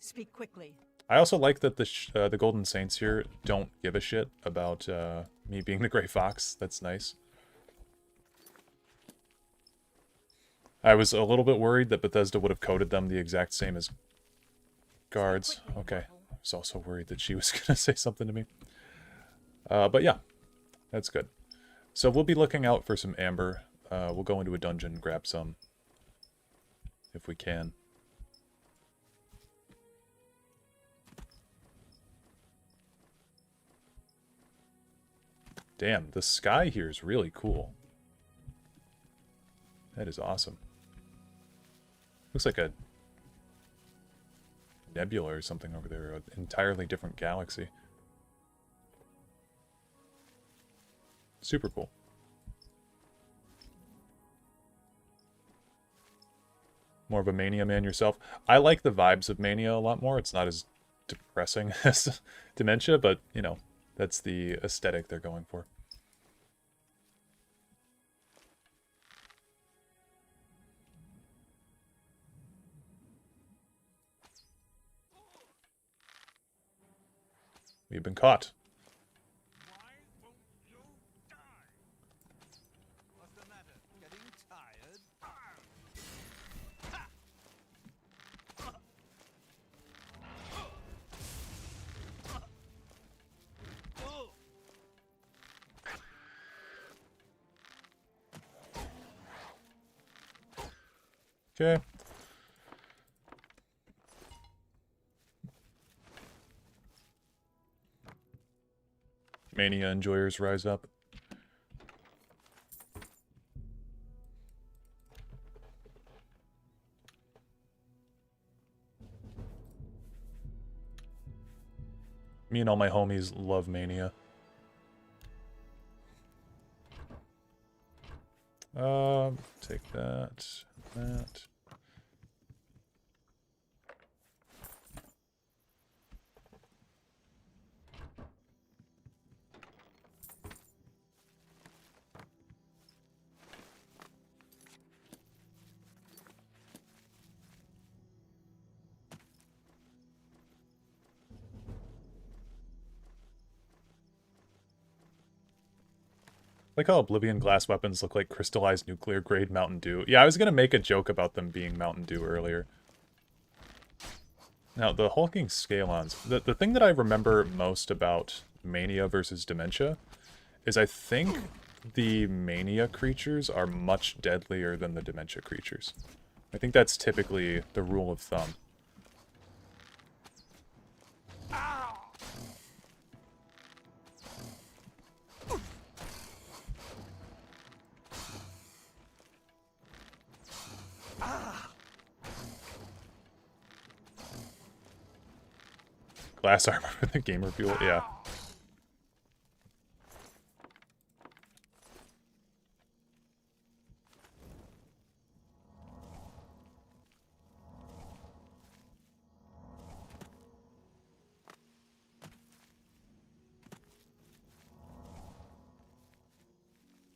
O: Speak quickly.
B: I also like that the Golden Saints here don't give a shit about me being the Grey Fox. That's nice. I was a little bit worried that Bethesda would have coded them the exact same as guards. Okay. I was also worried that she was going to say something to me. But yeah, that's good. So we'll be looking out for some Amber. We'll go into a dungeon and grab some if we can. Damn, the sky here is really cool. That is awesome. Looks like a nebula or something over there, an entirely different galaxy. Super cool. More of a Mania man yourself? I like the vibes of Mania a lot more. It's not as depressing as Dementia, but, you know, that's the aesthetic they're going for. We've been caught.
E: What's the
B: Okay. Mania enjoyers rise up. Me and all my homies love Mania. Take that, that. Like how Oblivion glass weapons look like crystallized nuclear grade Mountain Dew. Yeah, I was gonna make a joke about them being Mountain Dew earlier. Now, the hulking Scalons. The thing that I remember most about Mania versus Dementia is I think the Mania creatures are much deadlier than the Dementia creatures. I think that's typically the rule of thumb. Glass armor for the gamer fuel, yeah.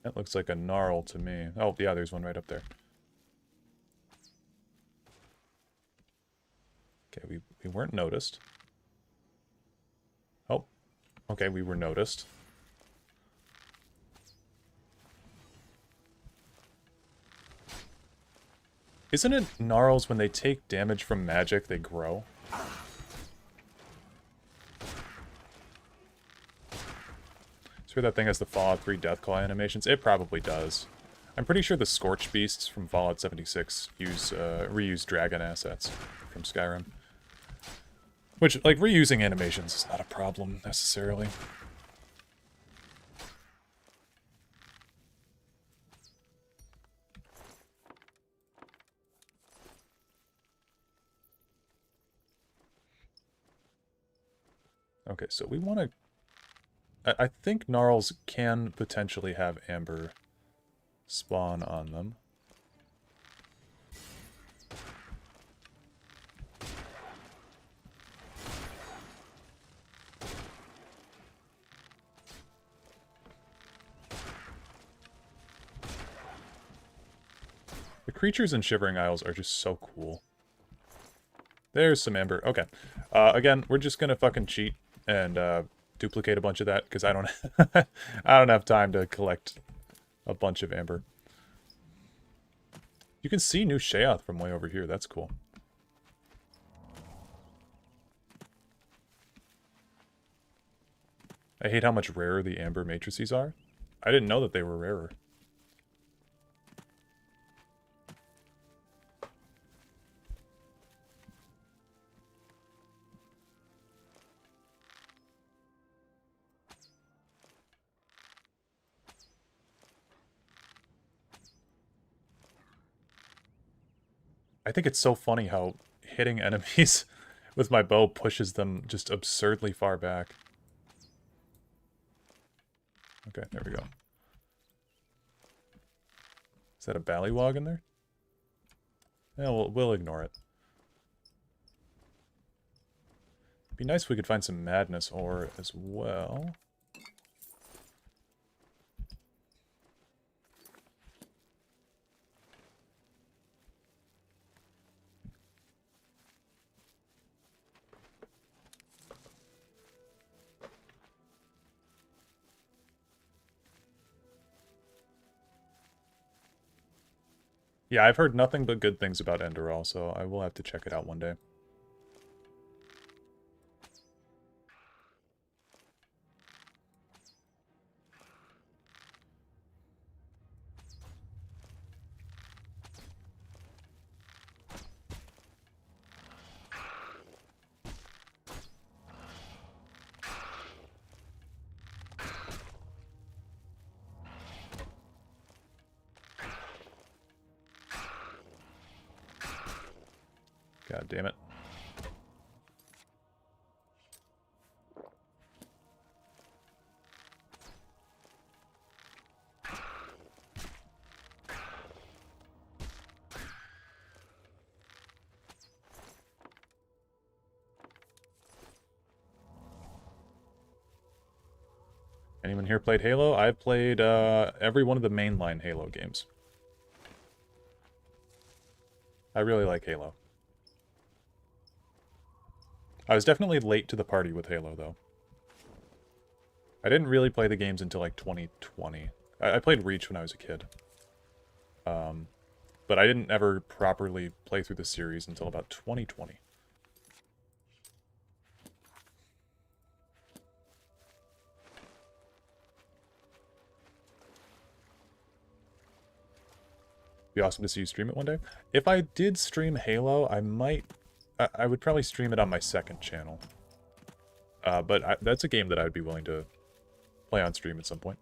B: That looks like a gnarl to me. Oh, yeah, there's one right up there. Okay, we weren't noticed. Oh, okay, we were noticed. Isn't it gnarls when they take damage from magic, they grow? Sure that thing has the Fallout 3 Deathclaw animations? It probably does. I'm pretty sure the Scorch Beasts from Fallout 76 reuse dragon assets from Skyrim. Which, like, reusing animations is not a problem, necessarily. Okay, so we want to... I think gnarls can potentially have amber spawn on them. The creatures in Shivering Isles are just so cool. There's some amber. Okay. Again, we're just gonna fucking cheat and duplicate a bunch of that because I don't I don't have time to collect a bunch of amber. You can see New Sheoth from way over here. That's cool. I hate how much rarer the amber matrices are. I didn't know that they were rarer. I think it's so funny how hitting enemies with my bow pushes them just absurdly far back. Okay, there we go. Is that a ballywog in there? Yeah, we'll ignore it. It'd be nice if we could find some madness ore as well. Yeah, I've heard nothing but good things about Enderal, so I will have to check it out one day. God damn it. Anyone here played Halo? I've played every one of the mainline Halo games. I really like Halo. I was definitely late to the party with Halo, though. I didn't really play the games until like 2020. I played Reach when I was a kid. But I didn't ever properly play through the series until about 2020. Be awesome to see you stream it one day. If I did stream Halo, I would probably stream it on my second channel. But that's a game that I would be willing to play on stream at some point.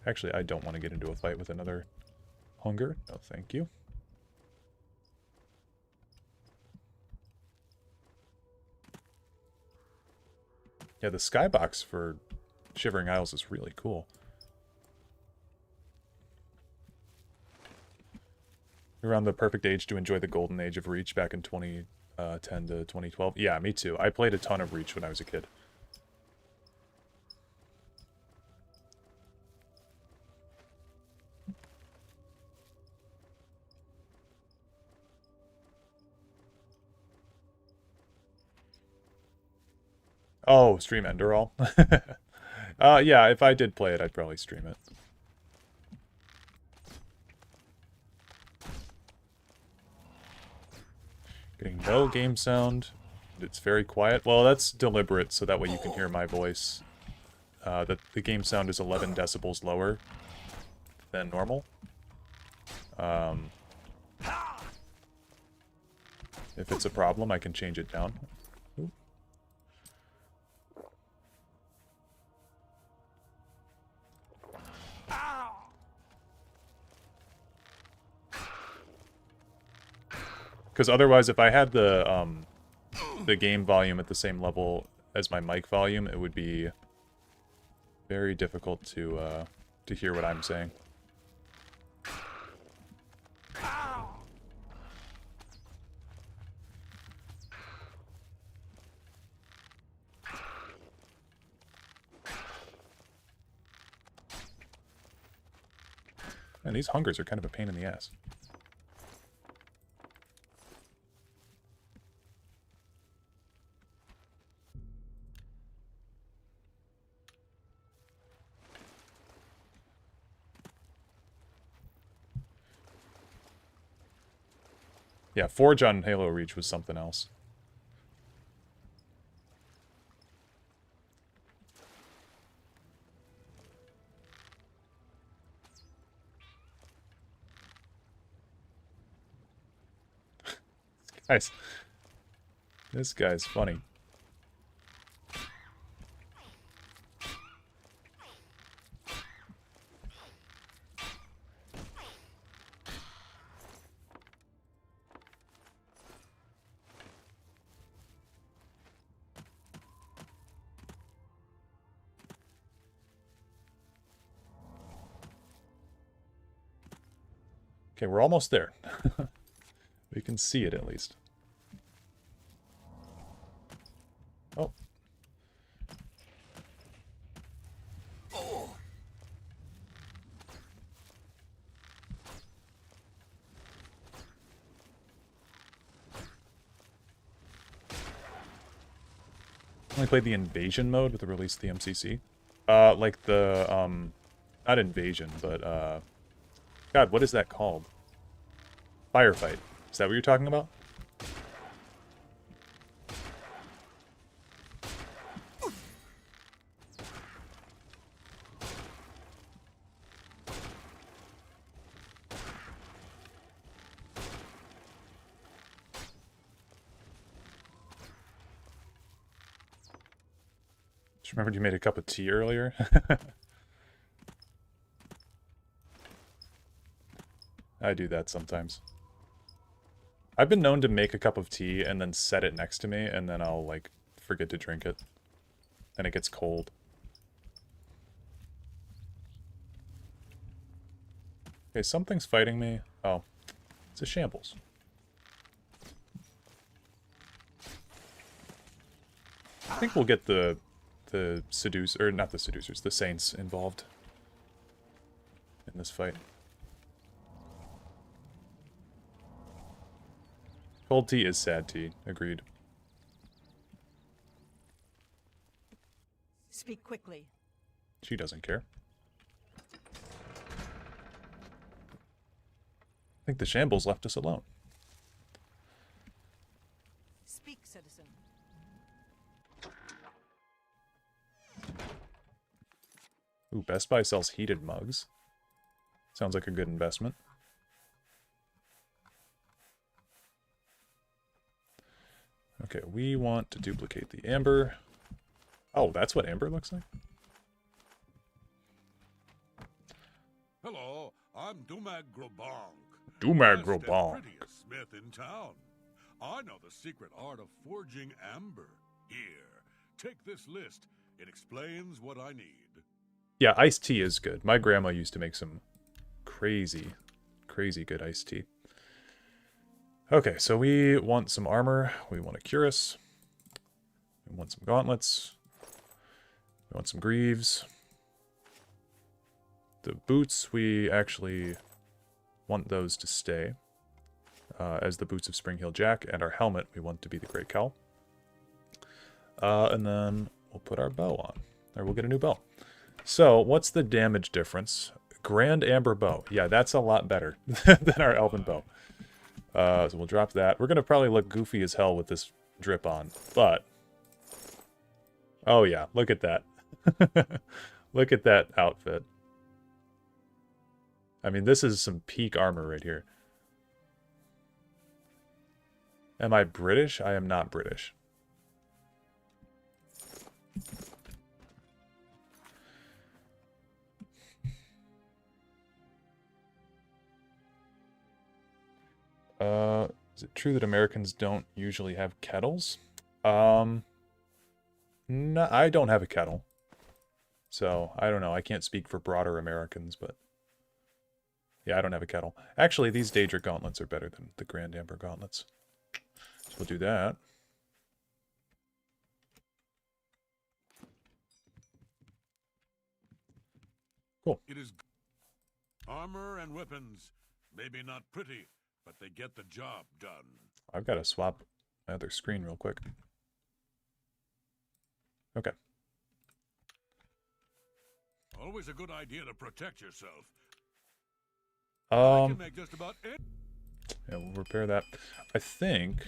B: Actually, I don't want to get into a fight with another hunger. No, thank you. Yeah, the skybox for Shivering Isles is really cool. Around the perfect age to enjoy the golden age of Reach back in 2010 to 2012. Yeah, me too. I played a ton of Reach when I was a kid. Oh, stream Enderall? Yeah, if I did play it, I'd probably stream it. Getting no game sound. It's very quiet. Well, that's deliberate, so that way you can hear my voice. The game sound is 11 decibels lower than normal. If it's a problem, I can change it down. Ooh. Because otherwise, if I had the game volume at the same level as my mic volume, it would be very difficult to hear what I'm saying. And these hungers are kind of a pain in the ass. Yeah, Forge on Halo Reach was something else. This guy's funny. Okay, we're almost there. We can see it at least. Oh. Only played the invasion mode with the release of the MCC. Like the, not invasion, but, God, what is that called? Firefight. Is that what you're talking about? Just remembered you made a cup of tea earlier. I do that sometimes. I've been known to make a cup of tea and then set it next to me, and then I'll, like, forget to drink it. And it gets cold. Okay, something's fighting me. Oh, it's a shambles. I think we'll get the seducer, or not the seducers, the saints involved in this fight. Cold tea is sad tea. Agreed.
O: Speak quickly.
B: She doesn't care. I think the shambles left us alone.
O: Speak, citizen.
B: Ooh, Best Buy sells heated mugs. Sounds like a good investment. Okay, we want to duplicate the amber. Oh, that's what amber looks like?
L: Hello, I'm Dumag Grobonk.
B: Dumag
L: Best and
B: Grobonk.
L: prettiest smith in town. I know the secret art of forging amber. Here, take this list. It explains what I need.
B: Yeah, iced tea is good. My grandma used to make some crazy, crazy good iced tea. Okay, so we want some armor. We want a cuirass. We want some gauntlets. We want some greaves. The boots, we actually want those to stay as the boots of Spring-Heel Jack, and our helmet we want to be the Great Cowl. And then we'll put our bow on, or we'll get a new bow. So, what's the damage difference? Grand Amber Bow. Yeah, that's a lot better than our Elven Bow. So we'll drop that. We're going to probably look goofy as hell with this drip on, but... Oh yeah, look at that. Look at that outfit. I mean, this is some peak armor right here. Am I British? I am not British. Is it true that Americans don't usually have kettles? No, I don't have a kettle. So, I don't know. I can't speak for broader Americans, but... Yeah, I don't have a kettle. Actually, these Daedric gauntlets are better than the Grand Amber gauntlets. So we'll do that. Cool.
L: It is armor and weapons. Maybe not pretty, but they get the job done.
B: I've got to swap my other screen real quick. Okay.
L: Always a good idea to protect yourself. I can make just about any...
B: Yeah, we'll repair that. I think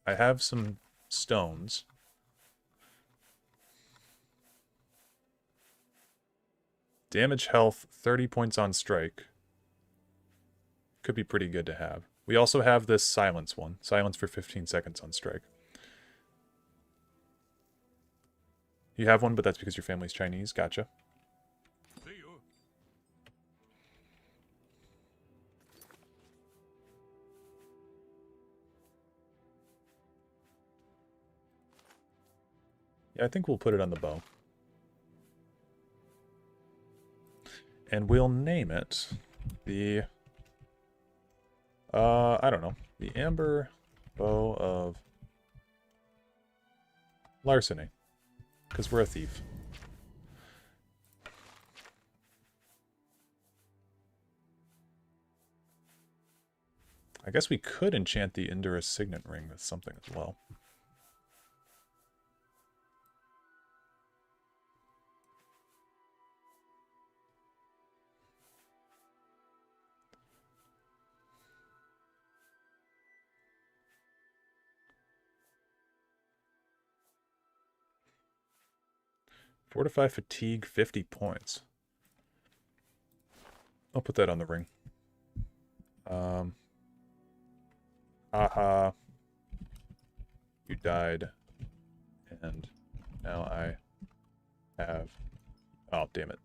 B: I have some stones. Damage health, 30 points on strike. Could be pretty good to have. We also have this silence one. Silence for 15 seconds on strike. You have one, but that's because your family's Chinese. Gotcha.
L: See you.
B: Yeah, I think we'll put it on the bow. And we'll name it the... I don't know. The Amber Bow of Larceny. Because we're a thief. I guess we could enchant the Indurus Signet Ring with something as well. Fortify fatigue, 50 points. I'll put that on the ring. Haha. You died. And now I have... Oh, damn it.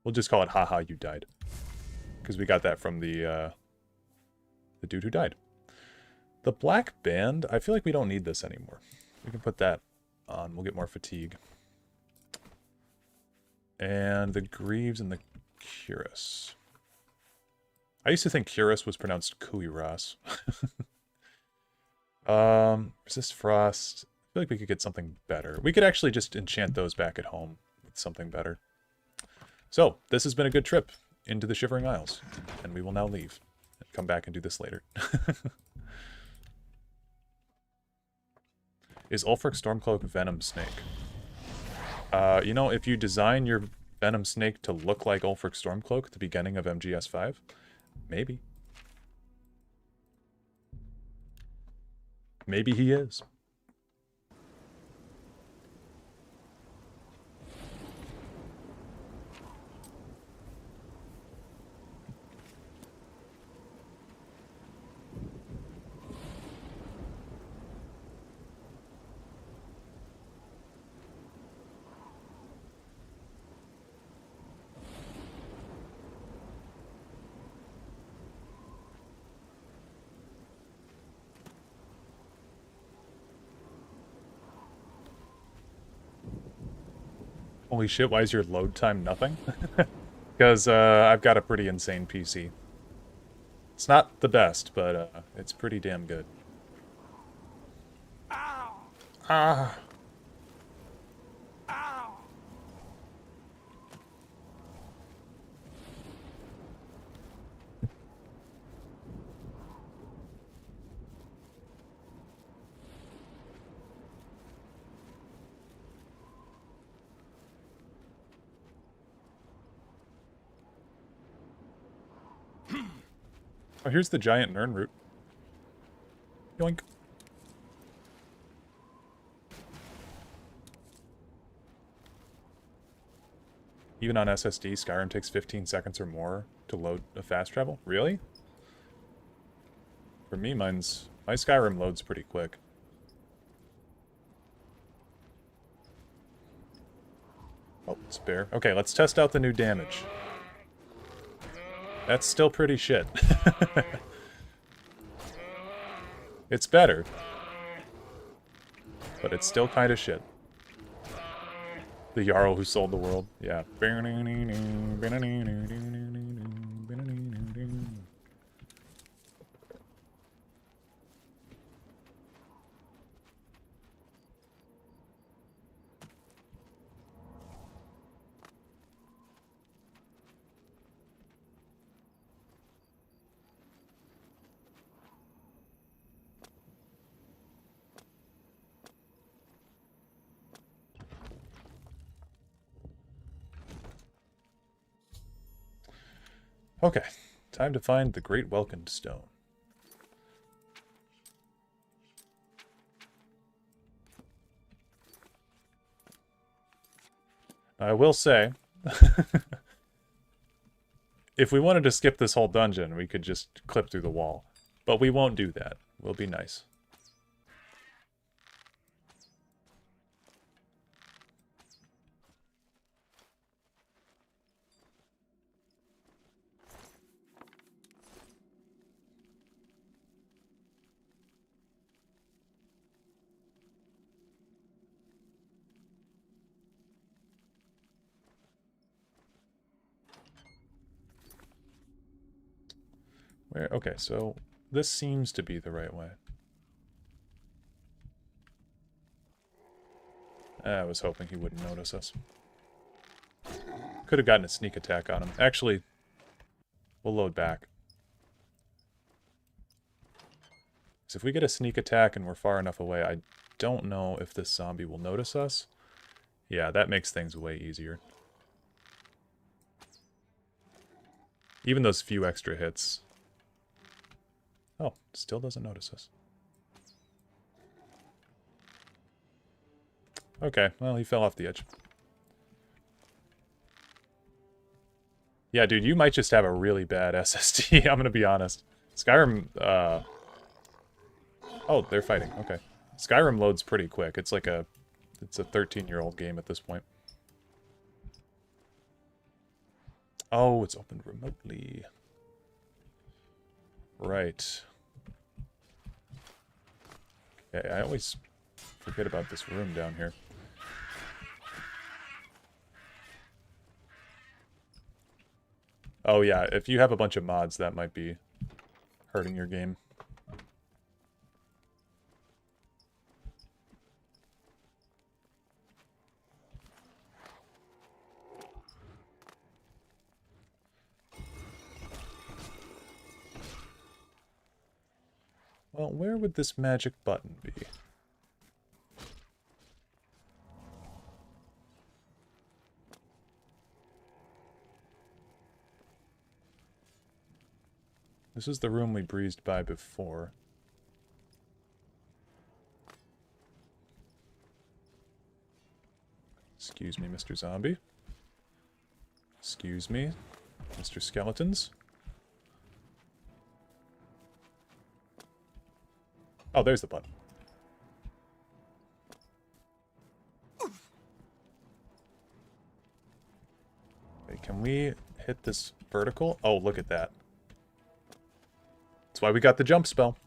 B: We'll just call it haha, you died. Because we got that from the dude who died. The black band, I feel like we don't need this anymore. We can put that on. We'll get more fatigue. And the greaves and the cuirass. I used to think cuirass was pronounced cuirass. Resist frost. I feel like we could get something better. We could actually just enchant those back at home with something better. So, this has been a good trip into the Shivering Isles. And we will now leave. And come back and do this later. Is Ulfric Stormcloak Venom Snake? You know, if you design your Venom Snake to look like Ulfric Stormcloak at the beginning of MGS5, maybe. Maybe he is. Holy shit, why is your load time nothing? Because I've got a pretty insane PC. It's not the best, but it's pretty damn good. Ah. Oh, here's the giant Nern root. Yoink. Even on SSD, Skyrim takes 15 seconds or more to load a fast travel? Really? For me, my Skyrim loads pretty quick. Oh, spare. Okay, let's test out the new damage. That's still pretty shit. It's better. But it's still kind of shit. The Jarl who sold the world. Yeah. Okay, time to find the Great Welkin Stone. I will say, if we wanted to skip this whole dungeon, we could just clip through the wall. But we won't do that. We'll be nice. Where? Okay, so this seems to be the right way. I was hoping he wouldn't notice us. Could have gotten a sneak attack on him. Actually, we'll load back. So if we get a sneak attack and we're far enough away, I don't know if this zombie will notice us. Yeah, that makes things way easier. Even those few extra hits. Oh, still doesn't notice us. Okay, well, he fell off the edge. Yeah, dude, you might just have a really bad SSD, I'm gonna be honest. Skyrim, Oh, they're fighting, okay. Skyrim loads pretty quick. It's like it's a 13-year-old game at this point. Oh, it's opened remotely. Right. Okay, I always forget about this room down here. Oh yeah, if you have a bunch of mods, that might be hurting your game. Well, where would this magic button be? This is the room we breezed by before. Excuse me, Mr. Zombie. Excuse me, Mr. Skeletons. Oh, there's the button. Okay, can we hit this vertical? Oh, look at that. That's why we got the jump spell.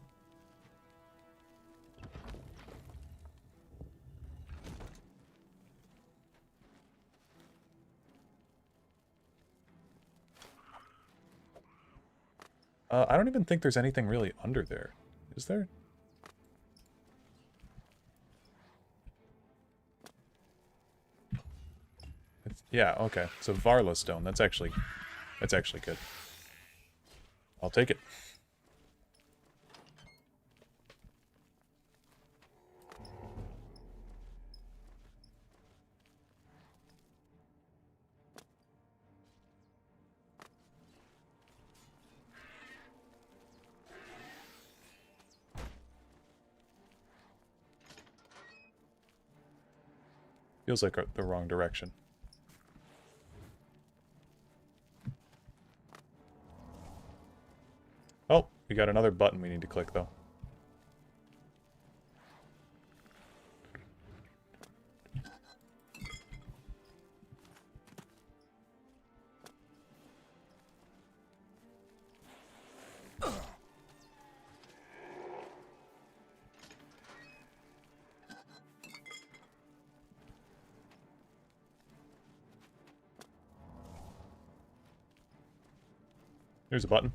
B: I don't even think there's anything really under there. Is there? Yeah, okay. So Varla stone. That's actually good. I'll take it. Feels like the wrong direction. Oh, we got another button we need to click, though. Here's a button.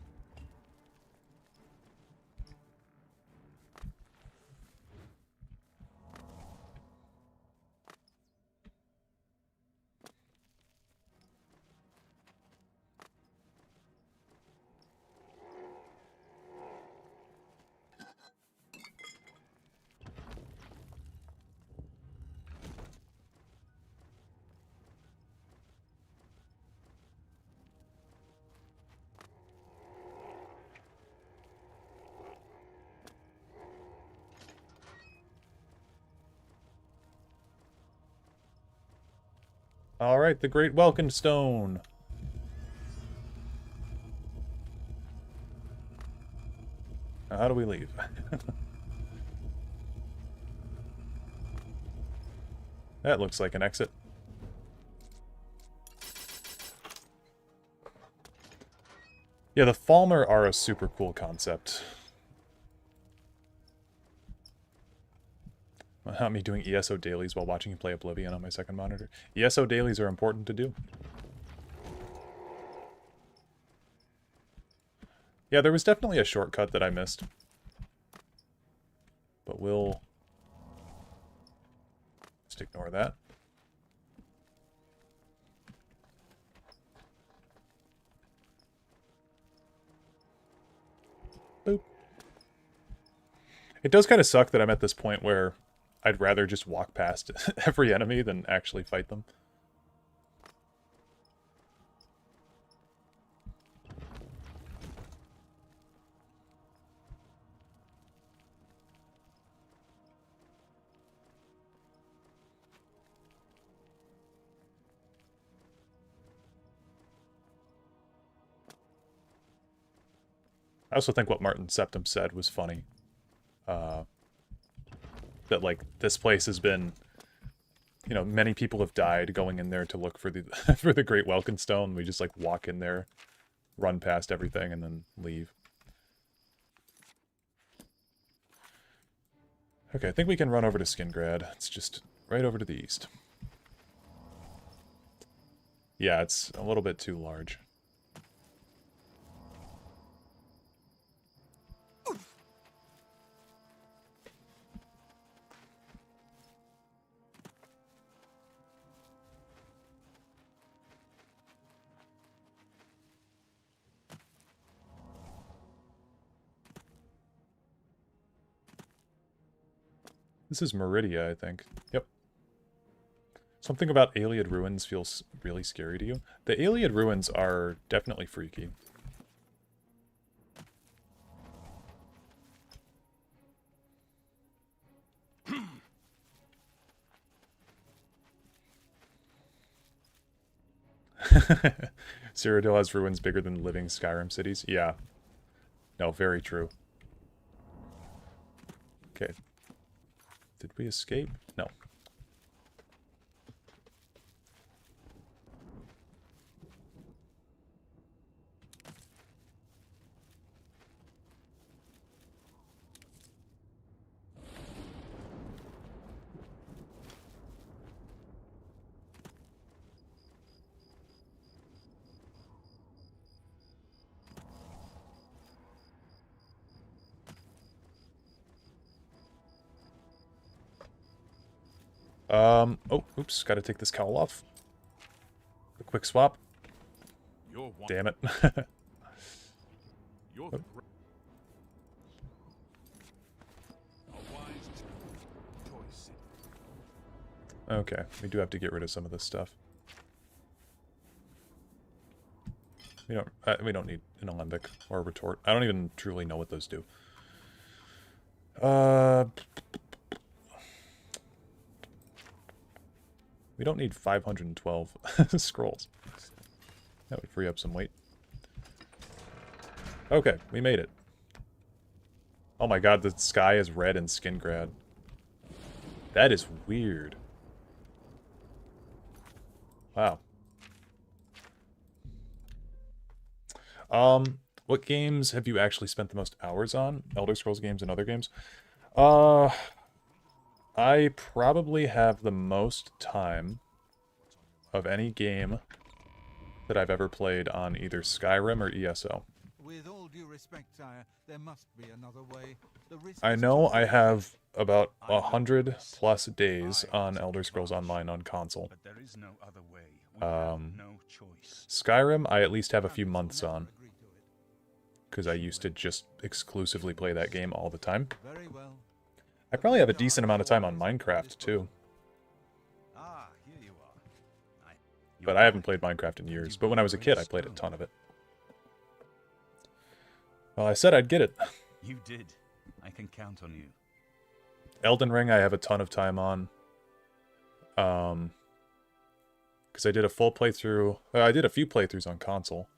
B: Alright, the Great Welkin Stone. Now, how do we leave? That looks like an exit. Yeah, the Falmer are a super cool concept. Not me doing ESO dailies while watching you play Oblivion on my second monitor. ESO dailies are important to do. Yeah, there was definitely a shortcut that I missed. But we'll just ignore that. Boop. It does kind of suck that I'm at this point where I'd rather just walk past every enemy than actually fight them. I also think what Martin Septim said was funny. That, like, this place has been you know, many people have died going in there to look for the for the Great Welkin Stone. We just like walk in there, run past everything, and then leave. Okay, I think we can run over to Skingrad. It's just right over to the east. Yeah, it's a little bit too large. This is Meridia, I think. Yep. Something about Ayleid Ruins feels really scary to you. The Ayleid Ruins are definitely freaky. Cyrodiil has ruins bigger than living Skyrim cities. Yeah. No, very true. Okay. Did we escape? No. Oh, oops, gotta take this cowl off. A quick swap. Damn it. Oh. Okay, we do have to get rid of some of this stuff. We don't need an alembic or a retort. I don't even truly know what those do. We don't need 512 scrolls. That would free up some weight. Okay, we made it. Oh my god, the sky is red in Skingrad. That is weird. Wow. What games have you actually spent the most hours on? Elder Scrolls games and other games? I probably have the most time of any game that I've ever played on either Skyrim or ESO.
E: With all due respect, sire, there must be another way.
B: I know I have about 100+ days on Elder Scrolls Online on console.
G: But there is no other way. We have no choice.
B: Skyrim, I at least have a few months on, because I used to just exclusively play that game all the time.
E: Very well.
B: I probably have a decent amount of time on Minecraft, too.
G: Ah, here you are.
B: But I haven't played Minecraft in years. But when I was a kid, I played a ton of it. Well, I said I'd get it.
G: You did. I can count on you.
B: Elden Ring, I have a ton of time on. Because I did a full playthrough. I did a few playthroughs on console.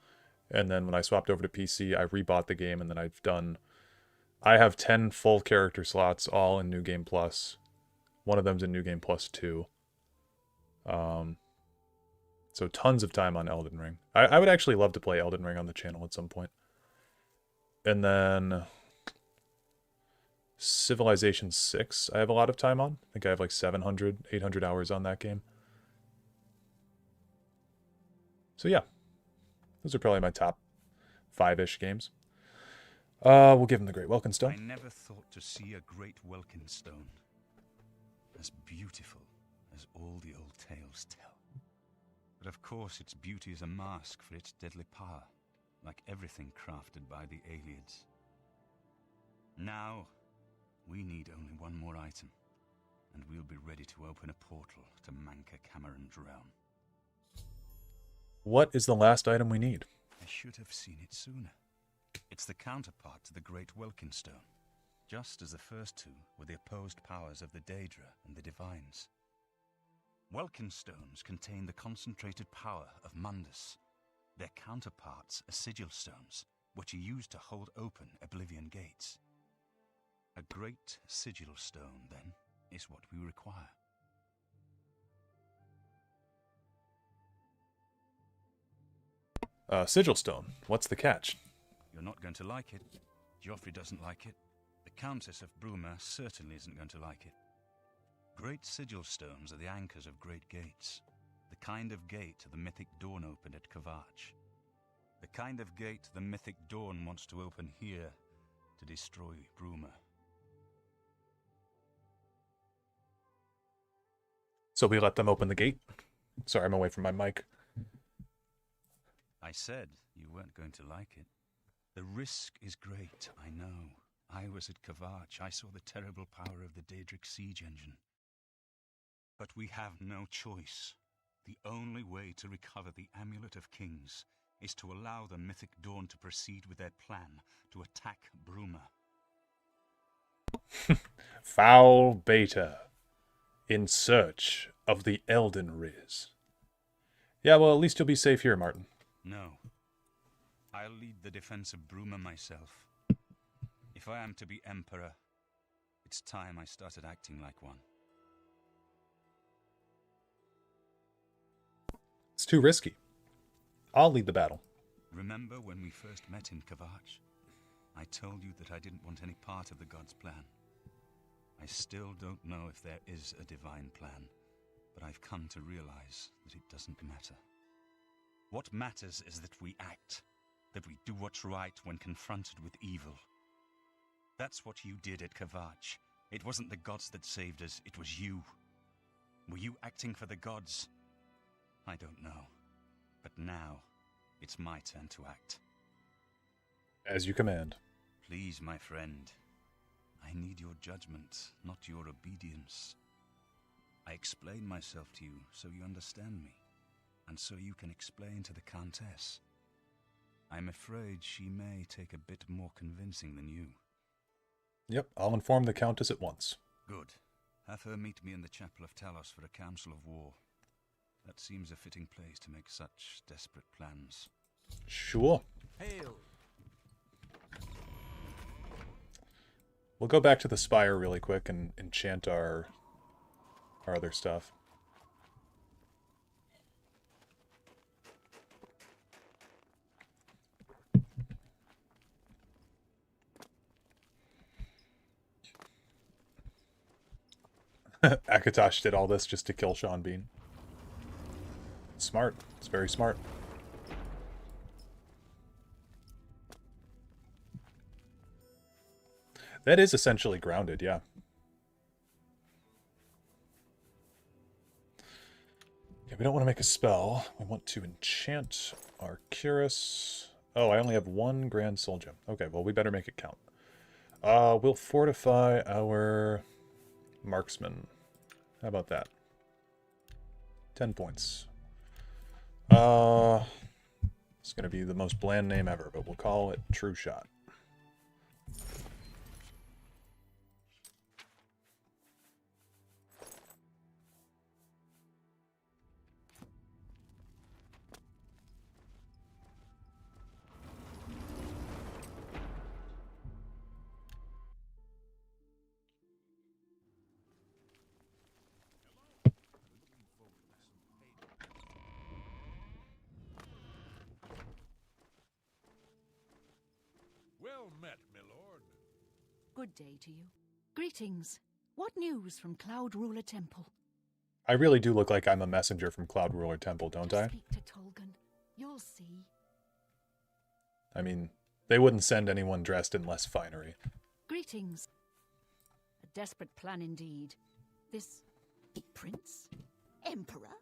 B: And then when I swapped over to PC, I rebought the game, and then I have 10 full character slots, all in New Game Plus. One of them's in New Game Plus 2. So tons of time on Elden Ring. I would actually love to play Elden Ring on the channel at some point. And then Civilization 6, I have a lot of time on. I think I have like 700, 800 hours on that game. So yeah, those are probably my top 5-ish games. We'll give him the Great Welkin Stone.
G: I never thought to see a Great Welkin Stone as beautiful as all the old tales tell. But of course its beauty is a mask for its deadly power, like everything crafted by the Ayleids. Now, we need only one more item, and we'll be ready to open a portal to Manka Cameron's realm.
B: What is the last item we need?
G: I should have seen it sooner. It's the counterpart to the Great Welkin Stone, just as the first two were the opposed powers of the Daedra and the Divines. Welkin Stones contain the concentrated power of Mundus. Their counterparts are Sigil Stones, which are used to hold open Oblivion gates. A great Sigil Stone, then, is what we require.
B: Sigil stone. What's the catch?
G: You're not going to like it. Joffrey doesn't like it. The Countess of Bruma certainly isn't going to like it. Great sigil stones are the anchors of great gates. The kind of gate the mythic Dawn opened at Kvatch. The kind of gate the mythic Dawn wants to open here to destroy Bruma.
B: So we let them open the gate? Sorry, I'm away from my mic.
G: I said you weren't going to like it. The risk is great, I know. I was at Kvatch. I saw the terrible power of the Daedric siege engine. But we have no choice. The only way to recover the Amulet of Kings is to allow the Mythic Dawn to proceed with their plan to attack Bruma.
B: Foul beta. In search of the Elden Riz. Yeah, well, at least you'll be safe here, Martin.
G: No. I'll lead the defense of Bruma myself. If I am to be Emperor, it's time I started acting like one.
B: It's too risky. I'll lead the battle.
G: Remember when we first met in Kvatch? I told you that I didn't want any part of the gods' plan. I still don't know if there is a divine plan, but I've come to realize that it doesn't matter. What matters is that we act, that we do what's right when confronted with evil. That's what you did at Kvatch. It wasn't the gods that saved us, it was you. Were you acting for the gods? I don't know. But now, it's my turn to act.
B: As you command.
G: Please, my friend. I need your judgment, not your obedience. I explain myself to you so you understand me, and so you can explain to the Countess. I'm afraid she may take a bit more convincing than you.
B: Yep, I'll inform the Countess at once.
G: Good. Have her meet me in the Chapel of Talos for a council of war. That seems a fitting place to make such desperate plans.
B: Sure.
E: Hail!
B: We'll go back to the Spire really quick and enchant our other stuff. Akatosh did all this just to kill Sean Bean. Smart. It's very smart. That is essentially grounded, yeah. Okay, we don't want to make a spell. We want to enchant our Cuirass. Oh, I only have one Grand Soul Gem. Okay, well, we better make it count. We'll fortify our Marksman. How about that? 10 points. It's going to be the most bland name ever, but we'll call it True Shot.
D: Well met, my lord.
I: Good day to you. Greetings. What news from Cloud Ruler Temple?
B: I really do look like I'm a messenger from Cloud Ruler Temple, don't I?
I: Speak to Tolkien. You'll see.
B: I mean, they wouldn't send anyone dressed in less finery.
I: Greetings. A desperate plan indeed. This prince? Emperor?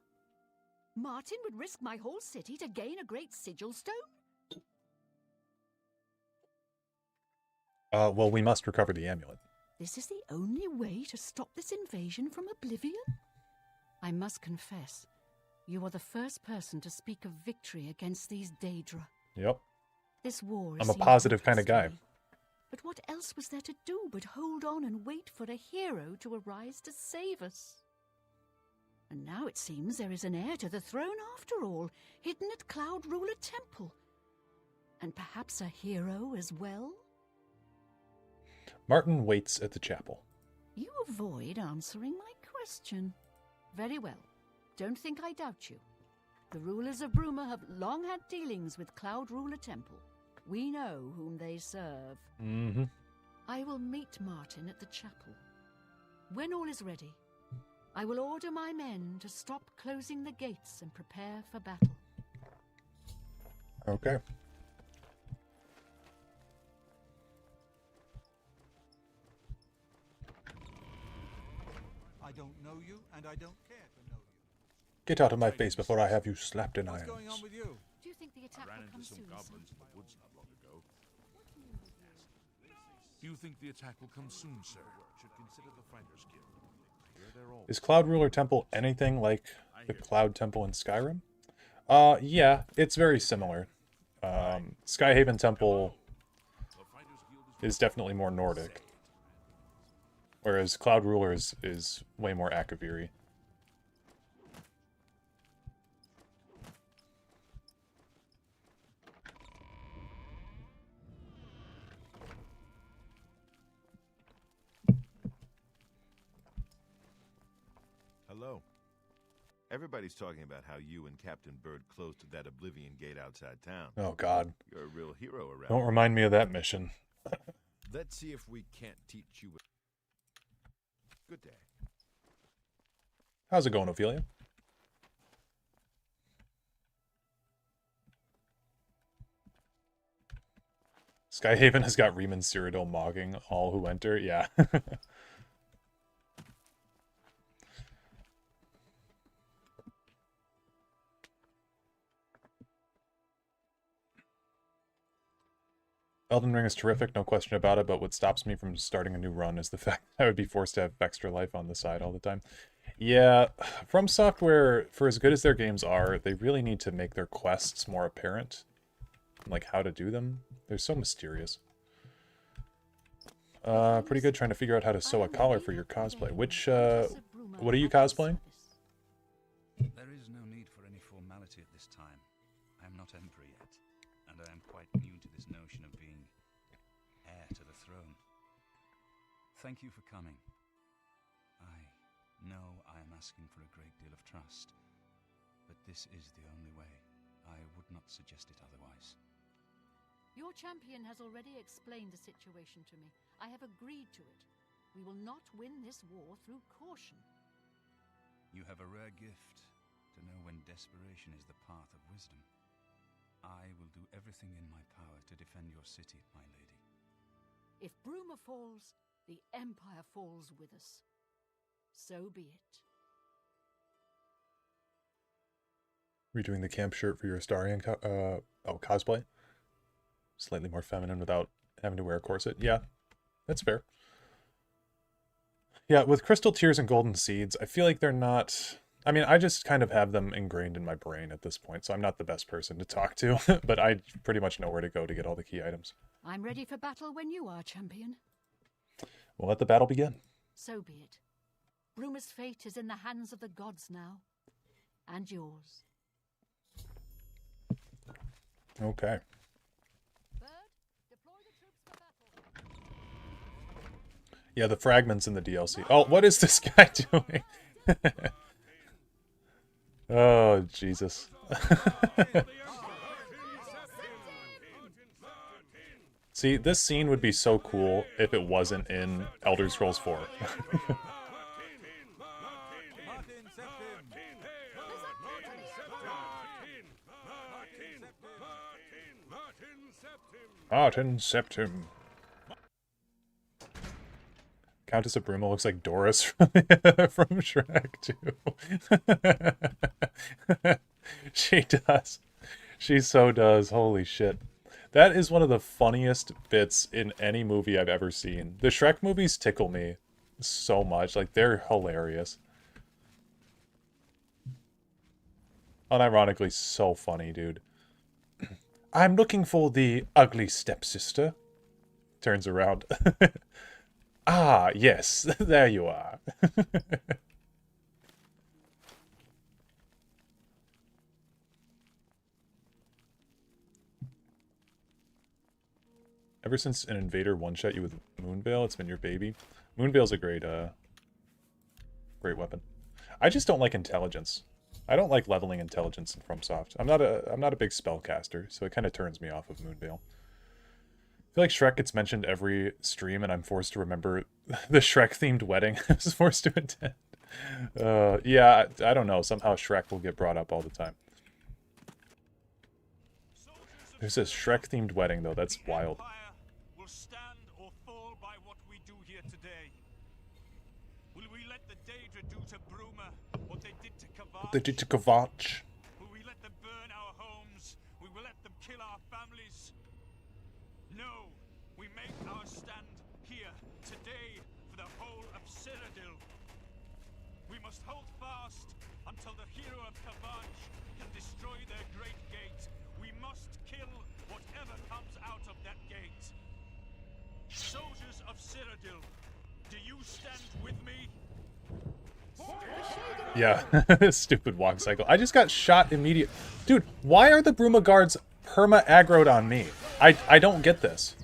I: Martin would risk my whole city to gain a great sigil stone?
B: Well, we must recover the amulet.
I: This is the only way to stop this invasion from Oblivion? I must confess, you are the first person to speak of victory against these Daedra.
B: Yep.
I: This war
B: I'm a
I: seems
B: positive kind of
I: hopeless
B: guy.
I: to me. But what else was there to do but hold on and wait for a hero to arise to save us? And now it seems there is an heir to the throne after all, hidden at Cloud Ruler Temple. And perhaps a hero as well?
B: Martin waits at the chapel.
I: You avoid answering my question. Very well. Don't think I doubt you. The rulers of Bruma have long had dealings with Cloud Ruler Temple. We know whom they serve.
B: Mm-hmm.
I: I will meet Martin at the chapel. When all is ready, I will order my men to stop closing the gates and prepare for battle.
B: Okay.
E: I don't know you, and I don't care to know you.
B: Get out of my face before I have you slapped in
E: What's
B: irons.
E: going on with you?
I: Do you think the attack
F: I ran
I: will come
F: into some
I: soon?
F: goblins in the woods not long ago.
D: Do you think the attack will come soon, sir? Should consider the Fighters Guild. Here they're all.
B: Is Cloud Ruler Temple anything like the Cloud Temple in Skyrim? Yeah, it's very similar. Skyhaven Temple is definitely more Nordic, whereas Cloud Ruler is way more Akaviri.
F: Hello. Everybody's talking about how you and Captain Bird closed that Oblivion gate outside town.
B: Oh, God.
F: You're a real hero around.
B: Don't remind me of that mission.
F: Let's see if we can't teach you. Good day.
B: How's it going, Ophelia? Skyhaven has got Riemann Cyrodiil mocking all who enter. Yeah. Elden Ring is terrific, no question about it, but what stops me from starting a new run is the fact that I would be forced to have extra life on the side all the time. Yeah, From Software, for as good as their games are, they really need to make their quests more apparent. Like how to do them. They're so mysterious. Pretty good trying to figure out how to sew a collar for your cosplay. Which, what are you cosplaying?
G: There is no need for any formality at this time. I am not Emperor yet, and I am quite new to this notion of being heir to the throne. Thank you for coming. I know I am asking for a great deal of trust, but this is the only way. I would not suggest it otherwise.
I: Your champion has already explained the situation to me. I have agreed to it. We will not win this war through caution.
G: You have a rare gift to know when desperation is the path of wisdom. I will do everything in my power to defend your city, my lady.
I: If Bruma falls, the Empire falls with us. So be it.
B: Redoing the camp shirt for your Astarion cosplay? Slightly more feminine without having to wear a corset. Yeah, that's fair. Yeah, with Crystal Tears and Golden Seeds, I feel like they're not... I mean, I just kind of have them ingrained in my brain at this point, so I'm not the best person to talk to, but I pretty much know where to go to get all the key items.
I: I'm ready for battle when you are, champion.
B: We'll let the battle begin.
I: So be it. Bruma's fate is in the hands of the gods now. And yours.
B: Okay. Yeah, the fragments in the DLC. Oh, what is this guy doing? Oh, Jesus. See, this scene would be so cool if it wasn't in Elder Scrolls 4. Martin Septim. Countess of Bruma looks like Doris from Shrek, too. She does. She so does. Holy shit. That is one of the funniest bits in any movie I've ever seen. The Shrek movies tickle me so much. Like, they're hilarious. Unironically so funny, dude. I'm looking for the ugly stepsister. Turns around. Ah, yes, there you are. Ever since an invader one-shot you with Moonveil, it's been your baby. Moonveil's a great, great weapon. I just don't like intelligence. I don't like leveling intelligence in FromSoft. I'm not a big spellcaster, so it kind of turns me off of Moonveil. I feel like Shrek gets mentioned every stream, and I'm forced to remember the Shrek-themed wedding I was forced to attend. Yeah, I don't know. Somehow Shrek will get brought up all the time. There's a Shrek-themed wedding, though. That's wild.
P: Will stand or fall by what we do here today. Will we let the Daedra do to Bruma what they did to Kavach?
B: What they did to Kavach.
P: Will we let them burn our homes? We will let them kill our families? No, we make our stand here today for the whole of Cyrodiil. We must hold fast until the hero of Kavach can destroy their great gate. We must kill whatever comes out of that gate. Soldiers of Cyrodiil, do you stand with me?
B: Yeah, stupid walk cycle. I just got shot immediate. Dude, why are the Bruma guards perma-aggroed on me? I don't get this.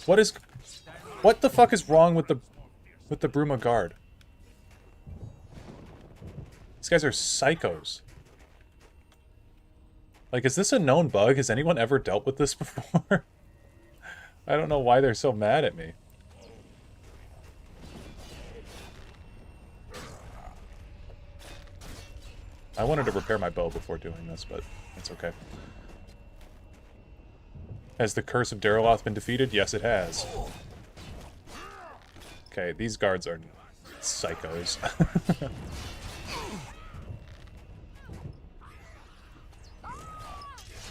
B: What the fuck is wrong with the Bruma guard? These guys are psychos. Like, is this a known bug? Has anyone ever dealt with this before? I don't know why they're so mad at me. I wanted to repair my bow before doing this, but it's okay. Has the curse of Dareloth been defeated? Yes, it has. Okay, these guards are psychos.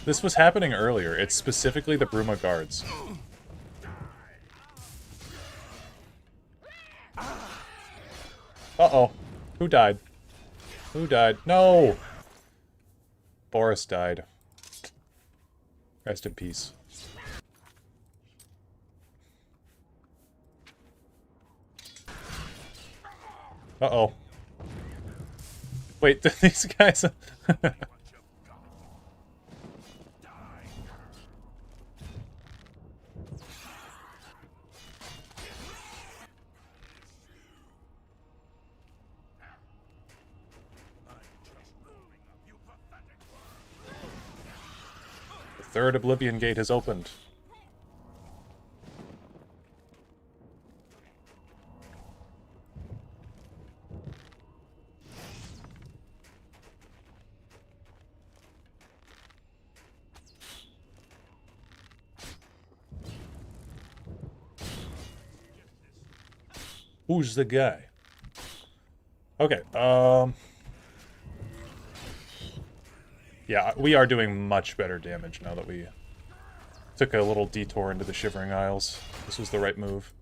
B: This was happening earlier. It's specifically the Bruma guards. Uh-oh. Who died? Who died? No! Boris died. Rest in peace. Uh-oh. Wait, these guys... The third Oblivion gate has opened. Who's the guy? Okay, yeah, we are doing much better damage now that we took a little detour into the Shivering Isles. This was the right move.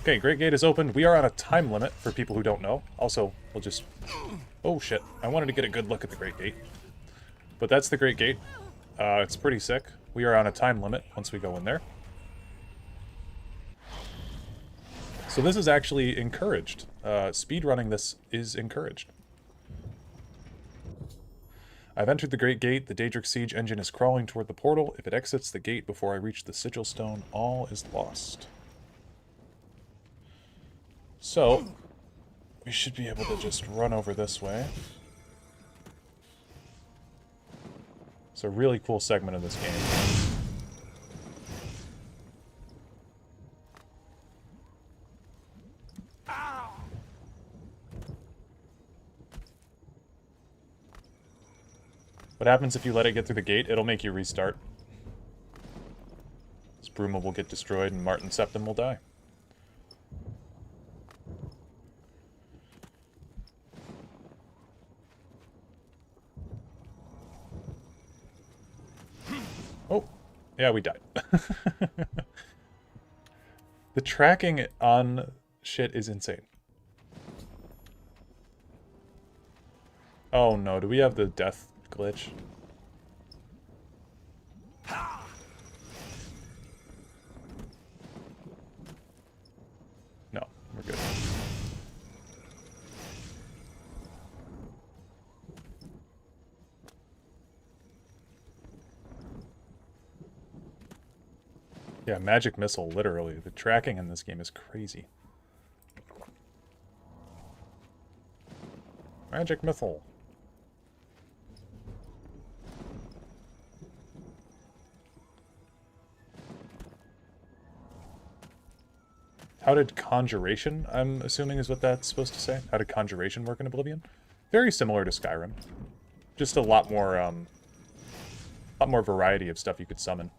B: Okay, Great Gate is opened. We are on a time limit for people who don't know. Also, we'll just... Oh, shit. I wanted to get a good look at the Great Gate. But that's the Great Gate. It's pretty sick. We are on a time limit once we go in there. So this is actually encouraged. Speedrunning this is encouraged. I've entered the Great Gate. The Daedric Siege engine is crawling toward the portal. If it exits the gate before I reach the Sigil Stone, all is lost. So, we should be able to just run over this way. It's a really cool segment of this game. What happens if you let it get through the gate? It'll make you restart. This Bruma will get destroyed and Martin Septim will die. Oh, yeah, we died. The tracking on shit is insane. Oh no, do we have the death glitch? No, we're good. Yeah, magic missile, literally. The tracking in this game is crazy. Magic missile. How did conjuration, I'm assuming is what that's supposed to say? How did conjuration work in Oblivion? Very similar to Skyrim. Just a lot more variety of stuff you could summon.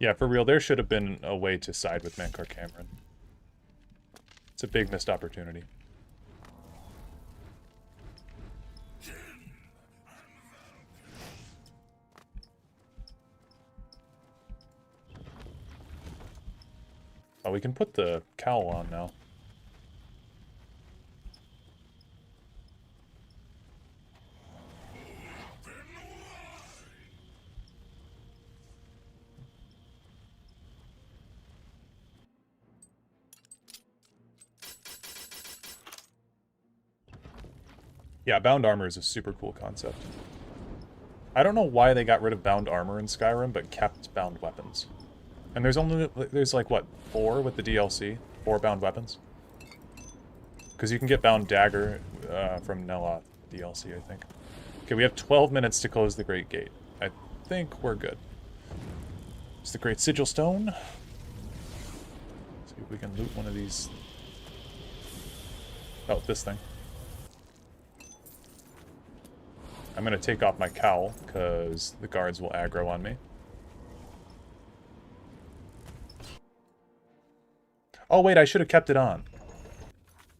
B: Yeah, for real, there should have been a way to side with Mankar Cameron. It's a big missed opportunity. Oh, we can put the cowl on now. Yeah, bound armor is a super cool concept. I don't know why they got rid of bound armor in Skyrim, but kept bound weapons. And there's like, what, 4 with the DLC? 4 bound weapons? Because you can get bound dagger from Dareloth DLC, I think. Okay, we have 12 minutes to close the Great Gate. I think we're good. It's the Great Sigil Stone. Let's see if we can loot one of these. Oh, this thing. I'm going to take off my cowl, because the guards will aggro on me. Oh wait, I should have kept it on.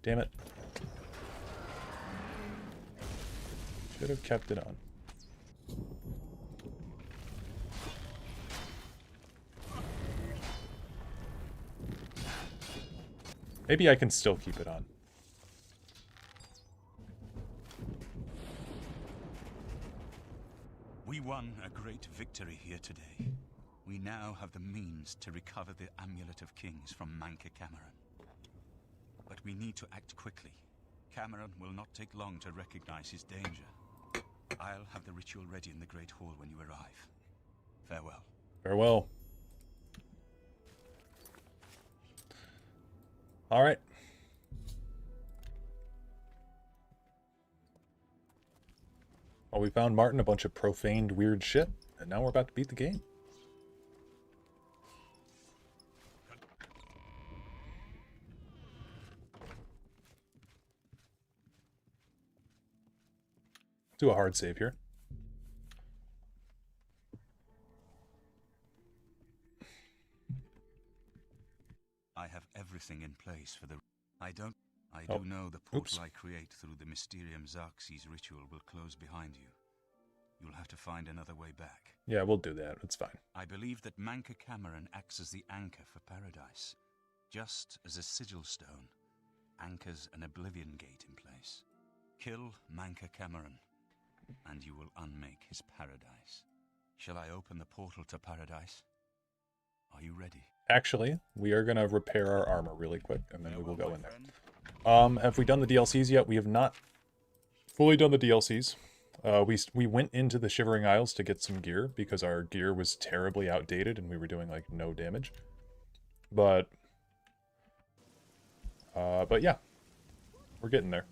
B: Damn it. Should have kept it on. Maybe I can still keep it on.
G: We won a great victory here today. We now have the means to recover the Amulet of Kings from Manka Cameron. But we need to act quickly. Cameron will not take long to recognize his danger. I'll have the ritual ready in the Great Hall when you arrive. Farewell.
B: Farewell. Alright. Well, we found Martin a bunch of profaned weird shit, and now we're about to beat the game. Do a hard save here.
G: I have everything in place for the... I do know the portal I create through the Mysterium Xerxes ritual will close behind you. You'll have to find another way back.
B: Yeah, we'll do that. It's fine.
G: I believe that Manka Cameron acts as the anchor for paradise. Just as a sigil stone anchors an Oblivion gate in place. Kill Manka Cameron, and you will unmake his paradise. Shall I open the portal to paradise? Are you ready?
B: Actually, we are going to repair our armor really quick, and then we will go in there. Have we done the DLCs yet? We have not fully done the DLCs. We went into the Shivering Isles to get some gear, because our gear was terribly outdated, and we were doing, like, no damage. But yeah. We're getting there.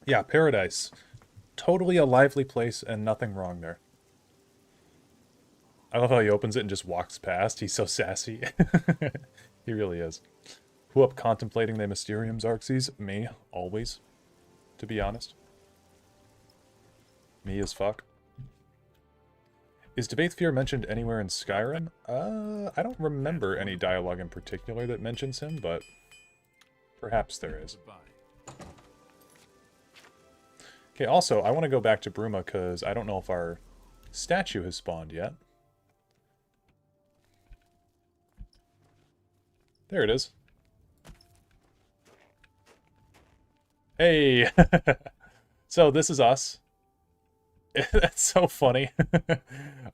B: Yeah, paradise. Totally a lively place and nothing wrong there. I love how he opens it and just walks past. He's so sassy. He really is. Who up contemplating the Mysterium Xerxes? Me, always. To be honest. Me as fuck. Is Debathefear mentioned anywhere in Skyrim? I don't remember any dialogue in particular that mentions him, but perhaps there is. Okay, also, I want to go back to Bruma because I don't know if our statue has spawned yet. There it is. Hey! So this is us. That's so funny.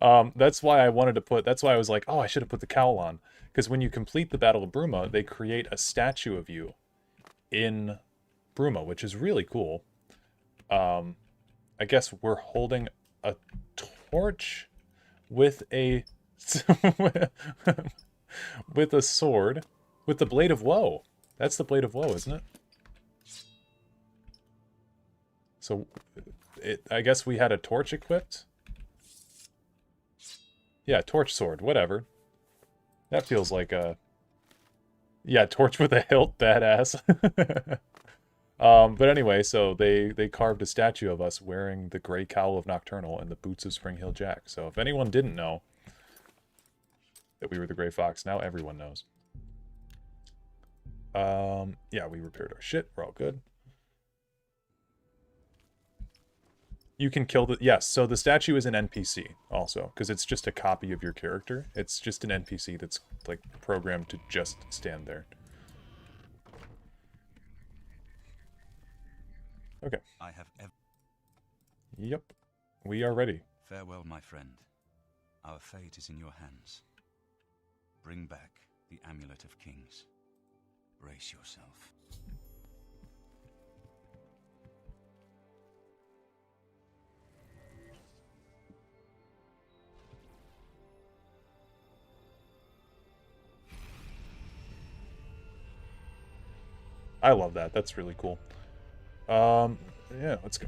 B: That's why I wanted to put, that's why I was like, oh, I should have put the cowl on. Because when you complete the Battle of Bruma, they create a statue of you in Bruma, which is really cool. I guess we're holding a torch with a with a sword with the Blade of Woe. That's the Blade of Woe, isn't it? So I guess we had a torch equipped. Yeah, torch sword, whatever. That feels like a... Yeah, torch with a hilt, badass. But anyway, so they carved a statue of us wearing the gray cowl of Nocturnal and the boots of Spring-Heeled Jack. So if anyone didn't know that we were the Grey Fox, now everyone knows. Yeah, we repaired our shit. We're all good. You can kill the... Yes, so the statue is an NPC also, because it's just a copy of your character. It's just an NPC that's, like, programmed to just stand there. Okay.
G: I have
B: Yep. We are ready.
G: Farewell, my friend. Our fate is in your hands. Bring back the Amulet of Kings. Brace yourself.
B: I love that. That's really cool. Yeah, let's go.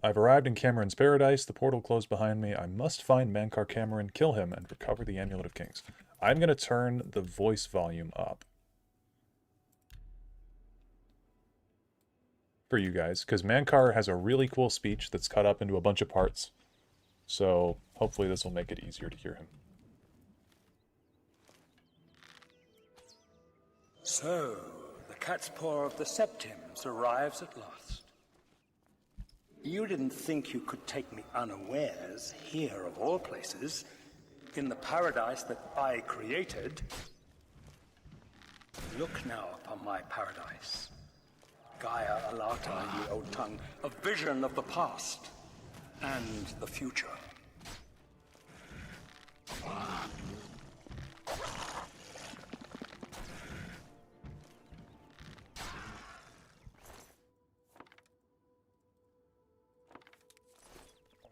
B: I've arrived in Cameron's paradise. The portal closed behind me. I must find Mankar Cameron, kill him, and recover the Amulet of Kings. I'm going to turn the voice volume up for you guys, because Mankar has a really cool speech that's cut up into a bunch of parts. So hopefully this will make it easier to hear him.
Q: So, the cat's paw of the Septims arrives at last. You didn't think you could take me unawares here, of all places, in the paradise that I created. Look now upon my paradise. Gaia Alata in the old tongue, a vision of the past and the future.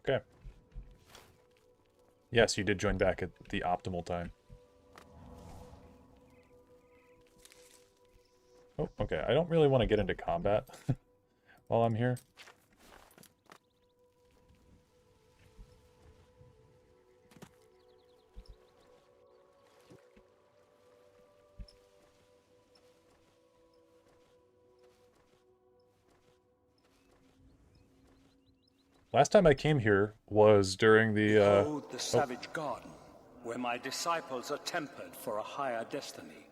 B: Okay. Yes, you did join back at the optimal time. Oh, okay. I don't really want to get into combat while I'm here. Last time I came here was during the,
Q: Behold the savage garden, where my disciples are tempered for a higher destiny,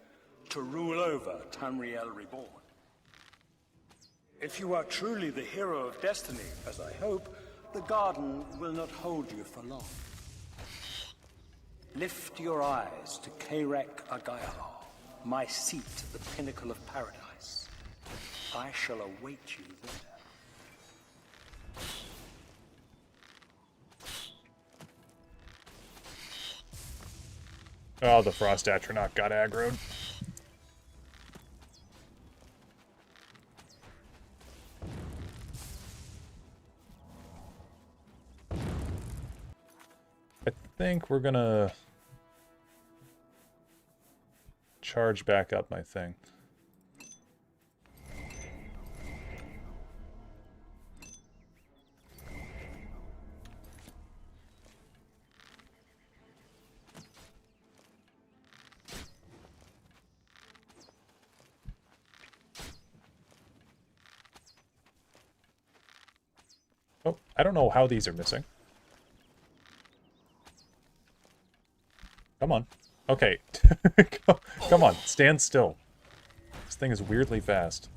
Q: to rule over Tamriel Reborn. If you are truly the hero of destiny, as I hope, the garden will not hold you for long. Lift your eyes to Kairek Agayala, my seat at the pinnacle of paradise. I shall await you there.
B: Oh, the Frost Atronach got aggroed. I think we're gonna charge back up my thing. Oh, I don't know how these are missing. Come on. Okay. Come on, stand still. This thing is weirdly fast.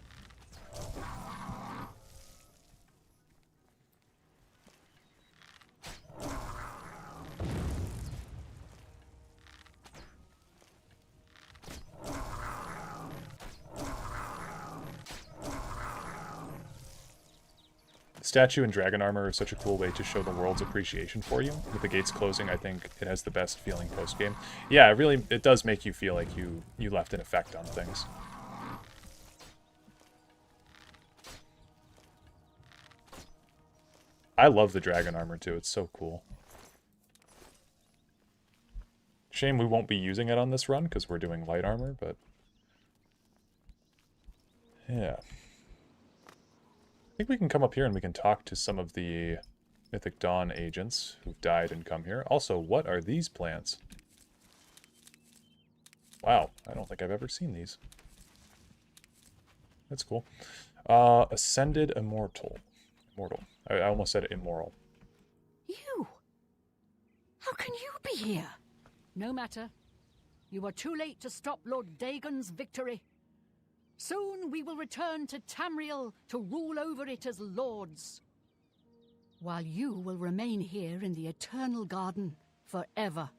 B: statue and dragon armor are such a cool way to show the world's appreciation for you. With the gates closing, I think it has the best feeling post-game. Yeah, it does make you feel like you left an effect on things. I love the dragon armor too, it's so cool. Shame we won't be using it on this run because we're doing light armor, but yeah. I think we can come up here and we can talk to some of the Mythic Dawn agents who've died and come here. Also, what are these plants? Wow, I don't think I've ever seen these. That's cool. Ascended Immortal. I almost said immoral.
I: You! How can you be here? No matter. You are too late to stop Lord Dagon's victory. Soon we will return to Tamriel to rule over it as lords. While you will remain here in the Eternal Garden forever.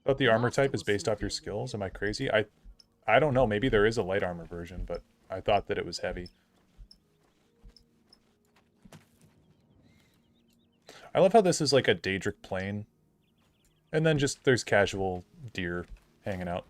B: But the armor type is based off your skills. Am I crazy? I don't know. Maybe there is a light armor version, but I thought that it was heavy. I love how this is like a Daedric plain. And then just there's casual deer hanging out.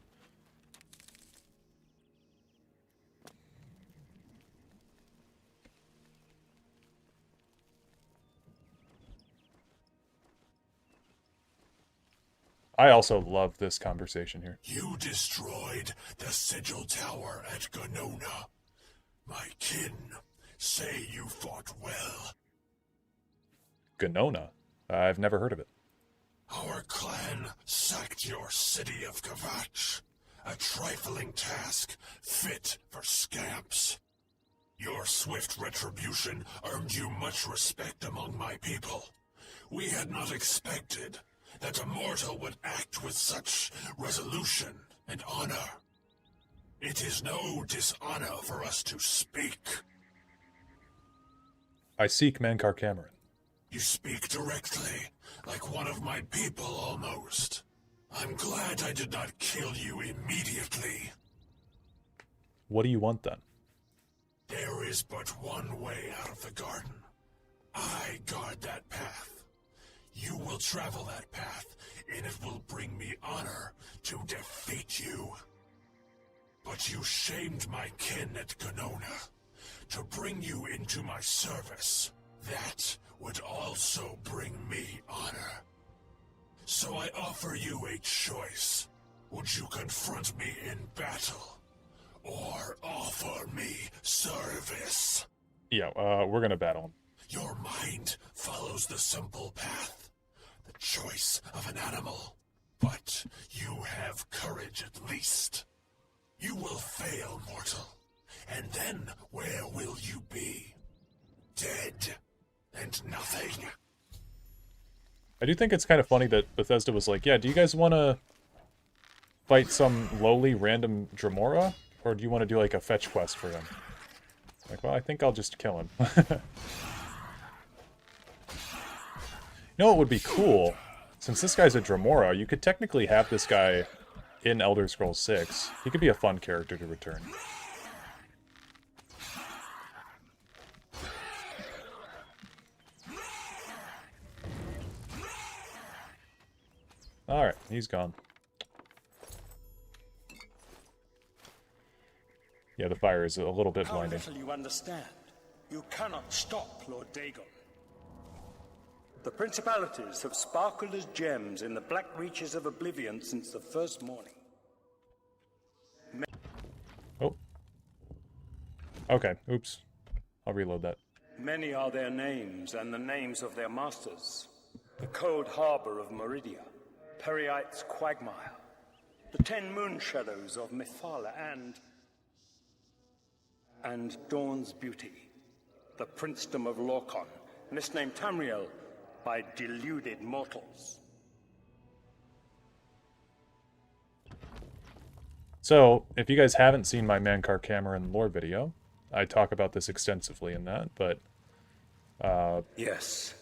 B: I also love this conversation here.
L: You destroyed the Sigil Tower at Gonona. My kin say you fought well.
B: Gonona? I've never heard of it.
L: Our clan sacked your city of Kavach. A trifling task, fit for scamps. Your swift retribution earned you much respect among my people. We had not expected that a mortal would act with such resolution and honor. It is no dishonor for us to speak.
B: I seek Mankar Cameron.
L: You speak directly, like one of my people almost. I'm glad I did not kill you immediately.
B: What do you want then?
L: There is but one way out of the garden. I guard that path. You will travel that path, and it will bring me honor to defeat you. But you shamed my kin at Gonona. To bring you into my service, that would also bring me honor. So I offer you a choice. Would you confront me in battle, or offer me service?
B: Yeah, we're gonna battle him.
L: Your mind follows the simple path, the choice of an animal. But you have courage at least. You will fail, mortal. And then where will you be? Dead and nothing.
B: I do think it's kind of funny that Bethesda was like, yeah, do you guys want to fight some lowly random Dremora? Or do you want to do like a fetch quest for him? Like, well, I think I'll just kill him. You know what would be cool? Since this guy's a Dremora, you could technically have this guy in Elder Scrolls 6. He could be a fun character to return. Alright, he's gone. Yeah, the fire is a little bit blinding.
Q: How little you understand. You cannot stop Lord Dagon. The principalities have sparkled as gems in the black reaches of Oblivion since the first morning.
B: Oh. Okay, oops. I'll reload that.
Q: Many are their names and the names of their masters. The cold harbor of Meridia, Periite's quagmire, the 10 moon shadows of Mephala and Dawn's beauty, the princedom of Lorkon, misnamed Tamriel by deluded mortals.
B: So, if you guys haven't seen my Mankar Cameron lore video, I talk about this extensively in that, but...
Q: yes,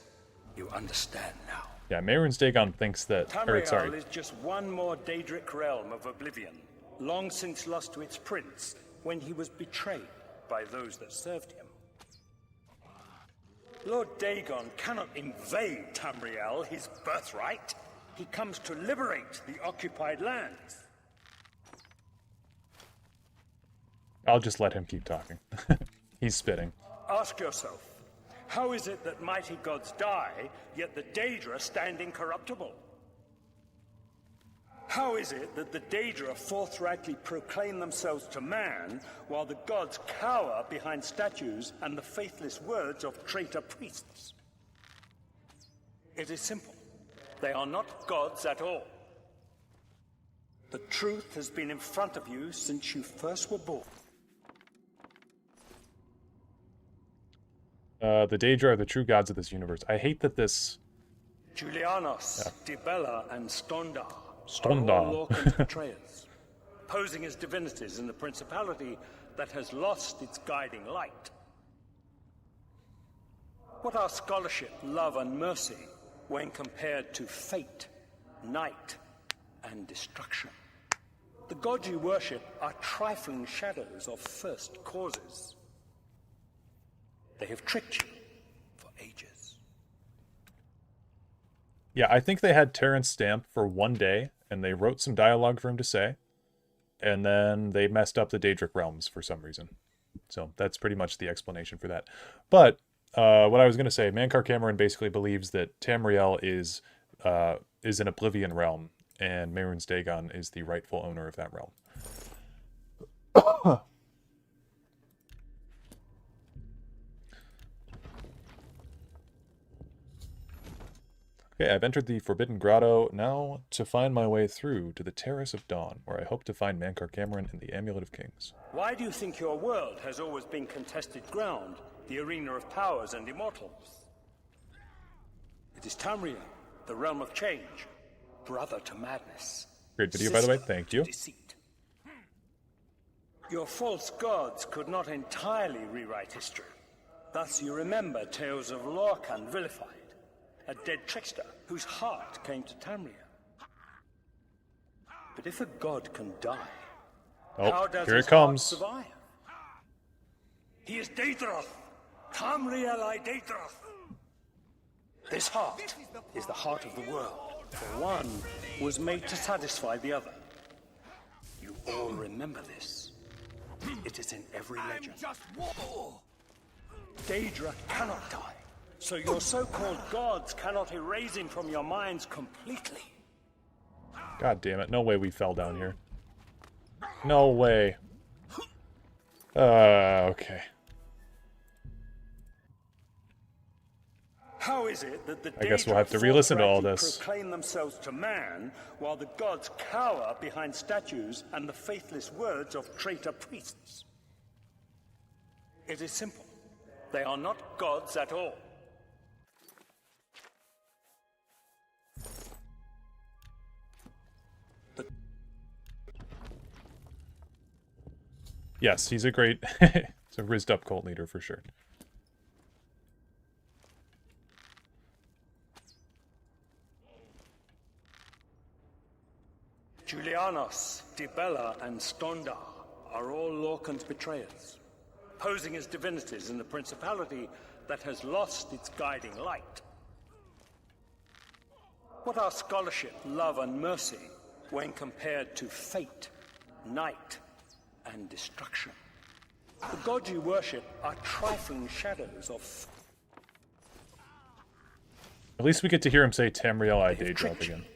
Q: you understand now.
B: Yeah, Mehrunes Dagon thinks that...
Q: Tamriel is just one more Daedric realm of Oblivion, long since lost to its prince when he was betrayed by those that served him. Lord Dagon cannot invade Tamriel, his birthright. He comes to liberate the occupied lands.
B: I'll just let him keep talking. He's spitting.
Q: Ask yourself, how is it that mighty gods die, yet the Daedra stand incorruptible? How is it that the Daedra forthrightly proclaim themselves to man, while the gods cower behind statues and the faithless words of traitor priests? It is simple. They are not gods at all. The truth has been in front of you since you first were born.
B: The Daedra are the true gods of this universe. I hate that this...
Q: Julianos, Dibella, and Stondar
B: Stondar.
Q: are all Lorcan's betrayers, posing as divinities in a principality that has lost its guiding light. What are scholarship, love, and mercy when compared to fate, night, and destruction? The gods you worship are trifling shadows of first causes. They have tricked you for ages.
B: Yeah, I think they had Terrence Stamp for one day, and they wrote some dialogue for him to say, and then they messed up the Daedric realms for some reason. So that's pretty much the explanation for that. But what I was going to say, Mankar Cameron basically believes that Tamriel is an Oblivion realm, and Mehrunes Dagon is the rightful owner of that realm. Okay, I've entered the Forbidden Grotto now to find my way through to the Terrace of Dawn, where I hope to find Mankar Cameron and the Amulet of Kings.
Q: Why do you think your world has always been contested ground, the arena of powers and immortals? It is Tamriel, the realm of change, brother to madness.
B: Great video, by the way. Thank you.
Q: Deceit. Your false gods could not entirely rewrite history. Thus you remember tales of Lorcan vilified, a dead trickster whose heart came to Tamriel. But if a god can die, how does
B: here
Q: his
B: it comes.
Q: heart survive? He is Daedroth, Tamriel I Daedroth. This heart is the heart of the world, for one was made to satisfy the other. You all remember this. It is in every legend. Daedra cannot die, so your so-called gods cannot erase him from your minds completely.
B: God damn it. No way we fell down here. No way. Okay.
Q: How is it that the
B: I guess we'll have to re-listen to all this.
Q: Proclaim themselves to man, while the gods cower behind statues and the faithless words of traitor priests? It is simple. They are not gods at all.
B: Yes, he's a great... he's a rizzed up cult leader for sure.
Q: Julianos, Dibella, and Stondar are all Lorcan's betrayers, posing as divinities in a principality that has lost its guiding light. What are scholarship, love, and mercy when compared to fate, night, and destruction? The gods you worship are trifling shadows of...
B: At least we get to hear him say Tamriel I Daedroth again.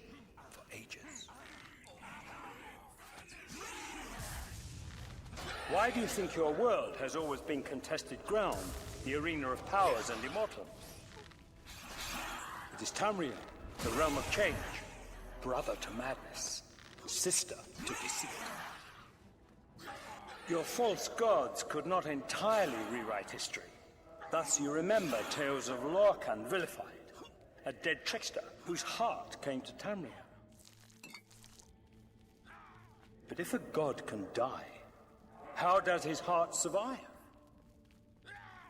Q: Why do you think your world has always been contested ground, the arena of powers and immortals? It is Tamriel, the realm of change, brother to madness, sister to deceit. Your false gods could not entirely rewrite history. Thus you remember tales of Lorcan vilified, a dead trickster whose heart came to Tamriel. But if a god can die, how does his heart survive?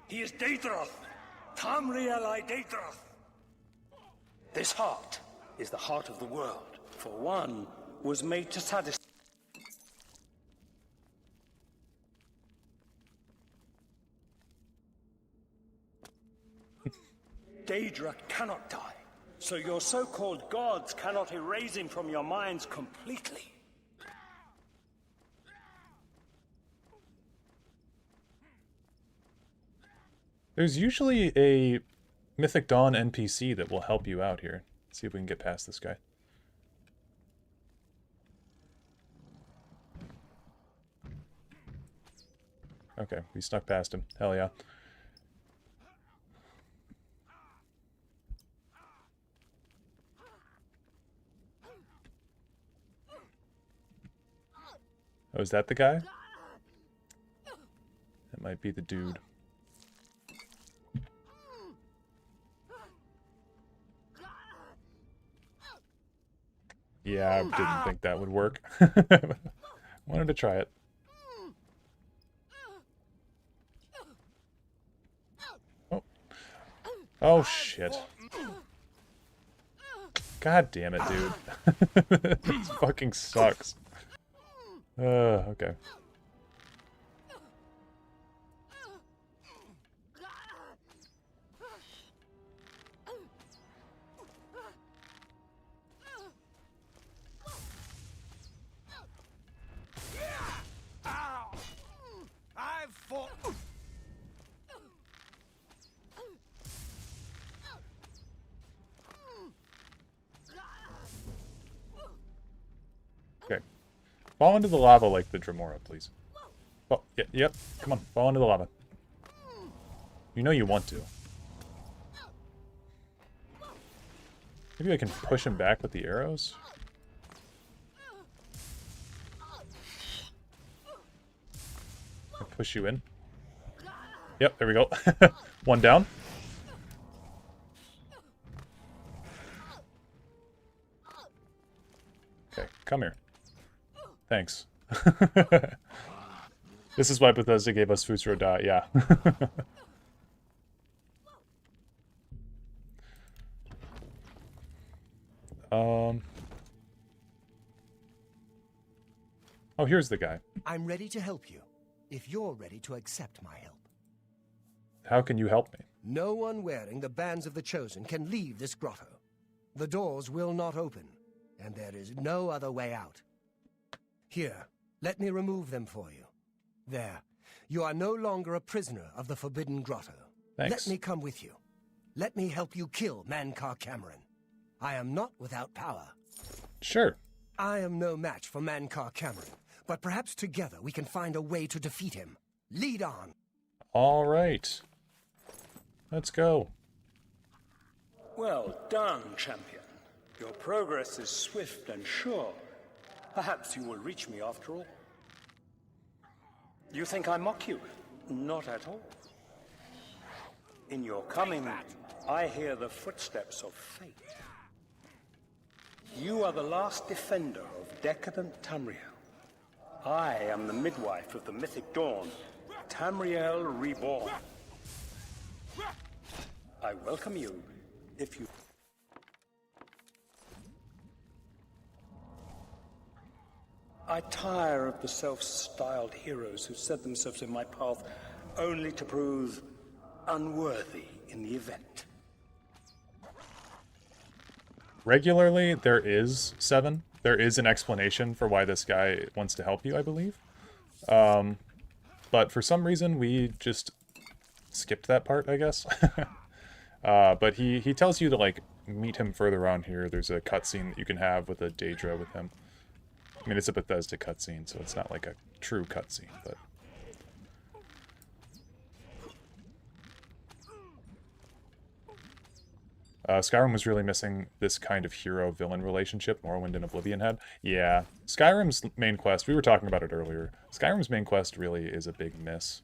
Q: He is Daedroth, Tamriel I Daedroth. This heart is the heart of the world, for one was made to satisfy. Daedra cannot die, so your so-called gods cannot erase him from your minds completely.
B: There's usually a Mythic Dawn NPC that will help you out here. Let's see if we can get past this guy. Okay, we snuck past him. Hell yeah. Oh, is that the guy? That might be the dude. Yeah, I didn't think that would work. Wanted to try it. Oh. Oh, shit. God damn it, dude. This fucking sucks. Okay.
H: I've fought.
B: Okay. Fall into the lava like the Dremora, please. Oh, yeah, yep. Come on, fall into the lava. You know you want to. Maybe I can push him back with the arrows? I push you in. Yep, there we go. One down. Okay, come here. Thanks. This is why Bethesda gave us Fusro Die, yeah. Oh, here's the guy.
H: I'm ready to help you, if you're ready to accept my help.
B: How can you help me?
H: No one wearing the bands of the Chosen can leave this grotto. The doors will not open, and there is no other way out. Here, let me remove them for you. There, you are no longer a prisoner of the Forbidden Grotto.
B: Thanks.
H: Let me come with you. Let me help you kill Mankar Cameron. I am not without power.
B: Sure.
H: I am no match for Mankar Cameron, but perhaps together we can find a way to defeat him. Lead on.
B: All right. Let's go.
Q: Well done, champion. Your progress is swift and sure. Perhaps you will reach me after all. You think I mock you? Not at all. In your coming, I hear the footsteps of fate. You are the last defender of decadent Tamriel. I am the midwife of the mythic dawn, Tamriel Reborn. I welcome you, if you... I tire of the self-styled heroes who set themselves in my path only to prove unworthy in the event.
B: Regularly, there is 7. There is an explanation for why this guy wants to help you, I believe. But for some reason, we just skipped that part, I guess. But he tells you to, like, meet him further on here. There's a cutscene that you can have with a Daedra with him. I mean, it's a Bethesda cutscene, so it's not like a true cutscene, but... Skyrim was really missing this kind of hero-villain relationship Morrowind and Oblivion had. Yeah, Skyrim's main quest, we were talking about it earlier, Skyrim's main quest really is a big miss.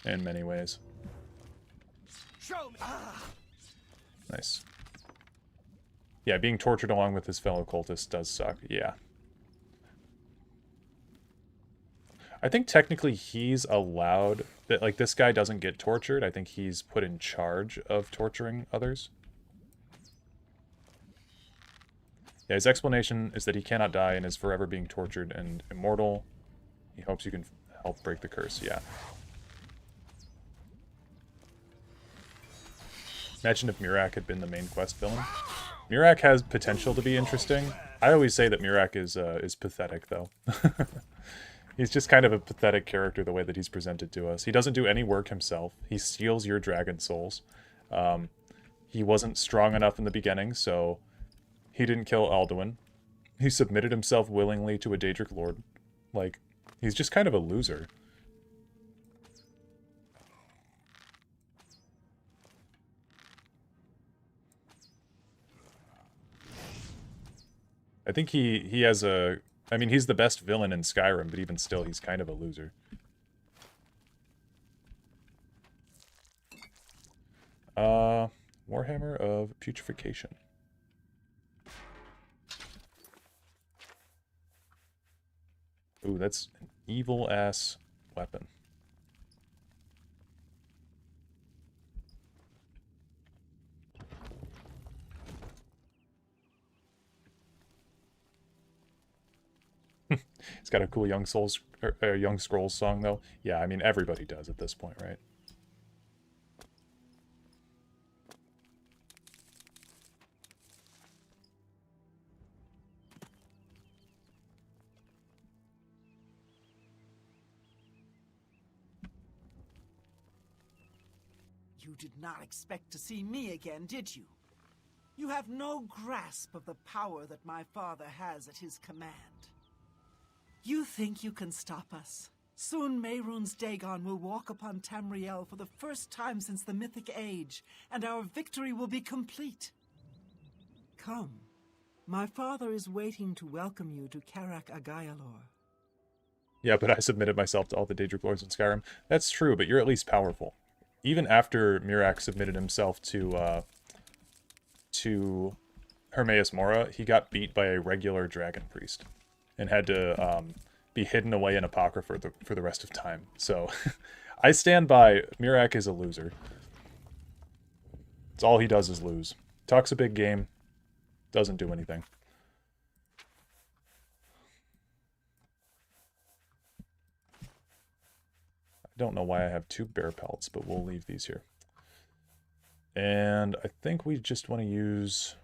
B: In many ways.
H: Show me.
B: Nice. Yeah, being tortured along with his fellow cultists does suck, yeah. I think technically he's allowed, that like this guy doesn't get tortured. I think he's put in charge of torturing others. Yeah, his explanation is that he cannot die and is forever being tortured and immortal. He hopes you can help break the curse, yeah. Imagine if Murak had been the main quest villain. Murak has potential to be interesting. I always say that Murak is pathetic, though. He's just kind of a pathetic character the way that he's presented to us. He doesn't do any work himself. He steals your dragon souls. He wasn't strong enough in the beginning, so he didn't kill Alduin. He submitted himself willingly to a Daedric Lord. Like, he's just kind of a loser. I think he has a... I mean, he's the best villain in Skyrim, but even still, he's kind of a loser. Warhammer of Putrefaction. Ooh, that's an evil-ass weapon. It's got a cool Young Scrolls song, though. Yeah, I mean, everybody does at this point, right?
N: You did not expect to see me again, did you? You have no grasp of the power that my father has at his command. You think you can stop us? Soon Mehrunes Dagon will walk upon Tamriel for the first time since the Mythic Age, and our victory will be complete. Come. My father is waiting to welcome you to Karak Agayalor.
B: Yeah, but I submitted myself to all the Daedric Lords in Skyrim. That's true, but you're at least powerful. Even after Murak submitted himself to Hermaeus Mora, he got beat by a regular dragon priest and had to be hidden away in Apocrypha for the rest of time. So I stand by Murak is a loser. It's all he does is lose. Talks a big game, doesn't do anything. I don't know why I have 2 bear pelts, but we'll leave these here. And I think we just want to use...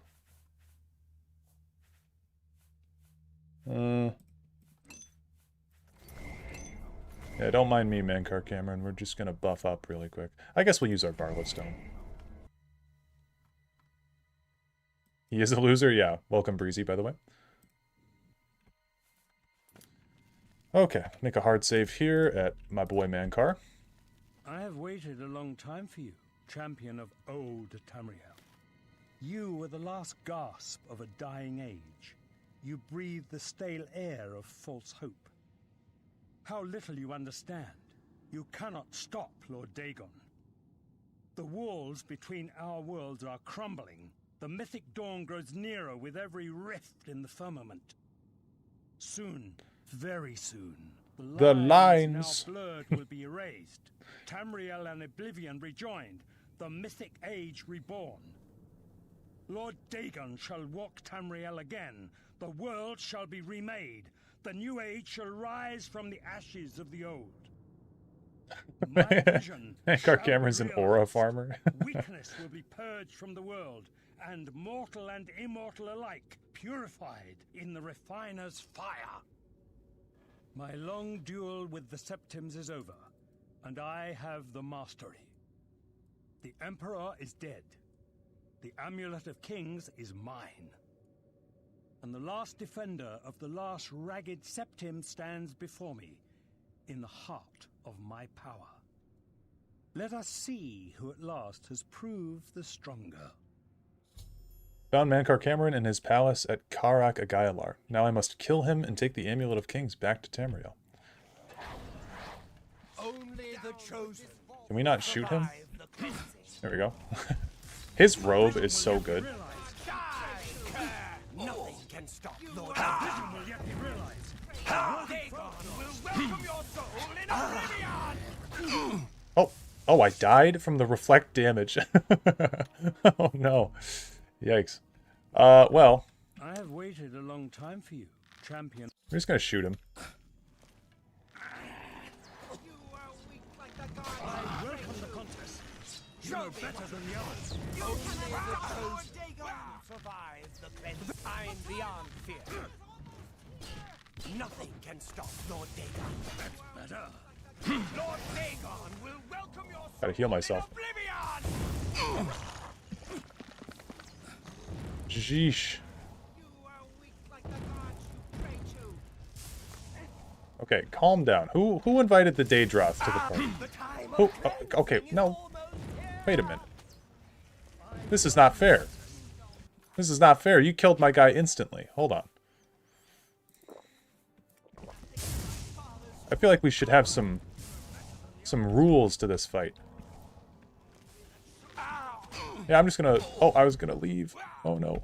B: Yeah, don't mind me, Mankar Cameron. We're just going to buff up really quick. I guess we'll use our Varlet Stone. He is a loser? Yeah. Welcome, Breezy, by the way. Okay, make a hard save here at my boy Mankar.
Q: I have waited a long time for you, champion of old Tamriel. You were the last gasp of a dying age. You breathed the stale air of false hope. How little you understand. You cannot stop Lord Dagon. The walls between our worlds are crumbling. The mythic dawn grows nearer with every rift in the firmament. Soon, very soon,
B: the lines
Q: now blurred will be erased. Tamriel and Oblivion rejoined, the mythic age reborn. Lord Dagon shall walk Tamriel again. The world shall be remade. The new age shall rise from the ashes of the old. My vision
B: Mankar Cameron's an aura farmer.
Q: Weakness will be purged from the world, and mortal and immortal alike purified in the refiner's fire. My long duel with the Septims is over, and I have the mastery. The Emperor is dead. The Amulet of Kings is mine. And the last defender of the last ragged Septim stands before me, in the heart of my power. Let us see who at last has proved the stronger.
B: Found Mankar Cameron in his palace at Karak Agayalor. Now I must kill him and take the Amulet of Kings back to Tamriel.
H: Only the chosen.
B: Can we not shoot him? There we go. His robe is so good.
H: Nothing can stop Lord
Q: Vision will yet be realized.
H: Dagon will welcome your soul in Oblivion!
B: Oh, I died from the reflect damage. Oh no. Yikes. Well.
Q: I have waited a long time for you, champion.
B: We're just gonna shoot him.
Q: I welcome the contest.
H: You know better than the others. Only the chosen survive the cleansed time beyond fear. Nothing can stop Lord Dagon. That's better. Lord Dagon will welcome your soul.
B: Gotta heal myself.
H: Oblivion!
B: Sheesh. Okay, calm down. Who invited the Dareloth to the party? Who? Okay, no. Wait a minute. This is not fair. This is not fair. You killed my guy instantly. Hold on. I feel like we should have some rules to this fight. Yeah, I'm just gonna... Oh, I was gonna leave. Oh, no.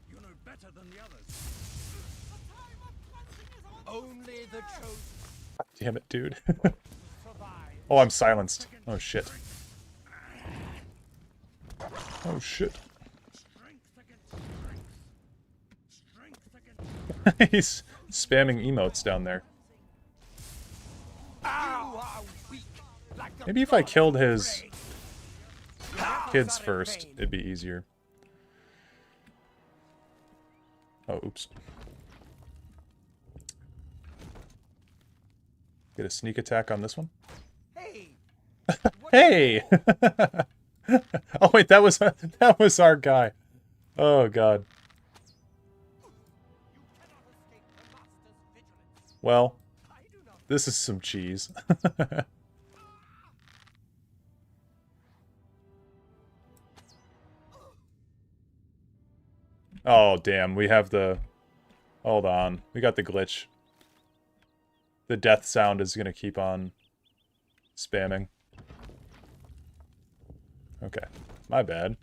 H: You know better than the others. Only the chosen.
B: Damn it, dude. Oh, I'm silenced. Oh, shit. Oh, shit. He's spamming emotes down there. Maybe if I killed his kids first, it'd be easier. Oh, oops. Get a sneak attack on this one. Hey! Oh wait, that was our guy. Oh god. Well, this is some cheese. Oh damn, we have the... Hold on, we got the glitch. The death sound is gonna keep on spamming. Okay, my bad.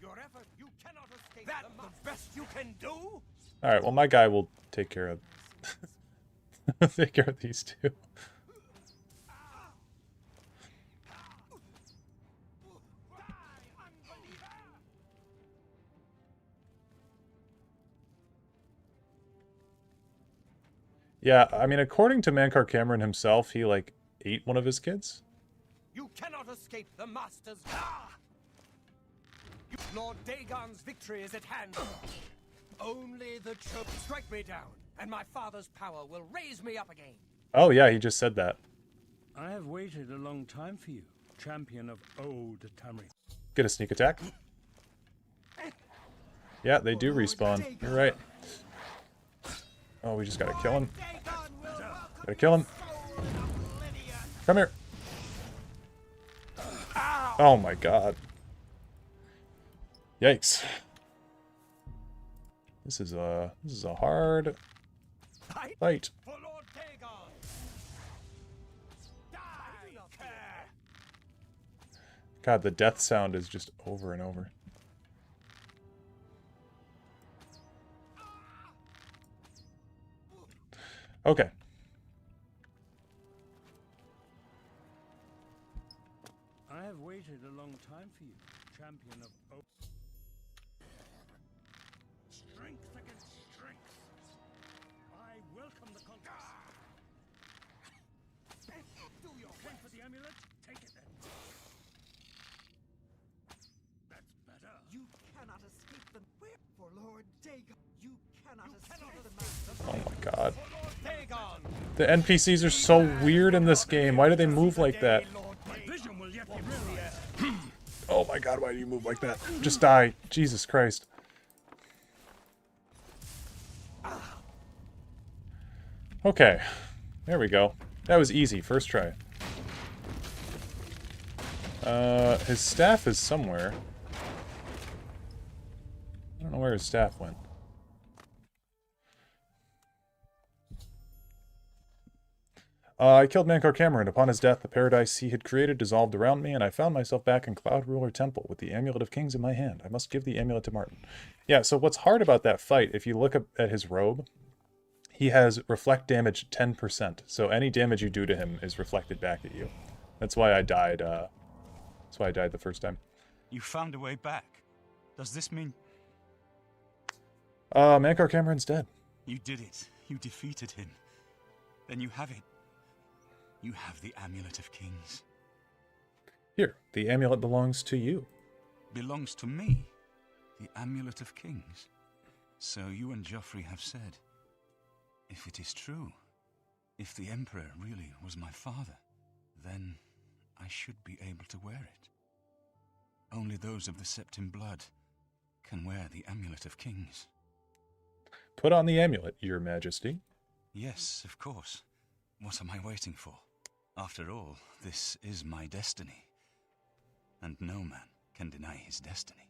H: Your effort, you cannot escape. That's the best you can do.
B: All right, well my guy will take care of take care of these two. Yeah, I mean, according to Mankar Cameron himself, he, like, ate one of his kids.
H: You cannot escape the Master's... Lord Dagon's victory is at hand. Only the choke strike me down, and my father's power will raise me up again.
B: Oh, yeah, he just said that.
Q: I have waited a long time for you, champion of old Tamri.
B: Get a sneak attack. Yeah, they do respawn. You're right. Oh, we just gotta kill him. Gotta kill him. Come here. Oh my god. Yikes. This is a hard fight. God, the death sound is just over and over. Okay.
Q: I have waited a long time for you, champion of old. Strength against strength. I welcome the contest. Do your way for the amulet. Take it then. That's better.
N: You cannot escape them. Where for Lord Dagon? You cannot escape the Master.
B: Oh my god. The NPCs are so weird in this game. Why do they move like that? Oh my god, why do you move like that? Just die. Jesus Christ. Okay. There we go. That was easy. First try. His staff is somewhere. I don't know where his staff went. I killed Mankar Cameron. Upon his death, the paradise he had created dissolved around me, and I found myself back in Cloud Ruler Temple with the Amulet of Kings in my hand. I must give the amulet to Martin. Yeah, so what's hard about that fight, if you look at his robe, he has reflect damage 10%. So any damage you do to him is reflected back at you. That's why I died That's why I died the first time.
G: You found a way back. Does this mean...
B: Mankar Cameron's dead.
G: You did it. You defeated him. Then you have it. You have the Amulet of Kings.
B: Here, the amulet belongs to you.
G: Belongs to me? The Amulet of Kings? So you and Joffrey have said, if it is true, if the Emperor really was my father, then I should be able to wear it. Only those of the Septim blood can wear the Amulet of Kings.
B: Put on the amulet, Your Majesty.
G: Yes, of course. What am I waiting for? After all, this is my destiny. And no man can deny his destiny.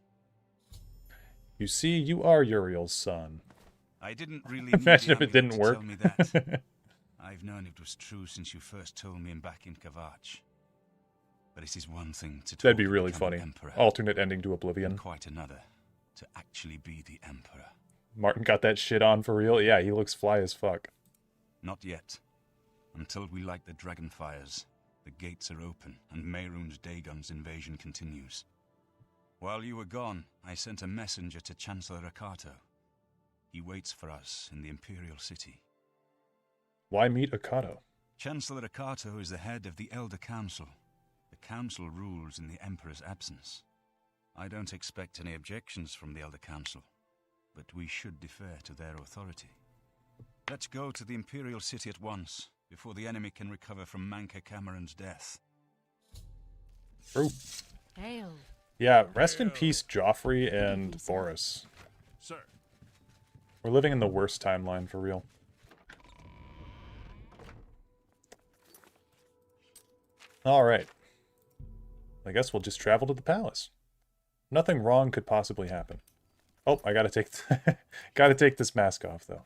B: You see, you are Uriel's son.
G: I didn't really
B: Imagine if it didn't work.
G: Tell me that. I've known it was true since you first told me back in Kavach. But it is one thing to talk
B: That'd be
G: to
B: really
G: become
B: funny.
G: Emperor,
B: Alternate ending to Oblivion.
G: and quite another to actually be the Emperor.
B: Martin got that shit on for real? Yeah, he looks fly as fuck.
G: Not yet. Until we light the dragon fires, the gates are open and Mehrunes Dagon's invasion continues. While you were gone, I sent a messenger to Chancellor Akato. He waits for us in the Imperial City.
B: Why meet Akato?
G: Chancellor Akato is the head of the Elder Council. The Council rules in the Emperor's absence. I don't expect any objections from the Elder Council, but we should defer to their authority. Let's go to the Imperial City at once, before the enemy can recover from Mankar Cameron's death.
B: True.
I: Hail.
B: Yeah, rest in peace, Joffrey and Boris.
D: Sir.
B: We're living in the worst timeline, for real. Alright. I guess we'll just travel to the palace. Nothing wrong could possibly happen. Oh, I gotta take gotta take this mask off, though.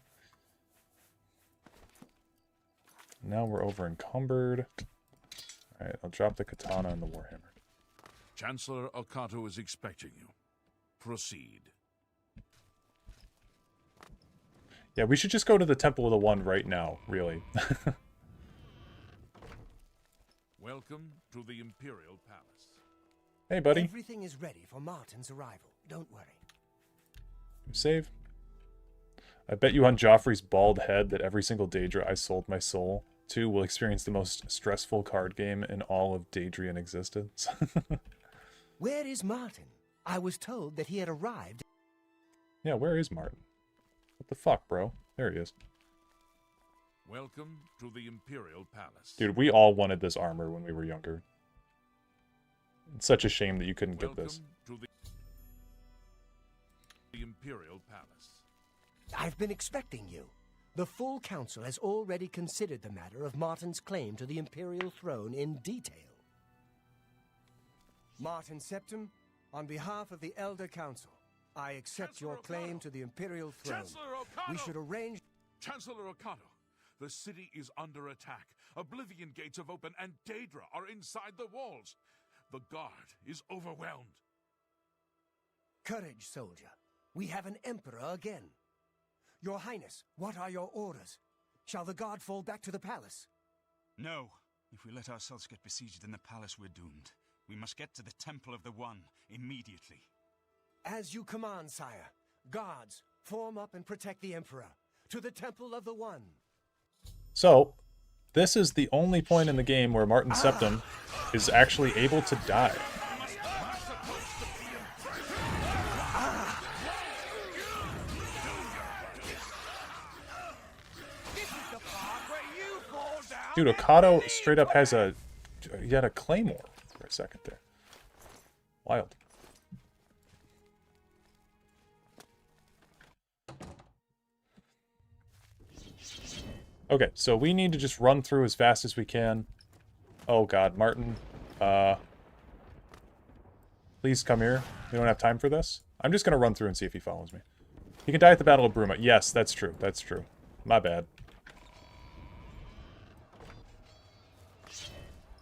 B: Now we're over encumbered. Alright, I'll drop the katana and the warhammer.
D: Chancellor Akato is expecting you. Proceed.
B: Yeah, we should just go to the Temple of the One right now, really.
D: Welcome to the Imperial Palace.
B: Hey, buddy.
H: Everything is ready for Martin's arrival. Don't worry.
B: Save. I bet you on Joffrey's bald head that every single Daedra I sold my soul to will experience the most stressful card game in all of Daedrian existence.
H: Where is Martin? I was told that he had arrived.
B: Yeah, where is Martin? What the fuck, bro? There he is.
D: Welcome to the Imperial Palace.
B: Dude, we all wanted this armor when we were younger. It's such a shame that you couldn't get this.
D: To the Imperial Palace.
H: I've been expecting you. The full council has already considered the matter of Martin's claim to the Imperial throne in detail. Martin Septim, on behalf of the Elder Council, I accept your claim to the Imperial throne.
D: Chancellor Okato!
H: We should arrange...
D: Chancellor Okato, the city is under attack. Oblivion gates have opened and Daedra are inside the walls. The guard is overwhelmed.
H: Courage, soldier. We have an emperor again. Your Highness, what are your orders? Shall the guard fall back to the palace?
G: No. If we let ourselves get besieged in the palace, we're doomed. We must get to the Temple of the One immediately.
H: As you command, sire. Guards, form up and protect the emperor. To the Temple of the One.
B: So, this is the only point in the game where Martin Septim is actually able to die. Dude, Okato straight up has a... He had a claymore for a second there. Wild. Okay, so we need to just run through as fast as we can. Oh god, Martin. Please come here. We don't have time for this. I'm just gonna run through and see if he follows me. He can die at the Battle of Bruma. Yes, that's true. That's true. My bad.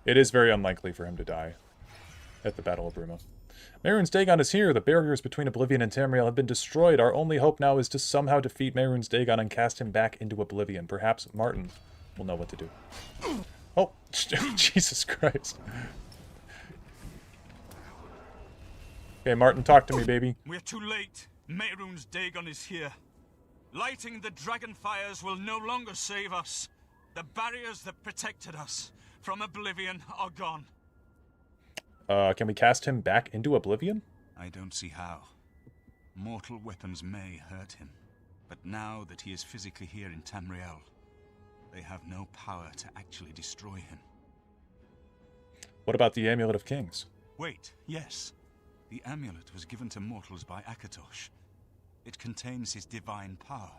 B: It is very unlikely for him to die at the Battle of Bruma. Mehrunes Dagon is here. The barriers between Oblivion and Tamriel have been destroyed. Our only hope now is to somehow defeat Mehrunes Dagon and cast him back into Oblivion. Perhaps Martin will know what to do. Oh, Jesus Christ. Okay, Martin, talk to me, baby.
P: We're too late. Mehrunes Dagon is here. Lighting the dragon fires will no longer save us. The barriers that protected us from Oblivion are gone.
B: Can we cast him back into Oblivion?
G: I don't see how. Mortal weapons may hurt him, but now that he is physically here in Tamriel, they have no power to actually destroy him.
B: What about the Amulet of Kings?
G: Wait, yes. The amulet was given to mortals by Akatosh. It contains his divine power.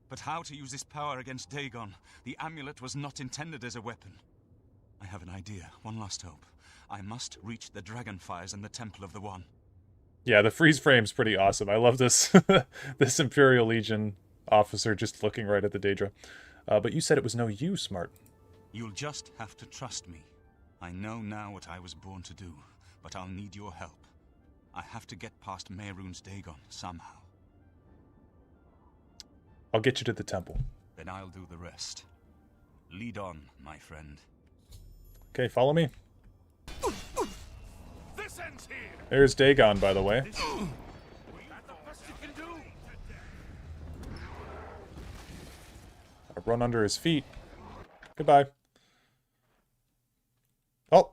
G: But how to use this power against Dagon? The amulet was not intended as a weapon. I have an idea. One last hope. I must reach the Dragonfires and the Temple of the One.
B: Yeah, the freeze frame's pretty awesome. I love this this Imperial Legion officer just looking right at the Daedra. But you said it was no use, Martin.
G: You'll just have to trust me. I know now what I was born to do, but I'll need your help. I have to get past Mehrunes Dagon somehow.
B: I'll get you to the temple.
G: Then I'll do the rest. Lead on, my friend.
B: Okay, follow me.
L: This ends here.
B: There's Dagon, by the way. I run under his feet. Goodbye. Oh,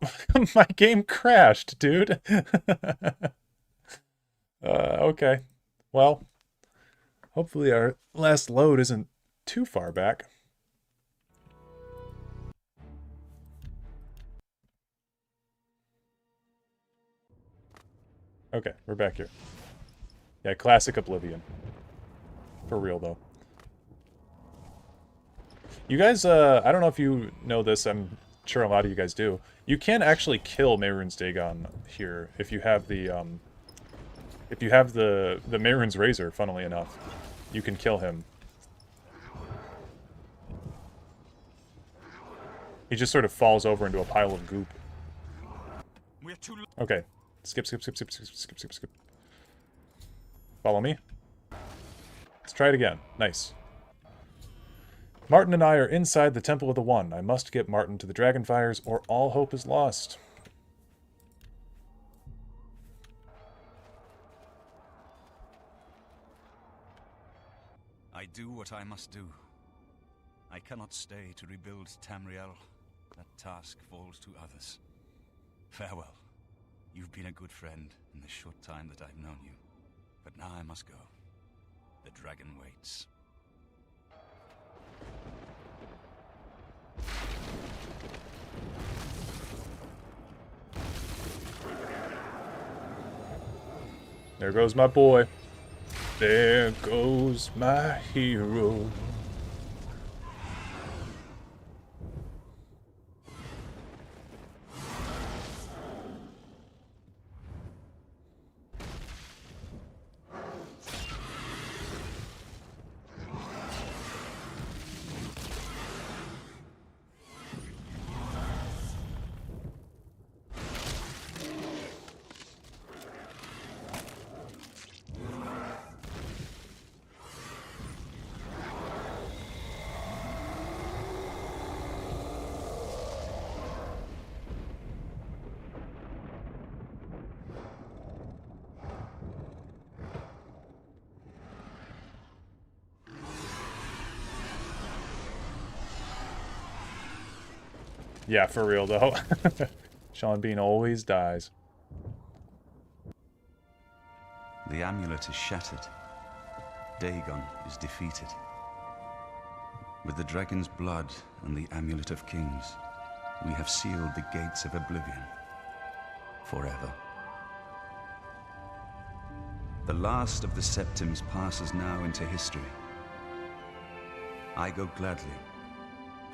B: my game crashed, dude. Okay. Well, hopefully our last load isn't too far back. Okay, we're back here. Yeah, classic Oblivion. For real, though. You guys, I don't know if you know this, I'm sure a lot of you guys do. You can actually kill Mehrunes Dagon here if you have the Mehrunes Razor, funnily enough. You can kill him. He just sort of falls over into a pile of goop. Okay. Skip. Follow me. Let's try it again. Nice. Martin and I are inside the Temple of the One. I must get Martin to the Dragonfires, or all hope is lost.
G: I do what I must do. I cannot stay to rebuild Tamriel. That task falls to others. Farewell. You've been a good friend in the short time that I've known you. But now I must go. The dragon waits.
B: There goes my boy. There goes my hero. Yeah, for real though. Sean Bean always dies.
G: The amulet is shattered. Dagon is defeated. With the dragon's blood and the Amulet of Kings, we have sealed the gates of Oblivion forever. The last of the Septims passes now into history. I go gladly,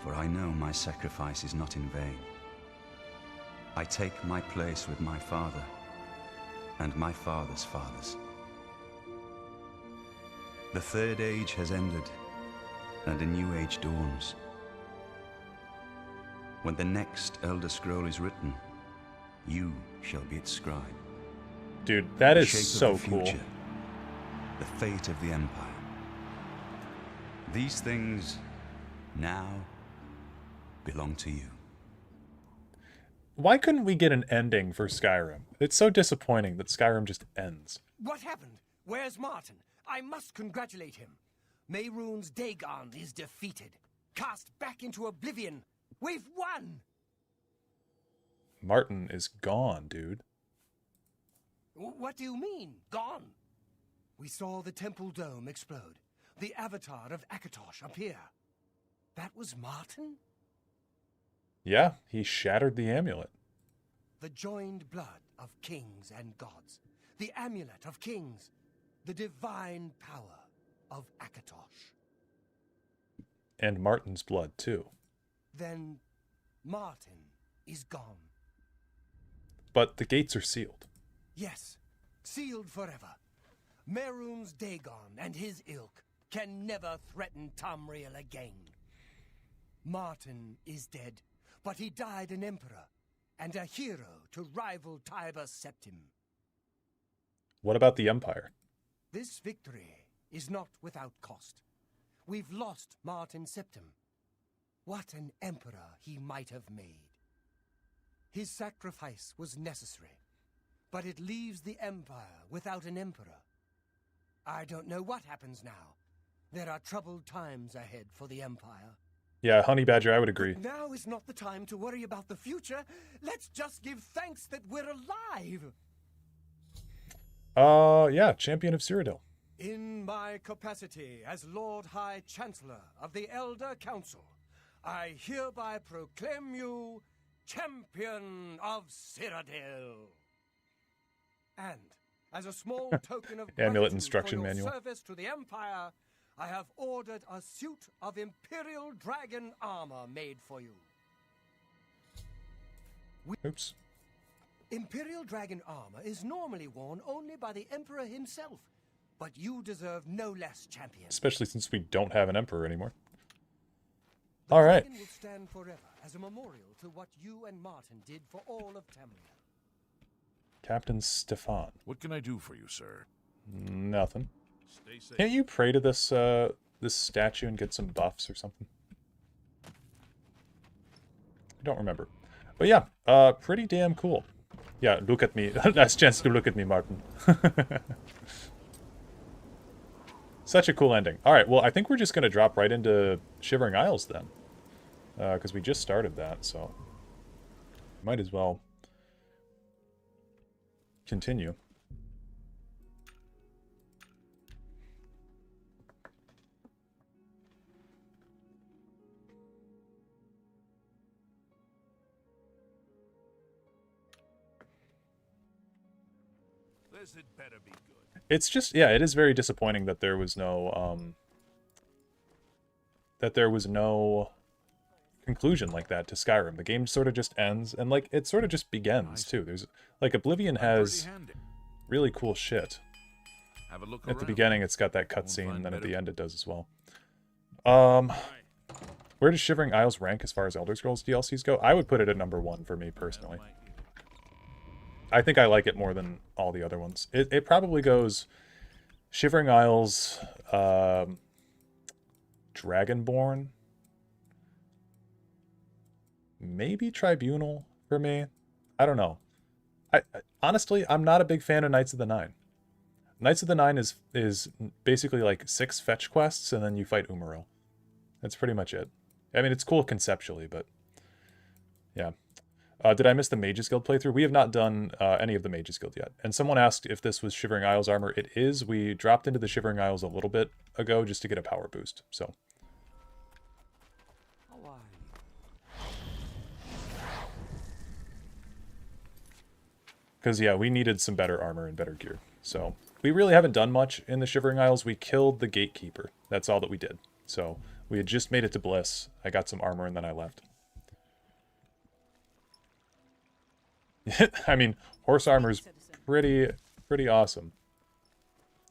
G: for I know my sacrifice is not in vain. I take my place with my father and my father's fathers. The Third Age has ended, and a new age dawns. When the next Elder Scroll is written, you shall be its scribe.
B: Dude, that is
G: The shape
B: so
G: of the
B: cool.
G: future, the fate of the Empire. These things now belong to you.
B: Why couldn't we get an ending for Skyrim? It's so disappointing that Skyrim just ends.
H: What happened? Where's Martin? I must congratulate him. Mehrunes Dagon is defeated. Cast back into Oblivion. We've won!
B: Martin is gone, dude.
H: What do you mean, gone? We saw the temple dome explode. The avatar of Akatosh appear. That was Martin?
B: Yeah, he shattered the amulet.
H: The joined blood of kings and gods. The amulet of kings. The divine power of Akatosh.
B: And Martin's blood, too.
H: Then Martin is gone.
B: But the gates are sealed.
H: Yes, sealed forever. Mehrunes Dagon and his ilk can never threaten Tamriel again. Martin is dead, but he died an emperor and a hero to rival Tiber Septim.
B: What about the Empire?
H: This victory is not without cost. We've lost Martin Septim. What an emperor he might have made. His sacrifice was necessary, but it leaves the Empire without an emperor. I don't know what happens now. There are troubled times ahead for the Empire.
B: Yeah, Honey Badger, I would agree.
H: But now is not the time to worry about the future. Let's just give thanks that we're alive.
B: Yeah, Champion of Cyrodiil.
H: In my capacity as Lord High Chancellor of the Elder Council, I hereby proclaim you Champion of Cyrodiil. And as a small token of
B: Amulet
H: gratitude
B: instruction
H: for your
B: manual.
H: service to the Empire, I have ordered a suit of Imperial Dragon armor made for you.
B: Oops.
H: Imperial Dragon armor is normally worn only by the Emperor himself, but you deserve no less, champion.
B: Especially since we don't have an emperor anymore.
H: The
B: All right.
H: dragon will stand forever as a memorial to what you and Martin did for all of Tamriel.
B: Captain Stefan.
D: What can I do for you, sir?
B: Nothing.
D: Stay safe.
B: Can't you pray to this this statue and get some buffs or something? I don't remember. But yeah, pretty damn cool. Yeah, look at me. Last chance to look at me, Martin. Such a cool ending. Alright, well, I think we're just going to drop right into Shivering Isles then. Because we just started that, so... might as well continue.
D: This had better be good.
B: It's just, yeah, it is very disappointing that there was no, conclusion like that to Skyrim. The game sort of just ends, and, like, it sort of just begins, too. There's, like, Oblivion has really cool shit.
D: Have a look
B: At the
D: around.
B: beginning, it's got that
D: Won't
B: cutscene, and
D: find
B: then at
D: better-
B: the end it does as well. Where does Shivering Isles rank as far as Elder Scrolls DLCs go? I would put it at #1 for me, personally. I think I like it more than all the other ones. It probably goes Shivering Isles, Dragonborn, maybe Tribunal for me. I don't know. Honestly, I'm not a big fan of Knights of the Nine. Knights of the Nine is basically like 6 fetch quests, and then you fight Umaril. That's pretty much it. I mean, it's cool conceptually, but yeah. Did I miss the Mages Guild playthrough? We have not done any of the Mages Guild yet. And someone asked if this was Shivering Isles armor. It is. We dropped into the Shivering Isles a little bit ago just to get a power boost. So. Because, yeah, we needed some better armor and better gear. So, we really haven't done much in the Shivering Isles. We killed the Gatekeeper. That's all that we did. So, we had just made it to Bliss. I got some armor and then I left. I mean, horse armor's pretty awesome.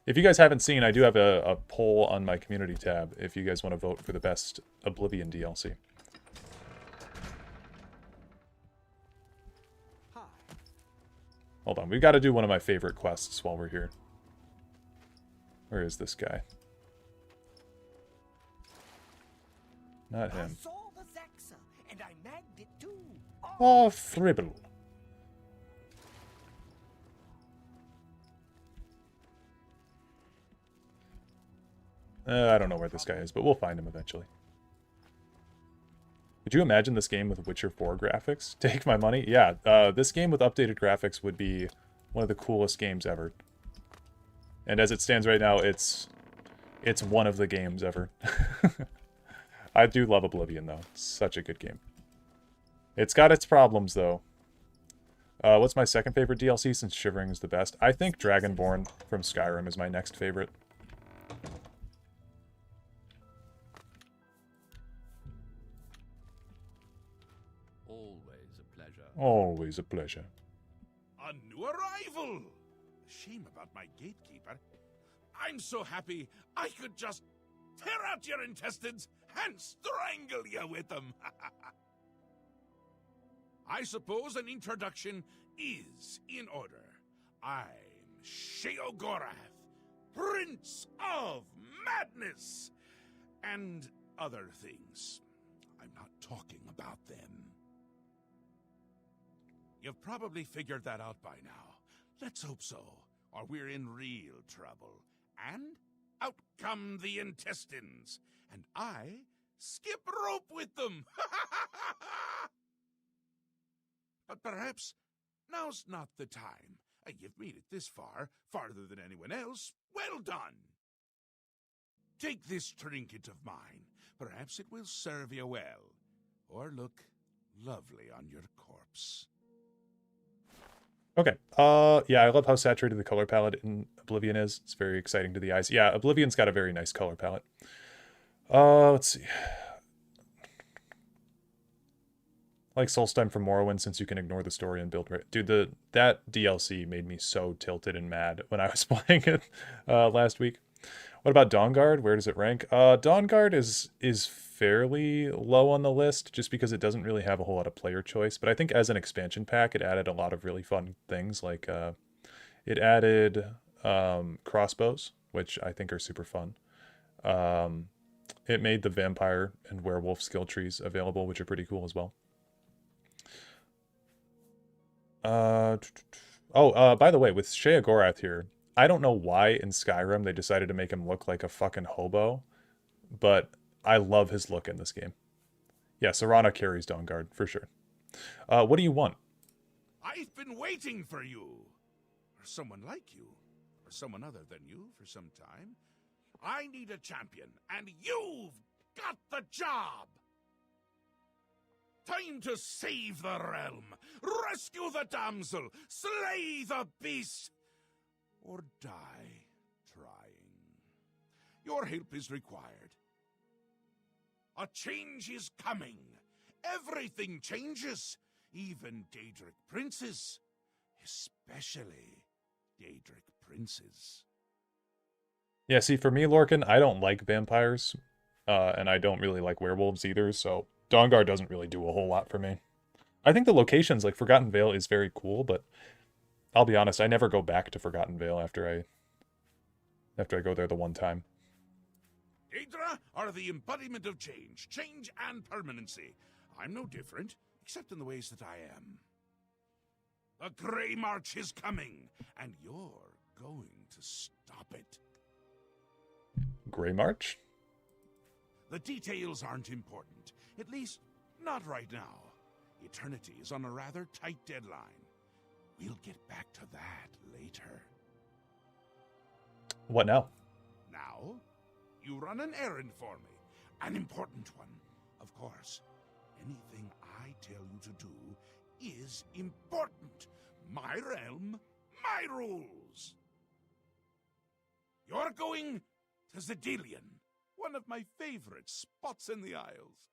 B: If you guys haven't seen, I do have a poll on my community tab if you guys want to vote for the best Oblivion DLC. Hold on, we've got to do one of my favorite quests while we're here. Where is this guy? Not him.
H: I saw the Zaxa, and I magged it too.
B: Horrible. I don't know where this guy is, but we'll find him eventually. Could you imagine this game with Witcher 4 graphics? Take my money? Yeah, this game with updated graphics would be one of the coolest games ever. And as it stands right now, it's one of the games ever. I do love Oblivion, though. It's such a good game. It's got its problems, though. What's my second favorite DLC since Shivering is the best? I think Dragonborn from Skyrim is my next favorite.
M: Always a pleasure.
B: Always a pleasure.
D: A new arrival! Shame about my gatekeeper. I'm so happy I could just tear out your intestines and strangle you with them. I suppose an introduction is in order. I'm Sheogorath, Prince of Madness, and other things. I'm not talking about them. You've probably figured that out by now. Let's hope so, or we're in real trouble. And out come the intestines, and I skip rope with them. But perhaps now's not the time. You've made it this far, farther than anyone else. Well done. Take this trinket of mine. Perhaps it will serve you well, or look lovely on your corpse.
B: Okay. Yeah, I love how saturated the color palette in Oblivion is. It's very exciting to the eyes. Yeah, Oblivion's got a very nice color palette. Let's see. I like Solstheim from Morrowind since you can ignore the story and build right. Dude, that DLC made me so tilted and mad when I was playing it last week. What about Dawnguard? Where does it rank? Dawnguard is fairly low on the list just because it doesn't really have a whole lot of player choice. But I think as an expansion pack, it added a lot of really fun things. Like it added crossbows, which I think are super fun. It made the vampire and werewolf skill trees available, which are pretty cool as well. By the way, with Sheogorath here, I don't know why in Skyrim they decided to make him look like a fucking hobo, but I love his look in this game. Yeah, Serana carries Dawnguard, for sure. What do you want?
D: I've been waiting for you. Or someone like you. Or someone other than you for some time. I need a champion, and you've got the job! Time to save the realm, rescue the damsel, slay the beast, or die trying. Your help is required. A change is coming. Everything changes, even Daedric princes, especially Daedric princes.
B: Yeah, see, for me, Lorcan, I don't like vampires, and I don't really like werewolves either, so Dawnguard doesn't really do a whole lot for me. I think the locations, like Forgotten Vale, is very cool, but I'll be honest, I never go back to Forgotten Vale after I go there the one time.
D: Daedra are the embodiment of change and permanency. I'm no different, except in the ways that I am. The Grey March is coming, and you're going to stop it.
B: Grey March?
D: The details aren't important. At least, not right now. Eternity is on a rather tight deadline. We'll get back to that later.
B: What now?
D: Now, you run an errand for me. An important one. Of course, anything I tell you to do is important. My realm, my rules. You're going to Zedilian, one of my favorite spots in the Isles.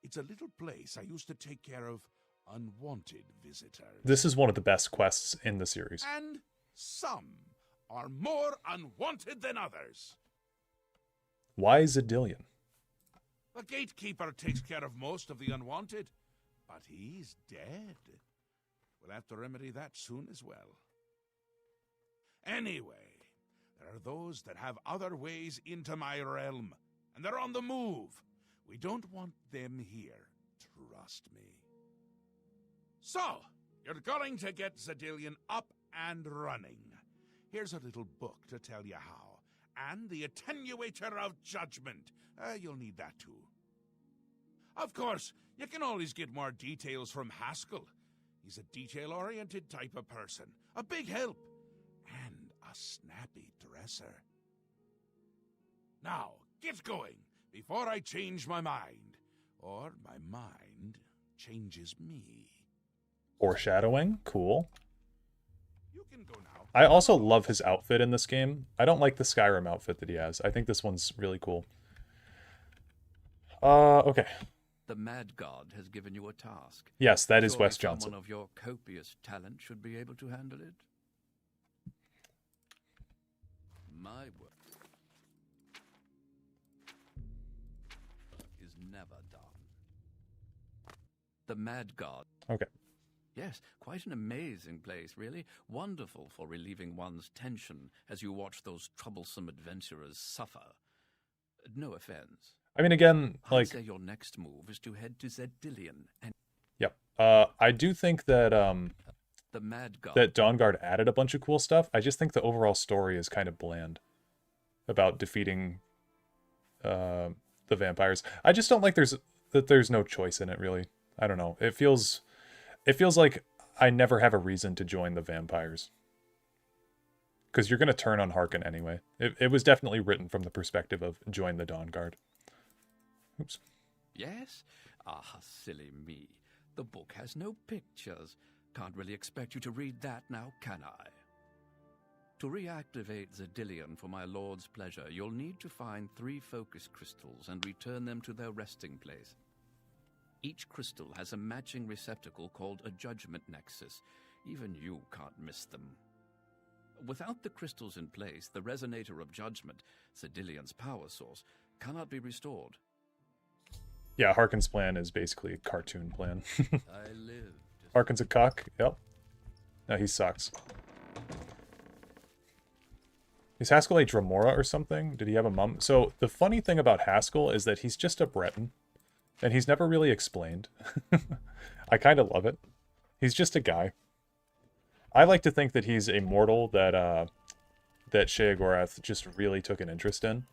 D: It's a little place I used to take care of unwanted visitors.
B: This is one of the best quests in the series.
D: And some are more unwanted than others.
B: Why Zedilian?
D: The gatekeeper takes care of most of the unwanted, but he's dead. We'll have to remedy that soon as well. Anyway, there are those that have other ways into my realm, and they're on the move. We don't want them here, trust me. So, you're going to get Zedillion up and running. Here's a little book to tell you how. And the Attenuator of Judgment. You'll need that too. Of course, you can always get more details from Haskell. He's a detail-oriented type of person. A big help. And a snappy dresser. Now, get going, before I change my mind. Or my mind changes me.
B: Foreshadowing, cool.
D: You can go now.
B: I also love his outfit in this game. I don't like the Skyrim outfit that he has. I think this one's really cool. Okay.
M: The Mad God has given you a task.
B: Yes, that is
M: Surely
B: Wes Johnson.
M: Someone of your copious talent should be able to handle it. My work is never done. The Mad God.
B: Okay.
M: Yes, quite an amazing place, really. Wonderful for relieving one's tension as you watch those troublesome adventurers suffer. No offense.
B: I mean, again,
M: I'd
B: like...
M: say your next move is to head to Zedillion and...
B: Yep. I do think that,
M: the Mad God.
B: that Dawnguard added a bunch of cool stuff. I just think the overall story is kind of bland about defeating the vampires. I just don't like there's no choice in it, really. I don't know. It feels like I never have a reason to join the vampires. Because you're going to turn on Harkon anyway. It was definitely written from the perspective of join the Dawnguard. Oops.
M: Yes? Ah, silly me. The book has no pictures. Can't really expect you to read that now, can I? To reactivate Zedillion for my lord's pleasure, you'll need to find 3 focus crystals and return them to their resting place. Each crystal has a matching receptacle called a judgment nexus. Even you can't miss them. Without the crystals in place, the resonator of judgment, Zedillion's power source, cannot be restored.
B: Yeah, Harkon's plan is basically a cartoon plan.
M: I live.
B: Harkon's a cock? Yep. No, he sucks. Is Haskell a Dremora or something? Did he have a mum? So, the funny thing about Haskell is that he's just a Breton. And he's never really explained. I kind of love it. He's just a guy. I like to think that he's a mortal that Sheogorath just really took an interest in.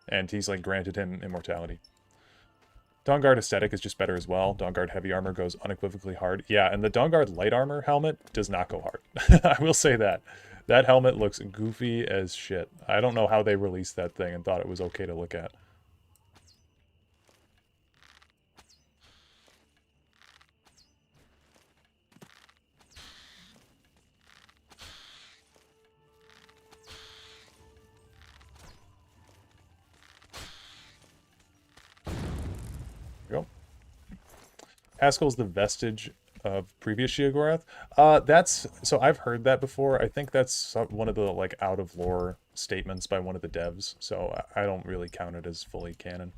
B: And he's, like, granted him immortality. Dawnguard aesthetic is just better as well. Dawnguard heavy armor goes unequivocally hard. Yeah, and the Dawnguard light armor helmet does not go hard. I will say that. That helmet looks goofy as shit. I don't know how they released that thing and thought it was okay to look at. Go. Haskell's the vestige of previous Sheogorath. So I've heard that before. I think that's one of the like out of lore statements by one of the devs. So I don't really count it as fully canon.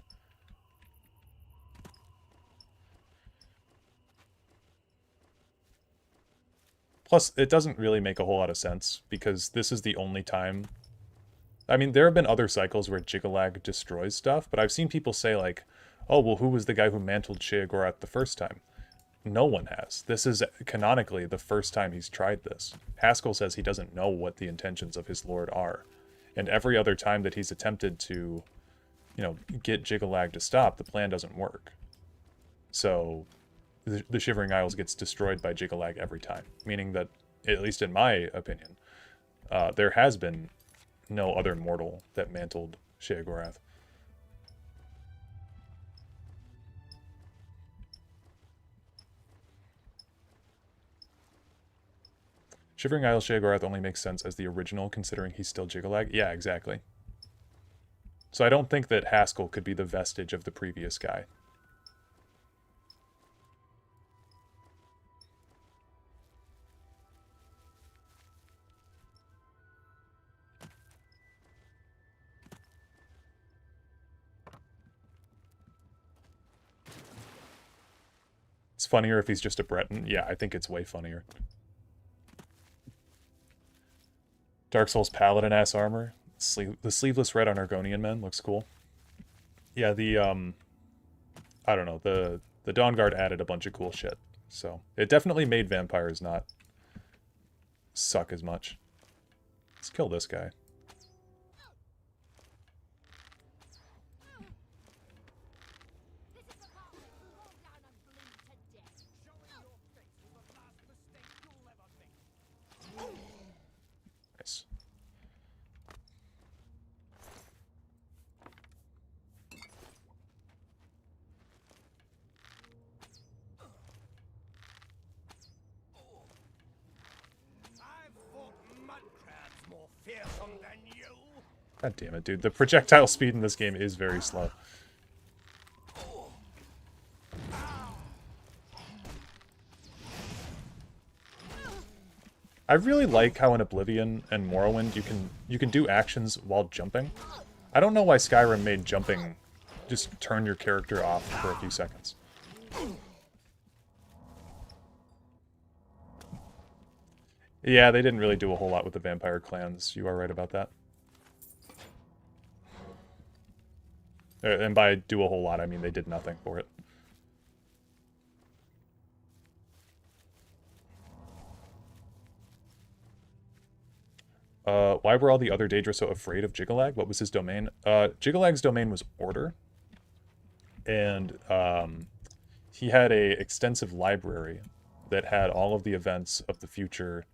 B: Plus, it doesn't really make a whole lot of sense because this is the only time. I mean, there have been other cycles where Jiggalag destroys stuff, but I've seen people say like, oh, well, who was the guy who mantled Sheogorath the first time? No one has. This is canonically the first time he's tried this. Haskell says he doesn't know what the intentions of his lord are. And every other time that he's attempted to, you know, get Jiggalag to stop, the plan doesn't work. So the Shivering Isles gets destroyed by Jiggalag every time. Meaning that, at least in my opinion, there has been no other mortal that mantled Sheogorath. Shivering Isles Sheogorath only makes sense as the original, considering he's still Jiggalag. Yeah, exactly. So I don't think that Haskell could be the vestige of the previous guy. It's funnier if he's just a Breton. Yeah, I think it's way funnier. Dark Souls Paladin ass armor. The sleeveless red on Argonian men looks cool. Yeah, the I don't know, The Dawn Guard added a bunch of cool shit. So it definitely made vampires not suck as much. Let's kill this guy. Nice. God damn it, dude. The projectile speed in this game is very slow. I really like how in Oblivion and Morrowind you can do actions while jumping. I don't know why Skyrim made jumping just turn your character off for a few seconds. Yeah, they didn't really do a whole lot with the vampire clans. You are right about that. And by do a whole lot, I mean they did nothing for it. Why were all the other Daedra so afraid of Jiggalag? What was his domain? Jiggalag's domain was Order. And he had a extensive library that had all of the events of the future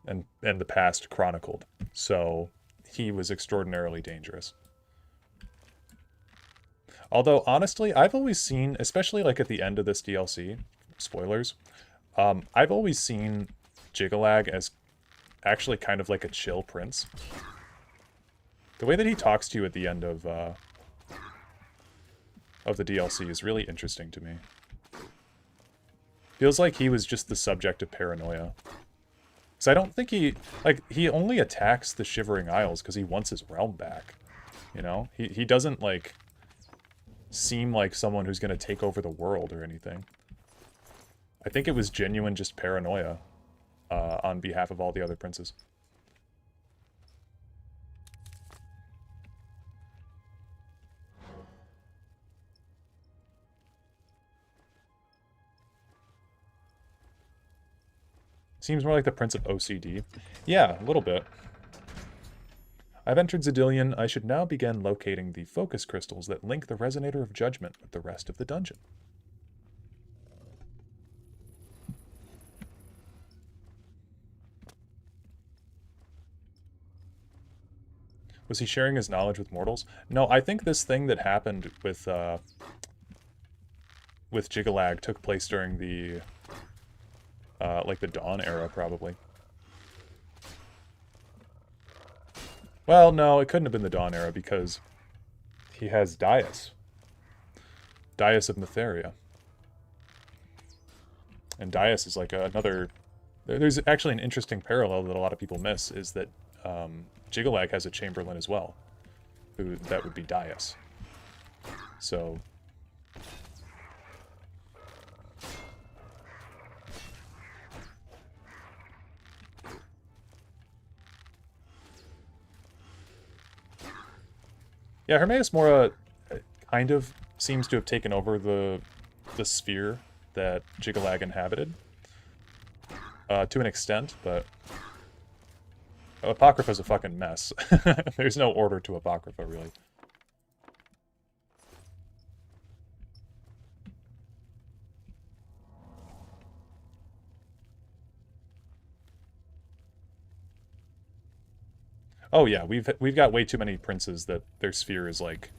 B: and the past chronicled. So he was extraordinarily dangerous. Although, honestly, I've always seen, especially like at the end of this DLC, spoilers, I've always seen Jiggalag as actually kind of like a chill prince. The way that he talks to you at the end of the DLC is really interesting to me. Feels like he was just the subject of paranoia. Because I don't think he only attacks the Shivering Isles because he wants his realm back. You know? He doesn't, like, seem like someone who's going to take over the world or anything. I think it was genuine just paranoia on behalf of all the other princes. Seems more like the Prince of OCD. Yeah, a little bit. I've entered Xedilian. I should now begin locating the focus crystals that link the Resonator of Judgment with the rest of the dungeon. Was he sharing his knowledge with mortals? No, I think this thing that happened with Jiggalag took place during the like the Dawn era, probably. Well, no, it couldn't have been the Dawn era because he has Daius. Daius of Netheria. And Daius is like another... There's actually an interesting parallel that a lot of people miss, is that Jiggalag has a Chamberlain as well. That would be Daius. So... Yeah, Hermaeus Mora kind of seems to have taken over the sphere that Jiggalag inhabited. To an extent, but... Apocrypha's a fucking mess. There's no order to Apocrypha, really. Oh yeah, we've got way too many princes that their sphere is like,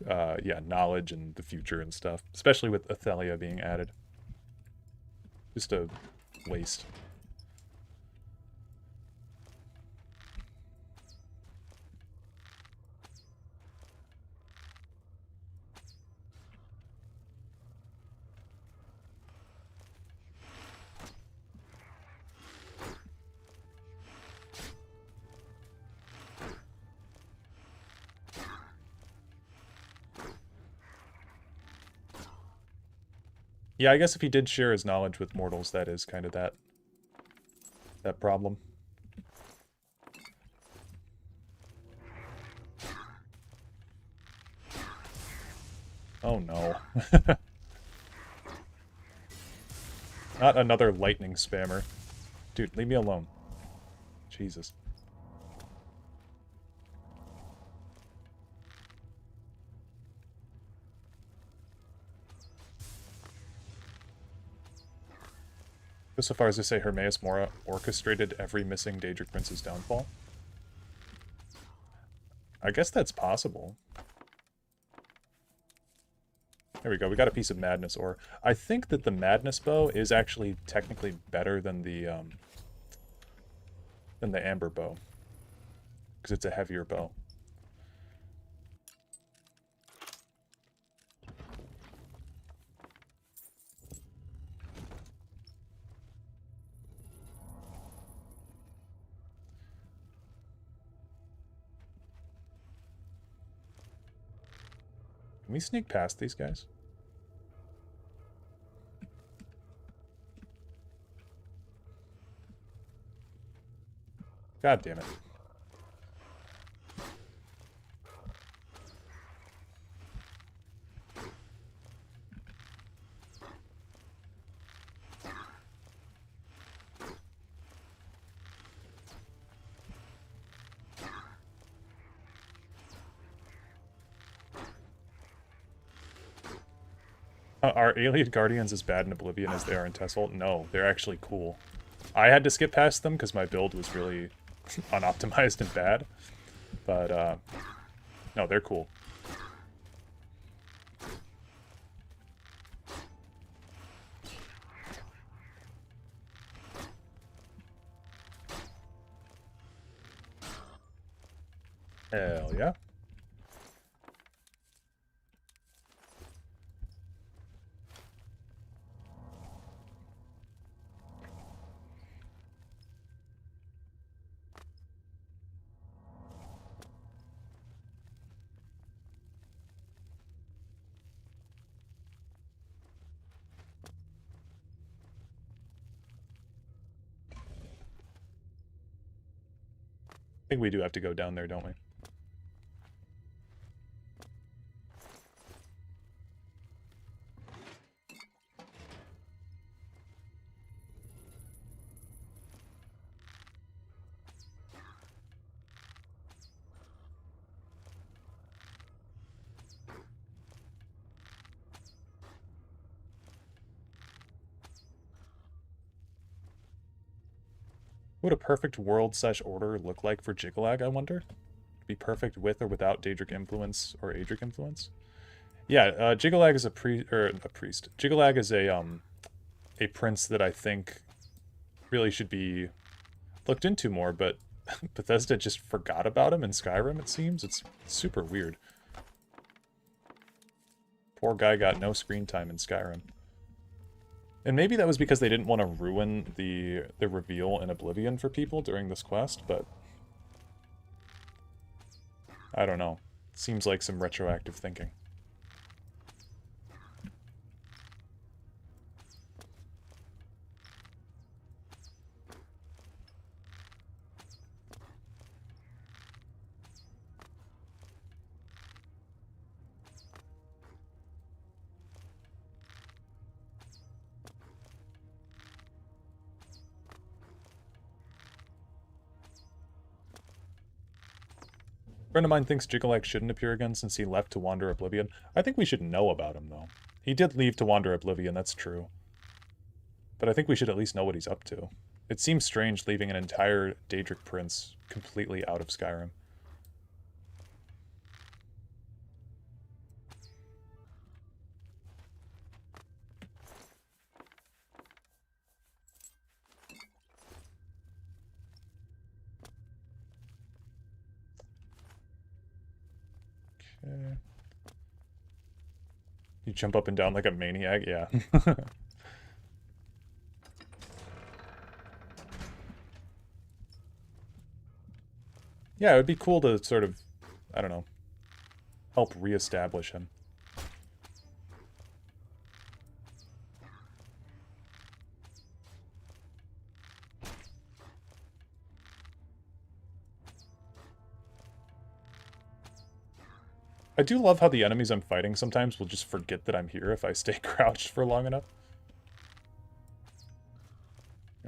B: yeah, knowledge and the future and stuff. Especially with Athelia being added. Just a waste. Yeah, I guess if he did share his knowledge with mortals, that is kind of that problem. Oh no. Not another lightning spammer. Dude, leave me alone. Jesus. Go so far as to say Hermaeus Mora orchestrated every missing Daedric Prince's downfall? I guess that's possible. There we go, we got a piece of Madness ore. I think that the Madness bow is actually technically better than the Amber bow. Because it's a heavier bow. Can we sneak past these guys? God damn it. Are Alien Guardians as bad in Oblivion as they are in Tesselt? No, they're actually cool. I had to skip past them because my build was really unoptimized and bad. But, no, they're cool. Hell yeah. I think we do have to go down there, don't we? What would a perfect world/order look like for Jiggalag, I wonder? Be perfect with or without Daedric influence or Adric influence? Yeah, Jiggalag is a priest. Jiggalag is a prince that I think really should be looked into more, but Bethesda just forgot about him in Skyrim, it seems. It's super weird. Poor guy got no screen time in Skyrim. And maybe that was because they didn't want to ruin the reveal in Oblivion for people during this quest, but I don't know. Seems like some retroactive thinking. A friend of mine thinks Jiggalag shouldn't appear again since he left to wander Oblivion. I think we should know about him, though. He did leave to wander Oblivion, that's true. But I think we should at least know what he's up to. It seems strange leaving an entire Daedric prince completely out of Skyrim. Okay. You jump up and down like a maniac? Yeah. Yeah, it would be cool to sort of, I don't know, help reestablish him. I do love how the enemies I'm fighting sometimes will just forget that I'm here if I stay crouched for long enough.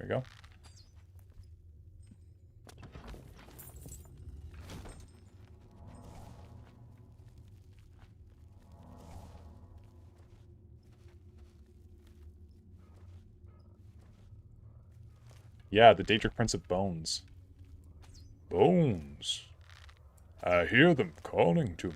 B: There you go. Yeah, the Daedric Prince of Bones. Bones. I hear them calling to me.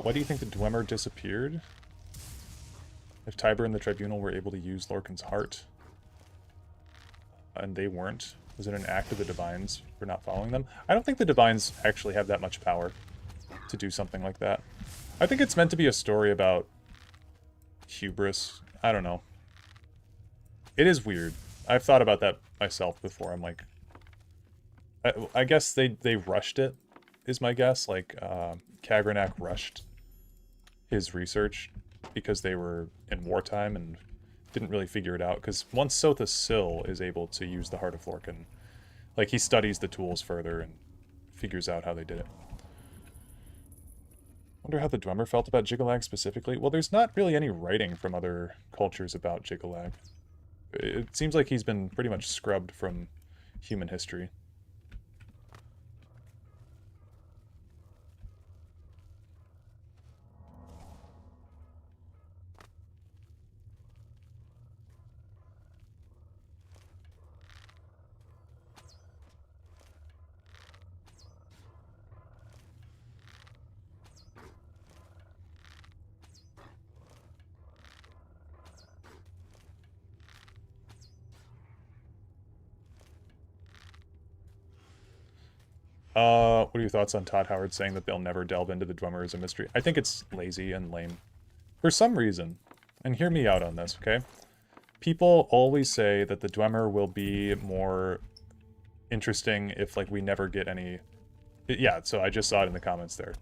B: Why do you think the Dwemer disappeared? If Tiber and the Tribunal were able to use Lorcan's heart, and they weren't, was it an act of the Divines for not following them? I don't think the Divines actually have that much power to do something like that. I think it's meant to be a story about hubris. I don't know. It is weird. I've thought about that myself before. I'm like, I guess they rushed it, is my guess. Like, Kagranak rushed his research because they were in wartime and didn't really figure it out. Because once Sotha Sil is able to use the Heart of Lorcan, like, he studies the tools further and figures out how they did it. Wonder how the Dwemer felt about Jiggalag specifically. Well, there's not really any writing from other cultures about Jiggalag. It seems like he's been pretty much scrubbed from human history. What are your thoughts on Todd Howard saying that they'll never delve into the Dwemer as a mystery? I think it's lazy and lame. For some reason, and hear me out on this, okay? People always say that the Dwemer will be more interesting if, like, we never get any... Yeah, so I just saw it in the comments there.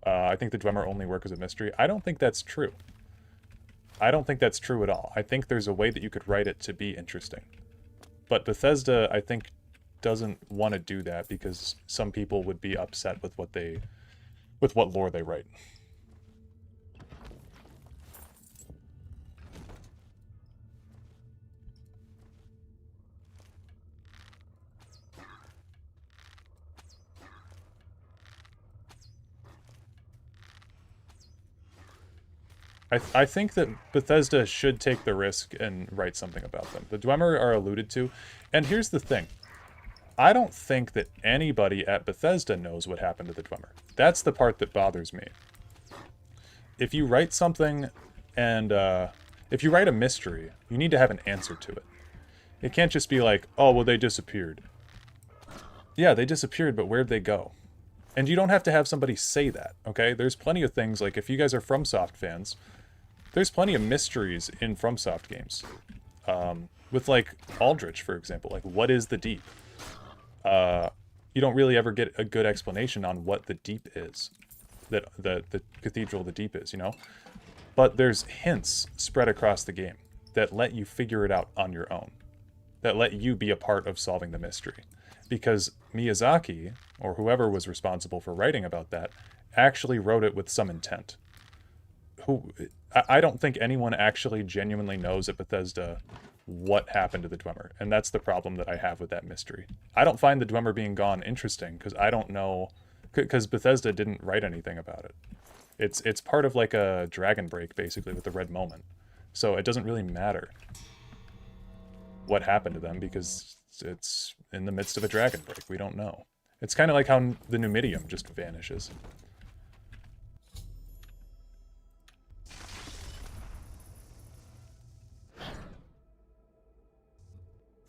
B: I think the Dwemer only work as a mystery. I don't think that's true. I don't think that's true at all. I think there's a way that you could write it to be interesting. But Bethesda, I think, doesn't want to do that because some people would be upset with what lore they write. I think that Bethesda should take the risk and write something about them. The Dwemer are alluded to, and here's the thing. I don't think that anybody at Bethesda knows what happened to the Dwemer. That's the part that bothers me. If you write something and, if you write a mystery, you need to have an answer to it. It can't just be like, oh, well, they disappeared. Yeah, they disappeared, but where'd they go? And you don't have to have somebody say that, okay? There's plenty of things, like, if you guys are FromSoft fans, there's plenty of mysteries in FromSoft games. With, like, Aldrich, for example. Like, what is the Deep? You don't really ever get a good explanation on what the Deep is. That the Cathedral of the Deep is, you know? But there's hints spread across the game that let you figure it out on your own. That let you be a part of solving the mystery. Because Miyazaki, or whoever was responsible for writing about that, actually wrote it with some intent. I don't think anyone actually genuinely knows at Bethesda what happened to the Dwemer, and that's the problem that I have with that mystery. I don't find the Dwemer being gone interesting, because I don't know... Because Bethesda didn't write anything about it. It's part of like a Dragon Break, basically, with the Red Moment. So it doesn't really matter what happened to them, because it's in the midst of a Dragon Break. We don't know. It's kind of like how the Numidium just vanishes.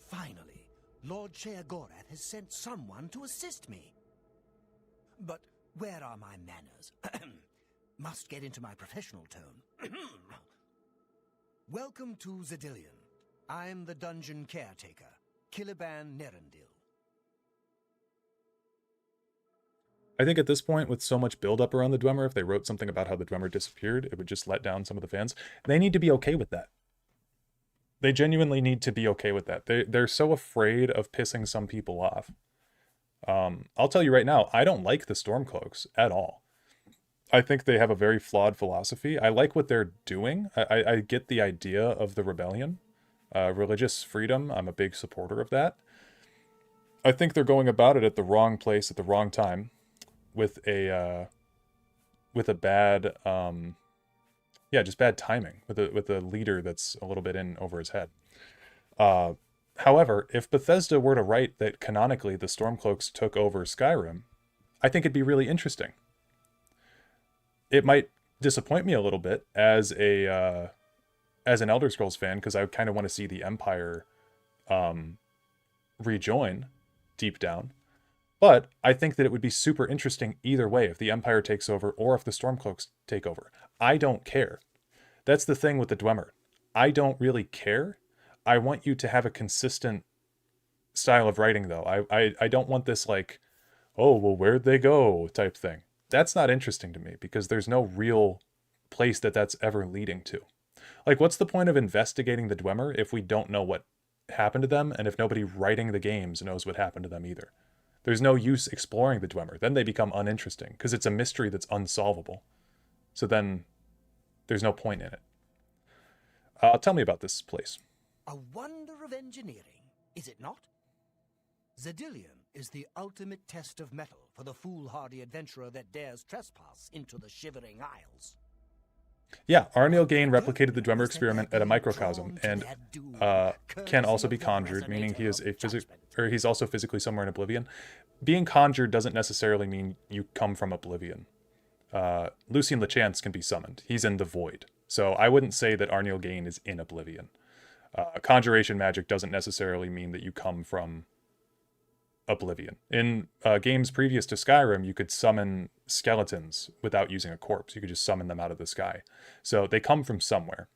H: Finally, Lord Sheogorath has sent someone to assist me. But where are my manners? Must get into my professional tone. Welcome to Zedillion. I'm the dungeon caretaker, Caliban Nerendil.
B: I think at this point, with so much buildup around the Dwemer, if they wrote something about how the Dwemer disappeared, it would just let down some of the fans. They need to be okay with that. They genuinely need to be okay with that. They're so afraid of pissing some people off. I'll tell you right now, I don't like the Stormcloaks at all. I think they have a very flawed philosophy. I like what they're doing. I get the idea of the rebellion. Religious freedom, I'm a big supporter of that. I think they're going about it at the wrong place at the wrong time. With a bad, just bad timing with a leader that's a little bit in over his head. However, if Bethesda were to write that canonically the Stormcloaks took over Skyrim, I think it'd be really interesting. It might disappoint me a little bit as an Elder Scrolls fan, because I kind of want to see the Empire rejoin deep down. But I think that it would be super interesting either way, if the Empire takes over or if the Stormcloaks take over. I don't care. That's the thing with the Dwemer. I don't really care. I want you to have a consistent style of writing, though. I don't want this like, oh, well, where'd they go type thing. That's not interesting to me, because there's no real place that's ever leading to. Like, what's the point of investigating the Dwemer if we don't know what happened to them, and if nobody writing the games knows what happened to them either? There's no use exploring the Dwemer. Then they become uninteresting, because it's a mystery that's unsolvable. So then there's no point in it. Tell me about this place.
H: A wonder of engineering, is it not? Zedillion is the ultimate test of metal for the foolhardy adventurer that dares trespass into the Shivering Isles.
B: Yeah, Arniel Gain replicated the Dwemer experiment at a microcosm, and can also be conjured, meaning he is he's also physically somewhere in Oblivion. Being conjured doesn't necessarily mean you come from Oblivion. Lucien Lechance can be summoned. He's in the Void. So I wouldn't say that Arniel Gain is in Oblivion. Conjuration magic doesn't necessarily mean that you come from Oblivion. In games previous to Skyrim, you could summon skeletons without using a corpse. You could just summon them out of the sky. So they come from somewhere.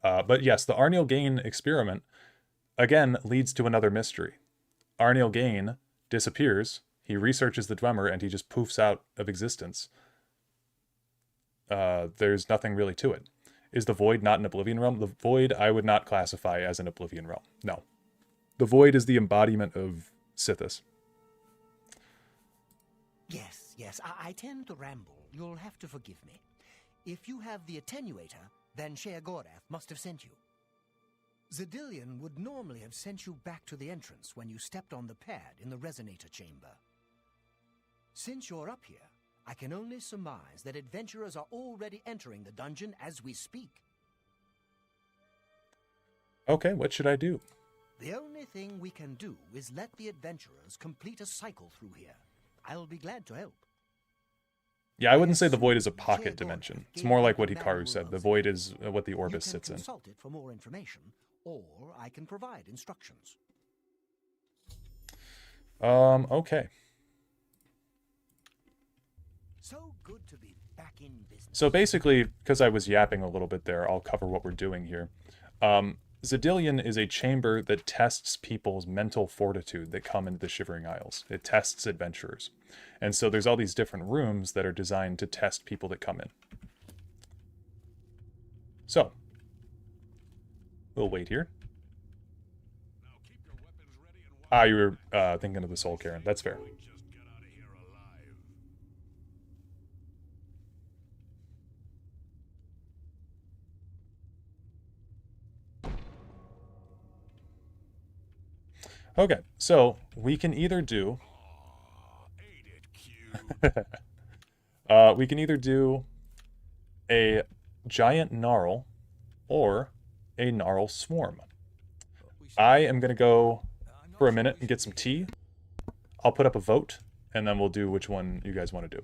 B: But yes, the Arniel Gain experiment, again, leads to another mystery. Arniel Gain disappears, he researches the Dwemer, and he just poofs out of existence. There's nothing really to it. Is the Void not an Oblivion realm? The Void I would not classify as an Oblivion realm. No. The Void is the embodiment of Sithis.
H: Yes, I tend to ramble. You'll have to forgive me. If you have the attenuator, then Sheogorath must have sent you. Zedillion would normally have sent you back to the entrance when you stepped on the pad in the resonator chamber. Since you're up here, I can only surmise that adventurers are already entering the dungeon as we speak.
B: Okay, what should I do?
H: The only thing we can do is let the adventurers complete a cycle through here. I'll be glad to help.
B: Yeah, I wouldn't say the Void is a pocket dimension. It's more like what Hikaru said. The Void is what the Orbis sits in.
H: You can consult it for more information, or I can provide instructions.
B: Okay.
H: So good to be back in business.
B: So basically, because I was yapping a little bit there, I'll cover what we're doing here. Zedillion is a chamber that tests people's mental fortitude that come into the Shivering Isles. It tests adventurers. And so there's all these different rooms that are designed to test people that come in. So, we'll wait here. You were thinking of the Soul Cairn. That's fair. Okay, so we can either do we can either do a giant gnarl or a gnarl swarm. I am going to go for a minute and get some tea. I'll put up a vote, and then we'll do which one you guys want to do.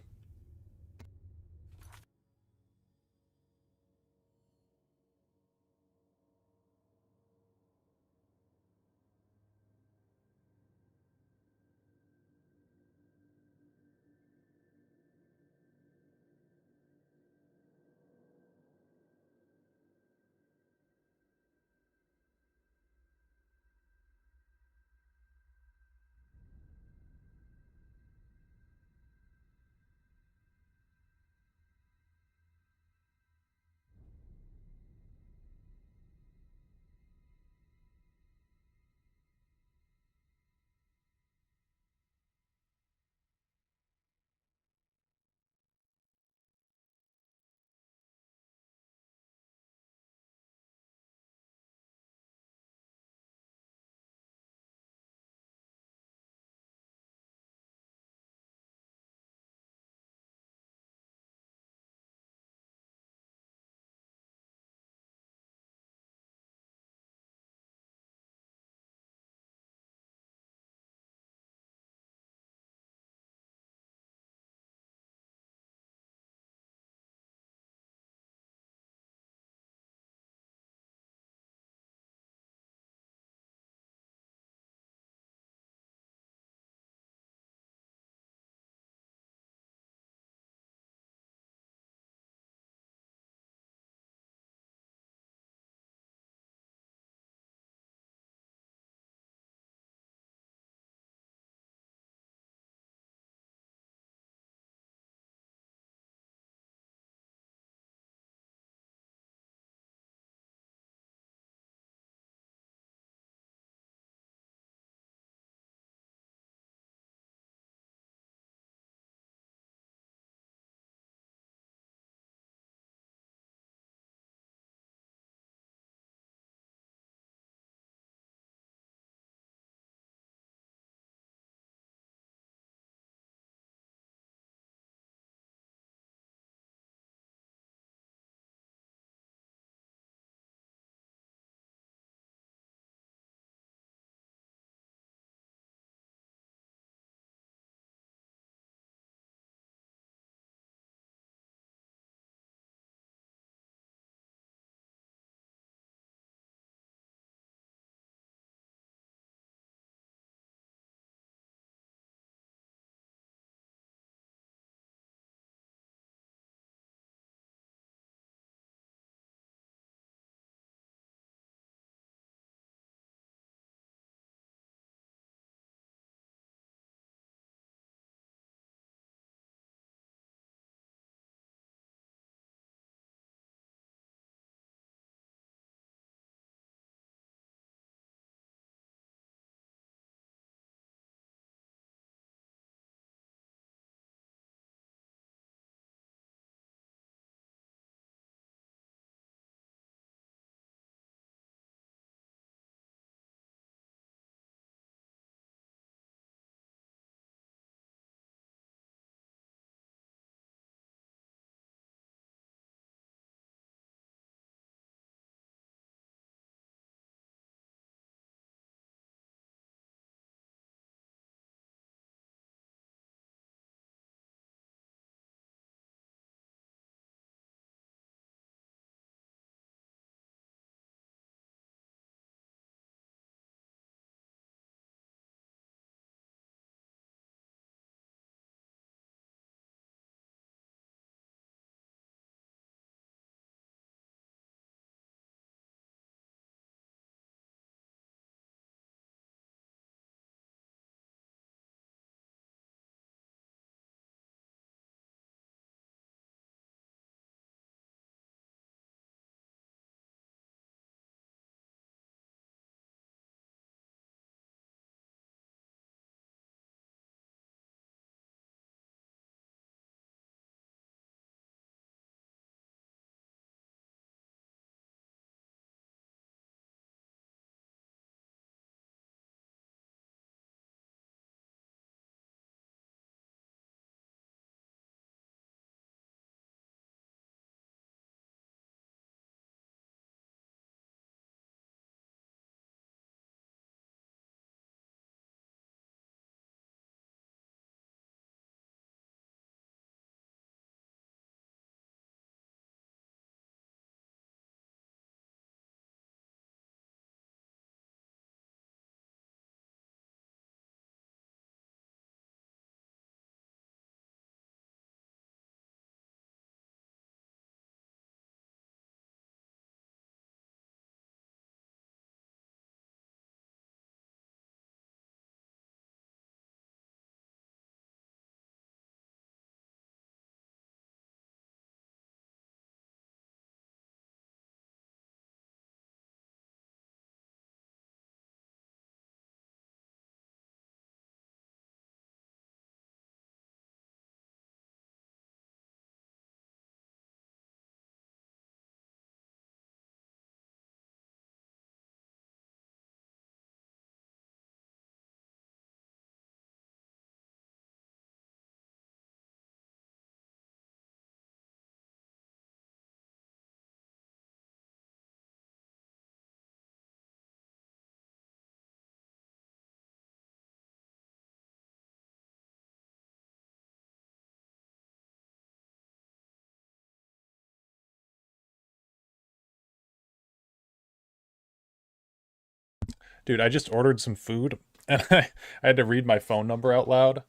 B: Dude, I just ordered some food, and I had to read my phone number out loud,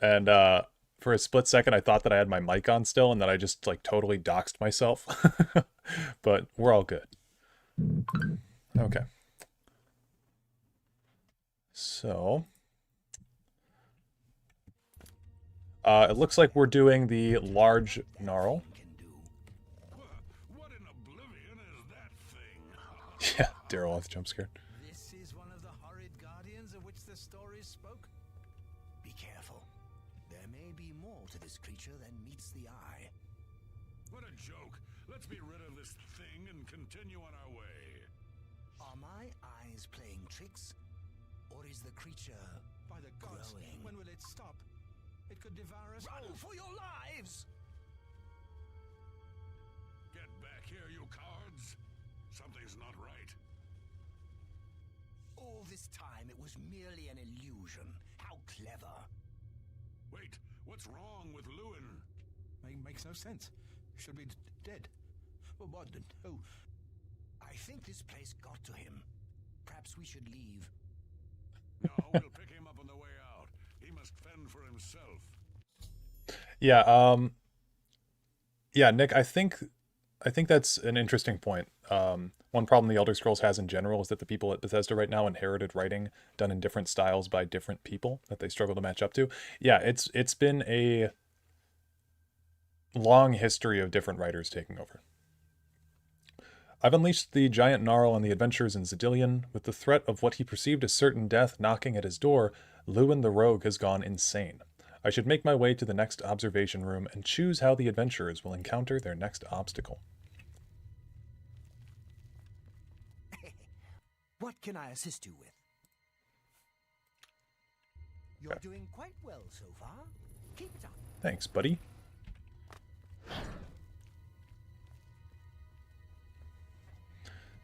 B: and for a split second I thought that I had my mic on still, and that I just like totally doxed myself. But we're all good. Okay. So, it looks like we're doing the large gnarl.
L: What in Oblivion is that thing?
B: Yeah, Dareloth jump scared.
H: This is one of the horrid guardians of which the stories spoke? Be careful. There may be more to this creature than meets the eye.
L: What a joke. Let's be rid of this thing and continue on our way.
H: Are my eyes playing tricks? Or is the creature
E: By the gods,
H: growing?
E: when will it stop? It could devour us
H: Run
E: all.
H: for your lives!
L: Get back here, you cowards. Something's not right.
H: All this time it was merely an illusion. How clever.
L: Wait, what's wrong with Lewin?
E: Makes no sense. Should be dead. Well, what? Oh,
H: I think this place got to him. Perhaps we should leave.
L: No, we'll pick him up on the way out. He must fend for himself.
B: Yeah, yeah, Nick, I think that's an interesting point. One problem the Elder Scrolls has in general is that the people at Bethesda right now inherited writing done in different styles by different people that they struggle to match up to. Yeah, it's been a long history of different writers taking over. I've unleashed the giant gnarl on the adventurers in Zidillion. With the threat of what he perceived as certain death knocking at his door, Lewin the rogue has gone insane. I should make my way to the next observation room and choose how the adventurers will encounter their next obstacle.
H: What can I assist you with? You're doing quite well so far. Keep it up.
B: Thanks, buddy.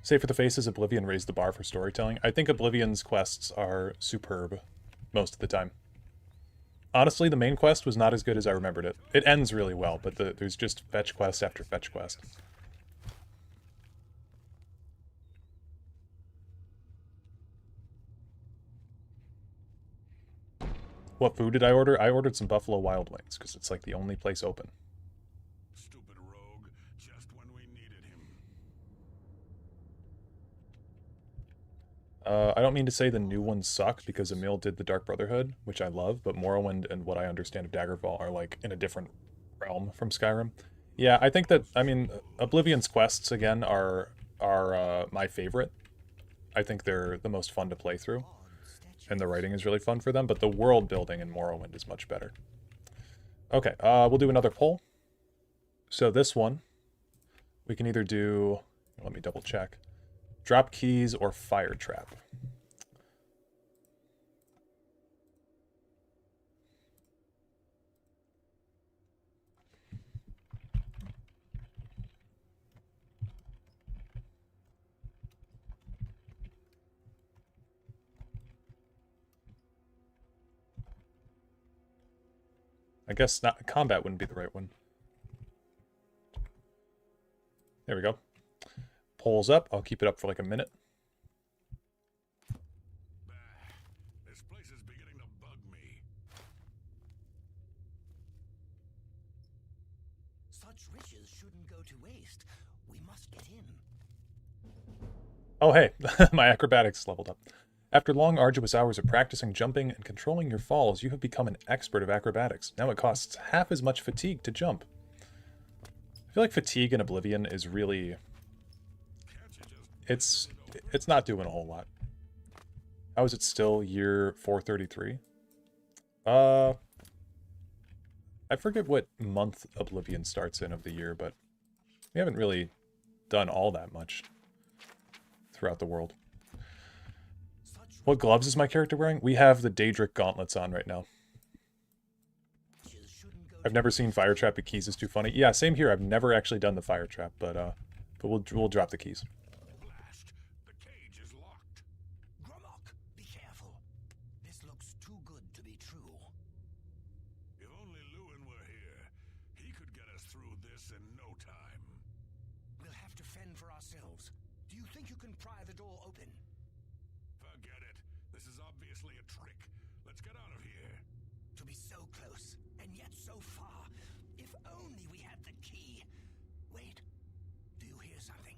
B: Save for the Faces, Oblivion raised the bar for storytelling. I think Oblivion's quests are superb most of the time. Honestly, the main quest was not as good as I remembered it. It ends really well, but there's just fetch quest after fetch quest. What food did I order? I ordered some Buffalo Wild Wings, because it's like the only place open.
L: Stupid rogue, just when we needed him.
B: I don't mean to say the new ones suck, because Emil did the Dark Brotherhood, which I love, but Morrowind and what I understand of Daggerfall are like in a different realm from Skyrim. Yeah, I think that, I mean, Oblivion's quests, again, are my favorite. I think they're the most fun to play through, and the writing is really fun for them, but the world building in Morrowind is much better. Okay, we'll do another poll. So this one, we can either do, let me double check, drop keys or fire trap. I guess not, combat wouldn't be the right one. There we go. Polls up. I'll keep it up for like a minute.
L: This place is beginning to bug me.
H: Such riches shouldn't go to waste. We must get in.
B: Oh, hey, my acrobatics leveled up. After long, arduous hours of practicing jumping and controlling your falls, you have become an expert of acrobatics. Now it costs half as much fatigue to jump. I feel like fatigue in Oblivion is really... It's not doing a whole lot. How is it still year 433? I forget what month Oblivion starts in of the year, but we haven't really done all that much throughout the world. What gloves is my character wearing? We have the Daedric gauntlets on right now. I've never seen fire trap, but keys is too funny. Yeah, same here. I've never actually done the fire trap, but we'll drop the keys.
L: Blast! The cage is locked.
H: Gromok, be careful. This looks too good to be true.
L: If only Lewin were here, he could get us through this in no time.
H: We'll have to fend for ourselves. Do you think you can pry the door open?
L: Forget This is obviously a trick. Let's get out of here.
H: To be so close, and yet so far. If only we had the key. Wait, do you hear something?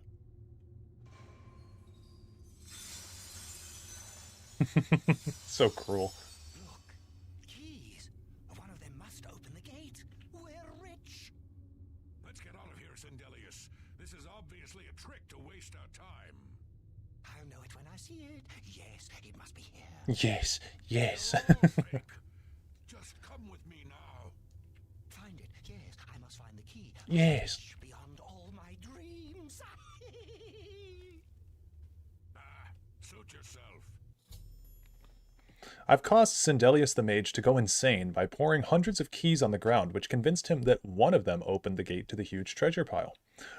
B: So cruel.
H: Look, keys. One of them must open the gate. We're rich.
L: Let's get out of here, Sindelius. This is obviously a trick to waste our time.
H: I'll know it when I see it. Yes, it must be here.
B: Yes, yes.
L: Just come with me now.
H: Find it. Yes, I must find the key.
B: Yes.
H: Rich beyond all my dreams.
L: Suit yourself.
B: I've caused Sindelius the Mage to go insane by pouring hundreds of keys on the ground, which convinced him that one of them opened the gate to the huge treasure pile.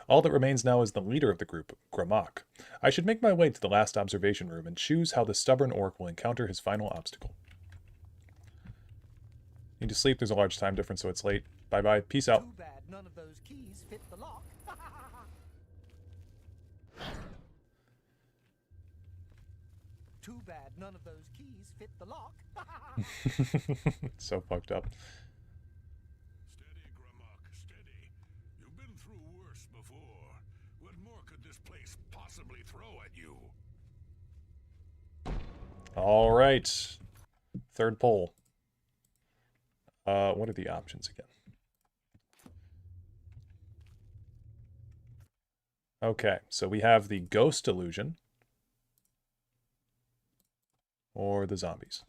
B: All that remains now is the leader of the group, Gramok. I should make my way to the last observation room and choose how the stubborn orc will encounter his final obstacle. Need to sleep, there's a large time difference, so it's late. Bye-bye, peace out.
N: Too bad none of those keys fit the lock. Too bad none of those keys fit the lock.
B: So fucked up.
L: Steady, Gramok, steady. You've been through worse before. What more could this place possibly throw at you?
B: All right. Third poll. What are the options again? Okay, so we have the ghost illusion or the zombies.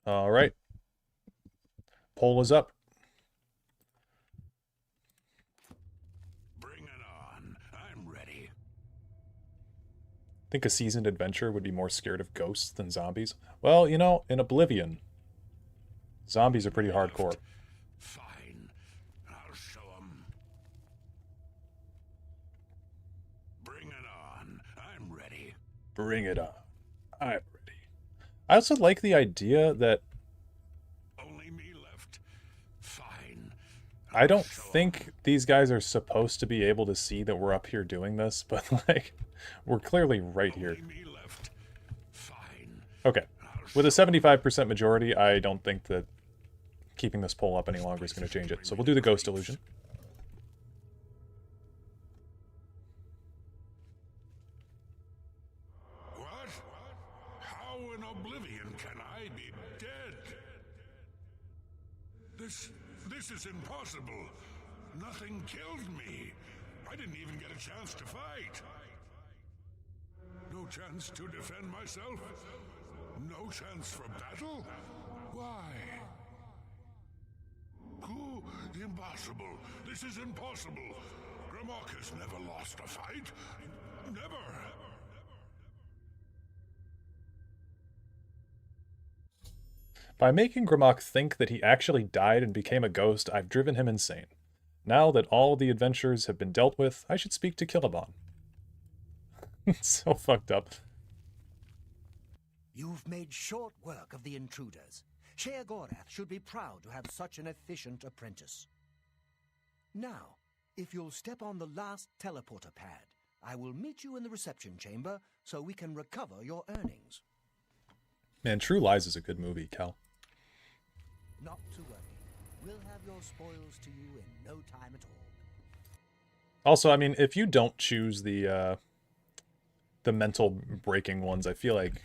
B: All right. Poll is up.
L: Bring it on. I'm ready.
B: I think a seasoned adventurer would be more scared of ghosts than zombies. Well, you know, in Oblivion, zombies are pretty hardcore.
L: Fine. I'll show 'em. Bring it on. I'm ready.
B: Bring it on. I'm ready. I also like the idea that
L: Only me left. Fine.
B: I don't think these guys are supposed to be able to see that we're up here doing this, but like, we're clearly right here.
L: Me left. Fine.
B: Okay. With a 75% majority, I don't think that keeping this poll up any longer is going to change it. So we'll do the ghost illusion.
L: What? How in Oblivion can I be dead? This is impossible. Nothing killed me. I didn't even get a chance to fight. No chance to defend myself? No chance for battle? Why? Impossible. This is impossible. Gramok has never lost a fight. Never.
B: By making Gramok think that he actually died and became a ghost, I've driven him insane. Now that all the adventures have been dealt with, I should speak to Killabon. It's so fucked up.
H: You've made short work of the intruders. Shea Gorath should be proud to have such an efficient apprentice. Now, if you'll step on the last teleporter pad, I will meet you in the reception chamber so we can recover your earnings.
B: Man, True Lies is a good movie, Cal.
H: Not to worry. We'll have your spoils to you in no time at all.
B: Also, I mean, if you don't choose the mental breaking ones, I feel like,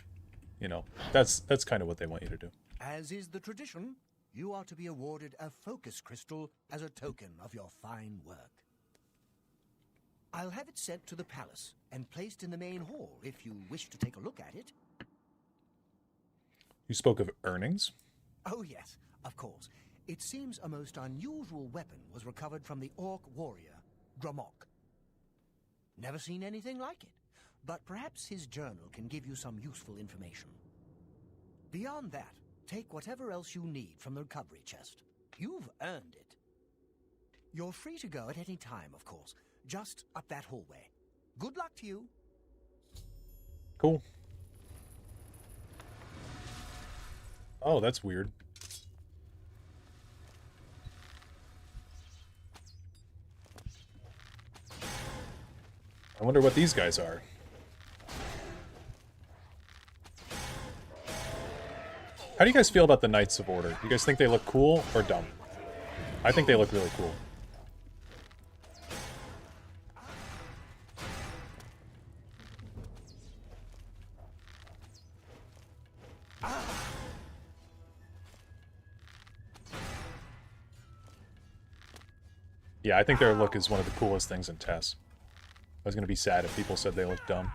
B: you know, that's kind of what they want you to do.
H: As is the tradition, you are to be awarded a focus crystal as a token of your fine work. I'll have it sent to the palace and placed in the main hall if you wish to take a look at it.
B: You spoke of earnings?
H: Oh yes, of course. It seems a most unusual weapon was recovered from the orc warrior, Gramok. Never seen anything like it, but perhaps his journal can give you some useful information. Beyond that, take whatever else you need from the recovery chest. You've earned it. You're free to go at any time, of course, just up that hallway. Good luck to you.
B: Cool. Oh, that's weird. I wonder what these guys are. How do you guys feel about the Knights of Order? Do you guys think they look cool or dumb? I think they look really cool. Yeah, I think their look is one of the coolest things in TES. I was going to be sad if people said they looked dumb.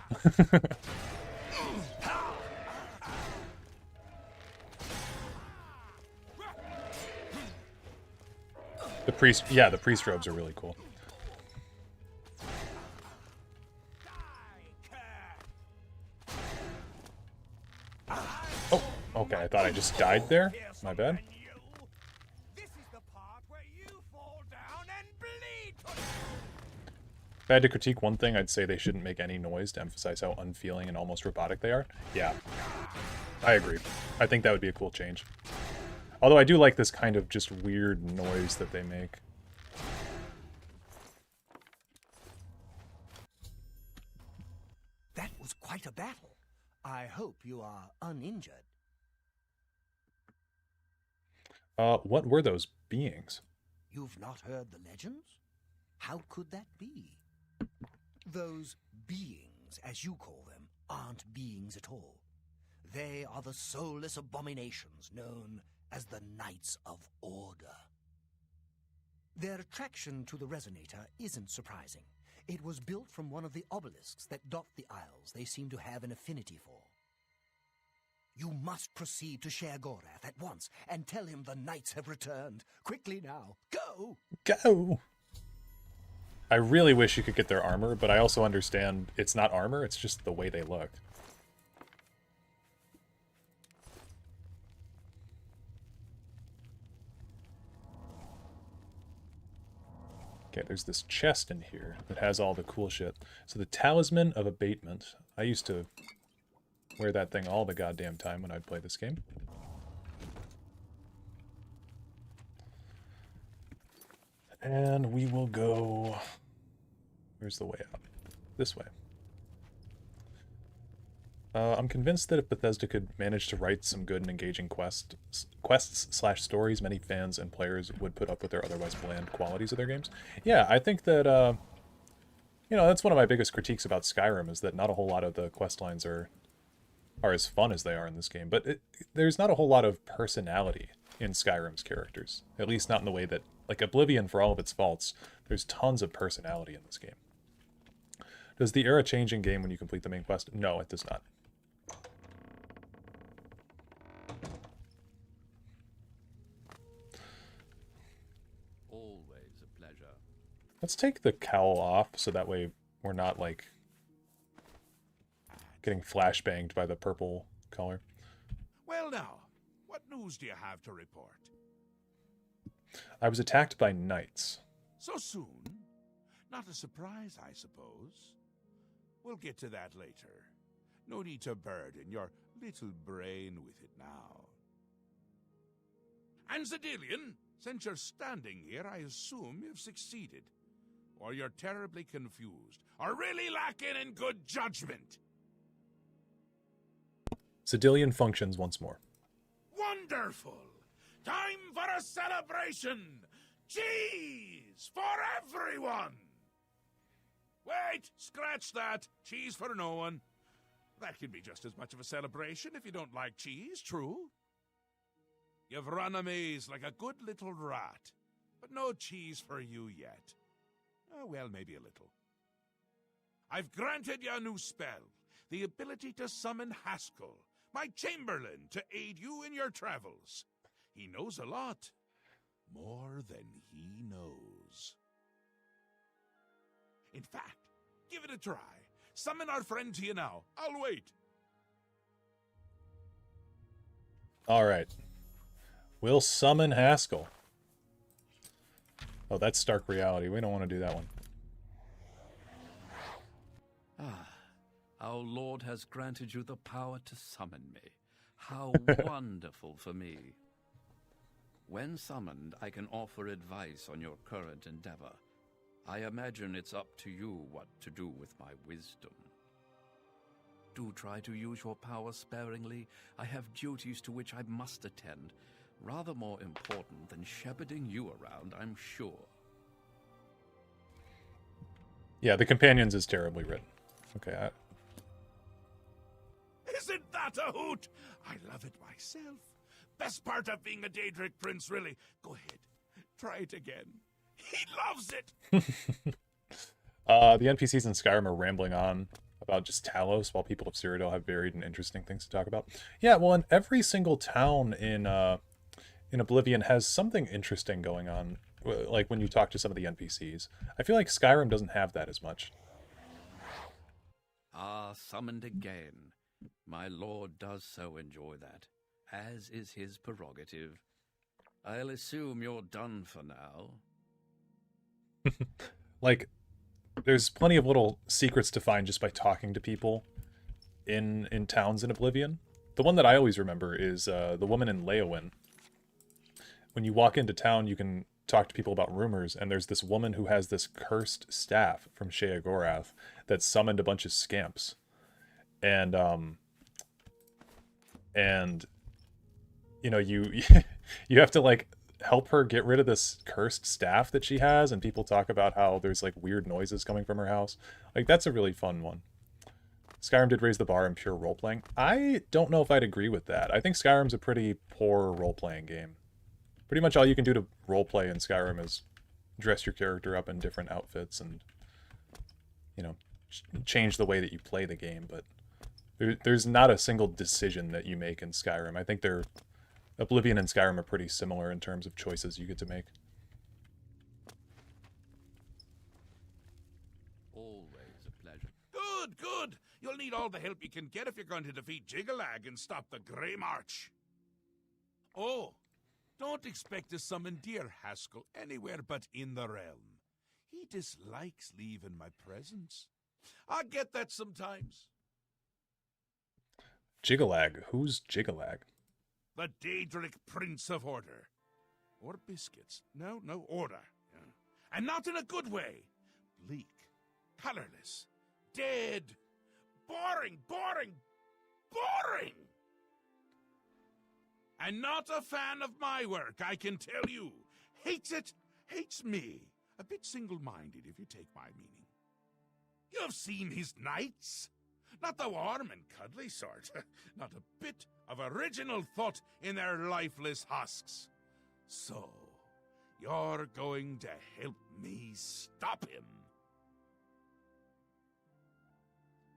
B: The priest robes are really cool. Oh, okay, I thought I just died there. My bad. If I had to critique one thing, I'd say they shouldn't make any noise to emphasize how unfeeling and almost robotic they are. Yeah, I agree. I think that would be a cool change. Although I do like this kind of just weird noise that they make.
H: That was quite a battle. I hope you are uninjured.
B: What were those beings?
H: You've not heard the legends? How could that be? Those beings, as you call them, aren't beings at all. They are the soulless abominations known as the Knights of Order. Their attraction to the resonator isn't surprising. It was built from one of the obelisks that dot the isles they seem to have an affinity for. You must proceed to Sher Gorath at once and tell him the knights have returned. Quickly now, go!
B: Go! I really wish you could get their armor, but I also understand it's not armor, it's just the way they look. Okay, there's this chest in here that has all the cool shit. So the Talisman of Abatement. I used to wear that thing all the goddamn time when I'd play this game. And we will go... Where's the way out? This way. I'm convinced that if Bethesda could manage to write some good and engaging quests/stories, many fans and players would put up with their otherwise bland qualities of their games. Yeah, I think that, you know, that's one of my biggest critiques about Skyrim, is that not a whole lot of the quest lines are as fun as they are in this game. But there's not a whole lot of personality in Skyrim's characters. At least not in the way that, like Oblivion, for all of its faults, there's tons of personality in this game. Does the era change in game when you complete the main quest? No, it does not.
M: Always a pleasure.
B: Let's take the cowl off so that way we're not, like, getting flashbanged by the purple color.
D: Well now, what news do you have to report?
B: I was attacked by knights.
D: So soon? Not a surprise, I suppose. We'll get to that later. No need to burden your little brain with it now. And Zedilian, since you're standing here, I assume you've succeeded. Or you're terribly confused, or really lacking in good judgment.
B: Zedilian functions once more.
D: Wonderful! Time for a celebration! Cheese for everyone! Wait, scratch that. Cheese for no one. That can be just as much of a celebration if you don't like cheese, true? You've run a maze like a good little rat, but no cheese for you yet. Oh, well, maybe a little. I've granted you a new spell, the ability to summon Haskell, my Chamberlain, to aid you in your travels. He knows a lot. More than he knows. In fact, give it a try. Summon our friend to you now. I'll wait.
B: Alright. We'll summon Haskell. Oh, that's Stark Reality. We don't want to do that one.
M: Ah, Our Lord has granted you the power to summon me. How wonderful for me. When summoned, I can offer advice on your current endeavor. I imagine it's up to you what to do with my wisdom. Do try to use your power sparingly. I have duties to which I must attend. Rather more important than shepherding you around, I'm sure.
B: Yeah, the Companions is terribly written. Okay,
D: Isn't that a hoot? I love it myself. Best part of being a Daedric prince, really. Go ahead. Try it again. He loves it.
B: The NPCs in Skyrim are rambling on about just Talos, while people of Cyrodiil have varied and interesting things to talk about. Yeah, well, and every single town in Oblivion has something interesting going on. Like when you talk to some of the NPCs. I feel like Skyrim doesn't have that as much.
M: Ah, summoned again. My lord does so enjoy that, as is his prerogative. I'll assume you're done for now.
B: Like, there's plenty of little secrets to find just by talking to people in towns in Oblivion. The one that I always remember is the woman in Leowyn. When you walk into town, you can talk to people about rumors, and there's this woman who has this cursed staff from Sheogorath that summoned a bunch of scamps. And you know, you have to, like, help her get rid of this cursed staff that she has, and people talk about how there's, like, weird noises coming from her house. Like, that's a really fun one. Skyrim did raise the bar in pure role-playing. I don't know if I'd agree with that. I think Skyrim's a pretty poor role-playing game. Pretty much all you can do to roleplay in Skyrim is dress your character up in different outfits and, you know, change the way that you play the game, but there's not a single decision that you make in Skyrim. I think Oblivion and Skyrim are pretty similar in terms of choices you get to make.
M: Always a pleasure.
D: Good, good. You'll need all the help you can get if you're going to defeat Jiggalag and stop the Grey March. Oh, don't expect to summon dear Haskell anywhere but in the realm. He dislikes leaving my presence. I get that sometimes.
B: Jiggalag? Who's Jiggalag?
D: The Daedric Prince of Order. Or biscuits. No, order. Yeah. And not in a good way. Bleak, colorless, dead, boring. And not a fan of my work, I can tell you. Hates it, hates me. A bit single-minded, if you take my meaning. You've seen his knights. Not the warm and cuddly sort. Not a bit of original thought in their lifeless husks. So, you're going to help me stop him.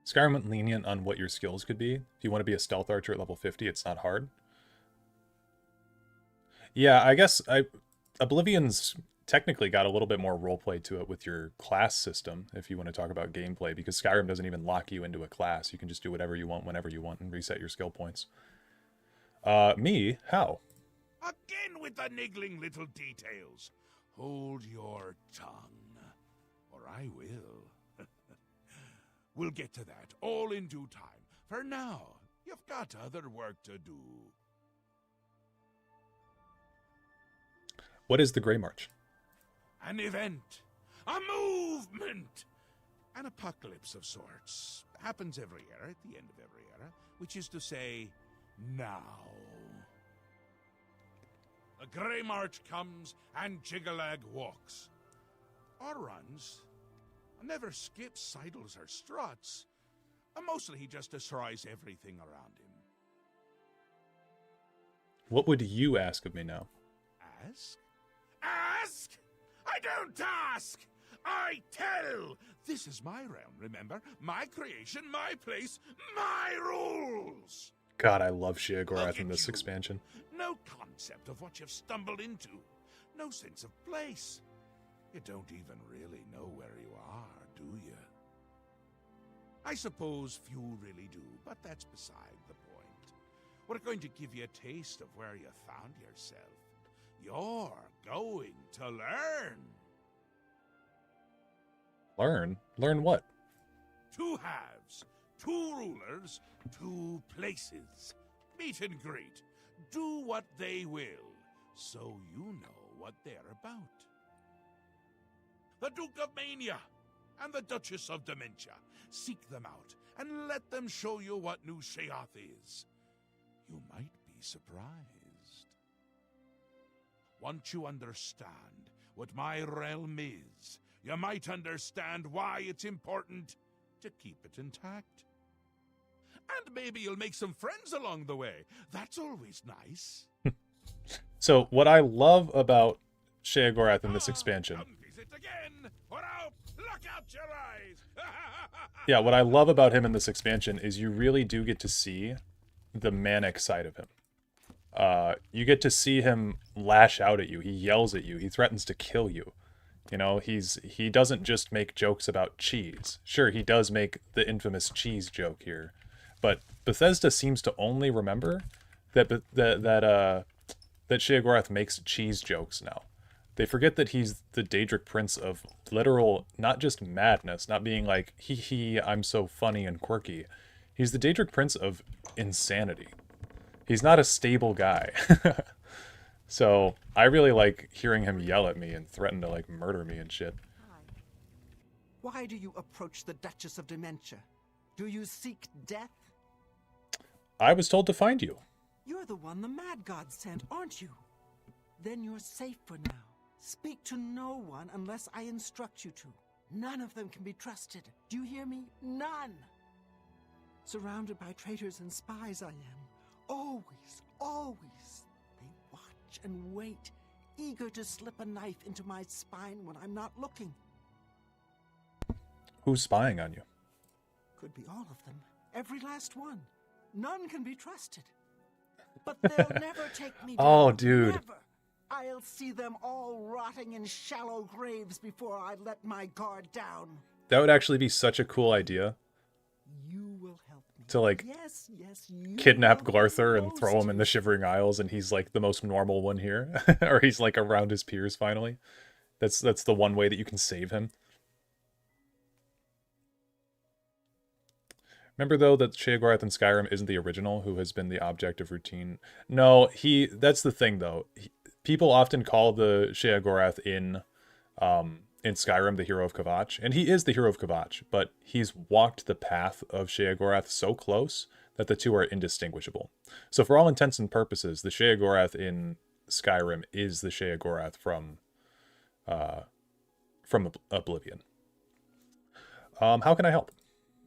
B: Skyrim went lenient on what your skills could be. If you want to be a stealth archer at level 50, it's not hard. Yeah, I guess Oblivion's technically got a little bit more roleplay to it with your class system, if you want to talk about gameplay, because Skyrim doesn't even lock you into a class. You can just do whatever you want, whenever you want, and reset your skill points. Me? How?
D: Again with the niggling little details. Hold your tongue, or I will. We'll get to that, all in due time. For now, you've got other work to do.
B: What is the Grey March?
D: An event. A movement. An apocalypse of sorts. Happens every era, at the end of every era. Which is to say, now. The Grey March comes and Jiggalag walks. Or runs. Never skips sidles or struts. Mostly he just destroys everything around him.
B: What would you ask of me now?
D: Ask? Ask? I don't ask! I tell! This is my realm, remember? My creation, my place, my rules!
B: God, I love Sheogorath in this expansion.
D: No concept of what you've stumbled into. No sense of place. You don't even really know where you are, do you? I suppose few really do, but that's beside the point. We're going to give you a taste of where you found yourself. You're going to learn.
B: Learn? Learn what?
D: Two halves, 2 rulers, 2 places. Meet and greet. Do what they will, so you know what they're about. The Duke of Mania and the Duchess of Dementia. Seek them out and let them show you what New Sheoth is. You might be surprised. Once you understand what my realm is, you might understand why it's important to keep it intact. And maybe you'll make some friends along the way. That's always nice.
B: So what I love about Sheogorath in this expansion...
D: Visit again, or I'll pluck out your eyes.
B: Yeah, what I love about him in this expansion is you really do get to see the manic side of him. You get to see him lash out at you. He yells at you. He threatens to kill you. You know, he doesn't just make jokes about cheese. Sure, he does make the infamous cheese joke here, but Bethesda seems to only remember that Sheogorath makes cheese jokes now. They forget that he's the Daedric Prince of literal, not just madness, not being like, hee hee, I'm so funny and quirky. He's the Daedric Prince of insanity. He's not a stable guy. So I really like hearing him yell at me and threaten to like murder me and shit.
N: Why do you approach the Duchess of Dementia? Do you seek death?
B: I was told to find you.
N: You're the one the Mad God sent, aren't you? Then you're safe for now. Speak to no one unless I instruct you to. None of them can be trusted. Do you hear me? None! Surrounded by traitors and spies I am. Always, always. They watch and wait, eager to slip a knife into my spine when I'm not looking.
B: Who's spying on you?
N: Could be all of them. Every last one. None can be trusted. But they'll never take me down.
B: Oh, dude.
N: Never. I'll see them all rotting in shallow graves before I let my guard down.
B: That would actually be such a cool idea.
N: You will help me.
B: To like kidnap Glarthur and throw him in the Shivering Isles, and he's like the most normal one here. Or he's like around his peers finally. That's the one way that you can save him. Remember, though, that Sheogorath in Skyrim isn't the original who has been the object of routine? No, that's the thing, though. People often call the Sheogorath in Skyrim the hero of Kvatch, and he is the hero of Kvatch, but he's walked the path of Sheogorath so close that the two are indistinguishable. So for all intents and purposes, the Sheogorath in Skyrim is the Sheogorath from Oblivion. How can I help?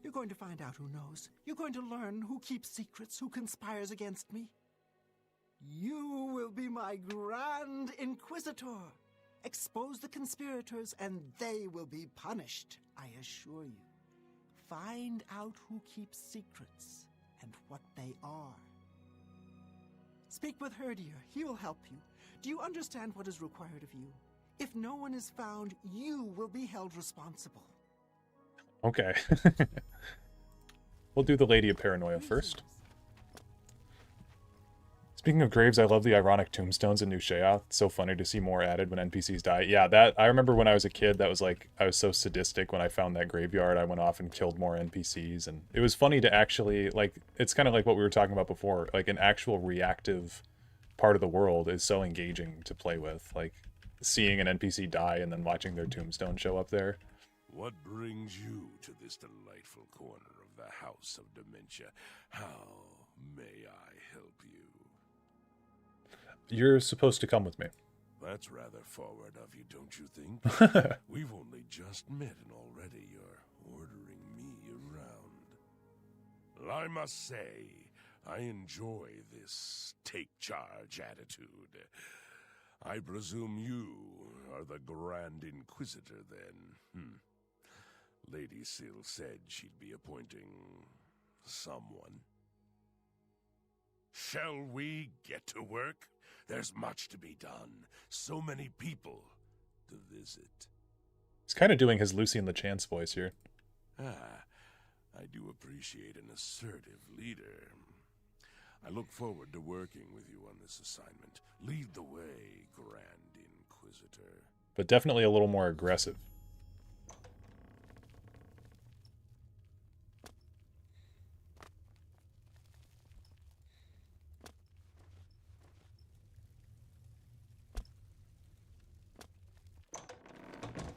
N: You're going to find out who knows. You're going to learn who keeps secrets, who conspires against me. You will be my Grand Inquisitor. Expose the conspirators, and they will be punished, I assure you. Find out who keeps secrets, and what they are. Speak with Herdir. He will help you. Do you understand what is required of you? If no one is found, you will be held responsible.
B: Okay. We'll do the Lady of Paranoia first. Speaking of graves, I love the ironic tombstones in New Sheoth. It's so funny to see more added when NPCs die. Yeah, I remember when I was a kid, that was like, I was so sadistic when I found that graveyard. I went off and killed more NPCs, and it was funny to actually, like, it's kind of like what we were talking about before. Like, an actual reactive part of the world is so engaging to play with. Like, seeing an NPC die and then watching their tombstone show up there.
L: What brings you to this delightful corner of the House of Dementia? How may I help you?
B: You're supposed to come with me.
L: That's rather forward of you, don't you think? We've only just met and already you're ordering me around. I must say, I enjoy this take charge attitude. I presume you are the Grand Inquisitor then. Lady Syl said she'd be appointing someone. Shall we get to work? There's much to be done. So many people to visit.
B: He's kind of doing his Lucien LeChance voice here.
L: I do appreciate an assertive leader. I look forward to working with you on this assignment. Lead the way, Grand Inquisitor.
B: But definitely a little more aggressive.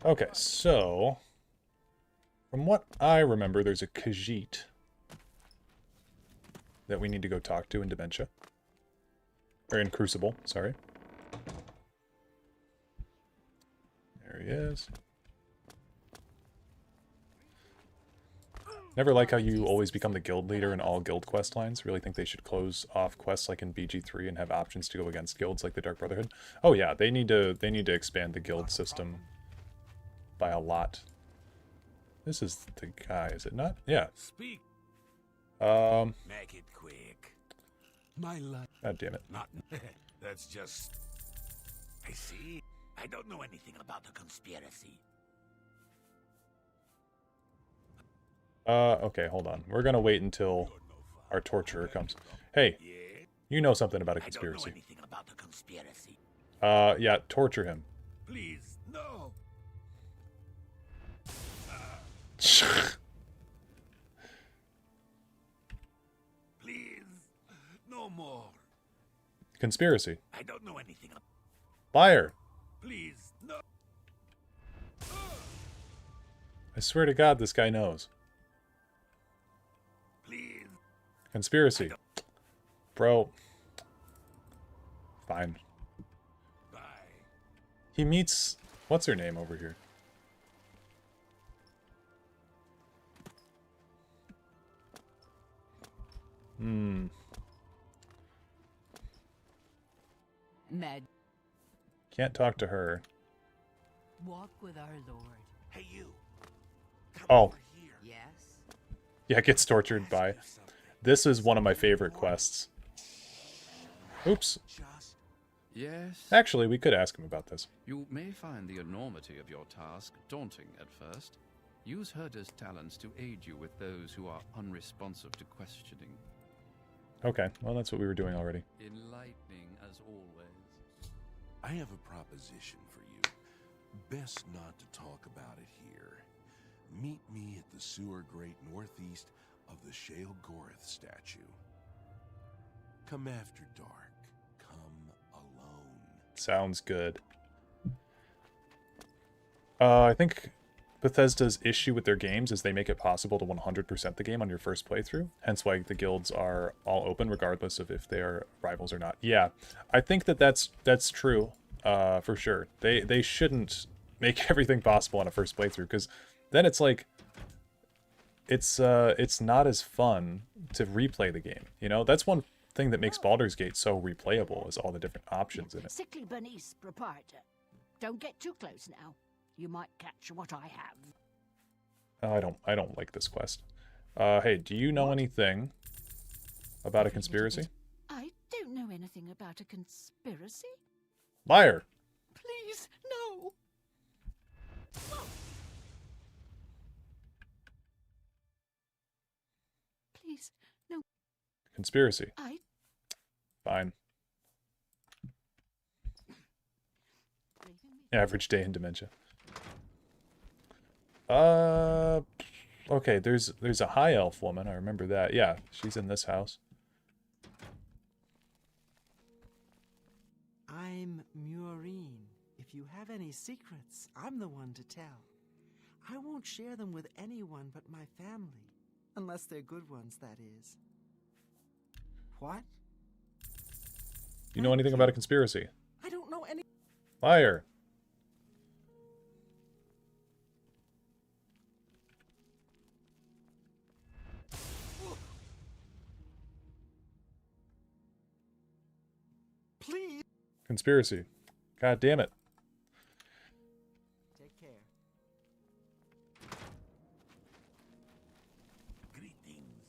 B: Okay, so from what I remember, there's a Khajiit that we need to go talk to in Dementia. Or in Crucible, sorry. There he is. Never like how you always become the guild leader in all guild quest lines. Really think they should close off quests like in BG3 and have options to go against guilds like the Dark Brotherhood. Oh yeah, they need to expand the guild system by a lot. This is the guy, is it not? Yeah.
L: Speak. Make it quick. My life.
B: God damn it.
L: Not. That's just. I see. I don't know anything about the conspiracy.
B: Okay, hold on. We're gonna wait until our torturer comes. Hey, you know something about a conspiracy.
L: I don't know anything about the conspiracy.
B: Yeah, torture him.
L: Please, no. Please, no more.
B: Conspiracy.
L: I don't know anything.
B: Liar.
L: Please, no.
B: I swear to God, this guy knows.
L: Please.
B: Conspiracy. Bro. Fine.
L: Bye.
B: He meets... What's her name over here?
I: Med.
B: Can't talk to her.
I: Walk with our Lord.
L: Hey, you.
B: Oh.
I: Yes.
B: Yeah, gets tortured by. This is one of my favorite quests. Oops.
M: Yes?
B: Actually, we could ask him about this.
M: You may find the enormity of your task daunting at first. Use Herder's talents to aid you with those who are unresponsive to questioning.
B: Okay, well that's what we were doing already.
M: Enlightening as always.
L: I have a proposition for you. Best not to talk about it here. Meet me at the sewer grate northeast of the Shale Goreth statue. Come after dark. Come alone.
B: Sounds good. I think Bethesda's issue with their games is they make it possible to 100% the game on your first playthrough. Hence why the guilds are all open regardless of if they're rivals or not. Yeah, I think that's true for sure. They shouldn't make everything possible on a first playthrough because then it's like it's not as fun to replay the game. You know, that's one thing that makes Baldur's Gate so replayable is all the different options in it.
C: Sickly Bernice, proprietor. Don't get too close now. You might catch what I have.
B: I don't like this quest. Hey, do you know anything about a conspiracy?
I: I don't know anything about a conspiracy.
B: Liar!
I: Please, no! Please, no.
B: Conspiracy.
I: I...
B: Fine. Average day in dementia. Okay, there's a high elf woman, I remember that. Yeah, she's in this house.
N: I'm Murine. If you have any secrets, I'm the one to tell. I won't share them with anyone but my family. Unless they're good ones, that is. What?
B: You know anything about a conspiracy?
N: I don't know any...
B: Liar!
N: Please!
B: Conspiracy. God damn it.
N: Take care.
L: Greetings.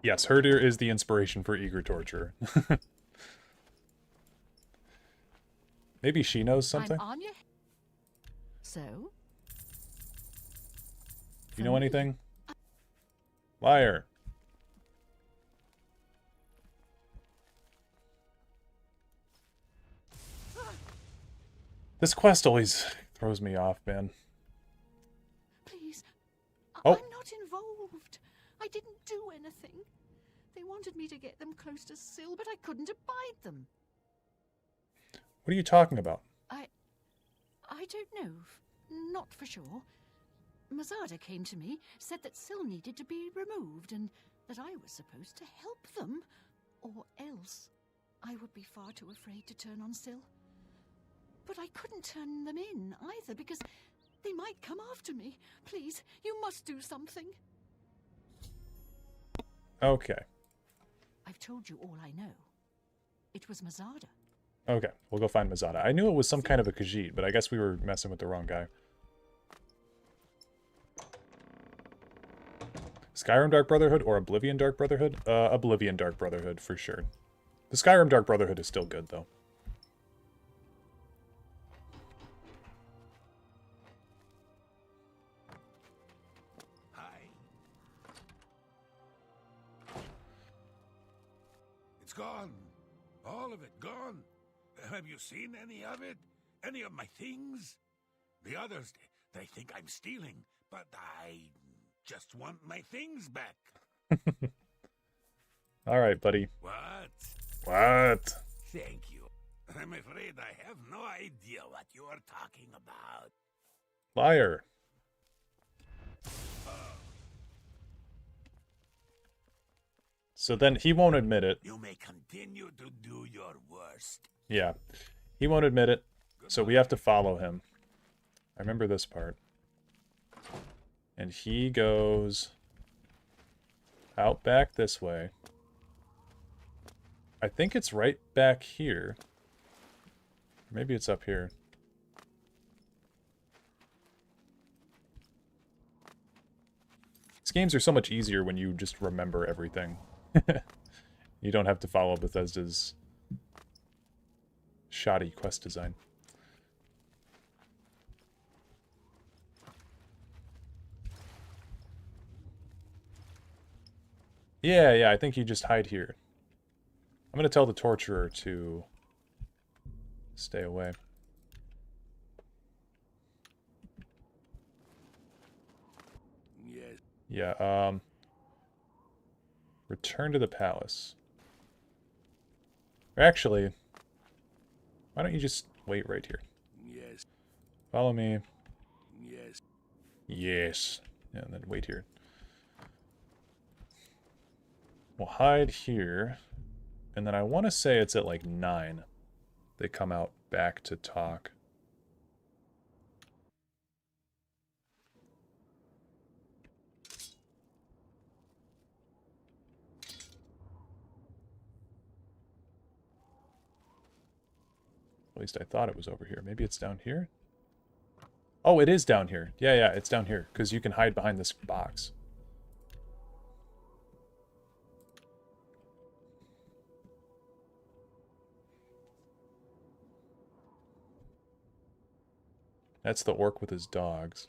B: Yes, Herder is the inspiration for Eager Torture. Maybe she knows something?
I: I'm on your... So?
B: You know anything? Liar. This quest always Throws me off, man.
I: Please.
B: Oh.
I: I'm not involved. I didn't do anything. They wanted me to get them close to Syl, but I couldn't abide them.
B: What are you talking about?
I: I don't know. Not for sure. Mazada came to me, said that Syl needed to be removed, and that I was supposed to help them, or else I would be far too afraid to turn on Syl. But I couldn't turn them in either, because they might come after me. Please, you must do something.
B: Okay.
I: I've told you all I know. It was Mazada.
B: Okay, we'll go find Mazada. I knew it was some kind of a Khajiit, but I guess we were messing with the wrong guy. Skyrim Dark Brotherhood or Oblivion Dark Brotherhood? Oblivion Dark Brotherhood, for sure. The Skyrim Dark Brotherhood is still good, though.
L: Hi. It's gone. All of it gone. Have you seen any of it? Any of my things? The others, they think I'm stealing, but I just want my things back.
B: All right, buddy.
L: What?
B: What?
L: Thank you. I'm afraid I have no idea what you are talking about.
B: Liar. So then he won't admit it.
L: You may continue to do your worst.
B: Yeah. He won't admit it, so we have to follow him. I remember this part. And he goes out back this way. I think it's right back here. Maybe it's up here. These games are so much easier when you just remember everything. You don't have to follow Bethesda's shoddy quest design. Yeah, I think you just hide here. I'm gonna tell the torturer to stay away.
L: Yes.
B: Yeah, return to the palace. Or actually, why don't you just wait right here?
L: Yes.
B: Follow me.
L: Yes.
B: Yes. Yeah, and then wait here. We'll hide here. And then I want to say it's at like 9. They come out back to talk. At least I thought it was over here. Maybe it's down here? Oh, it is down here. Yeah, it's down here. Because you can hide behind this box. That's the orc with his dogs.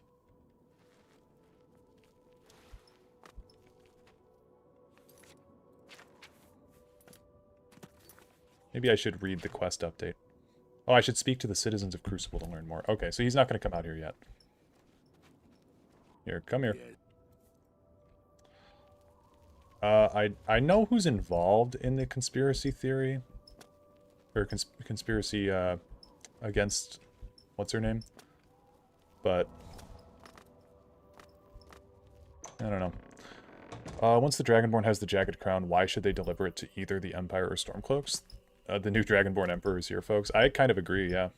B: Maybe I should read the quest update. Oh, I should speak to the citizens of Crucible to learn more. Okay, so he's not going to come out here yet. Here, come here. I know who's involved in the conspiracy theory. Or conspiracy against... What's her name? But... I don't know. Once the Dragonborn has the Jagged Crown, why should they deliver it to either the Empire or Stormcloaks? The new Dragonborn Emperor is here, folks. I kind of agree, yeah.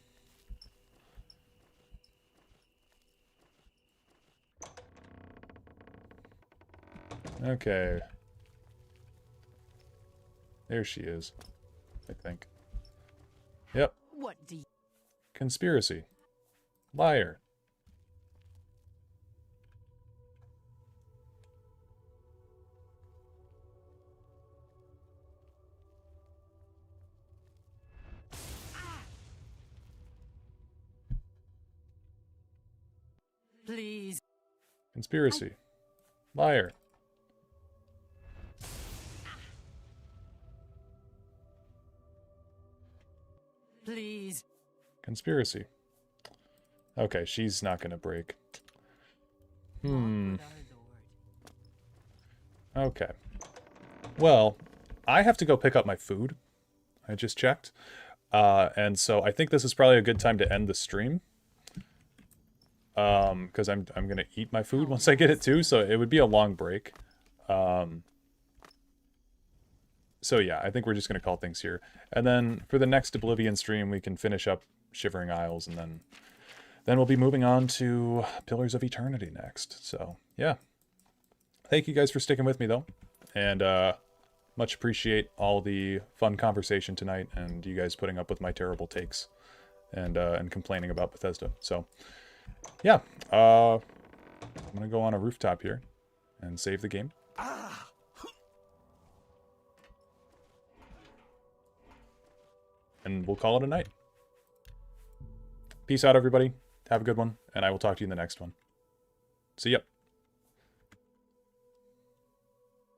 B: Okay. There she is, I think. Yep.
C: What do you...
B: Conspiracy. Liar.
C: Please.
B: Conspiracy. Liar.
C: Please.
B: Conspiracy. Okay, she's not gonna break. Okay. Well, I have to go pick up my food. I just checked. And so I think this is probably a good time to end the stream. Because I'm gonna eat my food once I get it too, so it would be a long break. So yeah, I think we're just gonna call things here. And then for the next Oblivion stream, we can finish up Shivering Isles, and then we'll be moving on to Pillars of Eternity next. So yeah. Thank you guys for sticking with me though. And much appreciate all the fun conversation tonight and you guys putting up with my terrible takes and complaining about Bethesda. So yeah, I'm gonna go on a rooftop here and save the game. And we'll call it a night. Peace out, everybody. Have a good one, and I will talk to you in the next one. See ya.